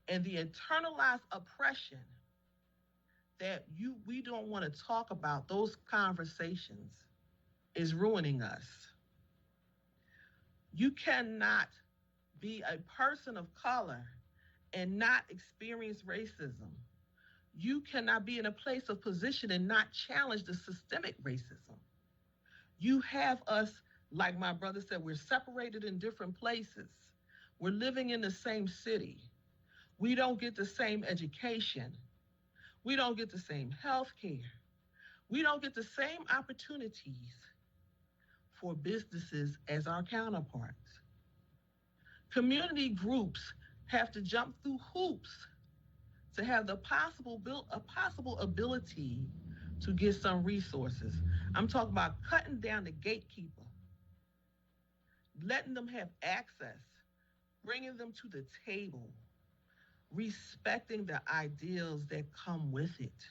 and the internalized oppression that we don't want to talk about, those conversations, is ruining us. You cannot be a person of color and not experience racism. You cannot be in a place of position and not challenge the systemic racism. You have us, like my brother said, we're separated in different places, We're living in the same city. We don't get the same education. We don't get the same health care. We don't get the same opportunities for businesses as our counterparts. Community groups have to jump through hoops to have a possible ability to get some resources. I'm talking about cutting down the gatekeeper, letting them have access, bringing them to the table, respecting the ideals that come with it.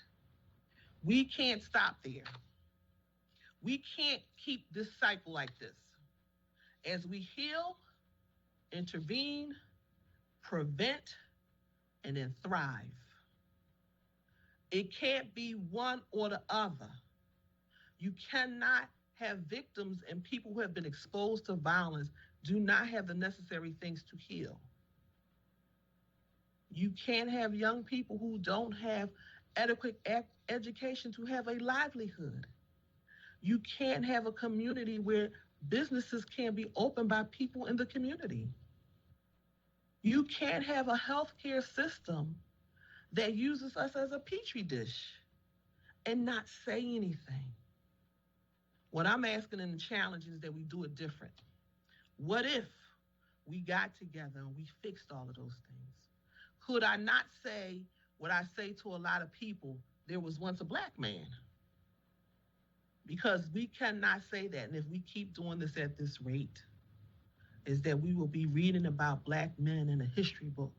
We can't stop there. We can't keep this cycle like this. As we heal, intervene, prevent, and then thrive. It can't be one or the other. You cannot have victims and people who have been exposed to violence do not have the necessary things to heal. You can't have young people who don't have adequate education to have a livelihood. You can't have a community where businesses can be opened by people in the community. You can't have a healthcare system that uses us as a petri dish and not say anything. What I'm asking in the challenge is that we do it different. What if we got together and we fixed all of those things? Could I not say what I say to a lot of people, there was once a black man? Because we cannot say that. And if we keep doing this at this rate, is that we will be reading about black men in a history book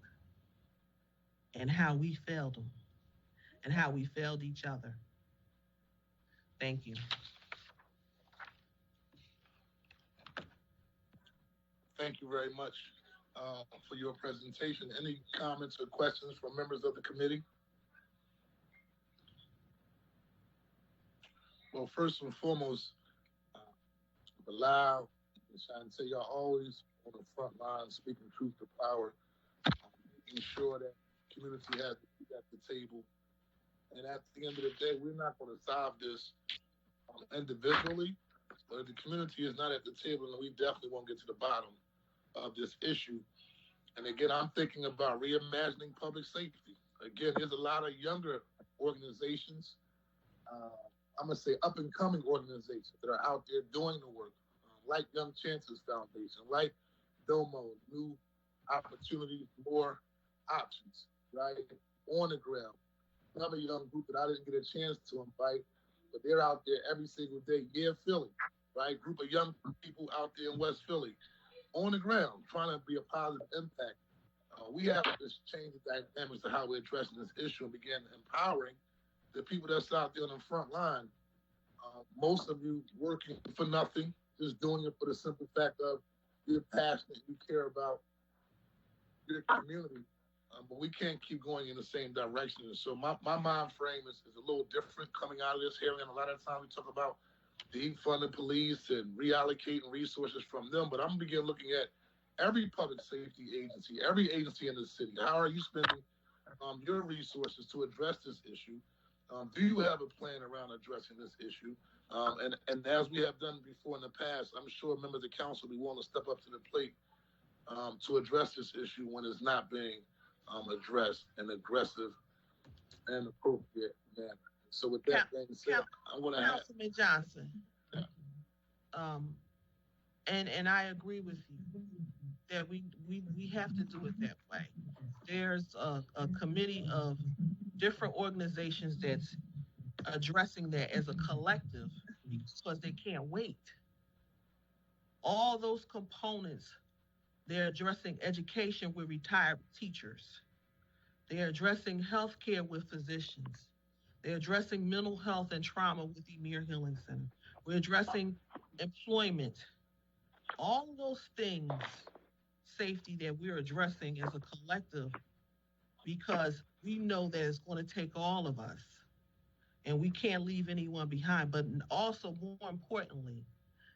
and how we failed them and how we failed each other. Thank you. Thank you very much for your presentation. Any comments or questions from members of the committee? Well, first and foremost, Bilal and Shantae, y'all always on the front line speaking truth to power, making sure that the community has a seat at the table. And at the end of the day, we're not going to solve this individually, but if the community is not at the table, then we definitely won't get to the bottom of this issue. And again, I'm thinking about reimagining public safety. Again, there's a lot of younger organizations, I'm going to say up-and-coming organizations that are out there doing the work, like Young Chances Foundation, like Nomo, New Opportunities, More Options, right? On the ground. Another young group that I didn't get a chance to invite, but they're out there every single day. Yeah, Philly, right? Group of young people out there in West Philly, on the ground, trying to be a positive impact. We have to change the dynamics of how we're addressing this issue and begin empowering the people that's out there on the front line. Most of you working for nothing, just doing it for the simple fact of you're passionate, you care about your community, but we can't keep going in the same direction. And so my mind frame is a little different coming out of this hearing. And a lot of times we talk about defunding police and reallocating resources from them, but I'm going to begin looking at every public safety agency, every agency in the city. How are you spending your resources to address this issue? Do you have a plan around addressing this issue? And as we have done before in the past, I'm sure members of the council will be willing to step up to the plate to address this issue when it's not being addressed in an aggressive and appropriate manner. So with that being said, I'm going to have Councilman Johnson. Yeah. And I agree with you that we have to do it that way. There's a committee of different organizations that's addressing that as a collective because they can't wait. All those components, they're addressing education with retired teachers. They're addressing healthcare with physicians. They're addressing mental health and trauma with the Emir Healing Center. We're addressing employment. All of those things, safety that we're addressing as a collective, because we know that it's going to take all of us and we can't leave anyone behind. But also, more importantly,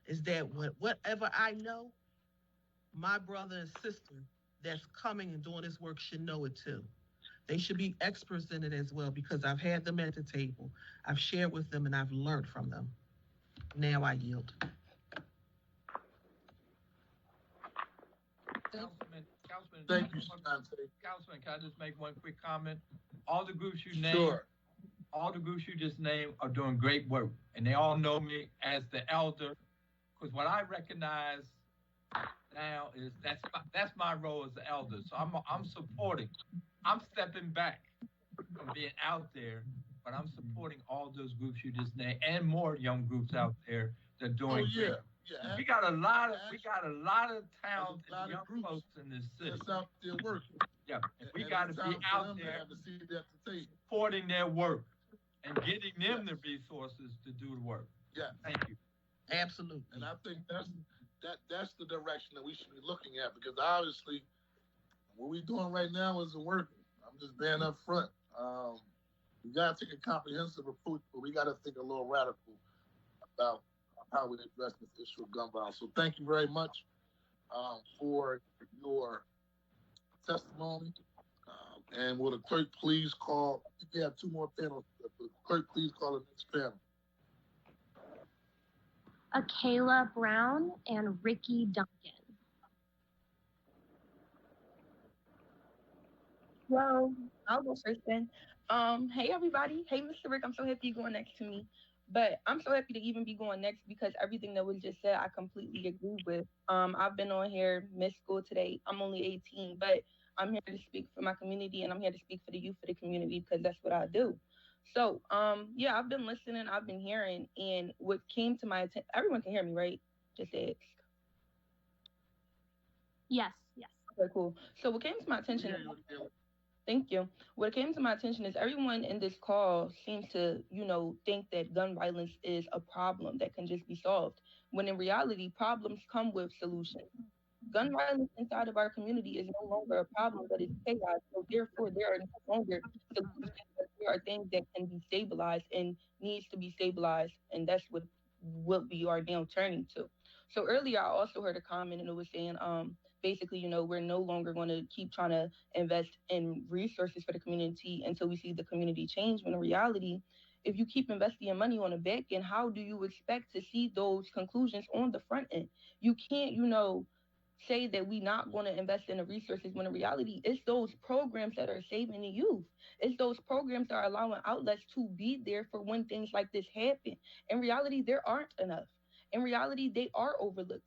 is that whatever I know, my brother and sister that's coming and doing this work should know it too. They should be experts in it as well, because I've had them at the table. I've shared with them and I've learned from them. Now I yield. Councilman, Thank you, Shante. Councilman, can I just make one quick comment? All the groups you named, Sure. all the groups you just named are doing great work, and they all know me as the elder. Because what I recognize now is that's my role as the elder. So I'm supporting. I'm stepping back from being out there, but I'm supporting all those groups you just named and more young groups out there that are doing great. Yeah. We got a lot of talented young folks in this city. That's out there working. Yeah, and we got to be out there supporting their work and getting them the resources to do the work. Yeah. Thank you. Absolutely. And I think that's the direction that we should be looking at, because obviously what we're doing right now isn't working. I'm just being up front. We got to take a comprehensive approach, but we got to think a little radical about how we address this issue of gun violence. So thank you very much for your testimony. And will the clerk please call, I think we have 2 more panels, but the clerk please call the next panel. Akayla Brown and Ricky Duncan. Well, I'll go first then. Hey everybody. Hey Mr. Rick, I'm so happy you're going next to me. But I'm so happy to even be going next because everything that was just said, I completely agree with. I've been on here, missed school today. I'm only 18, but I'm here to speak for my community and I'm here to speak for the youth of the community because that's what I do. So, yeah, I've been listening, I've been hearing, and what came to my attention, everyone can hear me, right? Just ask. Yes. Okay, cool. So what came to my attention, thank you. What came to my attention is everyone in this call seems to, think that gun violence is a problem that can just be solved, when in reality, problems come with solutions. Gun violence inside of our community is no longer a problem, but it's chaos. So therefore, there are no longer solutions, but there are things that can be stabilized and needs to be stabilized, and that's what we are now turning to. So earlier, I also heard a comment, and it was saying, basically, we're no longer going to keep trying to invest in resources for the community until we see the community change. When in reality, if you keep investing your money on the back end, how do you expect to see those conclusions on the front end? You can't, say that we're not going to invest in the resources when in reality, it's those programs that are saving the youth. It's those programs that are allowing outlets to be there for when things like this happen. In reality, there aren't enough. In reality, they are overlooked.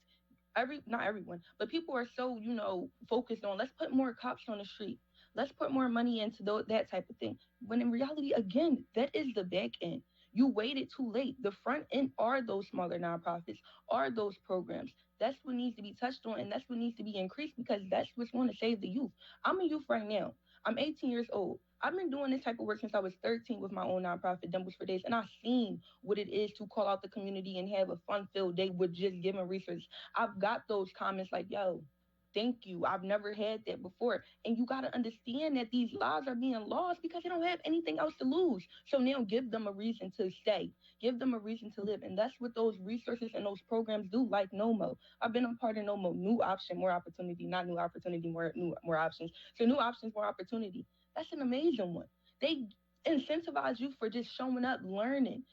Not everyone, but people are so, focused on, let's put more cops on the street. Let's put more money into that type of thing. When in reality, again, that is the back end. You waited too late. The front end are those smaller nonprofits, are those programs. That's what needs to be touched on, and that's what needs to be increased because that's what's going to save the youth. I'm a youth right now. I'm 18 years old. I've been doing this type of work since I was 13 with my own nonprofit, Dimples for Days, and I've seen what it is to call out the community and have a fun-filled day with just giving research. I've got those comments like, yo, thank you. I've never had that before. And you got to understand that these lives are being lost because they don't have anything else to lose. So now give them a reason to stay. Give them a reason to live. And that's what those resources and those programs do, like Nomo. I've been a part of Nomo. New option, more opportunity. Not new opportunity, more options. So new options, more opportunity. That's an amazing one. They incentivize you for just showing up, learning,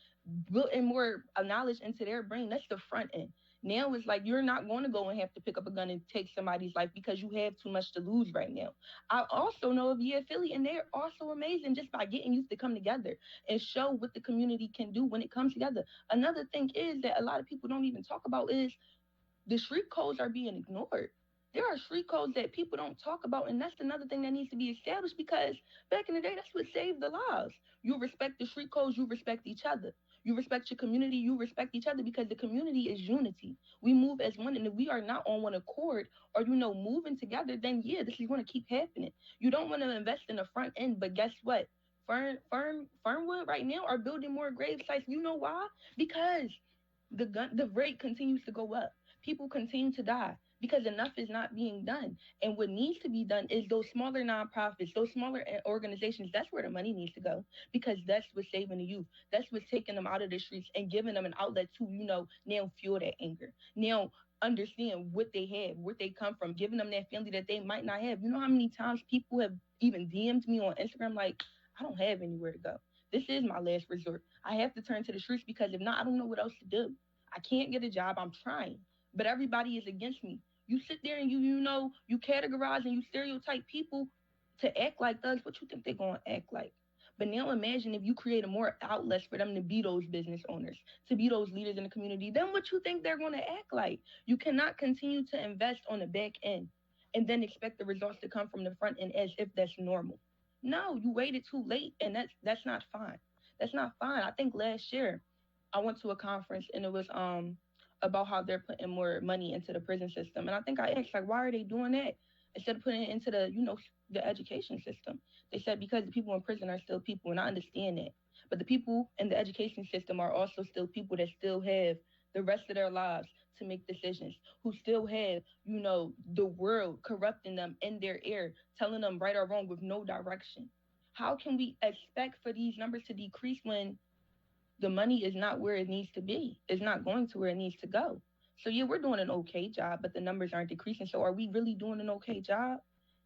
building more knowledge into their brain. That's the front end. Now it's like you're not going to go and have to pick up a gun and take somebody's life because you have too much to lose right now. I also know of the affiliate, and they're also amazing just by getting youth to come together and show what the community can do when it comes together. Another thing is that a lot of people don't even talk about is the street codes are being ignored. There are street codes that people don't talk about, and that's another thing that needs to be established because back in the day, that's what saved the lives. You respect the street codes, you respect each other. You respect your community, you respect each other because the community is unity. We move as one, and if we are not on one accord or, moving together, then yeah, this is going to keep happening. You don't want to invest in the front end, but guess what? Fernwood right now are building more grave sites. You know why? Because the rate continues to go up. People continue to die because enough is not being done. And what needs to be done is those smaller nonprofits, those smaller organizations, that's where the money needs to go because that's what's saving the youth. That's what's taking them out of the streets and giving them an outlet to, now fuel that anger. Now understand what they have, where they come from, giving them that family that they might not have. You know how many times people have even DM'd me on Instagram like, I don't have anywhere to go. This is my last resort. I have to turn to the streets because if not, I don't know what else to do. I can't get a job. I'm trying, but everybody is against me. You sit there and you categorize and you stereotype people to act like thugs. What you think they're gonna act like? But now imagine if you create more outlets for them to be those business owners, to be those leaders in the community, then what you think they're gonna act like? You cannot continue to invest on the back end and then expect the results to come from the front end as if that's normal. No, you waited too late, and that's not fine. That's not fine. I think last year I went to a conference and it was about how they're putting more money into the prison system. And I think I asked, like, why are they doing that? Instead of putting it into the education system. They said because the people in prison are still people, and I understand that. But the people in the education system are also still people that still have the rest of their lives to make decisions, who still have, the world corrupting them in their ear, telling them right or wrong with no direction. How can we expect for these numbers to decrease when the money is not where it needs to be? It's not going to where it needs to go. So yeah, we're doing an okay job, but the numbers aren't decreasing. So are we really doing an okay job?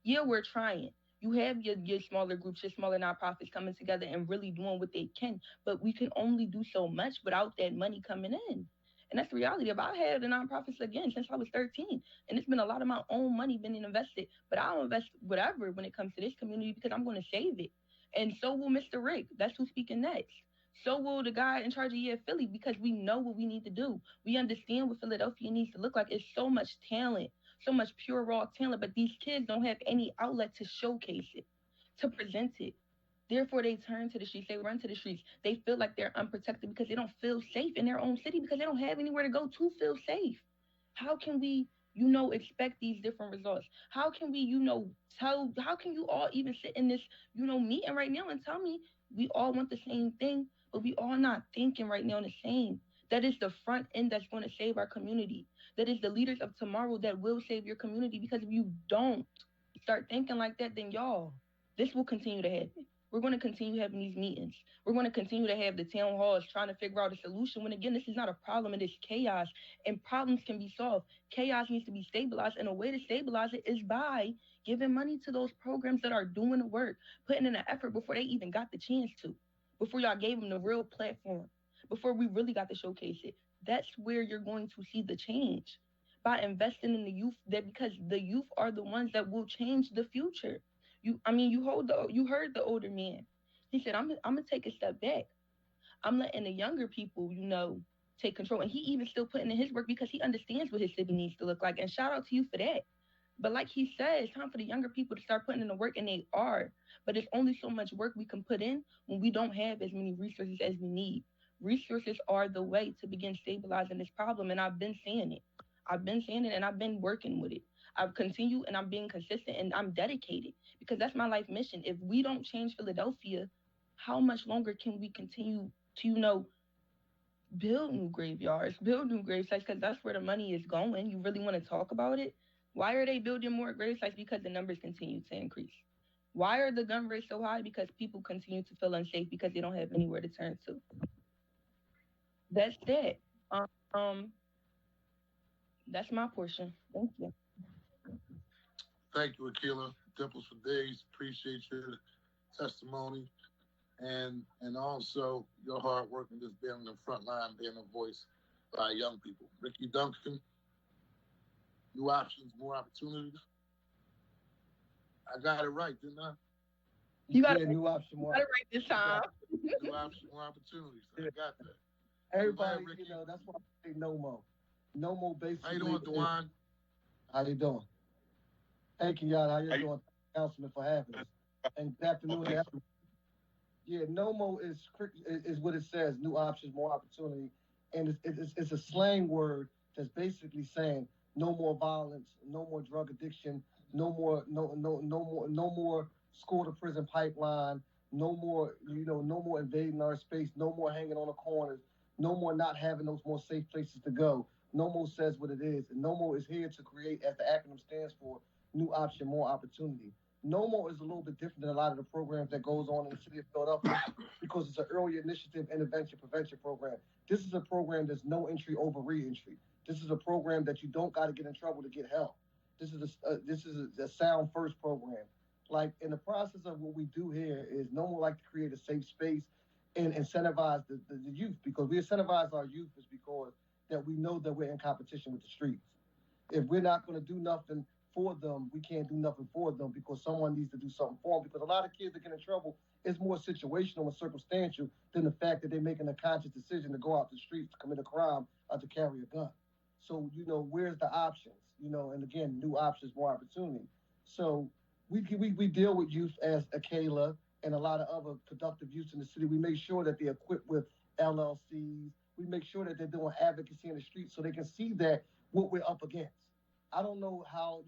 Yeah, we're trying. You have your smaller groups, your smaller nonprofits coming together and really doing what they can, but we can only do so much without that money coming in. And that's the reality of I had the nonprofits again since I was 13. And it's been a lot of my own money being invested, but I'll invest whatever when it comes to this community because I'm going to save it. And so will Mr. Rick. That's who's speaking next. So will the guy in charge of Philly because we know what we need to do. We understand what Philadelphia needs to look like. It's so much talent, so much pure raw talent, but these kids don't have any outlet to showcase it, to present it. Therefore, they turn to the streets, they run to the streets. They feel like they're unprotected because they don't feel safe in their own city because they don't have anywhere to go to feel safe. How can we, expect these different results? How can we, how can you all even sit in this, meeting right now and tell me we all want the same thing, but we all not thinking right now the same? That is the front end that's going to save our community. That is the leaders of tomorrow that will save your community. Because if you don't start thinking like that, then this will continue to happen. We're going to continue having these meetings. We're going to continue to have the town halls trying to figure out a solution when, again, this is not a problem. It is chaos, and problems can be solved. Chaos needs to be stabilized, and a way to stabilize it is by giving money to those programs that are doing the work, putting in an effort before they even got the chance to, before y'all gave them the real platform, before we really got to showcase it. That's where you're going to see the change, by investing in the youth, because the youth are the ones that will change the future. You heard the older man. He said, I'm gonna take a step back. I'm letting the younger people, take control. And he even still putting in his work because he understands what his city needs to look like. And shout out to you for that. But like he said, it's time for the younger people to start putting in the work, and they are. But there's only so much work we can put in when we don't have as many resources as we need. Resources are the way to begin stabilizing this problem, and I've been saying it. And I've been working with it. I've continued, and I'm being consistent, and I'm dedicated because that's my life mission. If we don't change Philadelphia, how much longer can we continue to, build new graveyards, build new grave sites? Because that's where the money is going. You really want to talk about it? Why are they building more grave sites? Because the numbers continue to increase. Why are the gun rates so high? Because people continue to feel unsafe because they don't have anywhere to turn to. That's that. That's my portion. Thank you. Thank you, Akila. Dimples for days. Appreciate your testimony and also your hard work and just being on the front line, being a voice by young people. Ricky Duncan, new options, more opportunities. I got it right, didn't I? You got a new option, more. Got it right this time. New option, more opportunities. I got that. Everybody, that's why I say Nomo. Nomo basically. How you doing, Dewan? How you doing? Thank you, y'all. How you doing, Councilman, for having us? And good afternoon, everyone. Yeah, Nomo is what it says: new options, more opportunity, and it's a slang word that's basically saying no more violence, no more drug addiction, no more school to prison pipeline, no more no more invading our space, no more hanging on the corners, no more not having those more safe places to go. Nomo says what it is, and Nomo is here to create, as the acronym stands for, new option, more opportunity. Nomo is a little bit different than a lot of the programs that goes on in the city of Philadelphia because it's an early initiative intervention prevention program. This is a program that's no entry over re-entry. This is a program that you don't got to get in trouble to get help. This is a sound first program. Like, in the process of what we do here is Nomo like to create a safe space and incentivize the youth, because we incentivize our youth is because that we know that we're in competition with the streets. If we're not going to do nothing for them, we can't do nothing for them because someone needs to do something for them. Because a lot of kids that get in trouble is more situational and circumstantial than the fact that they're making a conscious decision to go out the streets to commit a crime or to carry a gun. So, where's the options? And again, new options, more opportunity. So we deal with youth as Akela and a lot of other productive youth in the city. We make sure that they're equipped with LLCs. We make sure that they're doing advocacy in the streets so they can see that what we're up against. I don't know how,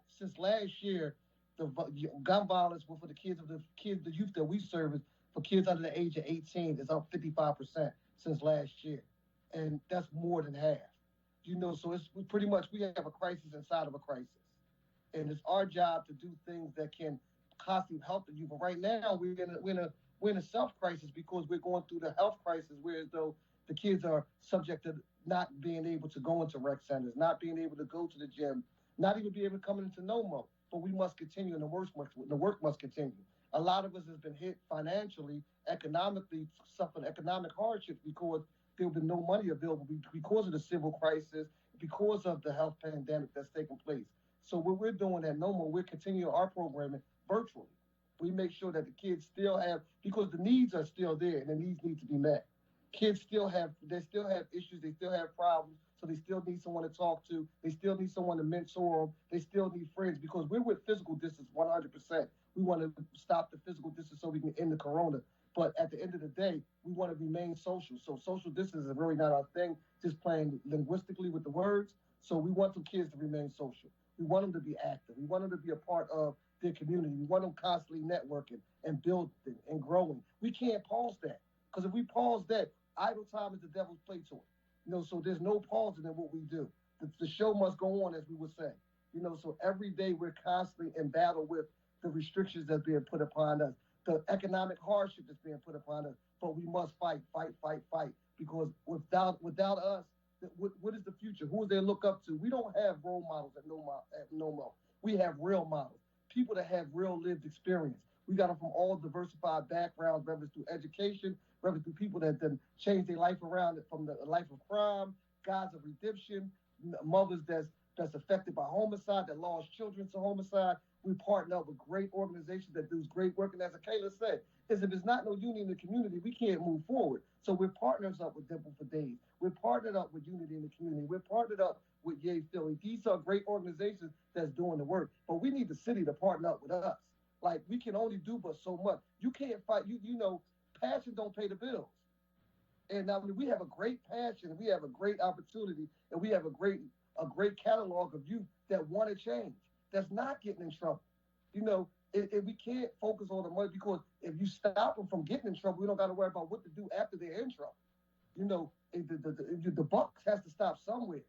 since last year, the gun violence for the the youth that we service for kids under the age of 18 is up 55% since last year. And that's more than half. So it's pretty much, we have a crisis inside of a crisis. And it's our job to do things that can constantly help the youth. But right now, we're in a self-crisis because we're going through the health crisis, whereas though the kids are subject to not being able to go into rec centers, not being able to go to the gym, not even be able to come into Nomo. But we must continue, and the work must continue. A lot of us has been hit financially, economically, suffering economic hardships because there's been no money available because of the civil crisis, because of the health pandemic that's taking place. So what we're doing at Nomo, we're continuing our programming virtually. We make sure that the kids still have, because the needs are still there and the needs need to be met. Kids still have issues, they still have problems, so they still need someone to talk to, they still need someone to mentor them, they still need friends, because we're with physical distance 100%. We want to stop the physical distance so we can end the corona. But at the end of the day, we want to remain social. So social distance is really not our thing, just playing linguistically with the words. So we want the kids to remain social. We want them to be active. We want them to be a part of their community. We want them constantly networking and building and growing. We can't pause that, because if we pause that, idle time is the devil's playtoy. So there's no pausing in what we do. The show must go on, as we would say. So every day we're constantly in battle with the restrictions that's being put upon us, the economic hardship that's being put upon us. But we must fight, because without us, what is the future? Who is there to look up to? We don't have role models at Nomo. We have real models, people that have real lived experience. We got them from all diversified backgrounds, whether it's through education, whether it's through people that then change their life around from the life of crime, gods of redemption, mothers that's affected by homicide, that lost children to homicide. We partner up with great organizations that do great work. And as Akela said, if there's not no unity in the community, we can't move forward. So we're partners up with Dimple for Days. We're partnered up with Unity in the Community. We're partnered up with Yay Philly. These are great organizations that's doing the work. But we need the city to partner up with us. Like, we can only do but so much. You can't fight. Passion don't pay the bills. And we have a great passion. We have a great opportunity. And we have a great catalog of youth that want to change, that's not getting in trouble. If we can't focus on the money, because if you stop them from getting in trouble, we don't got to worry about what to do after they're in trouble. The buck has to stop somewhere.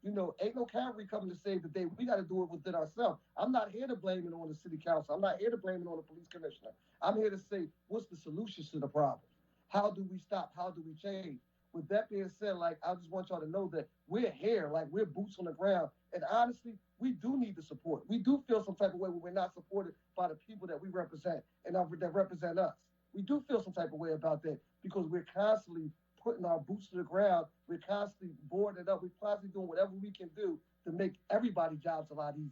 Ain't no cavalry coming to save the day. We got to do it within ourselves. I'm not here to blame it on the city council. I'm not here to blame it on the police commissioner. I'm here to say, what's the solutions to the problem? How do we stop? How do we change? With that being said, I just want y'all to know that we're here, we're boots on the ground. And honestly, we do need the support. We do feel some type of way when we're not supported by the people that we represent and that represent us. We do feel some type of way about that, because we're constantly putting our boots to the ground. We're constantly boarding it up. We're constantly doing whatever we can do to make everybody's jobs a lot easier.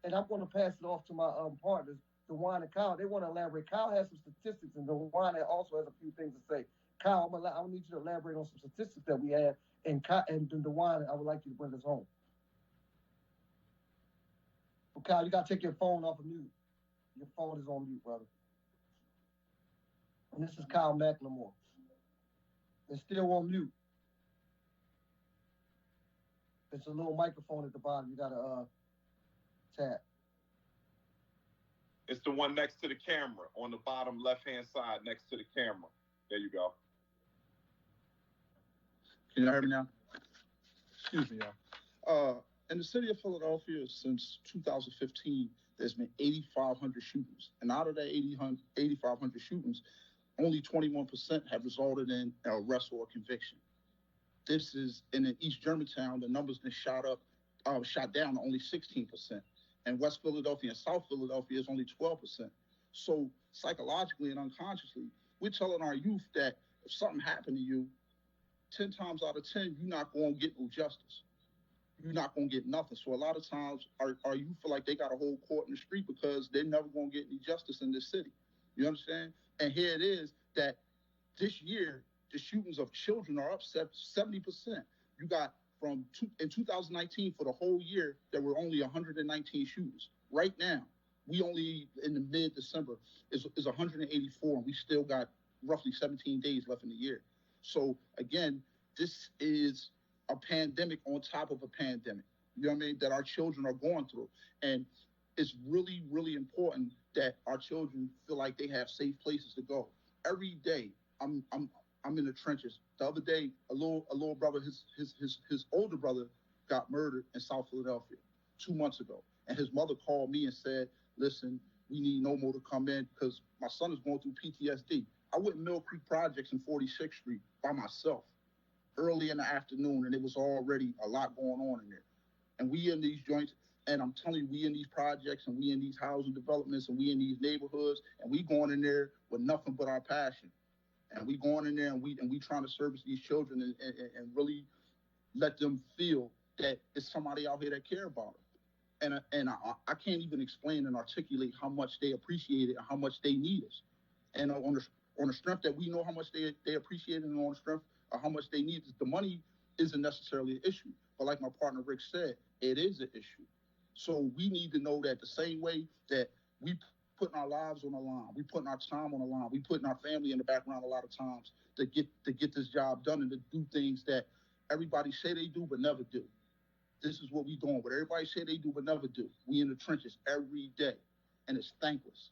And I'm going to pass it off to my partners, DeJuan and Kyle. They want to elaborate. Kyle has some statistics, and DeJuan also has a few things to say. Kyle, I need you to elaborate on some statistics that we have, and DeJuan, I would like you to bring us home. Well, Kyle, you got to take your phone off of mute. Your phone is on mute, brother. And this is Kyle McLemore. It's still on mute. It's a little microphone at the bottom. You got to tap. It's the one next to the camera, on the bottom left-hand side next to the camera. There you go. Can you hear me now? Excuse me, y'all. In the city of Philadelphia, since 2015, there's been 8,500 shootings. And out of that 8,500 shootings, only 21% have resulted in an arrest or a conviction. This is, in East Germantown, the numbers been shot down to only 16%. And West Philadelphia and South Philadelphia is only 12%. So psychologically and unconsciously, we're telling our youth that if something happened to you, 10 times out of 10, you're not going to get no justice. you're not gonna get nothing. So a lot of times our youth feel like they got a whole court in the street because they're never gonna get any justice in this city. You understand? And here it is that this year the shootings of children are up 70%. You got in 2019 for the whole year there were only 119 shootings. Right now, we only in the mid-December is 184, and we still got roughly 17 days left in the year. So again, this is a pandemic on top of a pandemic. You know what I mean? That our children are going through, and it's really, really important that our children feel like they have safe places to go. Every day, I'm in the trenches. The other day, a little brother, his older brother, got murdered in South Philadelphia 2 months ago, and his mother called me and said, "Listen, we need Nomo to come in because my son is going through PTSD." I went Mill Creek Projects in 46th Street by myself early in the afternoon, and it was already a lot going on in there. And we in these joints, and I'm telling you, we in these projects, and we in these housing developments, and we in these neighborhoods, and we going in there with nothing but our passion. And we going in there, and we trying to service these children and really let them feel that it's somebody out here that care about them. And I can't even explain and articulate how much they appreciate it and how much they need us. And on the strength that we know how much they appreciate it, and on the strength of how much they need it, the money isn't necessarily an issue. But like my partner Rick said, it is an issue. So we need to know that the same way that we putting our lives on the line, we putting our time on the line, we putting our family in the background a lot of times to get this job done and to do things that everybody say they do but never do. This is what we doing. What everybody say they do but never do. We in the trenches every day, and it's thankless.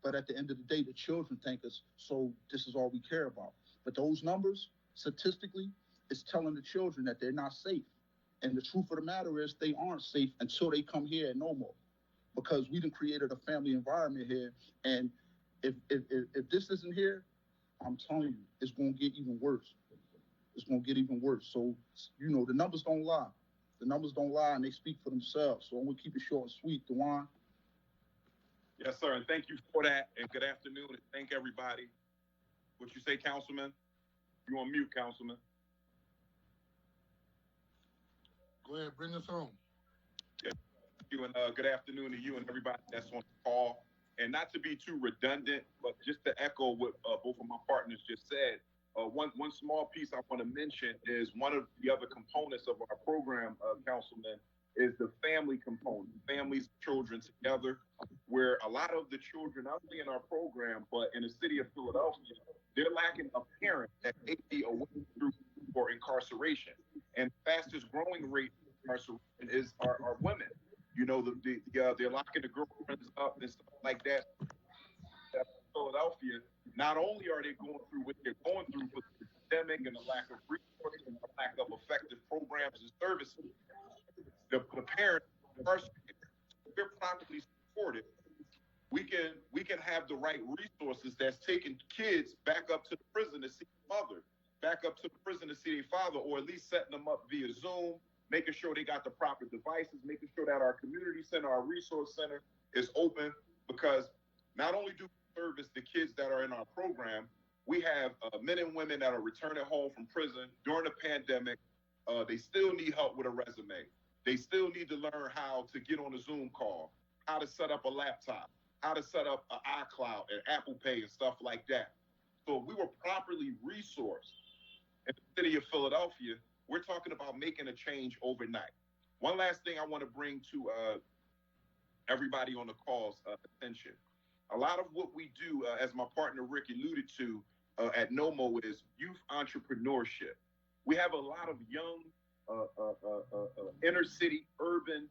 But at the end of the day, the children thank us, so this is all we care about. But those numbers, statistically, is telling the children that they're not safe. And the truth of the matter is they aren't safe until they come here at Nomo, because we done created a family environment here. And if this isn't here, I'm telling you, it's going to get even worse. It's going to get even worse. So, you know, the numbers don't lie. The numbers don't lie, and they speak for themselves. So I'm going to keep it short and sweet. DeJuan? Yes, sir, and thank you for that, and good afternoon, and thank everybody. What you say, Councilman? You on mute, Councilman. Go ahead, bring us home. Yeah, thank you, and good afternoon to you and everybody that's on the call. And not to be too redundant, but just to echo what both of my partners just said, one small piece I want to mention is one of the other components of our program, Councilman, is the family component, families, children together, where a lot of the children, not only in our program, but in the city of Philadelphia, they're lacking a parent that may be away through or incarceration. And the fastest growing rate of incarceration is our women. You know, they're locking the girlfriends up and stuff like that. In Philadelphia, not only are they going through what they're going through with the pandemic and the lack of resources and the lack of effective programs and services, the parents, we're properly supported, we can have the right resources that's taking kids back up to the prison to see their mother, back up to the prison to see their father, or at least setting them up via Zoom, making sure they got the proper devices, making sure that our community center, our resource center is open, because not only do we service the kids that are in our program, we have men and women that are returning home from prison during the pandemic. They still need help with a resume. They still need to learn how to get on a Zoom call, how to set up a laptop, how to set up an iCloud and Apple Pay and stuff like that. So we were properly resourced in the city of Philadelphia. We're talking about making a change overnight. One last thing I want to bring to everybody on the call's attention. A lot of what we do, as my partner Rick alluded to at Nomo, is youth entrepreneurship. We have a lot of young inner city, urban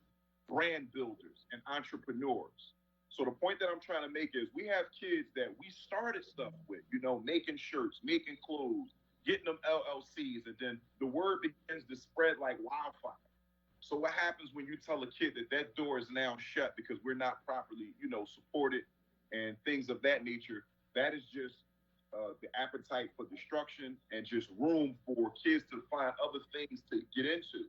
brand builders and entrepreneurs. So the point that I'm trying to make is we have kids that we started stuff with, you know, making shirts, making clothes, getting them LLCs, and then the word begins to spread like wildfire. So what happens when you tell a kid that door is now shut because we're not properly, you know, supported and things of that nature? That is just the appetite for destruction and just room for kids to find other things to get into.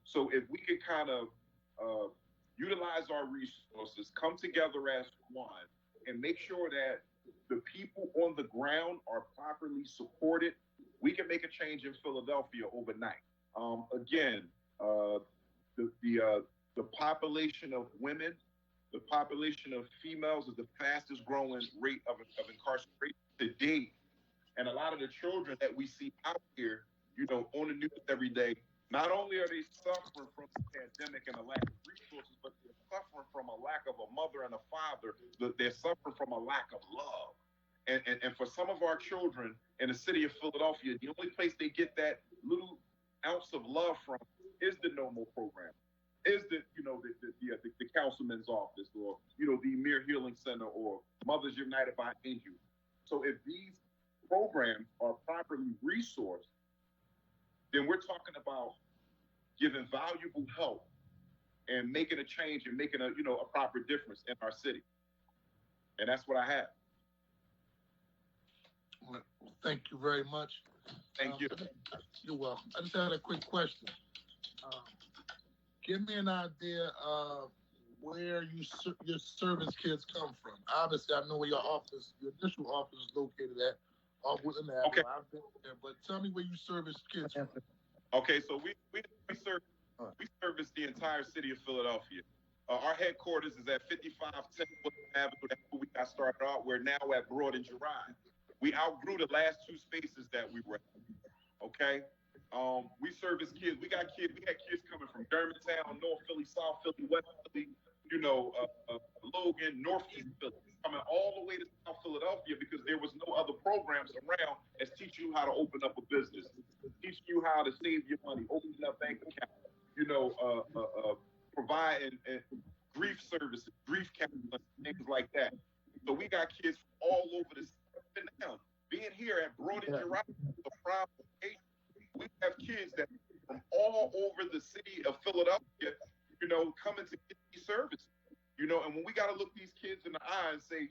So if we could kind of utilize our resources, come together as one, and make sure that the people on the ground are properly supported, we can make a change in Philadelphia overnight. Again, the population of women, the population of females is the fastest growing rate of incarceration to date. And a lot of the children that we see out here, on the news every day, not only are they suffering from the pandemic and a lack of resources, but they're suffering from a lack of a mother and a father. They're suffering from a lack of love. And for some of our children in the city of Philadelphia, the only place they get that little ounce of love from is the Nomo program, is the councilman's office, or the Mere Healing Center, or Mothers United by Angel. So if these programs are properly resourced, then we're talking about giving valuable help and making a change and making a proper difference in our city. And that's what I have. Well, thank you very much. Thank you. You're welcome. I just had a quick question. Give me an idea of where your service kids come from. Obviously, I know where your initial office is located at, off Woodland Avenue. Okay. I've been there, but tell me where you service kids from. Okay, so we service the entire city of Philadelphia. Our headquarters is at 5510 Woodland Avenue. That's where we got started out. We're now at Broad and Girard. We outgrew the last two spaces that we were at. Okay? We service kids. We had kids coming from Germantown, North Philly, South Philly, West Philly, Logan, Northeast Philly, coming all the way to South Philadelphia because there was no other programs around as teaching you how to open up a business, teaching you how to save your money, opening up bank accounts, provide and grief services, grief counseling, things like that. So we got kids from all over the city. Now, being here at Broad and Girard, the problem, we have kids that from all over the city of Philadelphia, coming to get these services. And when we got to look these kids in the eye and say,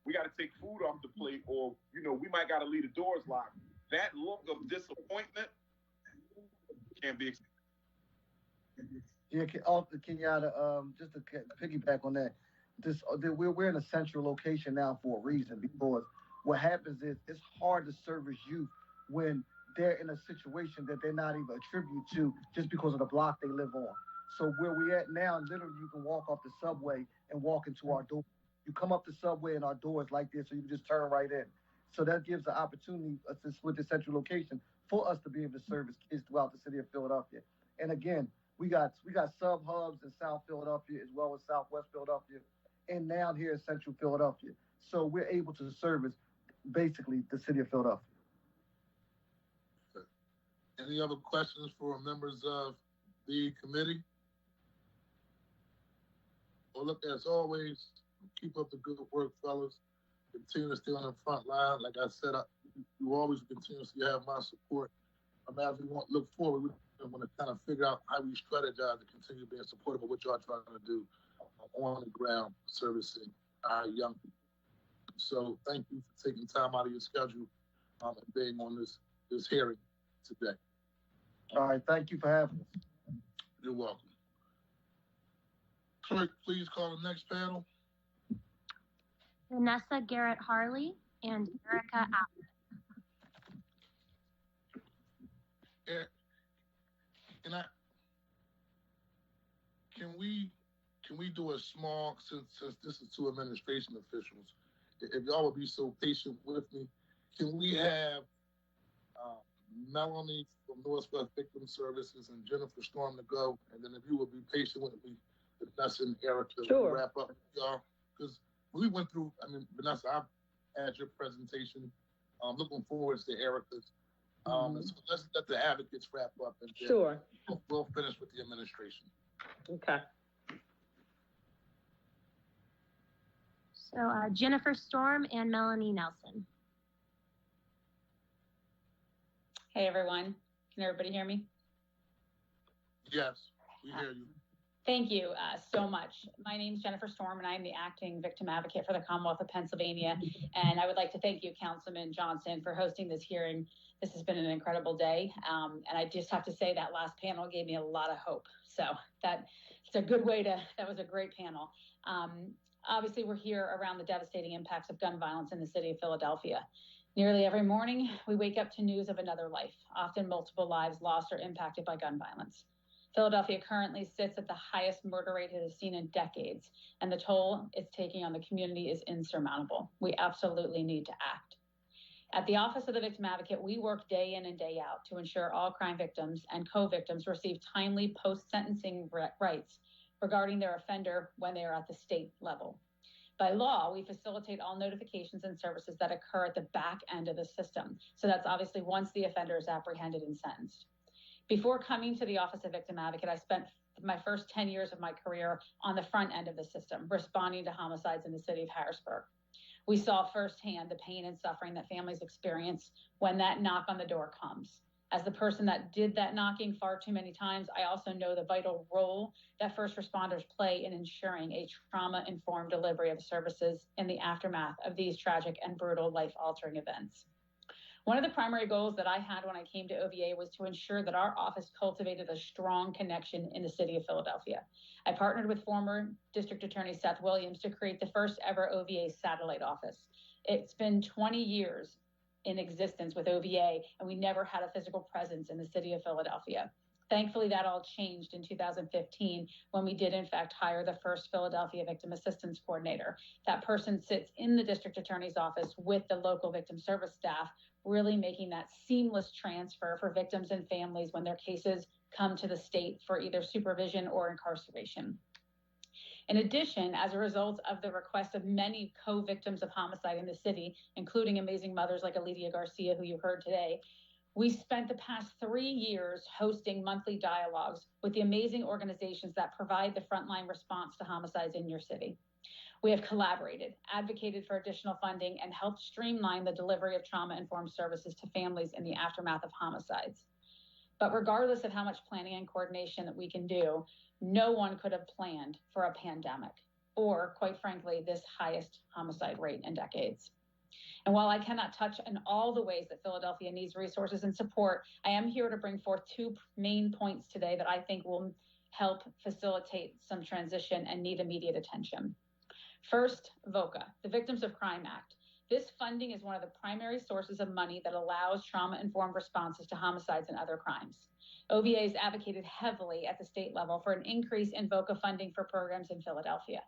we got to take food off the plate, or, we might got to leave the doors locked, that look of disappointment can't be explained. Yeah, Kenyatta, just to piggyback on that, we're in a central location now for a reason, because what happens is it's hard to service youth when they're in a situation that they're not even attributed to just because of the block they live on. So where we at now, literally you can walk off the subway and walk into our door. You come up the subway and our door is like this, so you can just turn right in. So that gives the opportunity with the central location for us to be able to service kids throughout the city of Philadelphia. And again, we got sub hubs in South Philadelphia as well as Southwest Philadelphia, and now here in Central Philadelphia. So we're able to service basically the city of Philadelphia. Any other questions for members of the committee? Well, look, as always, keep up the good work, fellas. Continue to stay on the front line. Like I said, you always continuously have my support. As we look forward, we want to kind of figure out how we strategize to continue being supportive of what y'all trying to do on the ground, servicing our young people. So thank you for taking time out of your schedule and being on this hearing today. All right, thank you for having us. You're welcome. Clerk, please call the next panel. Vanessa Garrett Harley and Erica Allen. Can we do a small, since this is two administration officials, if y'all would be so patient with me, can we have Melanie from Northwest Victim Services and Jennifer Storm to go, and then if you would be patient with me, Vanessa and Erica, sure. Wrap up, y'all, because we went through. Vanessa, I've had your presentation. Looking forward to Erica's. So let's let the advocates wrap up, and sure, we'll finish with the administration. Okay. So Jennifer Storm and Melanie Nelson. Hey everyone, can everybody hear me? Yes, we hear you. Thank you so much. My name is Jennifer Storm and I'm the acting victim advocate for the Commonwealth of Pennsylvania. And I would like to thank you, Councilman Johnson, for hosting this hearing. This has been an incredible day. And I just have to say that last panel gave me a lot of hope. So it's a good way that was a great panel. Obviously, we're here around the devastating impacts of gun violence in the city of Philadelphia. Nearly every morning, we wake up to news of another life, often multiple lives lost or impacted by gun violence. Philadelphia currently sits at the highest murder rate it has seen in decades, and the toll it's taking on the community is insurmountable. We absolutely need to act. At the Office of the Victim Advocate, we work day in and day out to ensure all crime victims and co-victims receive timely post-sentencing rights regarding their offender when they are at the state level. By law, we facilitate all notifications and services that occur at the back end of the system. So that's obviously once the offender is apprehended and sentenced. Before coming to the Office of Victim Advocate, I spent my first 10 years of my career on the front end of the system, responding to homicides in the city of Harrisburg. We saw firsthand the pain and suffering that families experience when that knock on the door comes. As the person that did that knocking far too many times, I also know the vital role that first responders play in ensuring a trauma-informed delivery of services in the aftermath of these tragic and brutal life-altering events. One of the primary goals that I had when I came to OVA was to ensure that our office cultivated a strong connection in the city of Philadelphia. I partnered with former District Attorney Seth Williams to create the first ever OVA satellite office. It's been 20 years in existence with OVA, and we never had a physical presence in the city of Philadelphia. Thankfully, that all changed in 2015 when we did, in fact, hire the first Philadelphia Victim Assistance Coordinator. That person sits in the District Attorney's office with the local victim service staff, really making that seamless transfer for victims and families when their cases come to the state for either supervision or incarceration. In addition, as a result of the request of many co-victims of homicide in the city, including amazing mothers like Alidia Garcia, who you heard today, we spent the past 3 years hosting monthly dialogues with the amazing organizations that provide the frontline response to homicides in your city. We have collaborated, advocated for additional funding, and helped streamline the delivery of trauma-informed services to families in the aftermath of homicides. But regardless of how much planning and coordination that we can do, no one could have planned for a pandemic or, quite frankly, this highest homicide rate in decades. And while I cannot touch on all the ways that Philadelphia needs resources and support, I am here to bring forth two main points today that I think will help facilitate some transition and need immediate attention. First, VOCA, the Victims of Crime Act. This funding is one of the primary sources of money that allows trauma-informed responses to homicides and other crimes. OVA has advocated heavily at the state level for an increase in VOCA funding for programs in Philadelphia.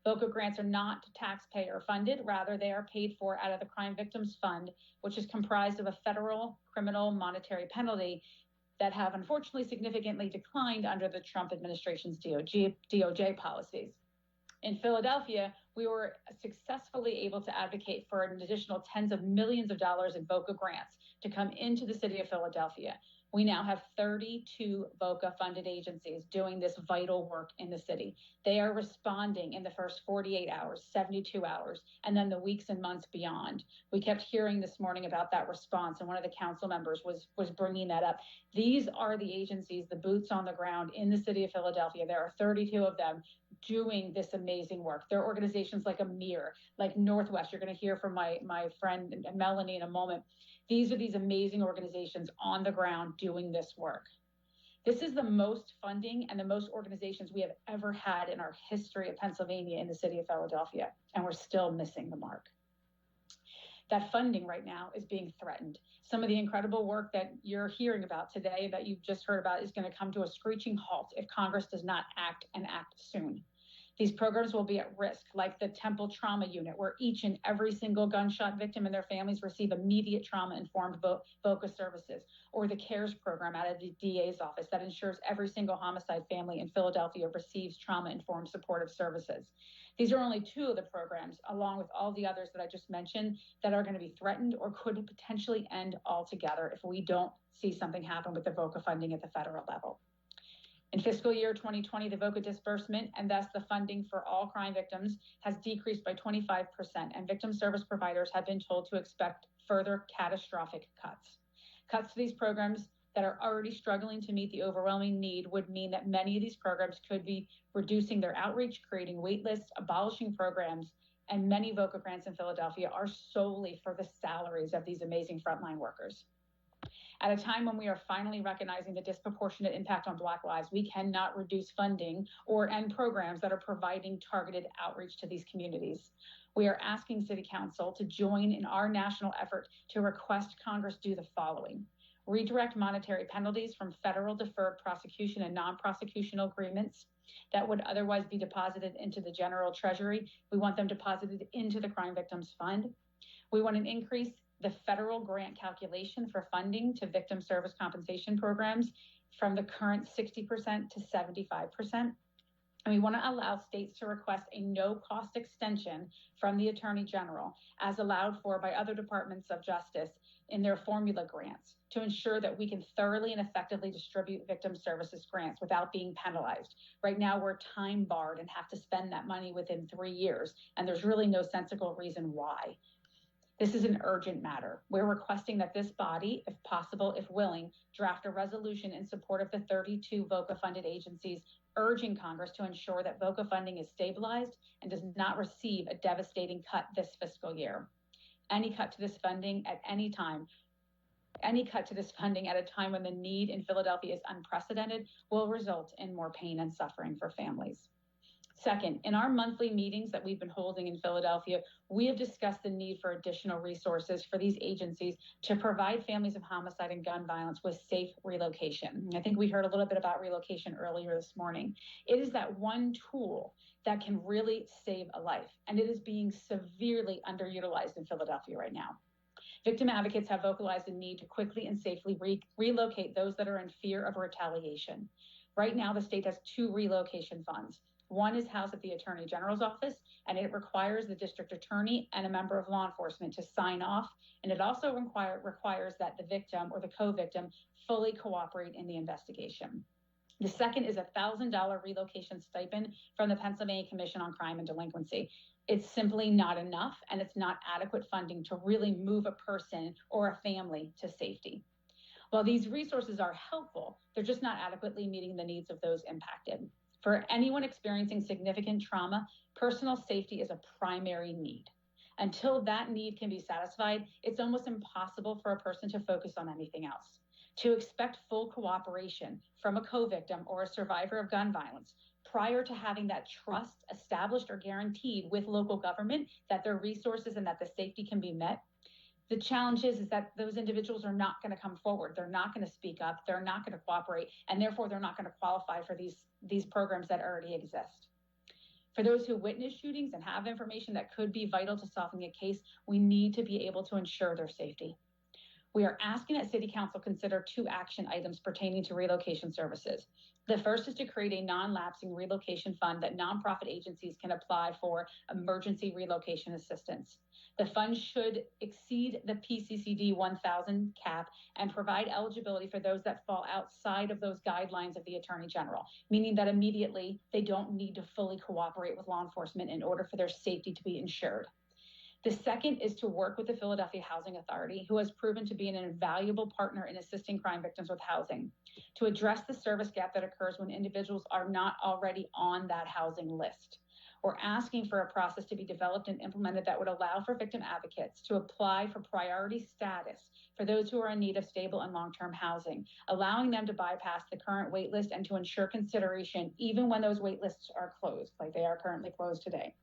VOCA grants are not taxpayer funded, rather they are paid for out of the Crime Victims Fund, which is comprised of a federal criminal monetary penalty that have unfortunately significantly declined under the Trump administration's DOJ policies. In Philadelphia, we were successfully able to advocate for an additional tens of millions of dollars in VOCA grants to come into the city of Philadelphia. We now have 32 VOCA-funded agencies doing this vital work in the city. They are responding in the first 48 hours, 72 hours, and then the weeks and months beyond. We kept hearing this morning about that response, and one of the council members was bringing that up. These are the agencies, the boots on the ground in the city of Philadelphia. There are 32 of them doing this amazing work. There are organizations like AMIR, like Northwest. You're going to hear from my friend Melanie in a moment. These are these amazing organizations on the ground doing this work. This is the most funding and the most organizations we have ever had in our history of Pennsylvania in the city of Philadelphia, and we're still missing the mark. That funding right now is being threatened. Some of the incredible work that you're hearing about today, that you've just heard about, is going to come to a screeching halt if Congress does not act and act soon. These programs will be at risk, like the Temple Trauma Unit, where each and every single gunshot victim and their families receive immediate trauma-informed VOCA services, or the CARES program out of the DA's office that ensures every single homicide family in Philadelphia receives trauma-informed supportive services. These are only two of the programs, along with all the others that I just mentioned, that are going to be threatened or could potentially end altogether if we don't see something happen with the VOCA funding at the federal level. In fiscal year 2020, the VOCA disbursement, and thus the funding for all crime victims, has decreased by 25%, and victim service providers have been told to expect further catastrophic cuts. Cuts to these programs that are already struggling to meet the overwhelming need would mean that many of these programs could be reducing their outreach, creating wait lists, abolishing programs, and many VOCA grants in Philadelphia are solely for the salaries of these amazing frontline workers. At a time when we are finally recognizing the disproportionate impact on Black lives, we cannot reduce funding or end programs that are providing targeted outreach to these communities. We are asking City Council to join in our national effort to request Congress do the following: redirect monetary penalties from federal deferred prosecution and non-prosecutional agreements that would otherwise be deposited into the general treasury. We want them deposited into the Crime Victims Fund. We want to increase the federal grant calculation for funding to victim service compensation programs from the current 60% to 75%. And we want to allow states to request a no-cost extension from the Attorney General, as allowed for by other departments of justice in their formula grants, to ensure that we can thoroughly and effectively distribute victim services grants without being penalized. Right now, we're time barred and have to spend that money within 3 years, and there's really no sensible reason why. This is an urgent matter. We're requesting that this body, if possible, if willing, draft a resolution in support of the 32 VOCA-funded agencies, urging Congress to ensure that VOCA funding is stabilized and does not receive a devastating cut this fiscal year. Any cut to this funding at any time, any cut to this funding at a time when the need in Philadelphia is unprecedented, will result in more pain and suffering for families. Second, in our monthly meetings that we've been holding in Philadelphia, we have discussed the need for additional resources for these agencies to provide families of homicide and gun violence with safe relocation. I think we heard a little bit about relocation earlier this morning. It is that one tool that can really save a life, and it is being severely underutilized in Philadelphia right now. Victim advocates have vocalized the need to quickly and safely relocate those that are in fear of retaliation. Right now, the state has 2 relocation funds. One is housed at the Attorney General's office, and it requires the district attorney and a member of law enforcement to sign off. And it also requires that the victim or the co-victim fully cooperate in the investigation. The second is a $1,000 relocation stipend from the Pennsylvania Commission on Crime and Delinquency. It's simply not enough, and it's not adequate funding to really move a person or a family to safety. While these resources are helpful, they're just not adequately meeting the needs of those impacted. For anyone experiencing significant trauma, personal safety is a primary need. Until that need can be satisfied, it's almost impossible for a person to focus on anything else. To expect full cooperation from a co-victim or a survivor of gun violence prior to having that trust established or guaranteed with local government that their resources and that the safety can be met, the challenge is that those individuals are not going to come forward. They're not going to speak up. They're not going to cooperate, and therefore they're not going to qualify for these programs that already exist. For those who witness shootings and have information that could be vital to solving a case, we need to be able to ensure their safety. We are asking that City Council consider 2 action items pertaining to relocation services. The first is to create a non-lapsing relocation fund that nonprofit agencies can apply for emergency relocation assistance. The fund should exceed the PCCD 1000 cap and provide eligibility for those that fall outside of those guidelines of the Attorney General, meaning that immediately they don't need to fully cooperate with law enforcement in order for their safety to be ensured. The second is to work with the Philadelphia Housing Authority, who has proven to be an invaluable partner in assisting crime victims with housing, to address the service gap that occurs when individuals are not already on that housing list. We're asking for a process to be developed and implemented that would allow for victim advocates to apply for priority status for those who are in need of stable and long-term housing, allowing them to bypass the current wait list and to ensure consideration even when those wait lists are closed, like they are currently closed today.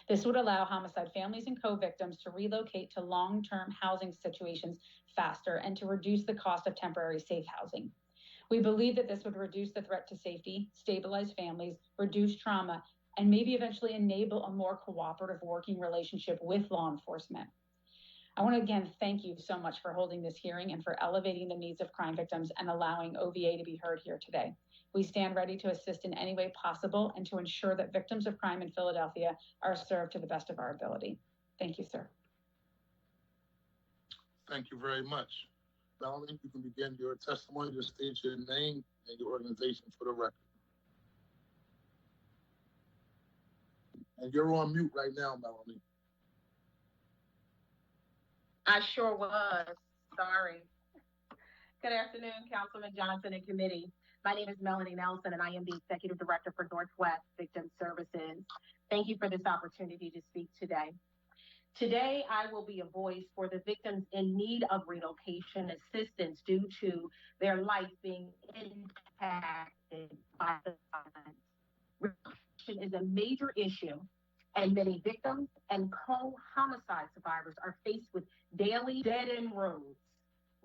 This would allow homicide families and co-victims to relocate to long-term housing situations faster and to reduce the cost of temporary safe housing. We believe that this would reduce the threat to safety, stabilize families, reduce trauma, and maybe eventually enable a more cooperative working relationship with law enforcement. I want to again thank you so much for holding this hearing and for elevating the needs of crime victims and allowing OVA to be heard here today. We stand ready to assist in any way possible and to ensure that victims of crime in Philadelphia are served to the best of our ability. Thank you, sir. Thank you very much. Melanie, you can begin your testimony. Just state your name and your organization for the record. And you're on mute right now, Melanie. I sure was. Sorry. Good afternoon, Councilman Johnson and committee. My name is Melanie Nelson, and I am the Executive Director for Northwest Victim Services. Thank you for this opportunity to speak today. Today, I will be a voice for the victims in need of relocation assistance due to their life being impacted by the violence. Relocation is a major issue, and many victims and co-homicide survivors are faced with daily dead-end roads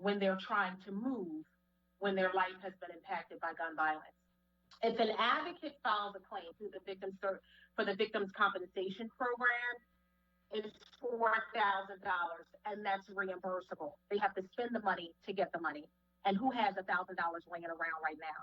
when they're trying to move, when their life has been impacted by gun violence. If an advocate files a claim through the for the Victims Compensation Program, it's $4,000, and that's reimbursable. They have to spend the money to get the money. And who has $1,000 laying around right now?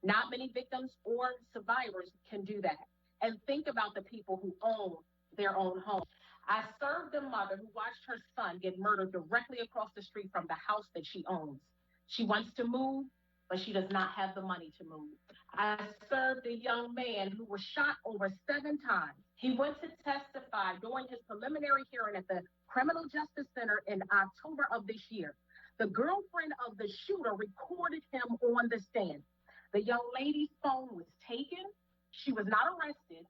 Not many victims or survivors can do that. And think about the people who own their own home. I served a mother who watched her son get murdered directly across the street from the house that she owns. She wants to move, but she does not have the money to move. I served a young man who was shot over 7 times. He went to testify during his preliminary hearing at the Criminal Justice Center in October of this year. The girlfriend of the shooter recorded him on the stand. The young lady's phone was taken. She was not arrested,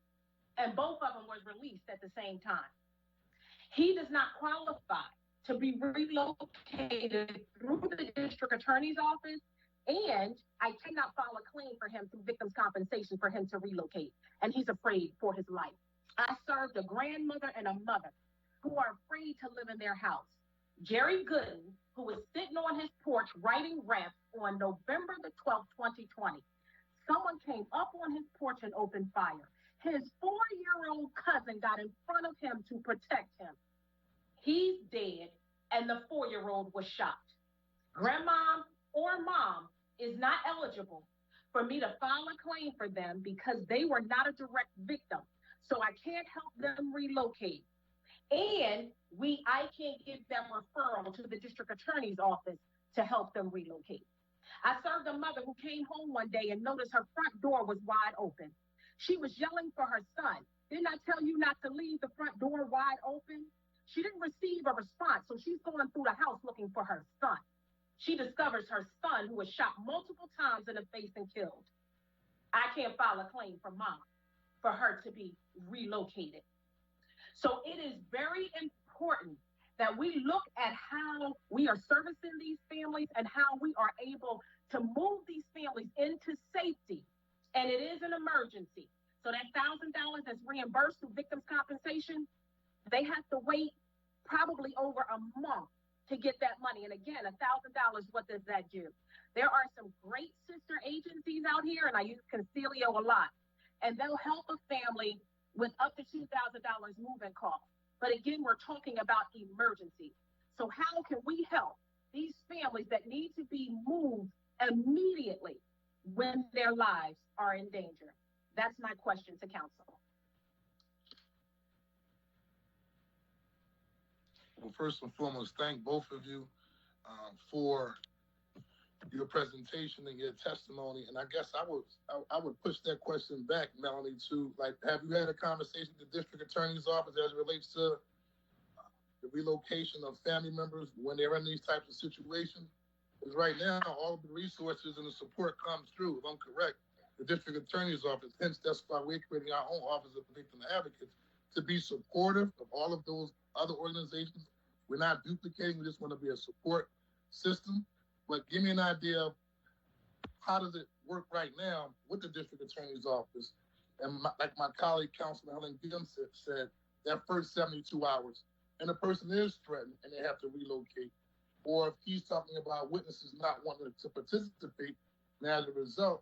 and both of them was released at the same time. He does not qualify to be relocated through the district attorney's office, and I cannot file a claim for him through victims compensation for him to relocate, and he's afraid for his life. I served a grandmother and a mother who are afraid to live in their house. Jerry Gooden, who was sitting on his porch writing rap on November the 12th, 2020. Someone came up on his porch and opened fire. His 4-year-old cousin got in front of him to protect him. He's dead, and the 4-year-old was shot. Grandma or mom is not eligible for me to file a claim for them because they were not a direct victim. So I can't help them relocate. And I can't give them referral to the district attorney's office to help them relocate. I served a mother who came home one day and noticed her front door was wide open. She was yelling for her son. Didn't I tell you not to leave the front door wide open? She didn't receive a response, so she's going through the house looking for her son. She discovers her son, who was shot multiple times in the face and killed. I can't file a claim for mom for her to be relocated. So it is very important that we look at how we are servicing these families and how we are able to move these families into safety. And it is an emergency. So that $1,000 that's reimbursed through victims compensation, they have to wait probably over a month to get that money. And again, $1,000, what does that do? There are some great sister agencies out here, and I use Concilio a lot, and they'll help a family with up to $2,000 moving costs. But again, we're talking about emergency. So how can we help these families that need to be moved immediately when their lives are in danger? That's my question to council. Well, first and foremost, thank both of you for your presentation and your testimony. And I guess I would push that question back, Melanie, to have you had a conversation with the district attorney's office as it relates to the relocation of family members when they're in these types of situations? Because right now, all of the resources and the support comes through, if I'm correct, the district attorney's office. Hence, that's why we're creating our own office of victim advocates to be supportive of all of those other organizations. We're not duplicating. We just want to be a support system. But give me an idea of how does it work right now with the district attorney's office? And like my colleague, Councilman Helen Gibbs said, that first 72 hours, and the person is threatened and they have to relocate. Or if he's talking about witnesses not wanting to participate, and as a result,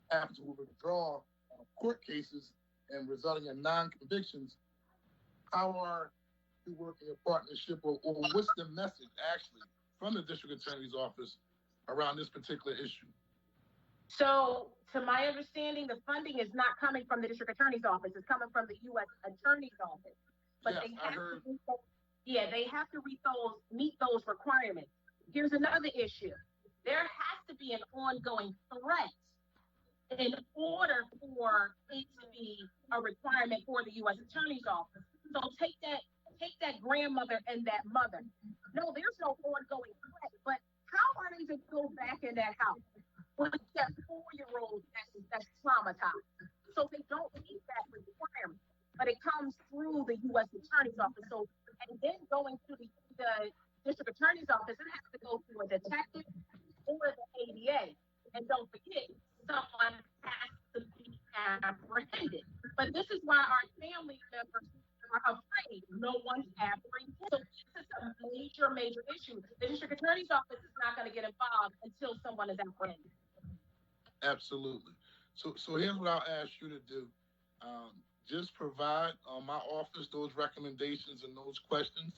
have to withdraw court cases and resulting in non-convictions, how are you working in partnership, or what's the message actually from the district attorney's office around this particular issue? So, to my understanding, the funding is not coming from the district attorney's office. It's coming from the U.S. attorney's office. But yes, they have to meet those requirements. Here's another issue. There has to be an ongoing threat in order for it to be a requirement for the U.S. attorney's office. So take that grandmother and that mother. No, there's no ongoing threat, but how are they to go back in that house with that 4-year-old that's traumatized? So they don't meet that requirement, but it comes through the U.S. attorney's office. So, and then going to the district attorney's office, it has to go through a detective or the ADA. And don't forget, someone has to be apprehended. But this is why our family members are afraid. No one's apprehended. So this is a major issue. The district attorney's office is not going to get involved until someone is apprehended. Absolutely. So here's what I'll ask you to do. Just provide my office those recommendations and those questions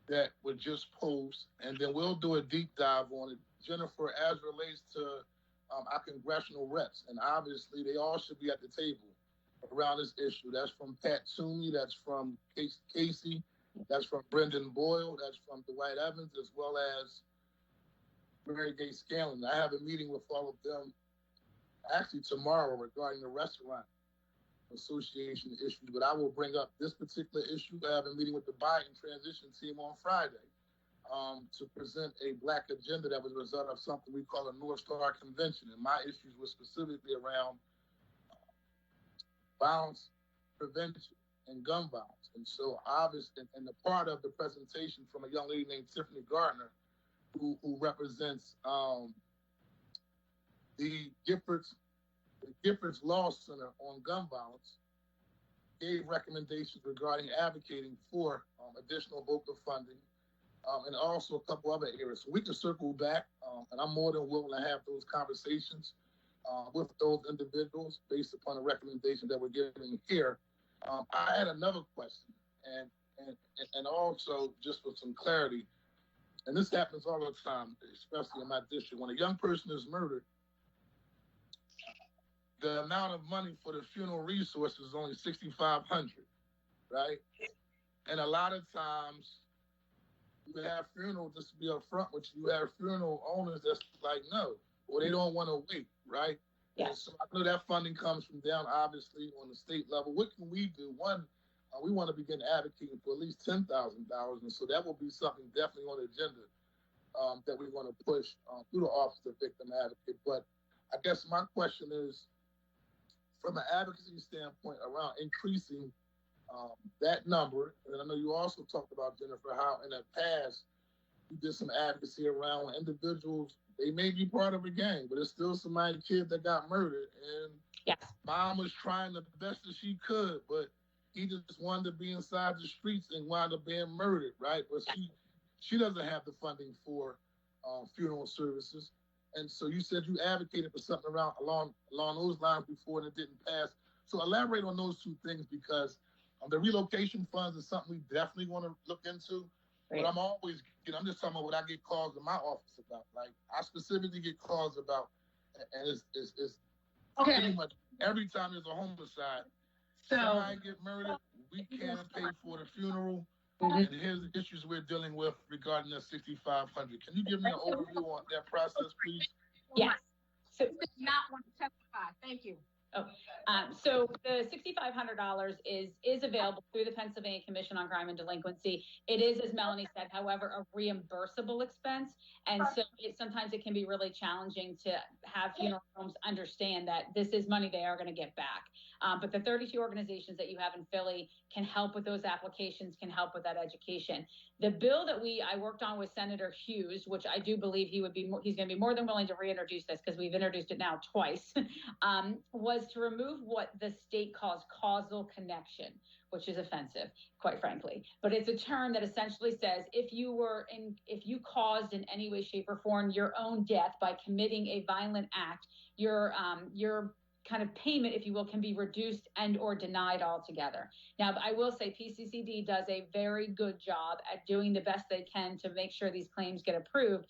that were just posed, and then we'll do a deep dive on it. Jennifer, as relates to our congressional reps, and obviously they all should be at the table around this issue. That's from Pat Toomey, that's from Casey, that's from Brendan Boyle, that's from Dwight Evans, as well as Mary Gay Scanlon. I have a meeting with all of them actually tomorrow regarding the restaurant association issues, but I will bring up this particular issue. I have a meeting with the Biden transition team on Friday to present a Black agenda that was a result of something we call a North Star Convention. And my issues were specifically around violence prevention and gun violence. And so obviously, and the part of the presentation from a young lady named Tiffany Gardner, who represents the Giffords Law Center on gun violence, gave recommendations regarding advocating for additional VOCA funding and also a couple other areas. So we can circle back, and I'm more than willing to have those conversations with those individuals based upon the recommendation that we're giving here. I had another question, and also just for some clarity, and this happens all the time, especially in my district. When a young person is murdered, the amount of money for the funeral resources is only $6,500, right? And a lot of times, you have funeral, just to be upfront with you, you have funeral owners that's like, no, or they don't want to wait, right? Yeah. So I know that funding comes from down, obviously, on the state level. What can we do? One, we want to begin advocating for at least $10,000, and so that will be something definitely on the agenda that we want to push through the Office of Victim Advocate. But I guess my question is, from an advocacy standpoint around increasing that number, and I know you also talked about, Jennifer, how in the past you did some advocacy around individuals. They may be part of a gang, but it's still somebody's kid that got murdered, and Yes. mom was trying the best that she could, but he just wanted to be inside the streets and wound up being murdered, right? But she doesn't have the funding for funeral services. And so you said you advocated for something along those lines before and it didn't pass. So elaborate on those two things, because the relocation funds is something we definitely want to look into. Right. But I'm just talking about what I get calls in my office about. Like, I specifically get calls about, and it's Okay. pretty much every time there's a homicide, somebody get murdered, we can't pay for the funeral. And here's the issues we're dealing with regarding the $6,500. Can you give me an overview on that process, please? Yes. So, Did not want to testify. Thank you. so the $6,500 is available through the Pennsylvania Commission on Crime and Delinquency. It is, as Melanie said, however, a reimbursable expense. And so sometimes it can be really challenging to have funeral homes understand that this is money they are going to get back. But the 32 organizations that you have in Philly can help with those applications, can help with that education. The bill that I worked on with Senator Hughes, which I do believe he's going to be more than willing to reintroduce this because we've introduced it now twice, was to remove what the state calls causal connection, which is offensive, quite frankly. But it's a term that essentially says if you caused in any way, shape, or form your own death by committing a violent act, your kind of payment, if you will, can be reduced and or denied altogether. Now, I will say PCCD does a very good job at doing the best they can to make sure these claims get approved,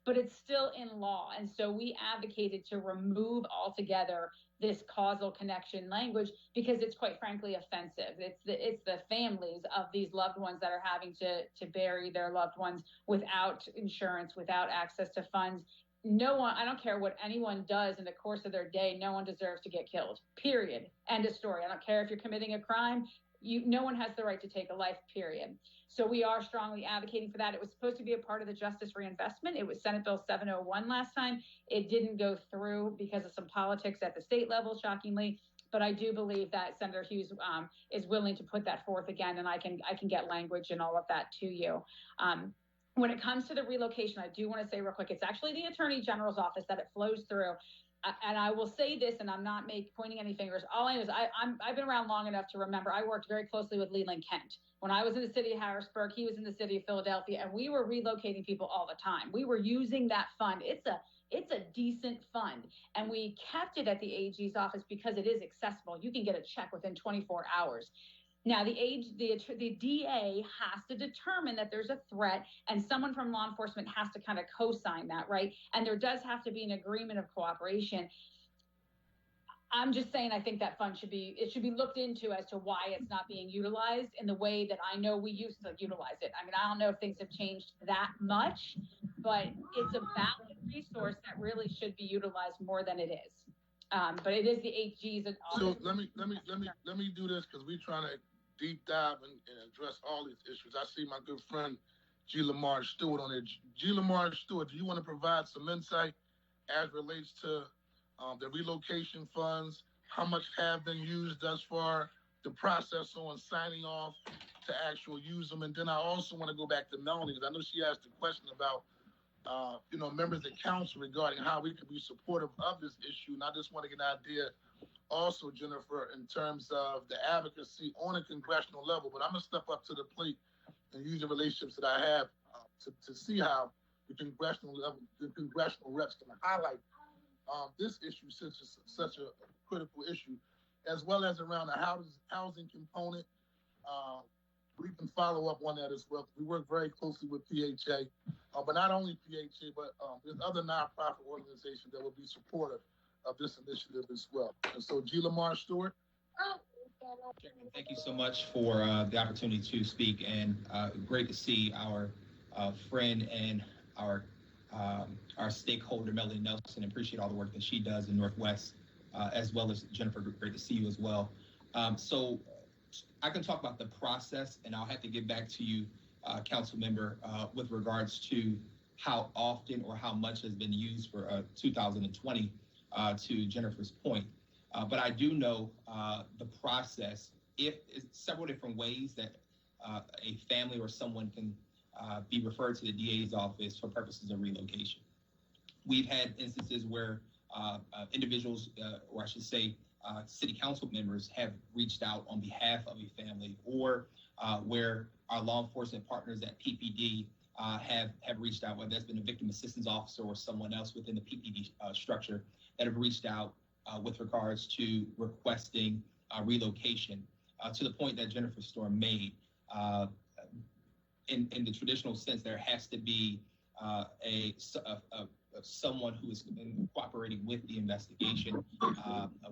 but it's still in law. And so we advocated to remove altogether this causal connection language because it's quite frankly offensive. It's the families of these loved ones that are having to bury their loved ones without insurance, without access to funds. No one, I don't care what anyone does in the course of their day, no one deserves to get killed, period. End of story. I don't care if you're committing a crime, no one has the right to take a life, period. So we are strongly advocating for that. It was supposed to be a part of the Justice Reinvestment. It was Senate Bill 701 last time. It didn't go through because of some politics at the state level, shockingly. But I do believe that Senator Hughes is willing to put that forth again, and I can get language and all of that to you. When it comes to the relocation, I do want to say real quick, it's actually the Attorney General's office that it flows through. and I will say this, and I'm not pointing any fingers. All I know is I've been around long enough to remember I worked very closely with Leland Kent. When I was in the city of Harrisburg, he was in the city of Philadelphia, and we were relocating people all the time. We were using that fund. It's a decent fund, and we kept it at the AG's office because it is accessible. You can get a check within 24 hours. Now, the DA has to determine that there's a threat, and someone from law enforcement has to kind of co-sign that, right? And there does have to be an agreement of cooperation. I'm just saying, I think that fund should be looked into as to why it's not being utilized in the way that I know we used to utilize it. I mean, I don't know if things have changed that much, but it's a valid resource that really should be utilized more than it is. But it is the AG's. So let me do this, because we're trying to deep dive and address all these issues. I see my good friend G. Lamar Stewart on there. G. Lamar Stewart, do you want to provide some insight as relates to the relocation funds? How much have been used thus far? The process on signing off to actually use them, and then I also want to go back to Melanie, because I know she asked a question about members of council regarding how we can be supportive of this issue, and I just want to get an idea also, Jennifer, in terms of the advocacy on a congressional level. But I'm going to step up to the plate and use the relationships that I have to see how the congressional reps can highlight this issue, since it's such a critical issue, as well as around the housing component. We can follow up on that as well. We work very closely with PHA, but not only PHA, but there's other nonprofit organizations that will be supportive of this initiative as well. And so, G. Lamar Stewart. Thank you so much for the opportunity to speak, and great to see our friend and our stakeholder, Melanie Nelson. Appreciate all the work that she does in Northwest, as well as Jennifer. Great to see you as well. So I can talk about the process, and I'll have to get back to you, Council Member, with regards to how often or how much has been used for 2020, to Jennifer's point. But I do know the process. If it's several different ways that a family or someone can be referred to the DA's office for purposes of relocation. We've had instances where individuals, or I should say, city council members have reached out on behalf of a family, or where our law enforcement partners at PPD have reached out, whether that's been a victim assistance officer or someone else within the PPD structure that have reached out with regards to requesting relocation, to the point that Jennifer Storm made. In the traditional sense, there has to be someone who is cooperating with the investigation,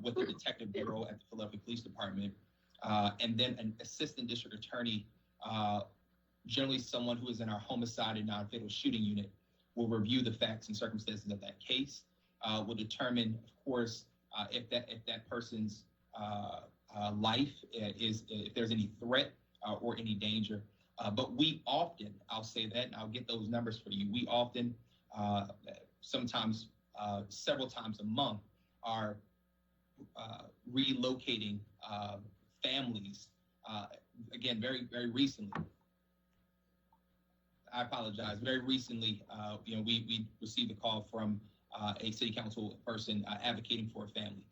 with the detective bureau at the Philadelphia Police Department, and then an assistant district attorney, generally someone who is in our homicide and non-fatal shooting unit, will review the facts and circumstances of that case, will determine, of course, if that person's life is, if there's any threat or any danger. But we often, I'll say that, and I'll get those numbers for you, we often, sometimes several times a month, are relocating families. Again, very, very recently, I apologize, very recently, we received a call from a city council person advocating for a family,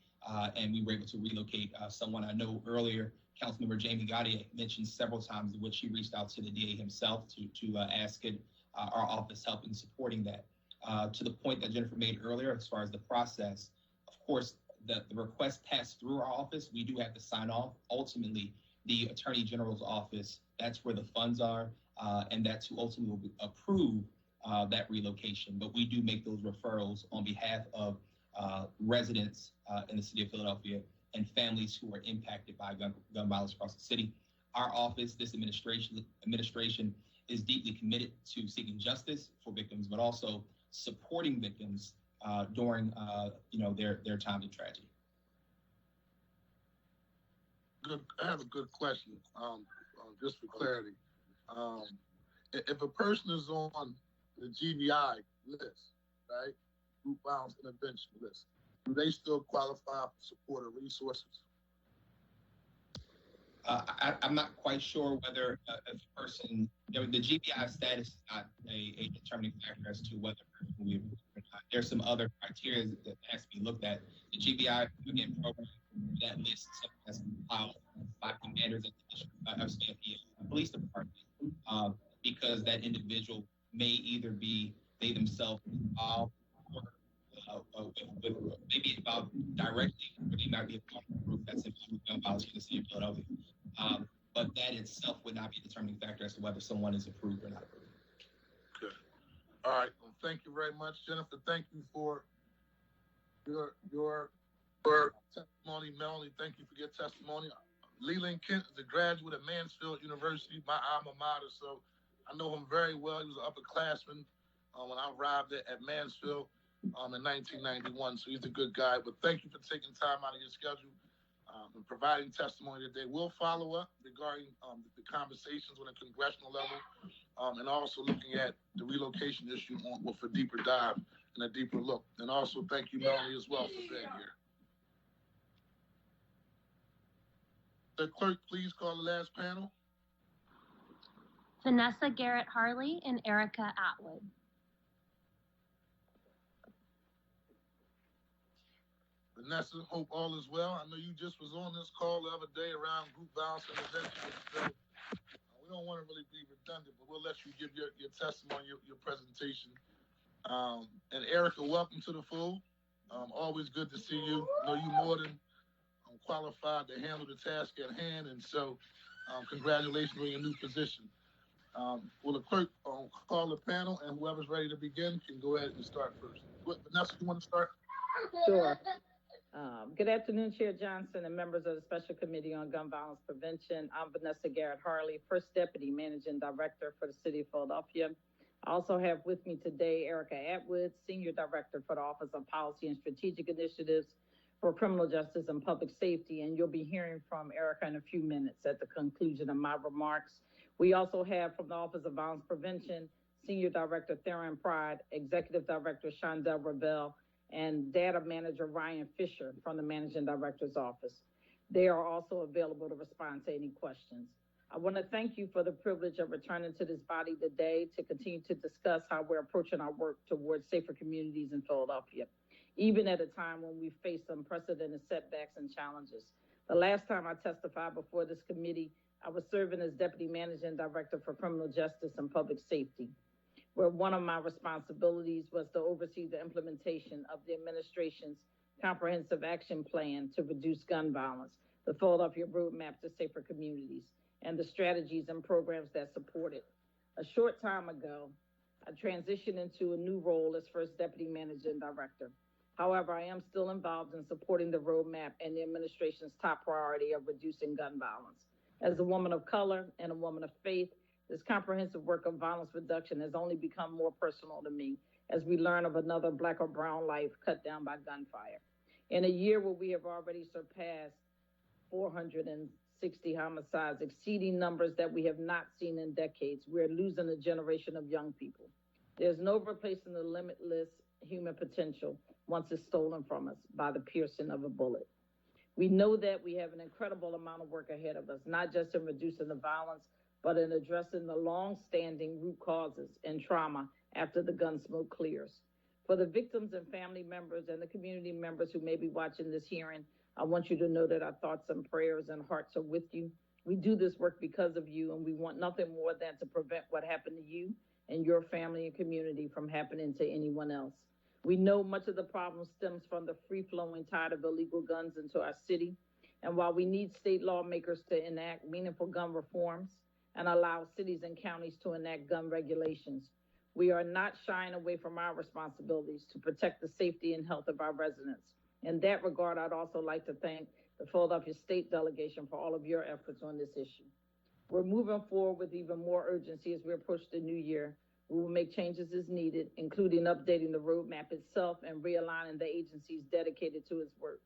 and we were able to relocate someone. I know earlier, Councilmember Jamie Gaudier mentioned several times in which she reached out to the DA himself to ask could our office help in supporting that. To the point that Jennifer made earlier, as far as the process, of course, the request passed through our office. We do have to sign off. Ultimately, the Attorney General's office, that's where the funds are, and that's who ultimately will approve that relocation. But we do make those referrals on behalf of residents in the city of Philadelphia and families who are impacted by gun violence across the city. Our office, this administration is deeply committed to seeking justice for victims, but also supporting victims during their times of tragedy. Good. I have a good question, just for clarity. If a person is on the GVI list, right, Group Violence Intervention list, do they still qualify for support or resources? I'm not quite sure whether if a person, the GBI status is not a determining factor as to whether a person will be approved or not. There's some other criteria that has to be looked at. The GBI, again, program that lists as compiled by commanders at the police department, because that individual may either be they themselves involved or maybe involved directly, or they might be a part of a group that's involved with gun violence in the city of Philadelphia. But that itself would not be a determining factor as to whether someone is approved or not approved. Good. All right. Well, thank you very much, Jennifer. Thank you for your testimony. Melanie, thank you for your testimony. Leland Kent is a graduate of Mansfield University, my alma mater, so I know him very well. He was an upperclassman when I arrived at Mansfield in 1991, so he's a good guy. But thank you for taking time out of your schedule and providing testimony today. We'll follow up regarding the conversations on a congressional level and also looking at the relocation issue for a deeper dive and a deeper look. And also thank you, Melanie, as well, for being here. The clerk, please call the last panel. Vanessa Garrett Harley and Erica Atwood. Vanessa, hope all is well. I know you just was on this call the other day around group violence and intervention. So we don't want to really be redundant, but we'll let you give your testimony, your presentation. And Erica, welcome to the fold. Always good to see you. I know you more than qualified to handle the task at hand, and so congratulations on your new position. Will the clerk call the panel, and whoever's ready to begin can go ahead and start first. Vanessa, you want to start? Sure. Good afternoon, Chair Johnson and members of the Special Committee on Gun Violence Prevention. I'm Vanessa Garrett Harley, First Deputy Managing Director for the City of Philadelphia. I also have with me today Erica Atwood, Senior Director for the Office of Policy and Strategic Initiatives for Criminal Justice and Public Safety, and you'll be hearing from Erica in a few minutes at the conclusion of my remarks. We also have from the Office of Violence Prevention, Senior Director Theron Pride, Executive Director Shondell Ravel, and Data Manager Ryan Fisher from the Managing Director's Office. They are also available to respond to any questions. I want to thank you for the privilege of returning to this body today to continue to discuss how we're approaching our work towards safer communities in Philadelphia, even at a time when we face unprecedented setbacks and challenges. The last time I testified before this committee, I was serving as Deputy Managing Director for Criminal Justice and Public Safety, where one of my responsibilities was to oversee the implementation of the administration's comprehensive action plan to reduce gun violence, the Philadelphia Roadmap to Safer Communities, and the strategies and programs that support it. A short time ago, I transitioned into a new role as First Deputy Managing Director. However, I am still involved in supporting the roadmap and the administration's top priority of reducing gun violence. As a woman of color and a woman of faith, this comprehensive work of violence reduction has only become more personal to me as we learn of another Black or brown life cut down by gunfire. In a year where we have already surpassed 460 homicides, exceeding numbers that we have not seen in decades, we're losing a generation of young people. There's no replacing the limitless human potential once it's stolen from us by the piercing of a bullet. We know that we have an incredible amount of work ahead of us, not just in reducing the violence, but in addressing the long-standing root causes and trauma after the gun smoke clears. For the victims and family members and the community members who may be watching this hearing, I want you to know that our thoughts and prayers and hearts are with you. We do this work because of you, and we want nothing more than to prevent what happened to you and your family and community from happening to anyone else. We know much of the problem stems from the free-flowing tide of illegal guns into our city, and while we need state lawmakers to enact meaningful gun reforms and allow cities and counties to enact gun regulations, we are not shying away from our responsibilities to protect the safety and health of our residents. In that regard, I'd also like to thank the Philadelphia State Delegation for all of your efforts on this issue. We're moving forward with even more urgency as we approach the new year. We will make changes as needed, including updating the roadmap itself and realigning the agencies dedicated to its work.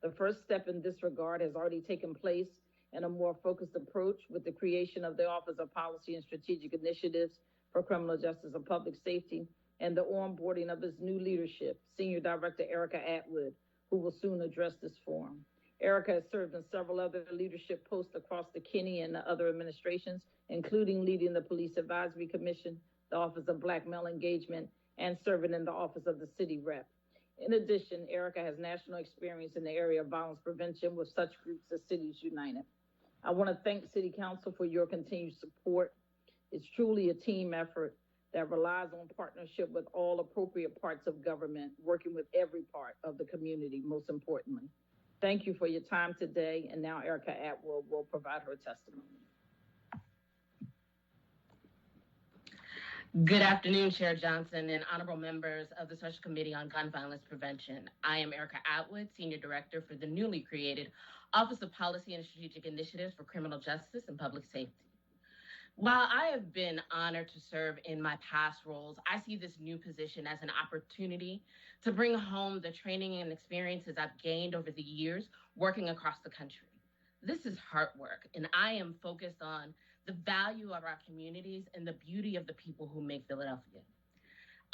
The first step in this regard has already taken place in a more focused approach with the creation of the Office of Policy and Strategic Initiatives for Criminal Justice and Public Safety and the onboarding of its new leadership, Senior Director Erica Atwood, who will soon address this forum. Erica has served in several other leadership posts across the Kinney and the other administrations, including leading the Police Advisory Commission, the Office of Black Male Engagement, and serving in the Office of the City Rep. In addition, Erica has national experience in the area of violence prevention with such groups as Cities United. I want to thank City Council for your continued support. It's truly a team effort that relies on partnership with all appropriate parts of government, working with every part of the community, most importantly. Thank you for your time today, and now Erica Atwood will provide her testimony. Good afternoon, Chair Johnson and honorable members of the Special Committee on Gun Violence Prevention. I am Erica Atwood, Senior Director for the newly created Office of Policy and Strategic Initiatives for Criminal Justice and Public Safety. While I have been honored to serve in my past roles, I see this new position as an opportunity to bring home the training and experiences I've gained over the years working across the country. This is hard work, and I am focused on the value of our communities and the beauty of the people who make Philadelphia.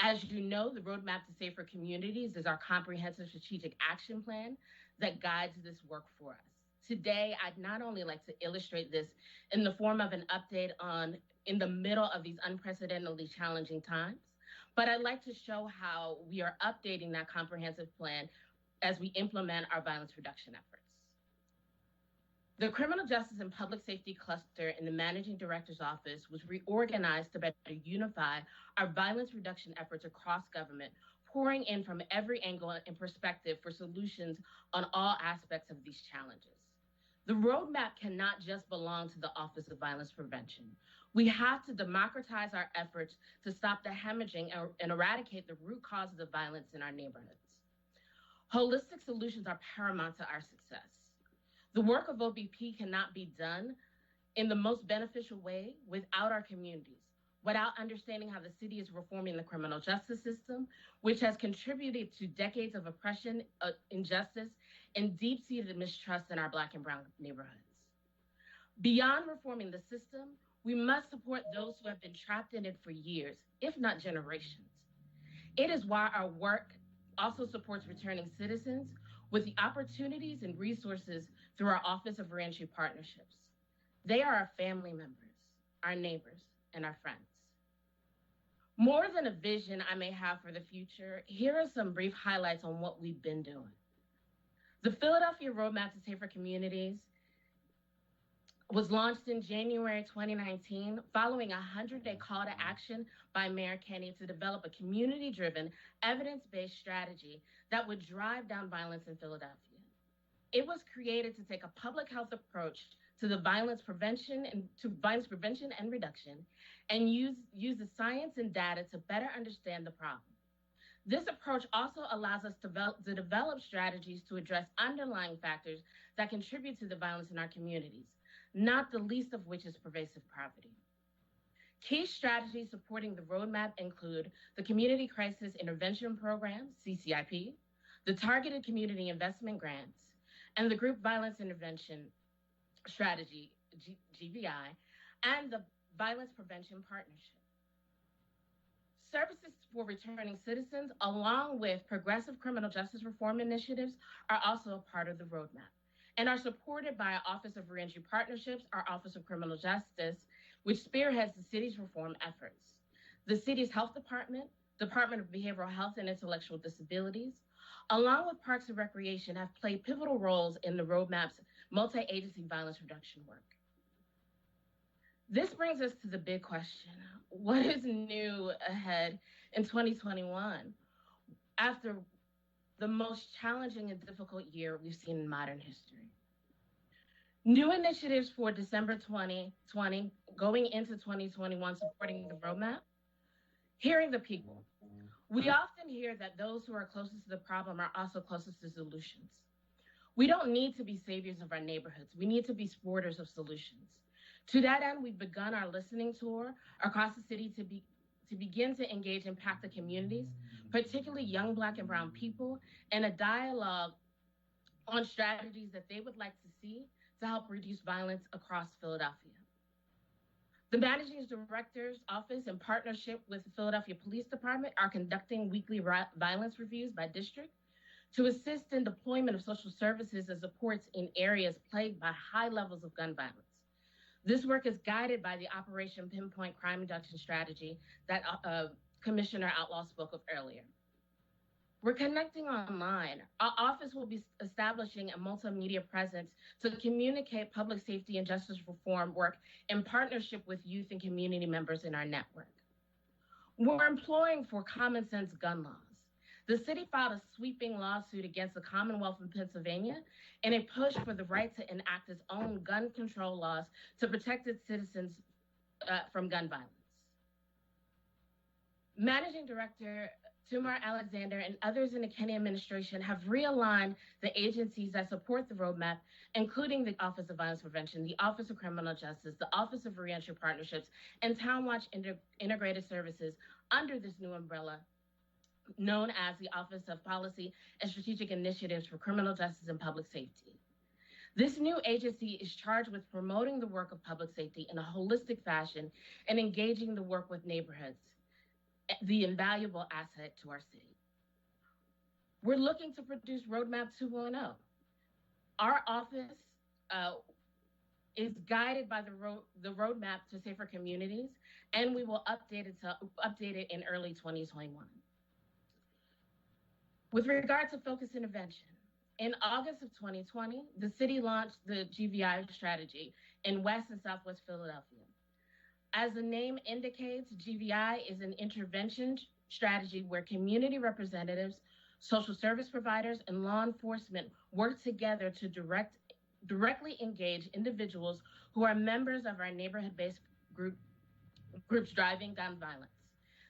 As you know, the Roadmap to Safer Communities is our comprehensive strategic action plan that guides this work for us. Today, I'd not only like to illustrate this in the form of an update in the middle of these unprecedentedly challenging times, but I'd like to show how we are updating that comprehensive plan as we implement our violence reduction efforts. The Criminal Justice and Public Safety Cluster in the Managing Director's Office was reorganized to better unify our violence reduction efforts across government, pouring in from every angle and perspective for solutions on all aspects of these challenges. The roadmap cannot just belong to the Office of Violence Prevention. We have to democratize our efforts to stop the hemorrhaging and eradicate the root causes of violence in our neighborhoods. Holistic solutions are paramount to our success. The work of OVP cannot be done in the most beneficial way without our communities, without understanding how the city is reforming the criminal justice system, which has contributed to decades of oppression, injustice, and deep-seated mistrust in our Black and Brown neighborhoods. Beyond reforming the system, we must support those who have been trapped in it for years, if not generations. It is why our work also supports returning citizens with the opportunities and resources through our Office of Reentry Partnerships. They are our family members, our neighbors, and our friends. More than a vision I may have for the future, here are some brief highlights on what we've been doing. The Philadelphia Roadmap to Safer Communities was launched in January 2019, following a 100-day call to action by Mayor Kenney to develop a community-driven, evidence-based strategy that would drive down violence in Philadelphia. It was created to take a public health approach to the violence prevention and reduction, and use the science and data to better understand the problem. This approach also allows us to develop strategies to address underlying factors that contribute to the violence in our communities, not the least of which is pervasive poverty. Key strategies supporting the roadmap include the Community Crisis Intervention Program, CCIP, the Targeted Community Investment Grants, and the Group Violence Intervention Strategy, GVI, and the Violence Prevention Partnership. Services for returning citizens, along with progressive criminal justice reform initiatives, are also a part of the roadmap and are supported by our Office of Reentry Partnerships, our Office of Criminal Justice, which spearheads the city's reform efforts. The city's health department, Department of Behavioral Health and Intellectual Disabilities, along with Parks and Recreation, have played pivotal roles in the roadmap's multi-agency violence reduction work. This brings us to the big question. What is new ahead in 2021 after the most challenging and difficult year we've seen in modern history? New initiatives for December 2020, going into 2021, supporting the roadmap, hearing the people. We often hear that those who are closest to the problem are also closest to solutions. We don't need to be saviors of our neighborhoods. We need to be supporters of solutions. To that end, we've begun our listening tour across the city to begin to engage and impact the communities, particularly young Black and Brown people, in a dialogue on strategies that they would like to see to help reduce violence across Philadelphia. The Managing Director's Office, in partnership with the Philadelphia Police Department, are conducting weekly violence reviews by district to assist in deployment of social services and supports in areas plagued by high levels of gun violence. This work is guided by the Operation Pinpoint Crime Reduction Strategy that Commissioner Outlaw spoke of earlier. We're connecting online. Our office will be establishing a multimedia presence to communicate public safety and justice reform work in partnership with youth and community members in our network. We're employing for common sense gun laws. The city filed a sweeping lawsuit against the Commonwealth of Pennsylvania in a push for the right to enact its own gun control laws to protect its citizens from gun violence. Managing Director Tumar Alexander and others in the Kenney administration have realigned the agencies that support the roadmap, including the Office of Violence Prevention, the Office of Criminal Justice, the Office of Reentry Partnerships, and Town Watch Integrated Services under this new umbrella known as the Office of Policy and Strategic Initiatives for Criminal Justice and Public Safety. This new agency is charged with promoting the work of public safety in a holistic fashion and engaging the work with neighborhoods, the invaluable asset to our city. We're looking to produce Roadmap 2.0. Our office is guided by the roadmap to safer communities, and we will update it in early 2021. With regard to focus intervention, in August of 2020, the city launched the GVI strategy in West and Southwest Philadelphia. As the name indicates, GVI is an intervention strategy where community representatives, social service providers, and law enforcement work together to directly engage individuals who are members of our neighborhood-based groups driving gun violence.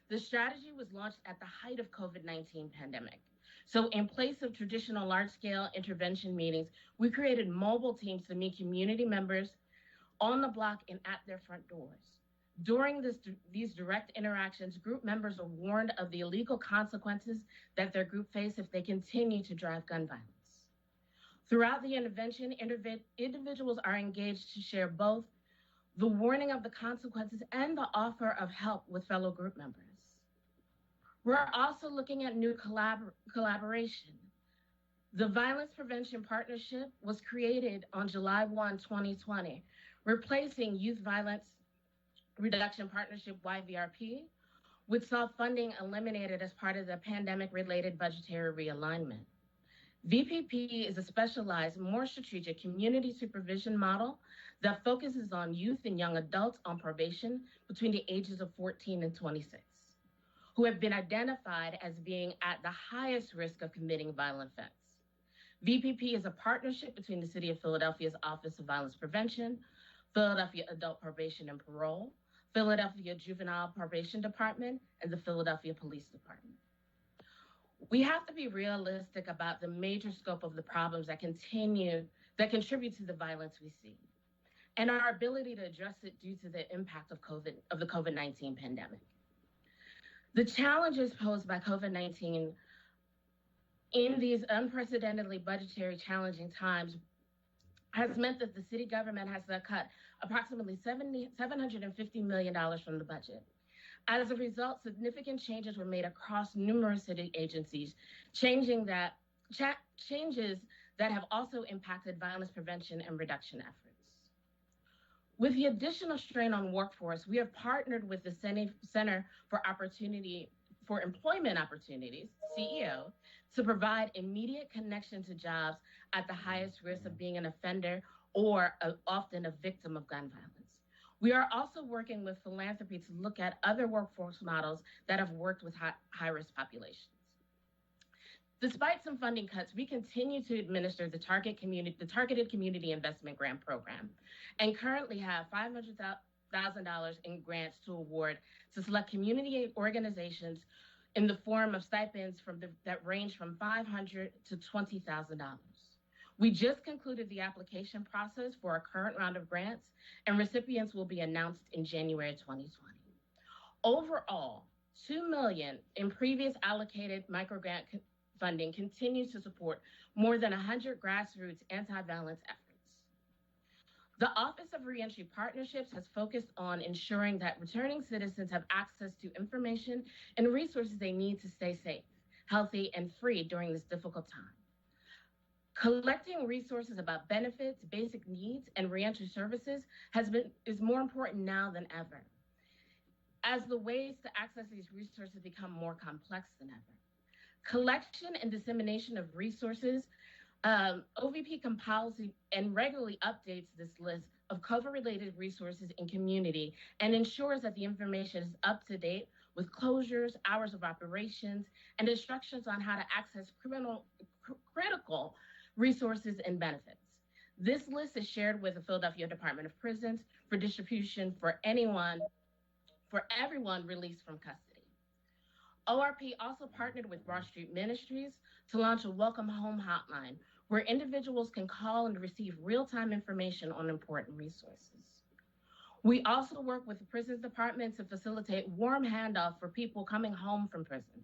The strategy was launched at the height of COVID-19 pandemic. So in place of traditional large-scale intervention meetings, we created mobile teams to meet community members on the block and at their front doors. During these direct interactions, group members are warned of the illegal consequences that their group face if they continue to drive gun violence. Throughout the intervention, individuals are engaged to share both the warning of the consequences and the offer of help with fellow group members. We're also looking at new collaboration. The Violence Prevention Partnership was created on July 1, 2020, replacing Youth Violence Reduction Partnership, YVRP, which saw funding eliminated as part of the pandemic-related budgetary realignment. VPP is a specialized, more strategic community supervision model that focuses on youth and young adults on probation between the ages of 14 and 26, who have been identified as being at the highest risk of committing violent offense. VPP is a partnership between the City of Philadelphia's Office of Violence Prevention, Philadelphia Adult Probation and Parole, Philadelphia Juvenile Probation Department, and the Philadelphia Police Department. We have to be realistic about the major scope of the problems that contribute to the violence we see, and our ability to address it due to the impact of the COVID-19 pandemic. The challenges posed by COVID-19 in these unprecedentedly budgetary challenging times has meant that the city government has to cut approximately $750 million from the budget. As a result, significant changes were made across numerous city agencies, changes that have also impacted violence prevention and reduction efforts. With the additional strain on workforce, we have partnered with the Center for Employment Opportunities, CEO, to provide immediate connection to jobs at the highest risk of being an offender or often a victim of gun violence. We are also working with philanthropy to look at other workforce models that have worked with high-risk populations. Despite some funding cuts, we continue to administer the Targeted Community Investment Grant Program and currently have $500,000 in grants to award to select community organizations in the form of stipends that range from $500 to $20,000. We just concluded the application process for our current round of grants, and recipients will be announced in January 2020. Overall, $2 million in previous allocated microgrant funding continues to support more than 100 grassroots anti-violence efforts. The Office of Reentry Partnerships has focused on ensuring that returning citizens have access to information and resources they need to stay safe, healthy, and free during this difficult time. Collecting resources about benefits, basic needs, and reentry services is more important now than ever, as the ways to access these resources become more complex than ever. Collection and dissemination of resources, OVP compiles and regularly updates this list of COVID-related resources in community and ensures that the information is up to date with closures, hours of operations, and instructions on how to access critical resources and benefits. This list is shared with the Philadelphia Department of Prisons for distribution for everyone released from custody. ORP also partnered with Broad Street Ministries to launch a Welcome Home hotline where individuals can call and receive real-time information on important resources. We also work with the Prisons Department to facilitate warm handoff for people coming home from prison.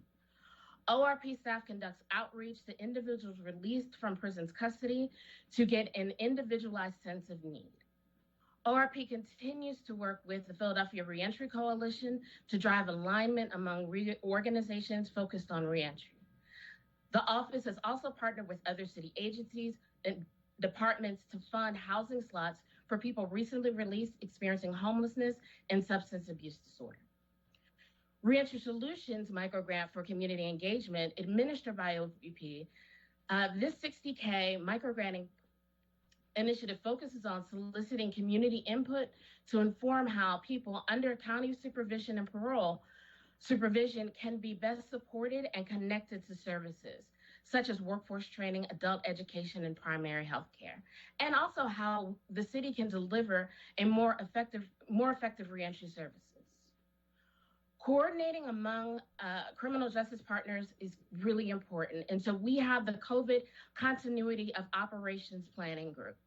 ORP staff conducts outreach to individuals released from prison's custody to get an individualized sense of need. ORP continues to work with the Philadelphia Reentry Coalition to drive alignment among organizations focused on reentry. The office has also partnered with other city agencies and departments to fund housing slots for people recently released experiencing homelessness and substance abuse disorder. Reentry Solutions microgrant for community engagement administered by OVP, this $60K microgranting initiative focuses on soliciting community input to inform how people under county supervision and parole supervision can be best supported and connected to services such as workforce training, adult education, and primary health care, and also how the city can deliver a more effective reentry services. Coordinating among criminal justice partners is really important, and so we have the COVID Continuity of Operations Planning Group.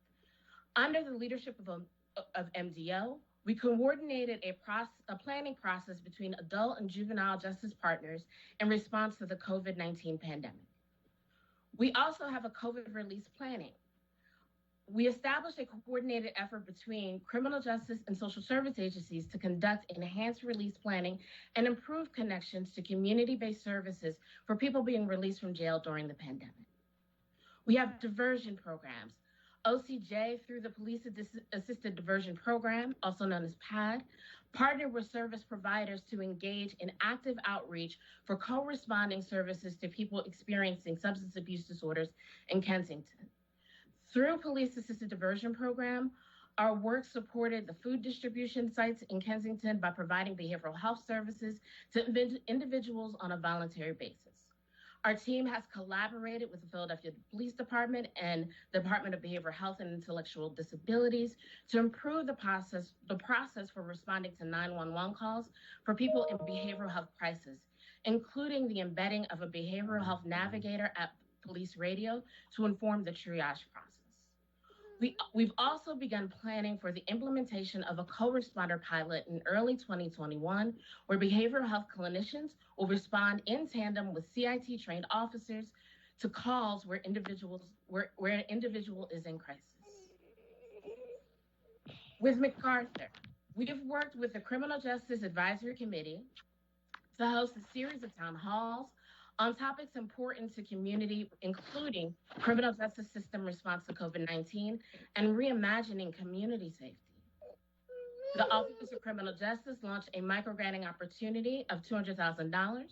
Under the leadership of MDO, we coordinated a planning process between adult and juvenile justice partners in response to the COVID-19 pandemic. We also have a COVID release planning. We established a coordinated effort between criminal justice and social service agencies to conduct enhanced release planning and improve connections to community-based services for people being released from jail during the pandemic. We have diversion programs. OCJ, through the Police Assisted Diversion Program, also known as PAD, partnered with service providers to engage in active outreach for co-responding services to people experiencing substance abuse disorders in Kensington. Through Police Assisted Diversion Program, our work supported the food distribution sites in Kensington by providing behavioral health services to individuals on a voluntary basis. Our team has collaborated with the Philadelphia Police Department and the Department of Behavioral Health and Intellectual Disabilities to improve the process for responding to 911 calls for people in behavioral health crisis, including the embedding of a behavioral health navigator at police radio to inform the triage process. We've also begun planning for the implementation of a co-responder pilot in early 2021, where behavioral health clinicians will respond in tandem with CIT-trained officers to calls where an individual is in crisis. With MacArthur, we have worked with the Criminal Justice Advisory Committee to host a series of town halls on topics important to community, including criminal justice system response to COVID-19 and reimagining community safety. The Office of Criminal Justice launched a microgranting opportunity of $200,000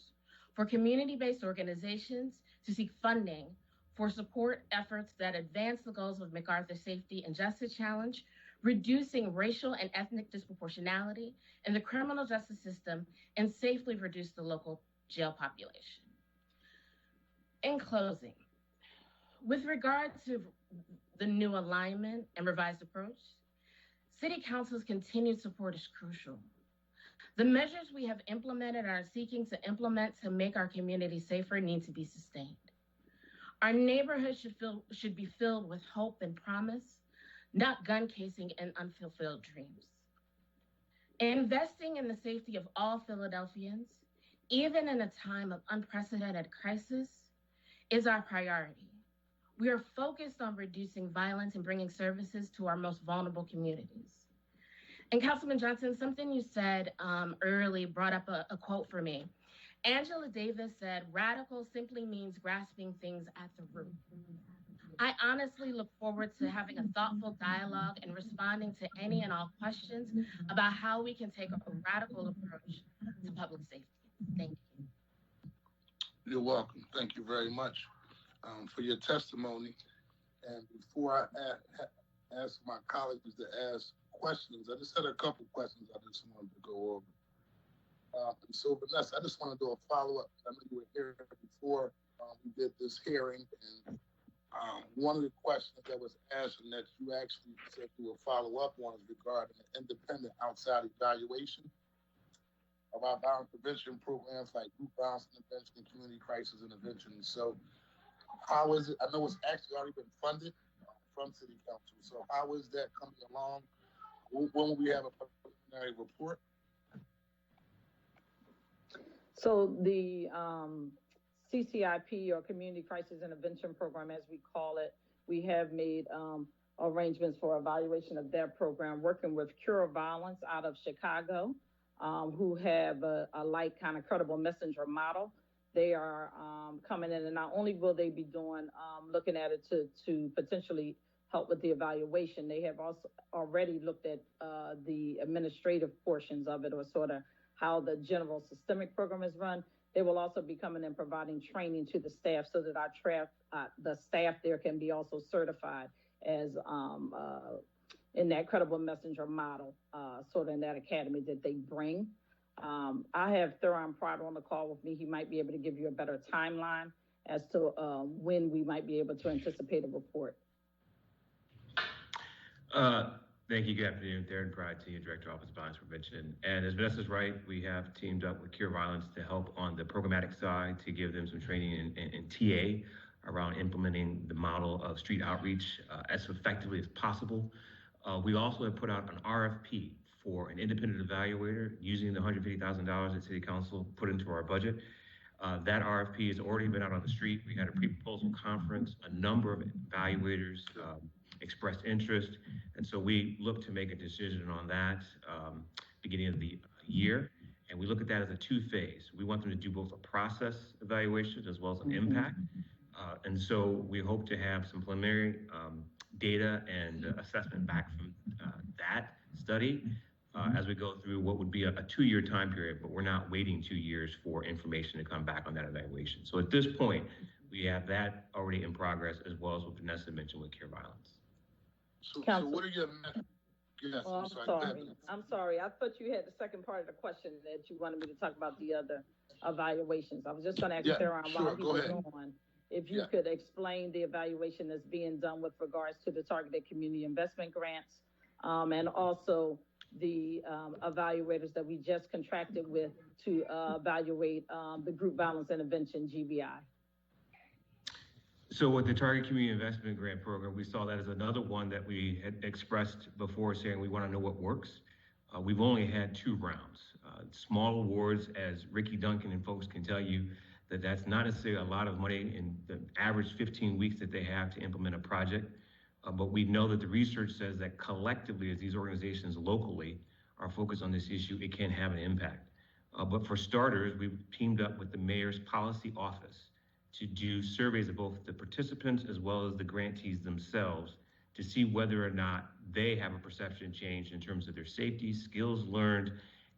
for community-based organizations to seek funding for support efforts that advance the goals of MacArthur Safety and Justice Challenge, reducing racial and ethnic disproportionality in the criminal justice system, and safely reduce the local jail population. In closing, with regard to the new alignment and revised approach, City Council's continued support is crucial. The measures we have implemented and are seeking to implement to make our community safer need to be sustained. Our neighborhoods should be filled with hope and promise, not gun casing and unfulfilled dreams. Investing in the safety of all Philadelphians, even in a time of unprecedented crisis, is our priority. We are focused on reducing violence and bringing services to our most vulnerable communities. And Councilman Johnson, something you said early brought up a quote for me. Angela Davis said, radical simply means grasping things at the root. I honestly look forward to having a thoughtful dialogue and responding to any and all questions about how we can take a radical approach to public safety. Thank you. You're welcome. Thank you very much for your testimony. And before I ask my colleagues to ask questions, I just had a couple questions I just wanted to go over. So Vanessa, I just want to do a follow-up. I know you were here before we did this hearing, and one of the questions that was asked and that you actually said you will follow up on is regarding an independent outside evaluation of our violence prevention programs like group violence intervention and community crisis intervention. So how is it? I know it's actually already been funded from City Council. So how is that coming along? When will we have a preliminary report? So the CCIP, or Community Crisis Intervention Program, as we call it, we have made arrangements for evaluation of their program, working with Cure Violence out of Chicago, who have a like kind of credible messenger model. They are coming in, and not only will they be doing, looking at it to potentially help with the evaluation, they have also already looked at the administrative portions of it, or sort of how the general systemic program is run. They will also be coming and providing training to the staff so that the staff there can be also certified as in that credible messenger model, sort of in that academy that they bring. I have Thuron Prado on the call with me. He might be able to give you a better timeline as to when we might be able to anticipate a report. Thank you. Good afternoon. Theron Pride, Senior Director, Office of Violence Prevention. And as Vanessa's right, we have teamed up with Cure Violence to help on the programmatic side, to give them some training in TA around implementing the model of street outreach as effectively as possible. We also have put out an RFP for an independent evaluator using the $150,000 that City Council put into our budget. That RFP has already been out on the street. We had a pre-proposal conference. A number of evaluators expressed interest. And so we look to make a decision on that beginning of the year. And we look at that as a two-phase. We want them to do both a process evaluation as well as an impact. And so we hope to have some preliminary data and assessment back from that study as we go through what would be a 2-year time period, but we're not waiting 2 years for information to come back on that evaluation. So at this point, we have that already in progress, as well as what Vanessa mentioned with Cure Violence. So what are your... Yes, oh, I'm sorry. I thought you had the second part of the question that you wanted me to talk about the other evaluations. I was just going to ask Theron while he was on, if you could explain the evaluation that's being done with regards to the targeted community investment grants, and also the evaluators that we just contracted with to evaluate the group violence intervention, GVI. So with the Target Community Investment Grant Program, we saw that as another one that we had expressed before, saying we want to know what works. We've only had 2 rounds. Small awards, as Ricky Duncan and folks can tell you, that's not necessarily a lot of money in the average 15 weeks that they have to implement a project. But we know that the research says that collectively, as these organizations locally are focused on this issue, it can have an impact. But for starters, we've teamed up with the Mayor's Policy Office to do surveys of both the participants as well as the grantees themselves to see whether or not they have a perception change in terms of their safety, skills learned,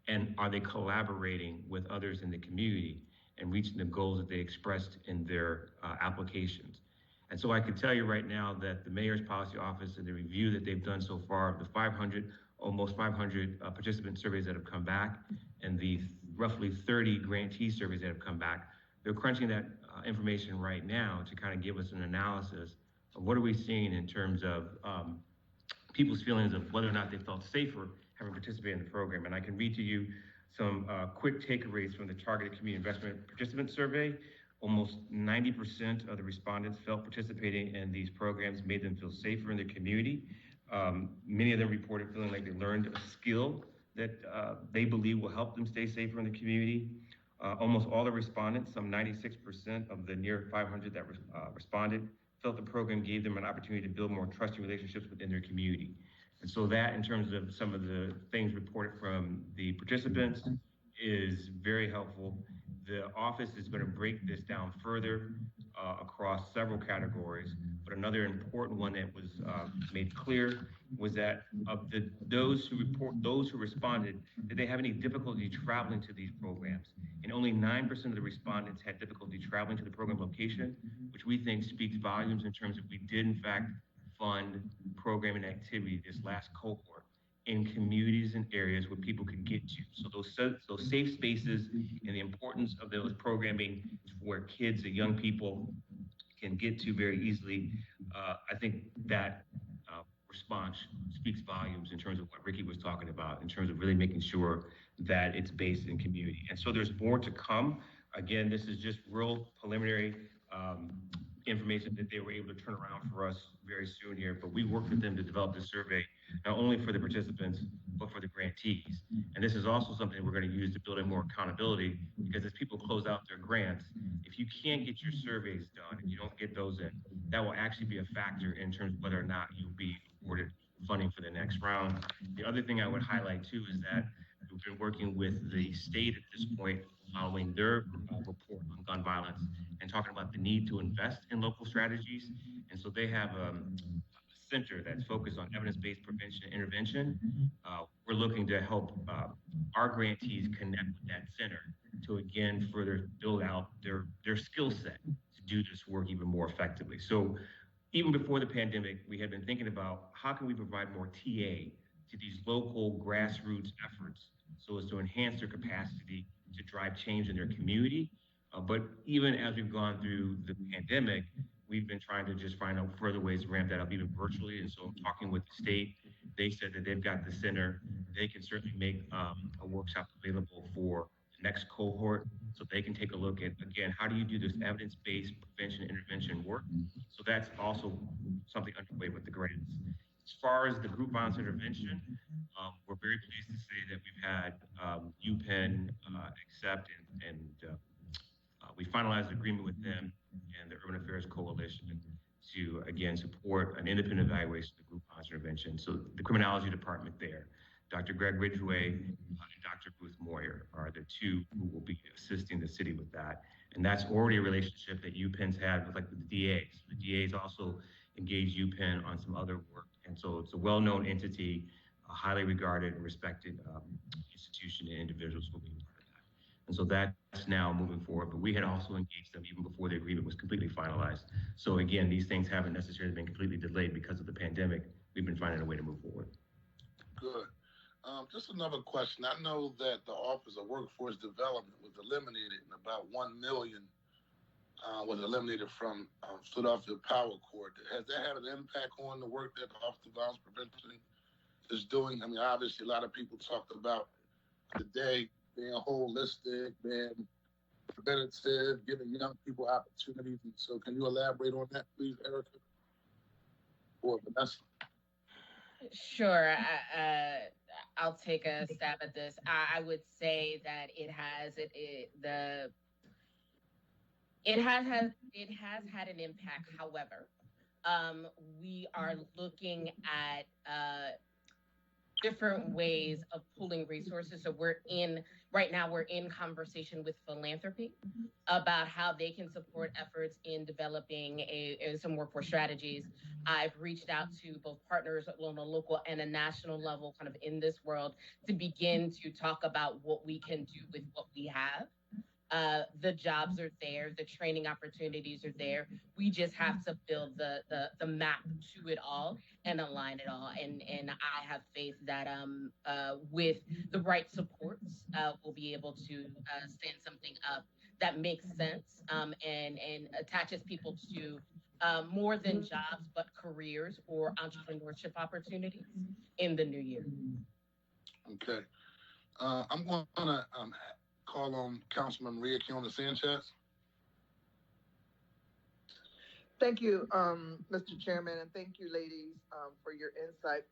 and are they collaborating with others in the community and reaching the goals that they expressed in their applications. And so I can tell you right now that the Mayor's Policy Office and the review that they've done so far of the almost 500 participant surveys that have come back and the roughly 30 grantee surveys that have come back, they're crunching that information right now to kind of give us an analysis of what are we seeing in terms of people's feelings of whether or not they felt safer having participated in the program. And I can read to you some quick takeaways from the Targeted Community Investment Participant Survey. Almost 90% of the respondents felt participating in these programs made them feel safer in their community. Many of them reported feeling like they learned a skill that they believe will help them stay safer in the community. Almost all the respondents, some 96% of the near 500 that responded, felt the program gave them an opportunity to build more trusting relationships within their community. And so that, in terms of some of the things reported from the participants, is very helpful. the office is going to break this down further across several categories. But another important one that was made clear was that of those who responded, did they have any difficulty traveling to these programs? And only 9% of the respondents had difficulty traveling to the program location, which we think speaks volumes in terms of we did in fact fund programming activity this last cohort in communities and areas where people could get to. So those safe spaces and the importance of those programming where kids and young people can get to very easily, I think that response speaks volumes in terms of what Ricky was talking about, in terms of really making sure that it's based in community. And so there's more to come. Again, this is just real preliminary information that they were able to turn around for us very soon here, but we worked with them to develop this survey, not only for the participants, but for the grantees. And this is also something we're going to use to build in more accountability, because as people close out their grants, if you can't get your surveys done, and you don't get those in, that will actually be a factor in terms of whether or not you'll be awarded funding for the next round. The other thing I would highlight too is that we've been working with the state at this point, following their report on gun violence, and talking about the need to invest in local strategies. And so they have a center that's focused on evidence-based prevention and intervention. We're looking to help our grantees connect with that center to, again, further build out their skill set to do this work even more effectively. So even before the pandemic, we had been thinking about how can we provide more TA to these local grassroots efforts so as to enhance their capacity to drive change in their community. But even as we've gone through the pandemic, we've been trying to just find out further ways to ramp that up even virtually. And so talking with the state, they said that they've got the center. They can certainly make a workshop available for the next cohort so they can take a look at, again, how do you do this evidence-based prevention and intervention work? So that's also something underway with the grants. As far as the group violence intervention, we're very pleased to say that we've had UPenn accept and we finalized an agreement with them and the Urban Affairs Coalition to, again, support an independent evaluation of the group violence intervention. So the criminology department there, Dr. Greg Ridgway and Dr. Ruth Moyer are the two who will be assisting the city with that. And that's already a relationship that UPenn's had with, like, with the DAs. The DAs also engage UPenn on some other work. And so it's a well-known entity, a highly regarded and respected institution, and individuals will be part of that. And so that's now moving forward. But we had also engaged them even before the agreement was completely finalized. So again, these things haven't necessarily been completely delayed because of the pandemic. We've been finding a way to move forward. Good. Just another question. I know that the Office of Workforce Development was eliminated, and about 1 million was eliminated from Philadelphia Power Court. Has that had an impact on the work that the Office of Violence Prevention is doing? I mean, obviously, a lot of people talked about today being holistic, being preventative, giving young people opportunities. And so can you elaborate on that, please, Erica? Or Vanessa? Sure. I'll take a stab at this. I would say that it has had an impact. However, we are looking at different ways of pooling resources. So right now we're in conversation with philanthropy about how they can support efforts in developing some workforce strategies. I've reached out to both partners on a local and a national level, kind of in this world, to begin to talk about what we can do with what we have. The jobs are there, the training opportunities are there. We just have to build the map to it all and align it all. And I have faith that with the right supports, we'll be able to stand something up that makes sense and attaches people to more than jobs, but careers or entrepreneurship opportunities in the new year. Okay. I'm going to call on Councilman Maria Kiona Sanchez. Thank you, Mr. Chairman, and thank you, ladies, for your insight.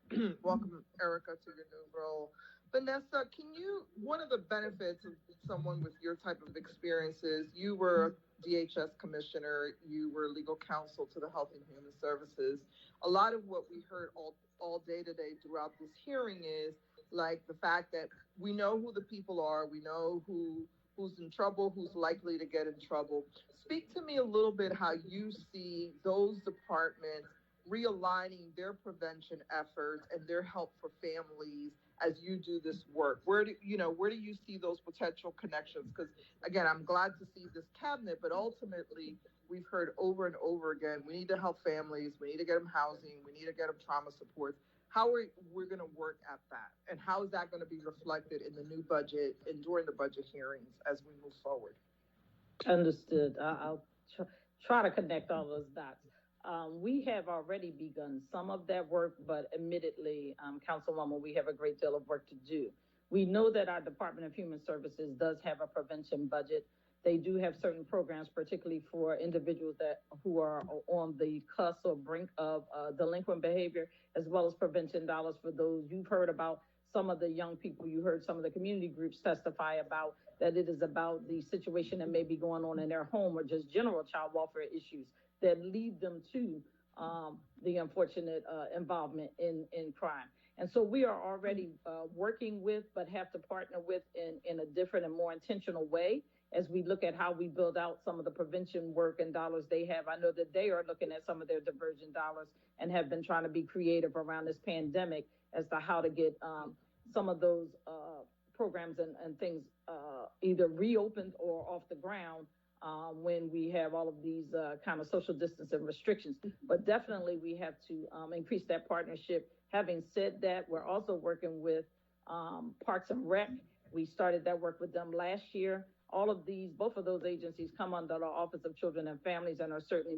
Welcome, Erica, to your new role. Vanessa, one of the benefits of someone with your type of experiences, you were DHS commissioner, you were legal counsel to the Health and Human Services. A lot of what we heard all day today throughout this hearing is like the fact that we know who the people are, we know who who's in trouble, who's likely to get in trouble. Speak to me a little bit how you see those departments realigning their prevention efforts and their help for families as you do this work. Where do you see those potential connections? Because again, I'm glad to see this cabinet, but ultimately we've heard over and over again, we need to help families, we need to get them housing, we need to get them trauma supports. How are we going to work at that? And how is that going to be reflected in the new budget and during the budget hearings as we move forward? Understood. I'll try to connect all those dots. We have already begun some of that work, but admittedly, Councilwoman, we have a great deal of work to do. We know that our Department of Human Services does have a prevention budget. They do have certain programs, particularly for individuals who are on the cusp or brink of delinquent behavior, as well as prevention dollars for those. You've heard about some of the young people, you heard some of the community groups testify about that it is about the situation that may be going on in their home or just general child welfare issues that lead them to the unfortunate involvement in crime. And so we are already working with, but have to partner with in a different and more intentional way as we look at how we build out some of the prevention work and dollars they have. I know that they are looking at some of their diversion dollars and have been trying to be creative around this pandemic as to how to get some of those programs and things either reopened or off the ground when we have all of these kind of social distancing restrictions. But definitely we have to increase that partnership. Having said that, we're also working with Parks and Rec. We started that work with them last year. Both of those agencies come under the Office of Children and Families, and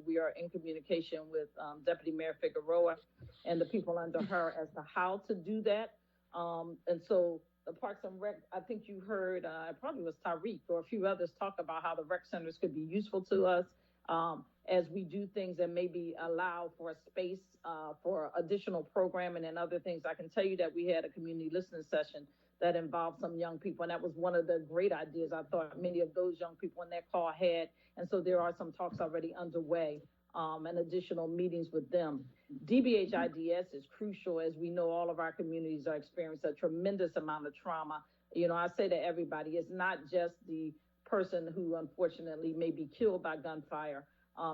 we are in communication with Deputy Mayor Figueroa and the people under her as to how to do that. And so the Parks and Rec, I think you heard, it probably was Tyree or a few others talk about how the rec centers could be useful to us as we do things and maybe allow for a space for additional programming and other things. I can tell you that we had a community listening session that involved some young people, and that was one of the great ideas I thought many of those young people in that call had. And so there are some talks already underway and additional meetings with them. DBH-IDS is crucial. As we know, all of our communities are experiencing a tremendous amount of trauma. You know, I say to everybody, it's not just the person who unfortunately may be killed by gunfire.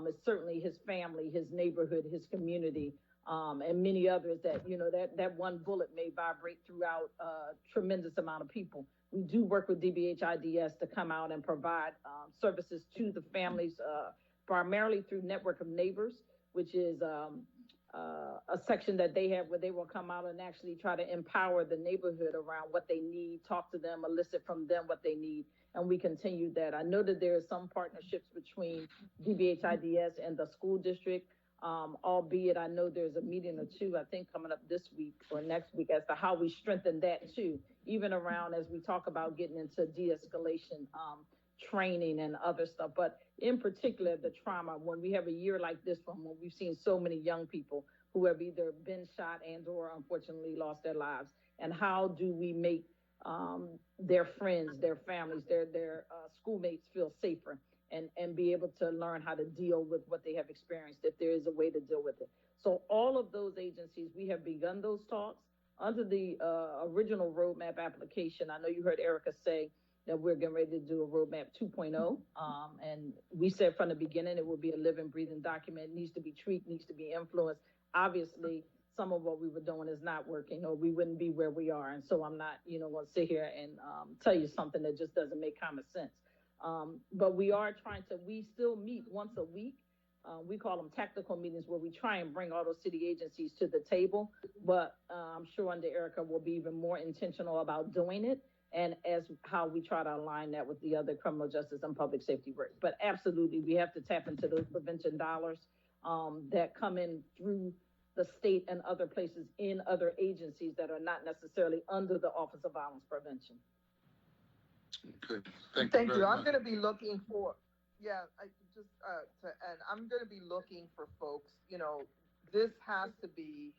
It's certainly his family, his neighborhood, his community, and many others that, that one bullet may vibrate throughout a tremendous amount of people. We do work with DBH-IDS to come out and provide services to the families, primarily through Network of Neighbors, which is a section that they have where they will come out and actually try to empower the neighborhood around what they need, talk to them, elicit from them what they need, and we continue that. I know that there are some partnerships between DBH-IDS and the school district, albeit I know there's a meeting or two, I think, coming up this week or next week as to how we strengthen that too, even around as we talk about getting into de-escalation training and other stuff. But in particular, the trauma, when we have a year like this one, when we've seen so many young people who have either been shot and or unfortunately lost their lives, and how do we make their friends, their families, their schoolmates feel safer and be able to learn how to deal with what they have experienced, if there is a way to deal with it. So all of those agencies, we have begun those talks under the original roadmap application. I know you heard Erica say that we're getting ready to do a roadmap 2.0. And we said from the beginning, it will be a living, breathing document, needs to be tweaked, needs to be influenced. Obviously, some of what we were doing is not working, or we wouldn't be where we are. And so I'm not, going to sit here and tell you something that just doesn't make common sense. But we still meet once a week. We call them tactical meetings, where we try and bring all those city agencies to the table. But I'm sure under Erica we'll be even more intentional about doing it, and as how we try to align that with the other criminal justice and public safety work. But absolutely, we have to tap into those prevention dollars that come in through the state and other places in other agencies that are not necessarily under the Office of Violence Prevention. Okay. Thank you. I'm going to be looking for, I'm going to be looking for folks, this has to be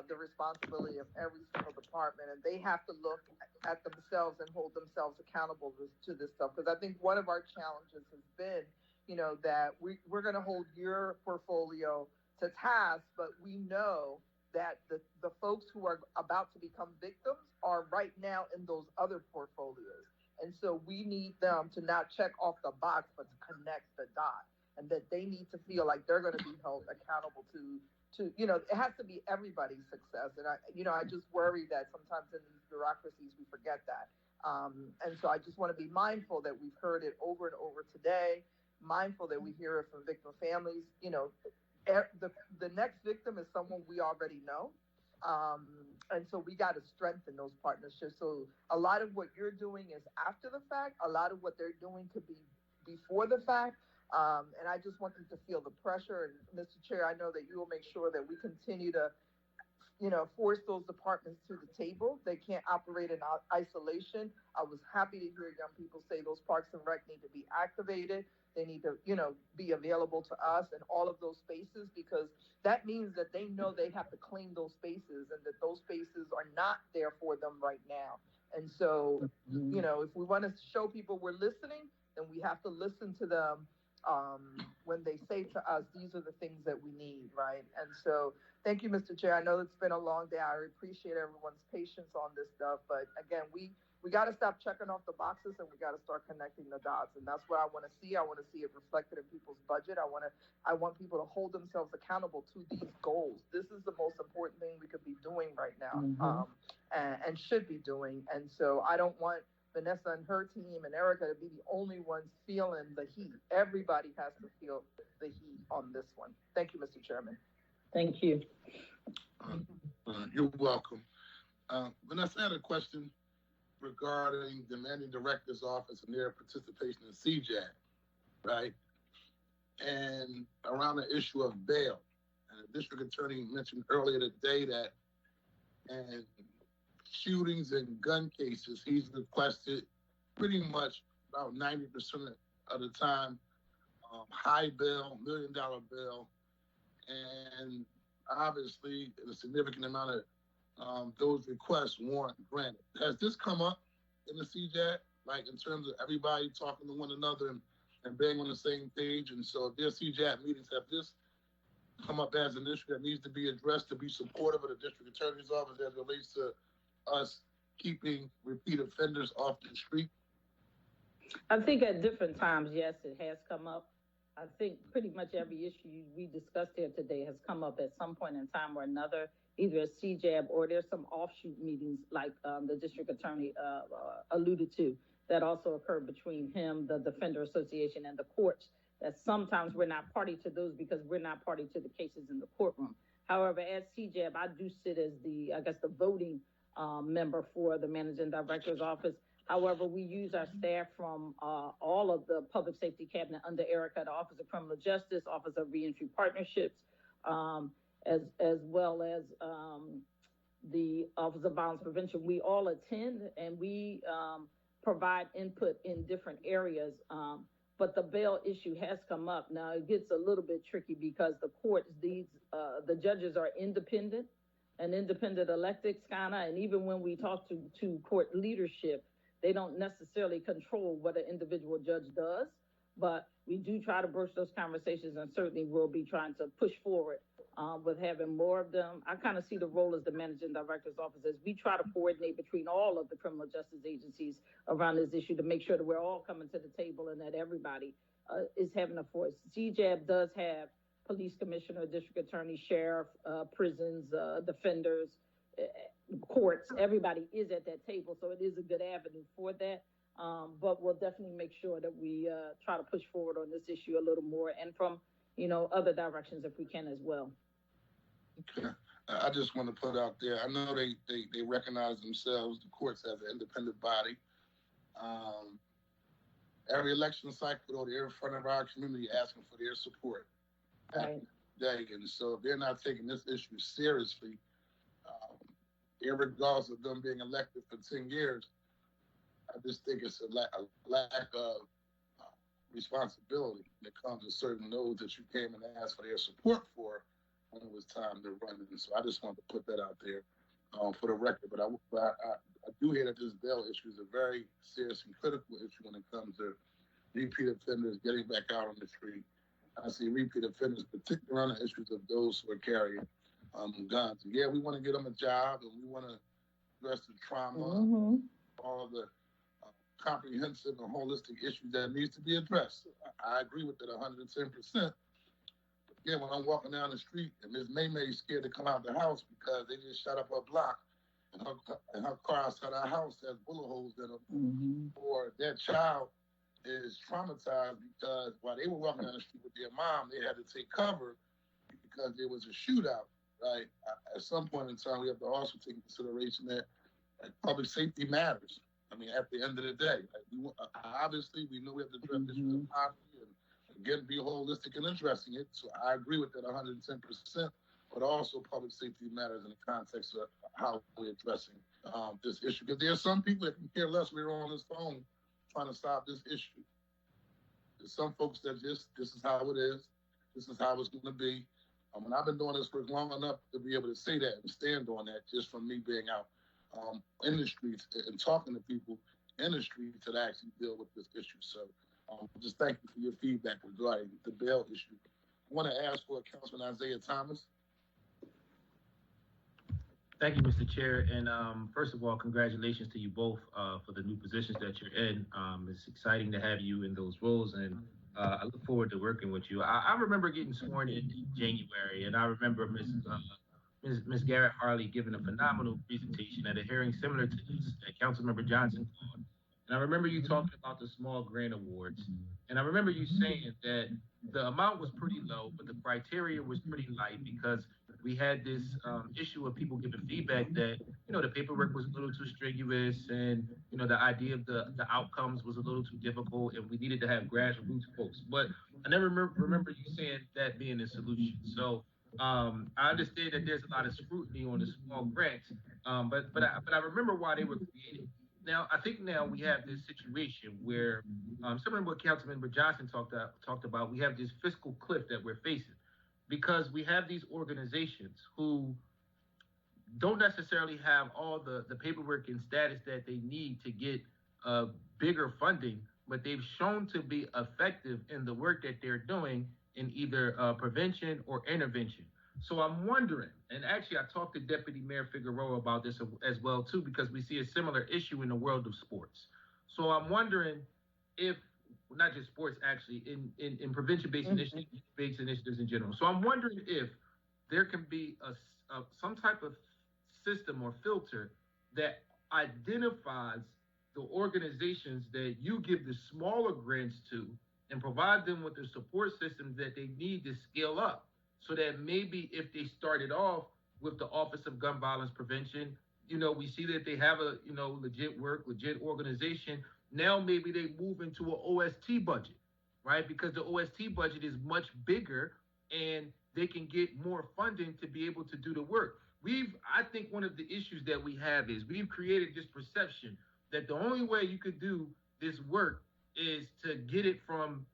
the responsibility of every single department, and they have to look at themselves and hold themselves accountable to this stuff. Because I think one of our challenges has been, that we're going to hold your portfolio to task, but we know that the folks who are about to become victims are right now in those other portfolios. And so we need them to not check off the box, but to connect the dots, and that they need to feel like they're going to be held accountable to, it has to be everybody's success. And I just worry that sometimes in these bureaucracies, we forget that. And so I just want to be mindful that we've heard it over and over today, mindful that we hear it from victim families. The next victim is someone we already know. And so we got to strengthen those partnerships. So a lot of what you're doing is after the fact. A lot of what they're doing could be before the fact. And I just want them to feel the pressure. And Mr. Chair, I know that you will make sure that we continue to, force those departments to the table. They can't operate in isolation. I was happy to hear young people say those parks and rec need to be activated. They need to, be available to us in all of those spaces, because that means that they know they have to claim those spaces and that those spaces are not there for them right now. And so, if we want to show people we're listening, then we have to listen to them when they say to us, these are the things that we need, right? And so thank you, Mr. Chair. I know it's been a long day. I appreciate everyone's patience on this stuff. But again, we got to stop checking off the boxes, and we got to start connecting the dots. And that's what I want to see. I want to see it reflected in people's budget. I want people to hold themselves accountable to these goals. This is the most important thing we could be doing right now, and should be doing. And so I don't want Vanessa and her team and Erica to be the only ones feeling the heat. Everybody has to feel the heat on this one. Thank you, Mr. Chairman. Thank you. You're welcome. Vanessa, I had a question regarding the Managing Director's Office and their participation in CJAD, right? And around the issue of bail. And the district attorney mentioned earlier today that in shootings and gun cases, he's requested pretty much about 90% of the time high bail, $1 million bail, and obviously a significant amount of those requests weren't granted. Has this come up in the CJAD, like in terms of everybody talking to one another and being on the same page? And so if their CJAD meetings, have this come up as an issue that needs to be addressed to be supportive of the district attorney's office as it relates to us keeping repeat offenders off the street? I think at different times, yes, it has come up. I think pretty much every issue we discussed here today has come up at some point in time or another, either a CJAB or there's some offshoot meetings like the district attorney alluded to that also occurred between him, the Defender Association, and the courts, that sometimes we're not party to those because we're not party to the cases in the courtroom. However, as CJAB, I do sit as the voting member for the Managing Director's Office. However, we use our staff from all of the public safety cabinet under Erica, the Office of Criminal Justice, Office of Reentry Partnerships, as well as the Office of Violence Prevention. We all attend and we provide input in different areas. But the bail issue has come up. Now it gets a little bit tricky because the courts, the judges are independent and independent elected, and even when we talk to court leadership, they don't necessarily control what an individual judge does, but we do try to broach those conversations, and certainly we'll be trying to push forward with having more of them. I kind of see the role as the Managing Director's Office as we try to coordinate between all of the criminal justice agencies around this issue to make sure that we're all coming to the table and that everybody is having a voice. CJAB does have police commissioner, district attorney, sheriff, prisons, defenders, courts. Everybody is at that table, so it is a good avenue for that. But we'll definitely make sure that we try to push forward on this issue a little more, and from other directions if we can as well. Okay. I just want to put out there, I know they recognize themselves, the courts, as an independent body. Every election cycle, though, they're in front of our community asking for their support. Right. And so if they're not taking this issue seriously, irregardless of them being elected for 10 years, I just think it's a lack of responsibility when it comes to certain nodes that you came and asked for their support for when it was time to run. And so I just wanted to put that out there for the record. But I do hear that this bail issue is a very serious and critical issue when it comes to repeat offenders getting back out on the street. I see repeat offenders, particularly around the issues of those who are carrying guns. Yeah, we want to get them a job and we want to address the trauma, all of the comprehensive and holistic issue that needs to be addressed. I agree with that 110%. Again, when I'm walking down the street and Ms. May's scared to come out the house because they just shut up her block and her car outside our house has bullet holes in them, or that child is traumatized because while they were walking down the street with their mom, they had to take cover because there was a shootout, right? At some point in time, we have to also take into consideration that public safety matters. I mean, at the end of the day, obviously, we know we have to address issues of poverty and, again, be holistic in addressing it. So I agree with that 110%, but also public safety matters in the context of how we're addressing this issue. Because there are some people that can care less. We're on this phone trying to solve this issue. There's some folks that just, this is how it is. This is how it's going to be. And I've been doing this work long enough to be able to say that and stand on that just from me being out in the streets and talking to people in the streets that actually deal with this issue. So just thank you for your feedback regarding the bail issue. I want to ask for Councilman Isaiah Thomas. Thank you, Mr. Chair. And first of all, congratulations to you both for the new positions that you're in. It's exciting to have you in those roles, and I look forward to working with you. I remember getting sworn in January, and I remember Ms. Garrett Harley giving a phenomenal presentation at a hearing similar to this that Councilmember Johnson called. And I remember you talking about the small grant awards. And I remember you saying that the amount was pretty low, but the criteria was pretty light because we had this issue of people giving feedback that, the paperwork was a little too strenuous and, the idea of the outcomes was a little too difficult and we needed to have grassroots folks. But I never remember you saying that being a solution. So I understand that there's a lot of scrutiny on the small grants, but I remember why they were created. Now, I think now we have this situation where, similar to what Councilmember Johnson talked about, we have this fiscal cliff that we're facing because we have these organizations who don't necessarily have all the paperwork and status that they need to get bigger funding, but they've shown to be effective in the work that they're doing in either prevention or intervention. So I'm wondering, and actually I talked to Deputy Mayor Figueroa about this as well too, because we see a similar issue in the world of sports. So I'm wondering if, not just sports actually, in prevention-based initiatives in general. So I'm wondering if there can be some type of system or filter that identifies the organizations that you give the smaller grants to and provide them with the support systems that they need to scale up. So that maybe if they started off with the Office of Gun Violence Prevention, we see that they have a, legit work, legit organization. Now maybe they move into an OST budget, right? Because the OST budget is much bigger and they can get more funding to be able to do the work. I think one of the issues that we have is we've created this perception that the only way you could do this work is to get it from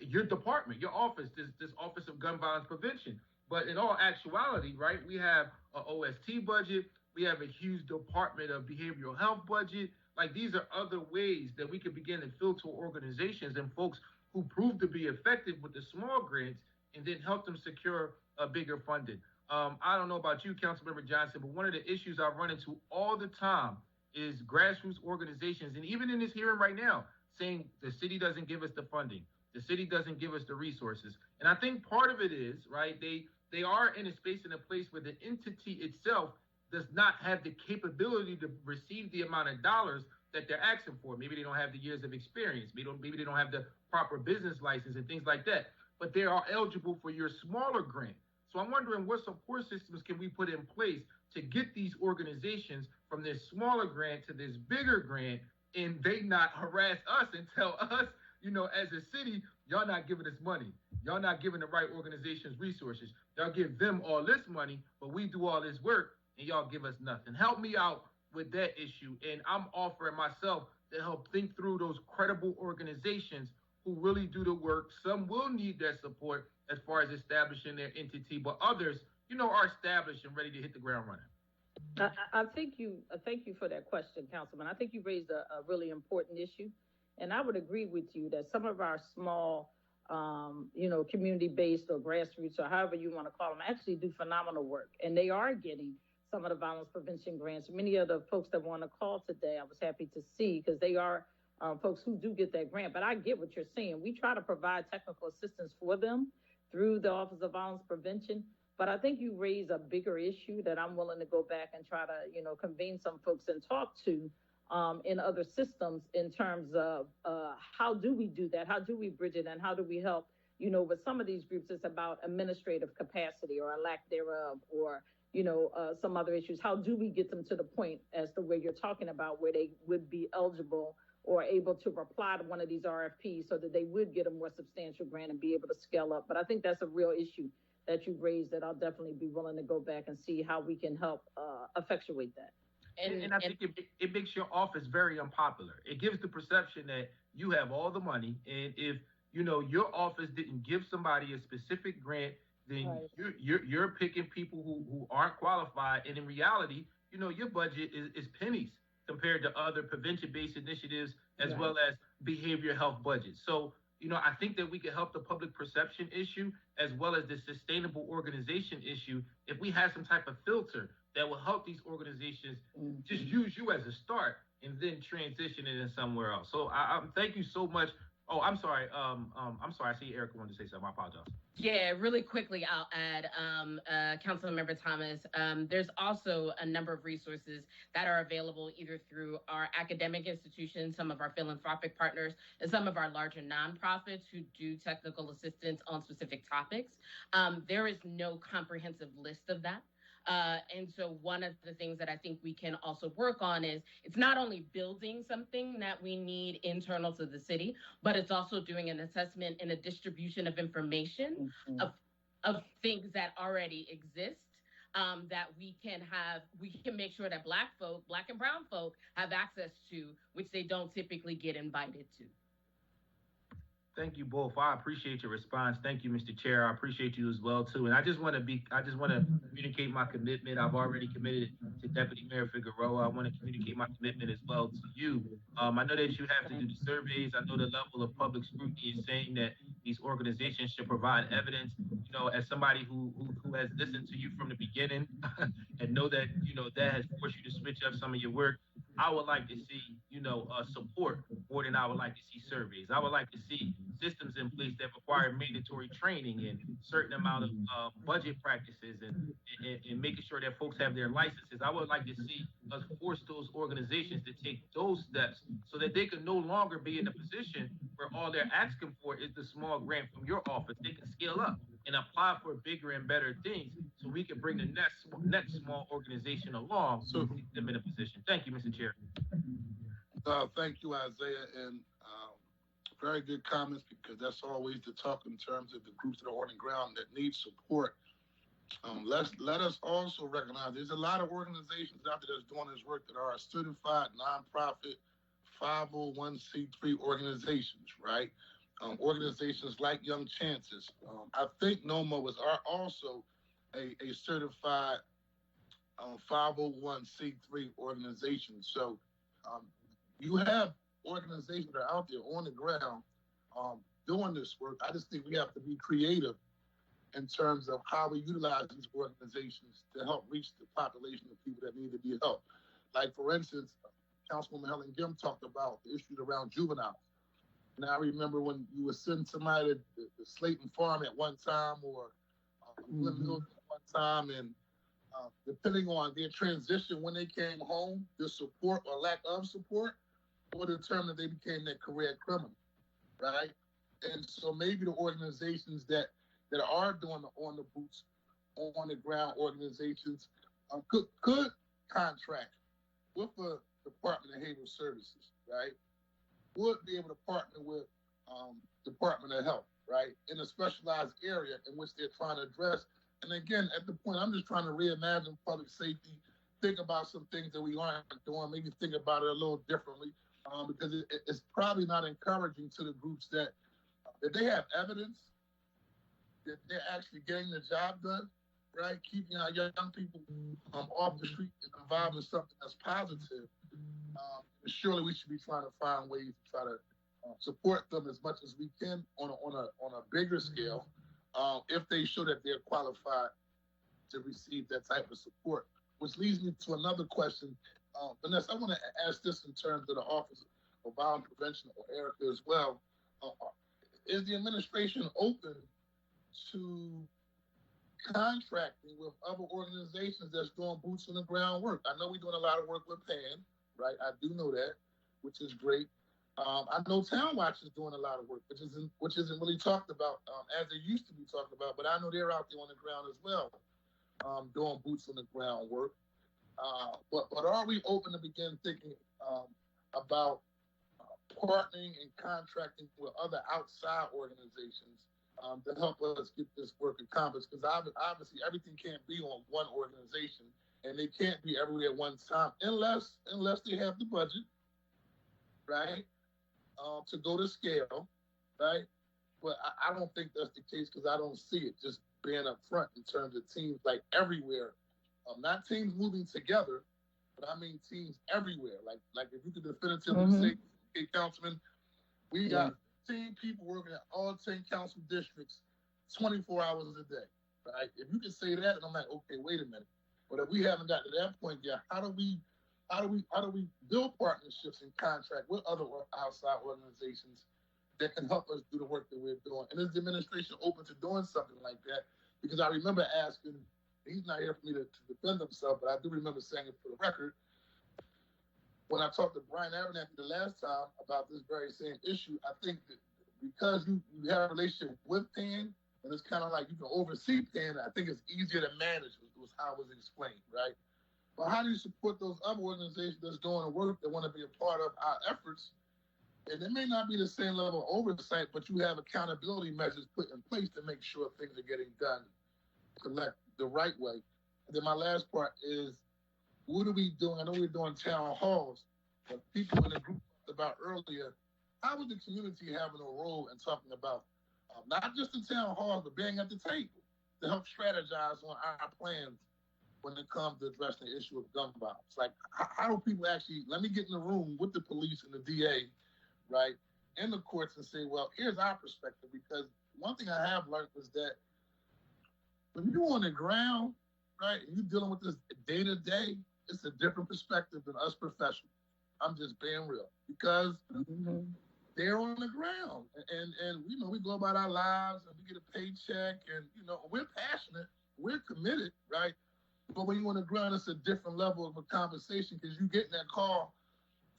your department, your office, this Office of Gun Violence Prevention. But in all actuality, right, we have an OST budget, we have a huge Department of Behavioral Health budget. Like, these are other ways that we can begin to filter organizations and folks who prove to be effective with the small grants and then help them secure a bigger funding. I don't know about you, Councilmember Johnson, but one of the issues I run into all the time is grassroots organizations, and even in this hearing right now, saying the city doesn't give us the funding, the city doesn't give us the resources. And I think part of it is, right, they are in a space and a place where the entity itself does not have the capability to receive the amount of dollars that they're asking for. Maybe they don't have the years of experience. Maybe they don't have the proper business license and things like that, but they are eligible for your smaller grant. So I'm wondering what support systems can we put in place to get these organizations from this smaller grant to this bigger grant, and they not harass us and tell us, as a city, y'all not giving us money. Y'all not giving the right organizations resources. Y'all give them all this money, but we do all this work and y'all give us nothing. Help me out with that issue. And I'm offering myself to help think through those credible organizations who really do the work. Some will need that support as far as establishing their entity, but others, are established and ready to hit the ground running. I thank you for that question, Councilman. I think you raised a really important issue. And I would agree with you that some of our small, community-based or grassroots or however you want to call them actually do phenomenal work. And they are getting some of the violence prevention grants. Many of the folks that were on the call today, I was happy to see because they are folks who do get that grant. But I get what you're saying. We try to provide technical assistance for them through the Office of Violence Prevention. But I think you raise a bigger issue that I'm willing to go back and try to, convene some folks and talk to in other systems in terms of how do we do that? How do we bridge it? And how do we help? With some of these groups, it's about administrative capacity or a lack thereof, or, some other issues. How do we get them to the point as to where you're talking about, where they would be eligible or able to apply to one of these RFPs so that they would get a more substantial grant and be able to scale up? But I think that's a real issue that you raised that I'll definitely be willing to go back and see how we can help effectuate that. And I think it makes your office very unpopular. It gives the perception that you have all the money, and if your office didn't give somebody a specific grant, then right. you're picking people who aren't qualified. And in reality, your budget is pennies compared to other prevention-based initiatives as right. well as behavioral health budgets. So, I think that we can help the public perception issue as well as the sustainable organization issue if we have some type of filter that will help these organizations just use you as a start and then transition it in somewhere else. So I thank you so much. Oh, I'm sorry. I'm sorry. I see Erica wanted to say something. I apologize. Yeah, really quickly, I'll add, Councilmember Thomas, there's also a number of resources that are available either through our academic institutions, some of our philanthropic partners, and some of our larger nonprofits who do technical assistance on specific topics. There is no comprehensive list of that. And so one of the things that I think we can also work on is it's not only building something that we need internal to the city, but it's also doing an assessment and a distribution of information of things that already exist that we can make sure that Black and brown folk have access to, which they don't typically get invited to. Thank you both. I appreciate your response. Thank you, Mr. Chair. I appreciate you as well too. And I just want to communicate my commitment. I've already committed to Deputy Mayor Figueroa. I want to communicate my commitment as well to you. I know that you have to do the surveys. I know the level of public scrutiny is saying that these organizations should provide evidence. As somebody who has listened to you from the beginning and know that that has forced you to switch up some of your work, I would like to see support more than I would like to see surveys. I would like to see systems in place that require mandatory training and certain amount of budget practices and making sure that folks have their licenses. I would like to see us force those organizations to take those steps so that they can no longer be in a position where all they're asking for is the small grant from your office. They can scale up and apply for bigger and better things so we can bring the next small organization along so keep them in a position. Thank you, Mr. Chair. Thank you, Isaiah, and very good comments, because that's always the talk in terms of the groups that are on the ground that need support. Let us also recognize there's a lot of organizations out there that's doing this work that are certified nonprofit 501c3 organizations, right? Organizations like Young Chances. I think Nomo is also a certified 501c3 organization. So you have organizations that are out there on the ground doing this work. I just think we have to be creative in terms of how we utilize these organizations to help reach the population of people that need to be helped. Like, for instance, Councilwoman Helen Gim talked about the issues around juveniles. And I remember when you would send somebody to the Slayton Farm at one time or Glen Mills at one time, and depending on their transition when they came home, the support or lack of support would determine that they became that career criminal, right? And so maybe the organizations that are doing the on the boots, on the ground organizations could contract with the Department of Behavioral Services, right? Would be able to partner with Department of Health, right? In a specialized area in which they're trying to address. And again, at the point, I'm just trying to reimagine public safety, think about some things that we aren't doing, maybe think about it a little differently, because it's probably not encouraging to the groups that they have evidence that they're actually getting the job done, right? Keeping our young people off the street and involved in something that's positive. Surely we should be trying to find ways to try to support them as much as we can on a bigger scale, if they show that they're qualified to receive that type of support. Which leads me to another question. Vanessa, I want to ask this in terms of the Office or violence prevention, or Erica as well, is the administration open to contracting with other organizations that's doing boots on the ground work? I know we're doing a lot of work with PAN, right? I do know that, which is great. I know Town Watch is doing a lot of work, which isn't really talked about as it used to be talked about, but I know they're out there on the ground as well, doing boots on the ground work. But are we open to begin thinking about partnering and contracting with other outside organizations to help us get this work accomplished? Because obviously everything can't be on one organization, and they can't be everywhere at one time unless they have the budget, right, to go to scale, right? But I don't think that's the case, because I don't see it just being up front in terms of teams like everywhere. Not teams moving together, but I mean teams everywhere. Like if you could definitively say, hey, Councilman, we got 10 people working at all 10 council districts 24 hours a day, right? If you can say that, and I'm like, okay, wait a minute. But if we haven't got to that point yet, how do we build partnerships and contract with other outside organizations that can help us do the work that we're doing? And is the administration open to doing something like that? Because I remember asking, he's not here for me to defend himself, but I do remember saying it for the record, when I talked to Brian Abernathy the last time about this very same issue, I think that because you have a relationship with PAN, and it's kind of like you can oversee PAN, I think it's easier to manage, was how it was explained, right? But how do you support those other organizations that's doing the work that want to be a part of our efforts? And it may not be the same level of oversight, but you have accountability measures put in place to make sure things are getting done the right way. And then my last part is, what are we doing? I know we're doing town halls, but people in the group talked about earlier, how is the community having a role in talking about not just the town halls, but being at the table to help strategize on our plans when it comes to addressing the issue of gun violence? Like, how do people actually, let me get in the room with the police and the DA, right, in the courts and say, well, here's our perspective? Because one thing I have learned is that when you're on the ground, right, and you're dealing with this day to day, it's a different perspective than us professionals. I'm just being real, because they're on the ground, and you know, we go about our lives and we get a paycheck, and you know, we're passionate, we're committed, right? But when you're on the ground, it's a different level of a conversation, because you get that call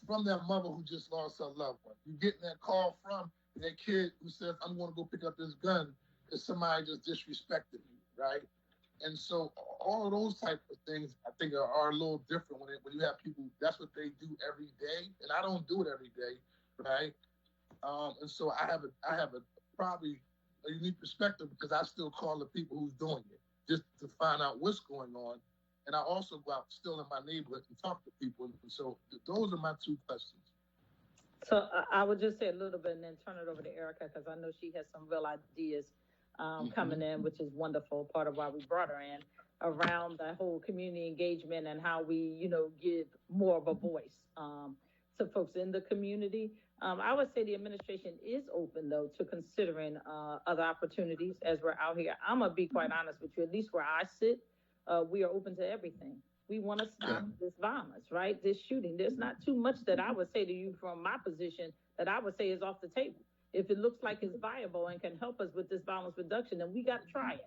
from that mother who just lost her loved one. You get that call from that kid who says, I'm going to go pick up this gun because somebody just disrespected me, right? And so all of those type of things, I think, are a little different when you have people, that's what they do every day. And I don't do it every day, right? And so I have a probably a unique perspective, because I still call the people who's doing it just to find out what's going on. And I also go out still in my neighborhood and talk to people. And so those are my two questions. So I would just say a little bit and then turn it over to Erica, because I know she has some real ideas coming in, which is wonderful. Part of why we brought her in, around the whole community engagement and how we, you know, give more of a voice to folks in the community. I would say the administration is open, though, to considering other opportunities as we're out here. I'm going to be quite honest with you, at least where I sit, we are open to everything. We want to stop this violence, right? This shooting. There's not too much that I would say to you from my position that I would say is off the table. If it looks like it's viable and can help us with this violence reduction, then we got to try it,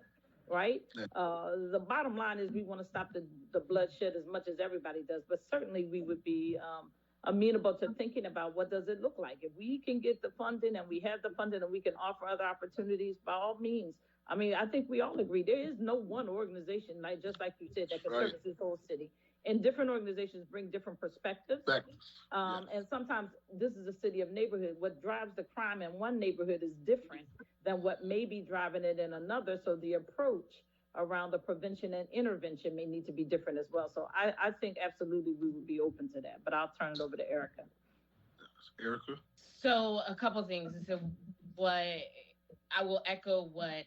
right? The bottom line is we want to stop the bloodshed as much as everybody does, but certainly we would be amenable to thinking about what does it look like. If we can get the funding and we have the funding and we can offer other opportunities, by all means. I mean, I think we all agree there is no one organization, like just like you said, that can service this whole city. And different organizations bring different perspectives. And sometimes this is a city of neighborhood. What drives the crime in one neighborhood is different than what may be driving it in another. So the approach around the prevention and intervention may need to be different as well. So I think absolutely we would be open to that. But I'll turn it over to Erica. Erica? So a couple things. So I will echo what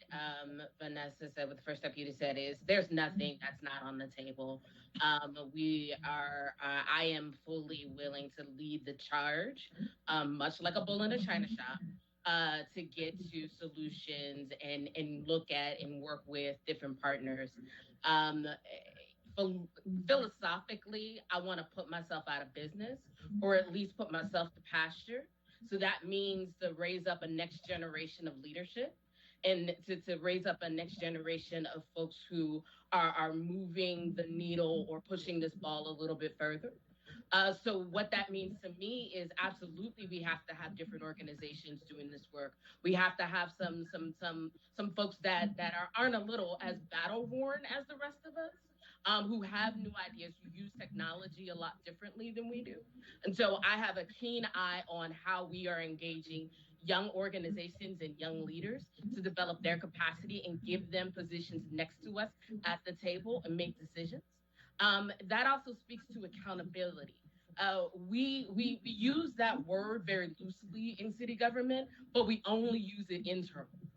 Vanessa said, what the first deputy said is there's nothing that's not on the table. I am fully willing to lead the charge, much like a bull in a china shop, to get to solutions and look at and work with different partners. philosophically, I want to put myself out of business or at least put myself to pasture. So that means to raise up a next generation of leadership and to raise up a next generation of folks who are moving the needle or pushing this ball a little bit further. So what that means to me is absolutely we have to have different organizations doing this work. We have to have some folks that aren't a little as battle worn as the rest of us, who have new ideas, who use technology a lot differently than we do. And so I have a keen eye on how we are engaging young organizations and young leaders to develop their capacity and give them positions next to us at the table and make decisions. That also speaks to accountability. We use that word very loosely in city government, but we only use it internally.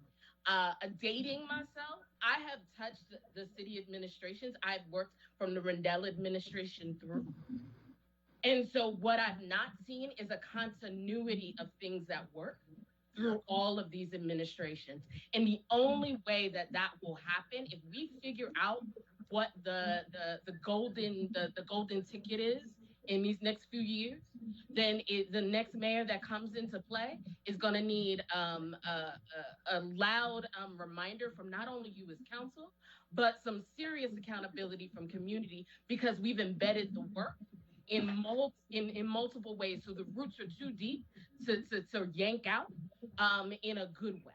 Dating myself, I have touched the city administrations. I've worked from the Rendell administration through. And so what I've not seen is a continuity of things that work through all of these administrations. And the only way that will happen, if we figure out what the golden ticket is in these next few years, then the next mayor that comes into play is going to need a loud reminder from not only you as council, but some serious accountability from community, because we've embedded the work in multiple ways. So the roots are too deep to yank out in a good way.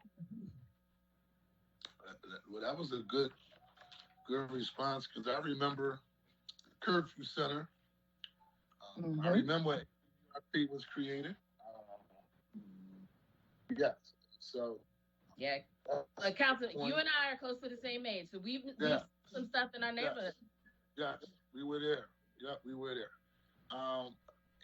Well, that was a good response, because I remember Curfew Center. I remember when RP was created. Yes. So. Yeah. Councilman, you and I are close to the same age, so we've seen some stuff in our neighborhood. Yes, we were there. Yeah, we were there.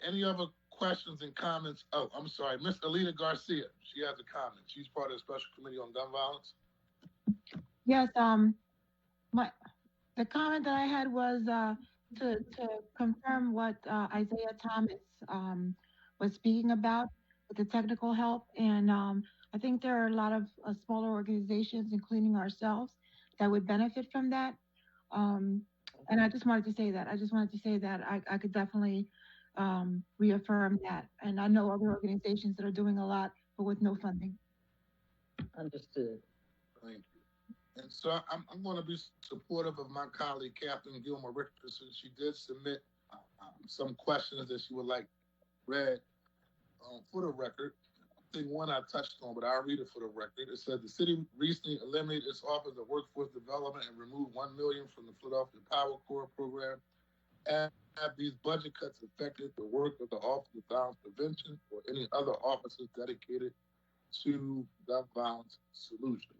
Any other questions and comments? Oh, I'm sorry, Miss Alita Garcia. She has a comment. She's part of the Special Committee on Gun Violence. Yes. The comment that I had was to confirm what Isaiah Thomas was speaking about with the technical help, and I think there are a lot of smaller organizations, including ourselves, that would benefit from that. And I just wanted to say that. I could definitely reaffirm that. And I know other organizations that are doing a lot, but with no funding. Understood. Thank you. And so I'm going to be supportive of my colleague, Catherine Gilmore Richardson. She did submit some questions that she would like read for the record. I think one I touched on, but I'll read it for the record. It said the city recently eliminated its Office of Workforce Development and removed $1 million from the Philadelphia Power Corps program. Have these budget cuts affected the work of the Office of Violence Prevention or any other offices dedicated to gun violence solutions?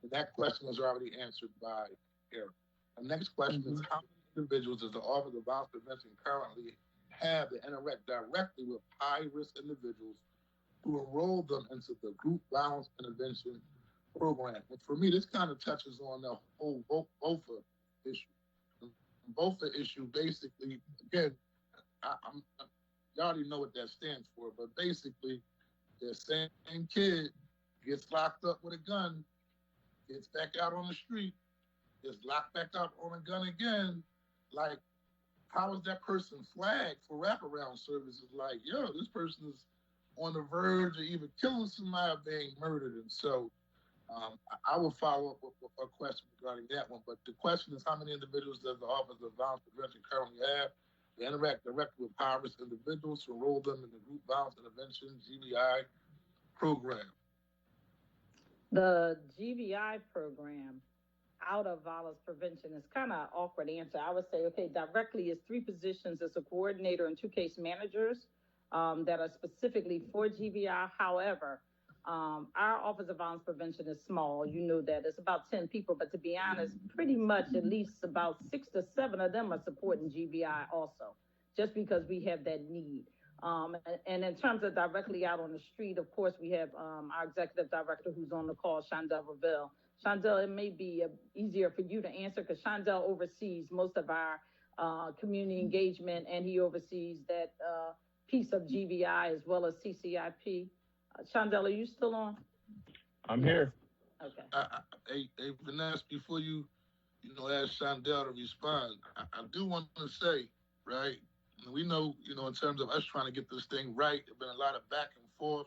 And that question was already answered by Eric. The next question is, how many individuals does the Office of Violence Prevention currently have that interact directly with high-risk individuals who enroll them into the group violence intervention program? And for me, this kind of touches on the whole BOFA issue. The BOFA issue, basically, again, you already know what that stands for, but basically, the same kid gets locked up with a gun, gets back out on the street, gets locked back up on a gun again. Like, how is that person flagged for wraparound services? Like, yo, this person is on the verge of either killing somebody or being murdered. And so I will follow up with a question regarding that one. But the question is, how many individuals does the Office of Violence Prevention currently have? They interact directly with high-risk individuals to enroll them in the Group Violence Intervention, GVI program. The GVI program, out of violence prevention, is kind of an awkward answer. I would say, okay, directly is 3 positions as a coordinator and 2 case managers that are specifically for GVI. However, our Office of Violence Prevention is small. You know that. It's about 10 people, but to be honest, pretty much at least about 6 to 7 of them are supporting GVI also, just because we have that need. And in terms of directly out on the street, of course, we have our executive director who's on the call, Shondell Reville. Shondell, it may be easier for you to answer because Shondell oversees most of our community engagement, and he oversees that piece of GVI as well as CCIP. Shondell, are you still on? I'm here. Okay. Hey, Vanessa, before you ask Shondell to respond. I do want to say, right, we know, in terms of us trying to get this thing right, there's been a lot of back and forth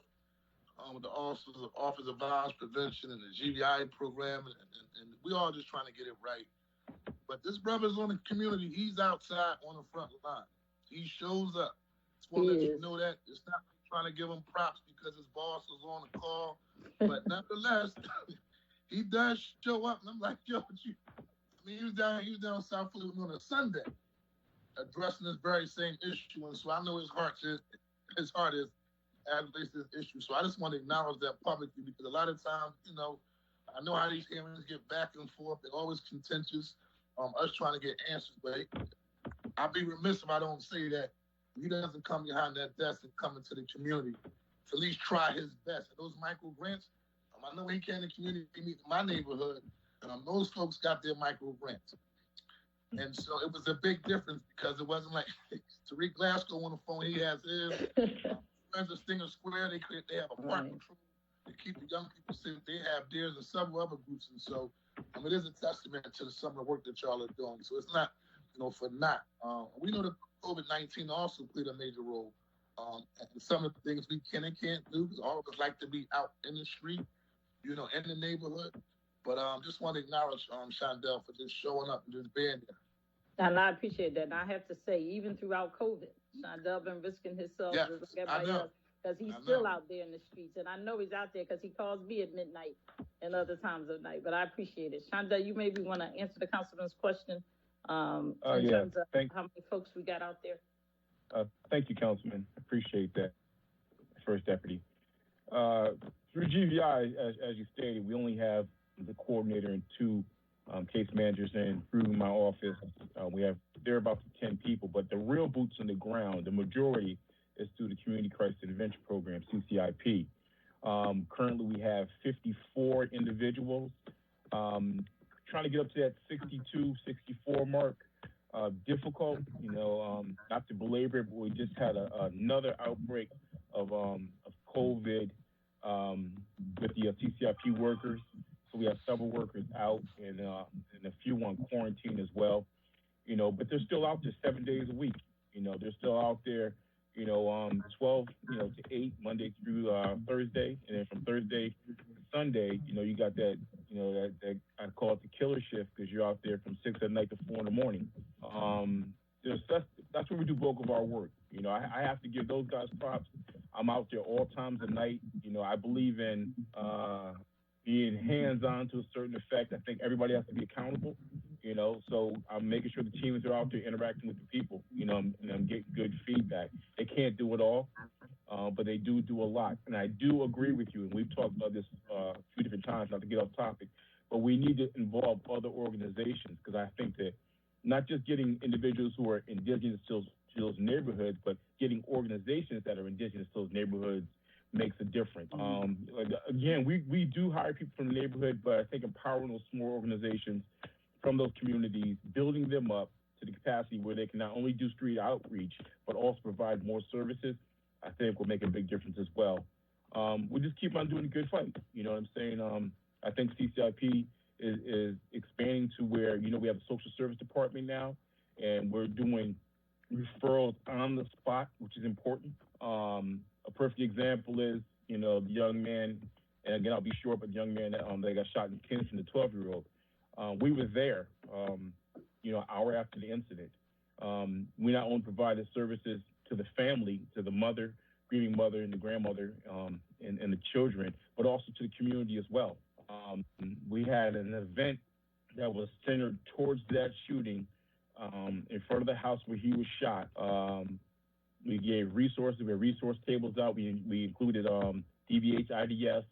with the Office of Violence Prevention and the GVI program, and we all just trying to get it right. But this brother's on the community. He's outside on the front line. He shows up. Just want to let you know that. It's not trying to give him props because his boss is on the call. But nevertheless, he does show up. And I'm like, yo, he was down South Philly on a Sunday addressing this very same issue. And so I know his heart is as relates to this issue. So I just want to acknowledge that publicly because a lot of times, I know how these hearings get back and forth. They're always contentious. Us trying to get answers, but I'd be remiss if I don't say that he doesn't come behind that desk and come into the community to at least try his best. And those micro grants, I know he came to community meet in my neighborhood, and those folks got their micro grants. And so it was a big difference because it wasn't like Tyree Glasgow on the phone, he has his. Friends of Stinger Square, they have a park control. They keep the young people safe. They have theirs and several other groups. And so it is a testament to some of the work that y'all are doing. So it's not, for naught. We know that COVID-19 also played a major role. And some of the things we can and can't do, because all of us like to be out in the street, in the neighborhood. But just want to acknowledge Shondell for just showing up and just being there. And I appreciate that. And I have to say, even throughout COVID, Shondell been risking himself just like everybody else because he's still out there in the streets. And I know he's out there because he calls me at midnight and other times of night. But I appreciate it. Shondell, you maybe want to answer the councilman's question in terms of how many folks we got out there. Thank you, Councilman. Appreciate that, First Deputy. Through GVI, as you stated, we only have the coordinator and two case managers, and through my office, there are about 10 people, but the real boots on the ground, the majority is through the Community Crisis Intervention Program, CCIP. Currently, we have 54 individuals, trying to get up to that 62, 64 mark. Difficult, not to belabor it, but we just had another outbreak of COVID with the CCIP workers. So we have several workers out and a few on quarantine as well, but they're still out there 7 days a week. They're still out there, 12, to 8, Monday through Thursday. And then from Thursday to Sunday, you got that, that I call it the killer shift because you're out there from 6 at night to 4 in the morning. That's where we do bulk of our work. I have to give those guys props. I'm out there all times of night. I believe in being hands-on to a certain effect. I think everybody has to be accountable, so I'm making sure the teams are out there interacting with the people, and I'm getting good feedback. They can't do it all, but they do a lot. And I do agree with you, and we've talked about this a few different times, not to get off topic, but we need to involve other organizations because I think that not just getting individuals who are indigenous to those neighborhoods, but getting organizations that are indigenous to those neighborhoods makes a difference. Again, we do hire people from the neighborhood, but I think empowering those small organizations from those communities, building them up to the capacity where they can not only do street outreach, but also provide more services, I think will make a big difference as well. We just keep on doing a good fight. You know what I'm saying? I think CCIP is expanding to where, we have a social service department now, and we're doing referrals on the spot, which is important. A perfect example is, the young man, and again, I'll be short, but the young man that got shot in Kinston, the 12-year-old. We were there, an hour after the incident. We not only provided services to the family, to the mother, grieving mother, and the grandmother, and the children, but also to the community as well. We had an event that was centered towards that shooting in front of the house where he was shot. We gave resources. We had resource tables out. We included DVH, IDS,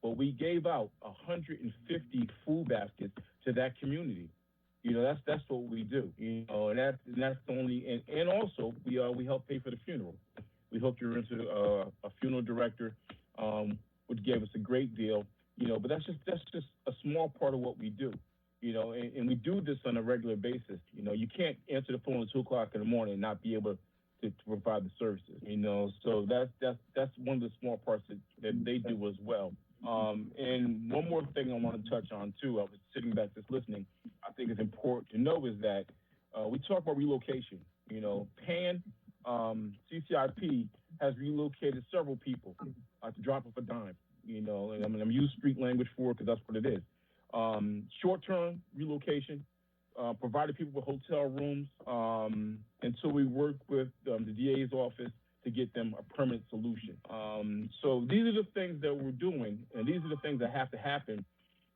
but we gave out 150 food baskets to that community. That's what we do. And that's only and also we help pay for the funeral. We hooked her into a funeral director, which gave us a great deal. But that's just a small part of what we do. And we do this on a regular basis. You can't answer the phone at 2:00 in the morning and not be able to provide the services. So that's one of the small parts that they do as well. And one more thing I want to touch on too. I was sitting back just listening. I think is important to know is that we talk about relocation. You know, PAN, CCIP has relocated several people at the drop of a dime. You know, and I'm use street language for it because that's what it is. Short-term relocation, provided people with hotel rooms until we work with the DA's office to get them a permanent solution. So these are the things that we're doing, and these are the things that have to happen,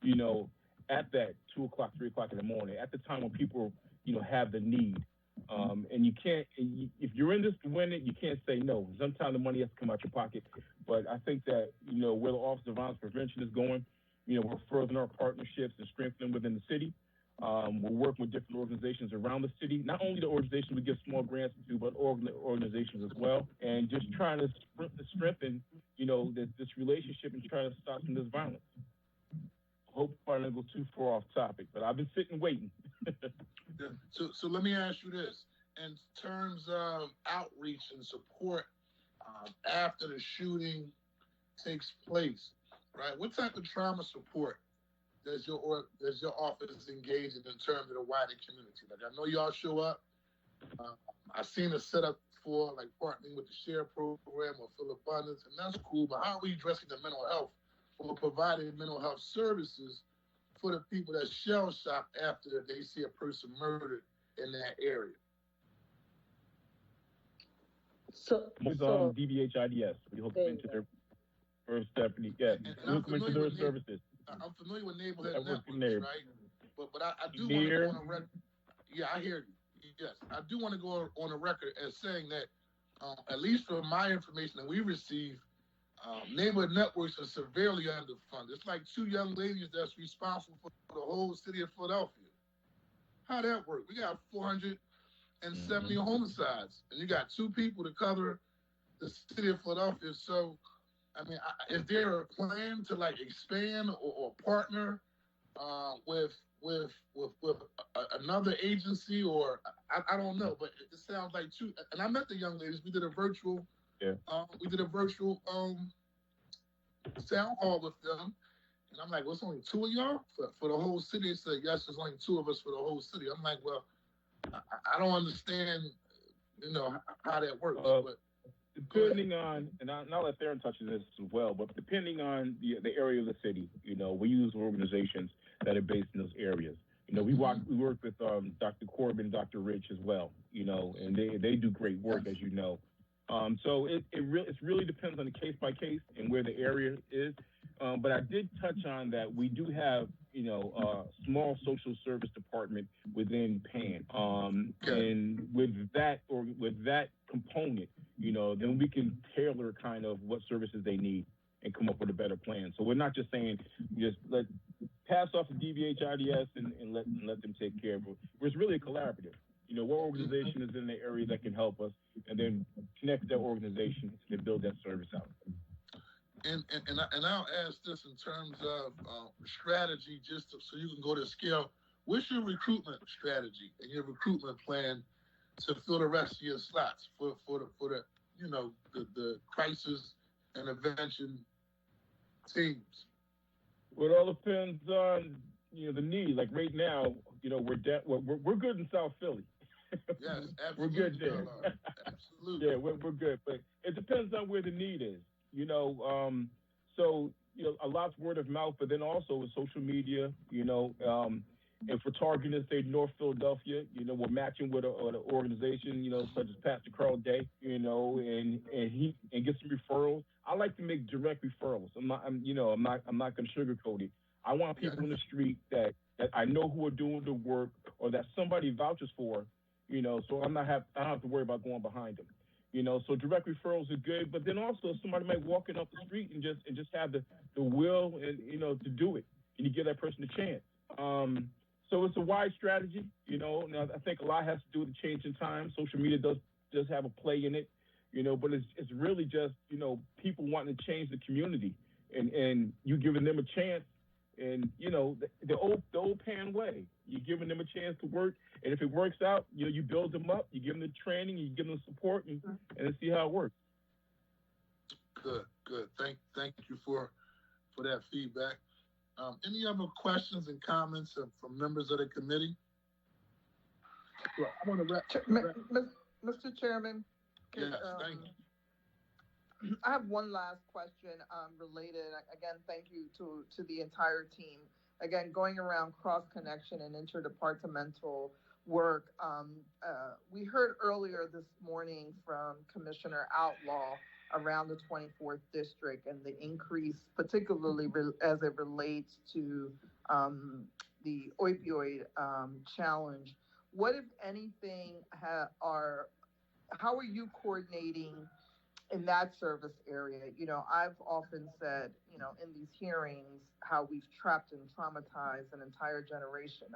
you know, at that 2 o'clock, 3 o'clock in the morning, at the time when people, you know, have the need. And you can't, if you're in this to win it, you can't say no. Sometimes the money has to come out your pocket. But I think that, you know, where the Office of Violence Prevention is going, you know, we're furthering our partnerships and strengthening within the city. We're working with different organizations around the city, not only the organizations we give small grants to, but organizations as well, and just trying to strengthen, you know, this relationship and trying to stop some of this violence. Hope I didn't go too far off topic, but I've been sitting waiting. So let me ask you this: in terms of outreach and support after the shooting takes place, right? What type of trauma support does your office engage in terms of the wider community? Like, I know y'all show up. I've seen a setup for like partnering with the SHARE program or Fill Abundance, and that's cool. But how are we addressing the mental health or providing mental health services for the people that shell shock after they see a person murdered in that area? So DBH IDS, we hook them into their first deputy. Yeah, we hook them into their services. I'm familiar with neighborhood networks, right? But I do want to go on a record. Yeah, I hear you. Yes, I do want to go on a record as saying that, at least from my information that we receive, neighborhood networks are severely underfunded. It's like 2 young ladies that's responsible for the whole city of Philadelphia. How that work? We got 470 homicides, and you got 2 people to cover the city of Philadelphia. So, I mean, is there a plan to like expand or partner with another agency, or I don't know, but it sounds like 2. And I met the young ladies. We did a virtual. Yeah. We did a virtual sound call with them, and I'm like, "Well, it's only 2 of y'all for the whole city." They said, "Yes, there's only 2 of us for the whole city." I'm like, "Well, I don't understand, you know, how that works." But depending on, and I'll let Theron touch on this as well, but depending on the area of the city, you know, we use organizations that are based in those areas. You know, we work with Dr. Corbin, Dr. Rich as well, you know, and they do great work, as you know. So it really depends on the case by case and where the area is. But I did touch on that we do have, you know, a small social service department within PAN. And with that component, you know, then we can tailor kind of what services they need and come up with a better plan. So we're not just saying just pass off the DBH IDS and let them take care of it. It's really a collaborative. You know, what organization is in the area that can help us, and then connect that organization to build that service out. And I'll ask this in terms of strategy, just so you can go to scale. What's your recruitment strategy and your recruitment plan to fill the rest of your slots for the you know the crisis and intervention teams? Well, it all depends on, you know, the need. Like right now, you know, we're good in South Philly. Yes, absolutely. We're good there. Absolutely. Yeah, we're good, but it depends on where the need is. You know, so you know, a lot's word of mouth, but then also with social media. You know, if we're targeting, say, North Philadelphia, you know, we're matching with an organization, you know, such as Pastor Carl Day, you know, and get some referrals. I like to make direct referrals. I'm not going to sugarcoat it. I want people in the street that I know who are doing the work or that somebody vouches for, you know, so I don't have to worry about going behind them. You know, so direct referrals are good, but then also somebody might walk in off the street and just have the will and, you know, to do it, and you give that person a chance. So it's a wide strategy, you know. Now I think a lot has to do with the change in time. Social media does have a play in it, you know, but it's really just, you know, people wanting to change the community and you giving them a chance. And, you know, the old PAN way, you're giving them a chance to work. And if it works out, you know, you build them up, you give them the training, you give them the support, and see how it works. Good. Thank you for that feedback. Any other questions and comments from members of the committee? Well, I want to Mr. Chairman. Yes, thank you. I have one last question related. Again, thank you to the entire team. Again, going around cross connection and interdepartmental work. We heard earlier this morning from Commissioner Outlaw around the 24th district and the increase, particularly as it relates to the opioid challenge. What, if anything, how are you coordinating in that service area? You know, I've often said, you know, in these hearings, how we've trapped and traumatized an entire generation.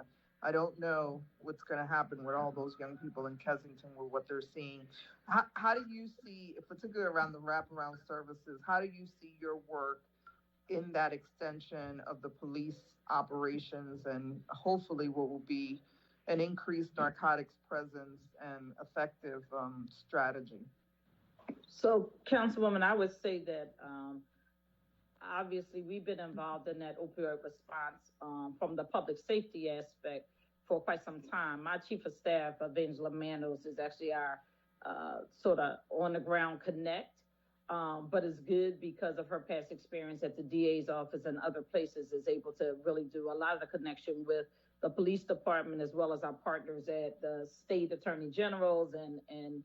I don't know what's going to happen with all those young people in Kensington with what they're seeing. How do you see, particularly around the wraparound services, how do you see your work in that extension of the police operations and hopefully what will be an increased narcotics presence and effective strategy? So, Councilwoman, I would say that obviously we've been involved in that opioid response from the public safety aspect for quite some time. My chief of staff, Angela Manos, is actually our sort of on the ground connect, but it's good because of her past experience at the DA's office and other places, is able to really do a lot of the connection with the police department as well as our partners at the state attorney generals and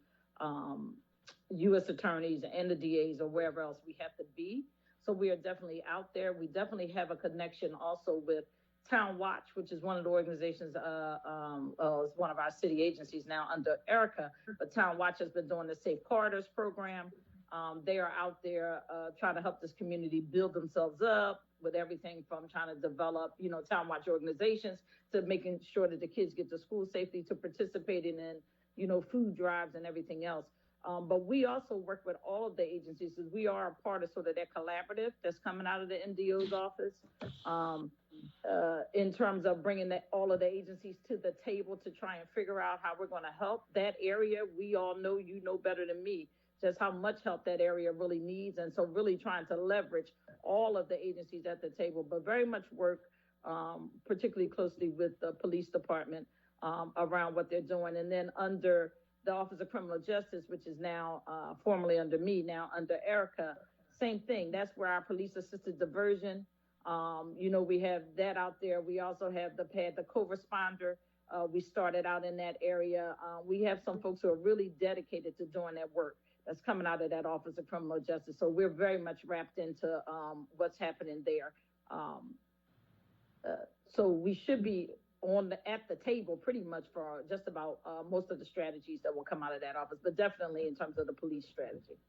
U.S. attorneys and the DAs or wherever else we have to be. So we are definitely out there. We definitely have a connection also with Town Watch, which is one of the organizations, is one of our city agencies now under Erica, but Town Watch has been doing the Safe Corridors program. They are out there trying to help this community build themselves up with everything from trying to develop, you know, Town Watch organizations to making sure that the kids get to school safely, to participating in, you know, food drives and everything else. But we also work with all of the agencies, because we are a part of sort of that collaborative that's coming out of the NDO's office in terms of bringing all of the agencies to the table to try and figure out how we're going to help that area. We all know, you know better than me, just how much help that area really needs. And so really trying to leverage all of the agencies at the table, but very much work particularly closely with the police department around what they're doing. And then under the Office of Criminal Justice, which is now formerly under me, now under Erica, same thing. That's where our police assisted diversion, you know, we have that out there. We also have the co-responder. We started out in that area. We have some folks who are really dedicated to doing that work that's coming out of that Office of Criminal Justice. So we're very much wrapped into what's happening there. So we should be at the table pretty much for just about most of the strategies that will come out of that office, but definitely in terms of the police strategy.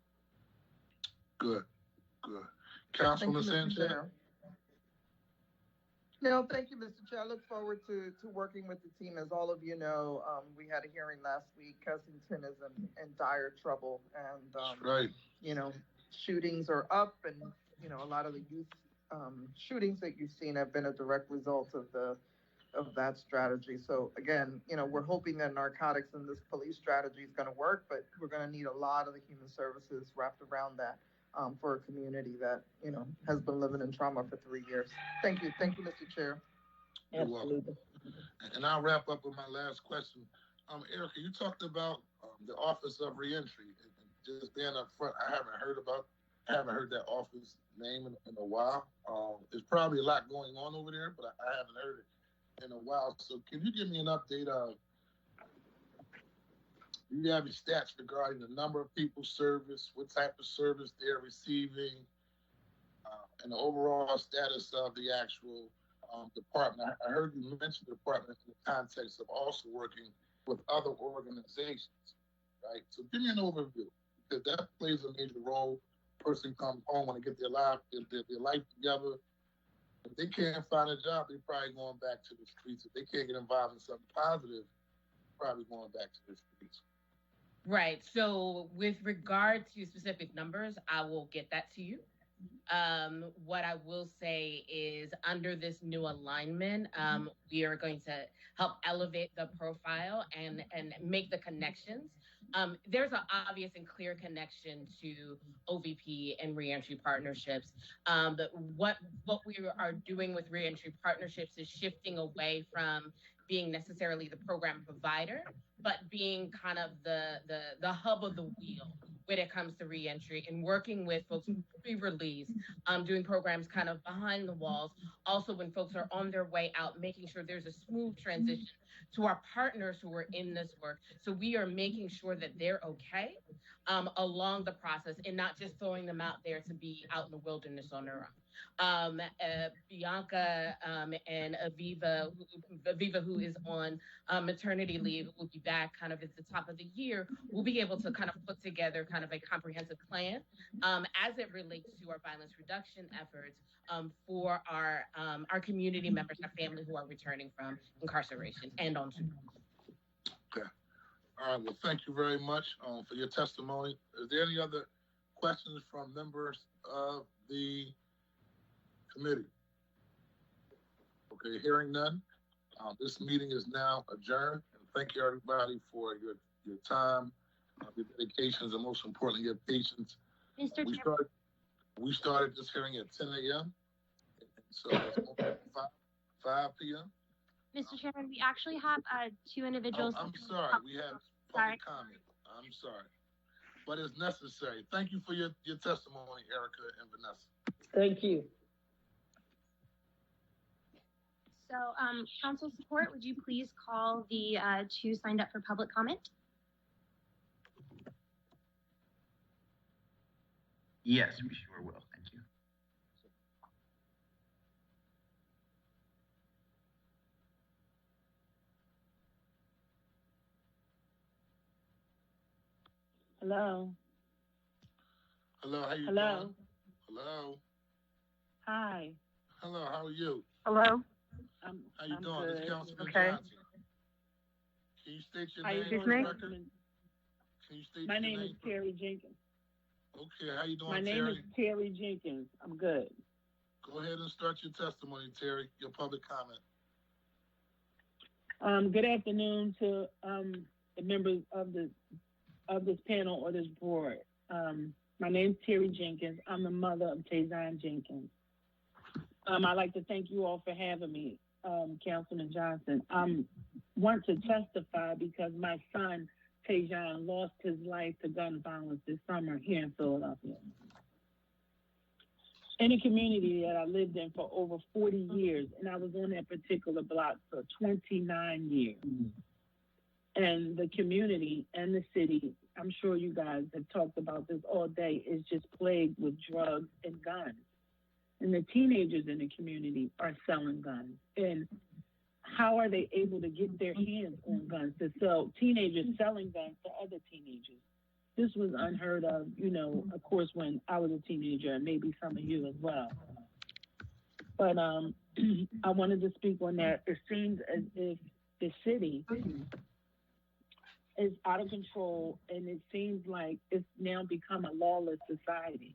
Good. Councilman Sanchez? No, thank you, Mr. Chair. I look forward to working with the team. As all of you know, we had a hearing last week. Kensington is in dire trouble, and right. You know, shootings are up, and you know, a lot of the youth shootings that you've seen have been a direct result of that strategy. So again, you know, we're hoping that narcotics and this police strategy is going to work, but we're going to need a lot of the human services wrapped around that. For a community that, you know, has been living in trauma for 3 years. Thank you, Mr. Chair. Absolutely. And I'll wrap up with my last question. Erica, you talked about the Office of Reentry. Just being up front, I haven't heard that office name in a while. There's probably a lot going on over there, but I haven't heard it in a while. So can you give me an update of, do you have any stats regarding the number of people serviced, what type of service they're receiving, and the overall status of the actual department? I heard you mention the department in the context of also working with other organizations, right? So give me an overview, because that plays a major role. Person comes home, want to get their life together. If they can't find a job, they're probably going back to the streets. If they can't get involved in something positive, probably going back to the streets. Right. So with regard to specific numbers, I will get that to you. What I will say is under this new alignment, we are going to help elevate the profile and make the connections There's an obvious and clear connection to OVP and reentry partnerships. But what we are doing with reentry partnerships is shifting away from being necessarily the program provider, but being kind of the hub of the wheel when it comes to reentry and working with folks who be released, doing programs kind of behind the walls. Also, when folks are on their way out, making sure there's a smooth transition to our partners who are in this work. So we are making sure that they're okay along the process and not just throwing them out there to be out in the wilderness on their own. Bianca and Aviva, who is on maternity leave, will be back kind of at the top of the year. We'll be able to kind of put together kind of a comprehensive plan as it relates to our violence reduction efforts for our community members, our family who are returning from incarceration and on to. Okay. All right. Well, thank you very much for your testimony. Is there any other questions from members of the committee? Okay, hearing none. This meeting is now adjourned. And thank you, everybody, for your time, your dedications, and most importantly, your patience. Mr. We started this hearing at 10 a.m. So it's 5 p.m. Mr. Chairman, we actually have two individuals. I'm sorry, we had public comment. I'm sorry, but it's necessary. Thank you for your testimony, Erica and Vanessa. Thank you. So, council support, would you please call the two signed up for public comment? Yes, we sure will. Thank you. Hello. Hello, how you Hello. doing? Hello. Hi. Hello, how are you? Hello. How you I'm doing? good. This is Councilman Okay. Johnson. Can you state your How you name doing, for the record? Councilman? Can you state My your name name? is Terry Jenkins. Okay, how you doing, My name Terry? is Terry Jenkins. I'm good. Go ahead and start your testimony, Terry, your public comment. Good afternoon to the members of this panel or this board. My name is Terry Jenkins. I'm the mother of Tazion Jenkins. I'd like to thank you all for having me, Councilman Johnson. I want to testify because my son, Tazion, lost his life to gun violence this summer here in Philadelphia. In a community that I lived in for over 40 years, and I was on that particular block for 29 years. And the community and the city, I'm sure you guys have talked about this all day, is just plagued with drugs and guns. And the teenagers in the community are selling guns. And how are they able to get their hands on guns to sell? Teenagers selling guns to other teenagers. This was unheard of, of course, when I was a teenager, and maybe some of you as well. But I wanted to speak on that. It seems as if the city is out of control, and it seems like it's now become a lawless society.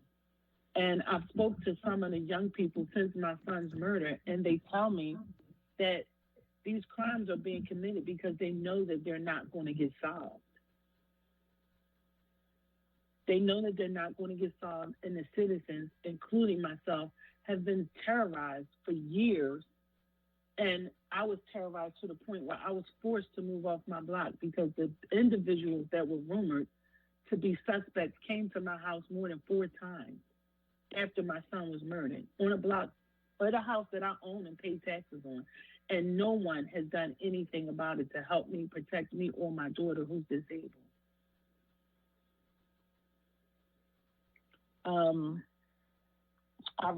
And I've spoke to some of the young people since my son's murder, and they tell me that these crimes are being committed because they know that they're not going to get solved. They know that they're not going to get solved, and the citizens, including myself, have been terrorized for years. And I was terrorized to the point where I was forced to move off my block because the individuals that were rumored to be suspects came to my house more than 4 times after my son was murdered on a block or a house that I own and pay taxes on. And no one has done anything about it to help me, protect me, or my daughter who's disabled. I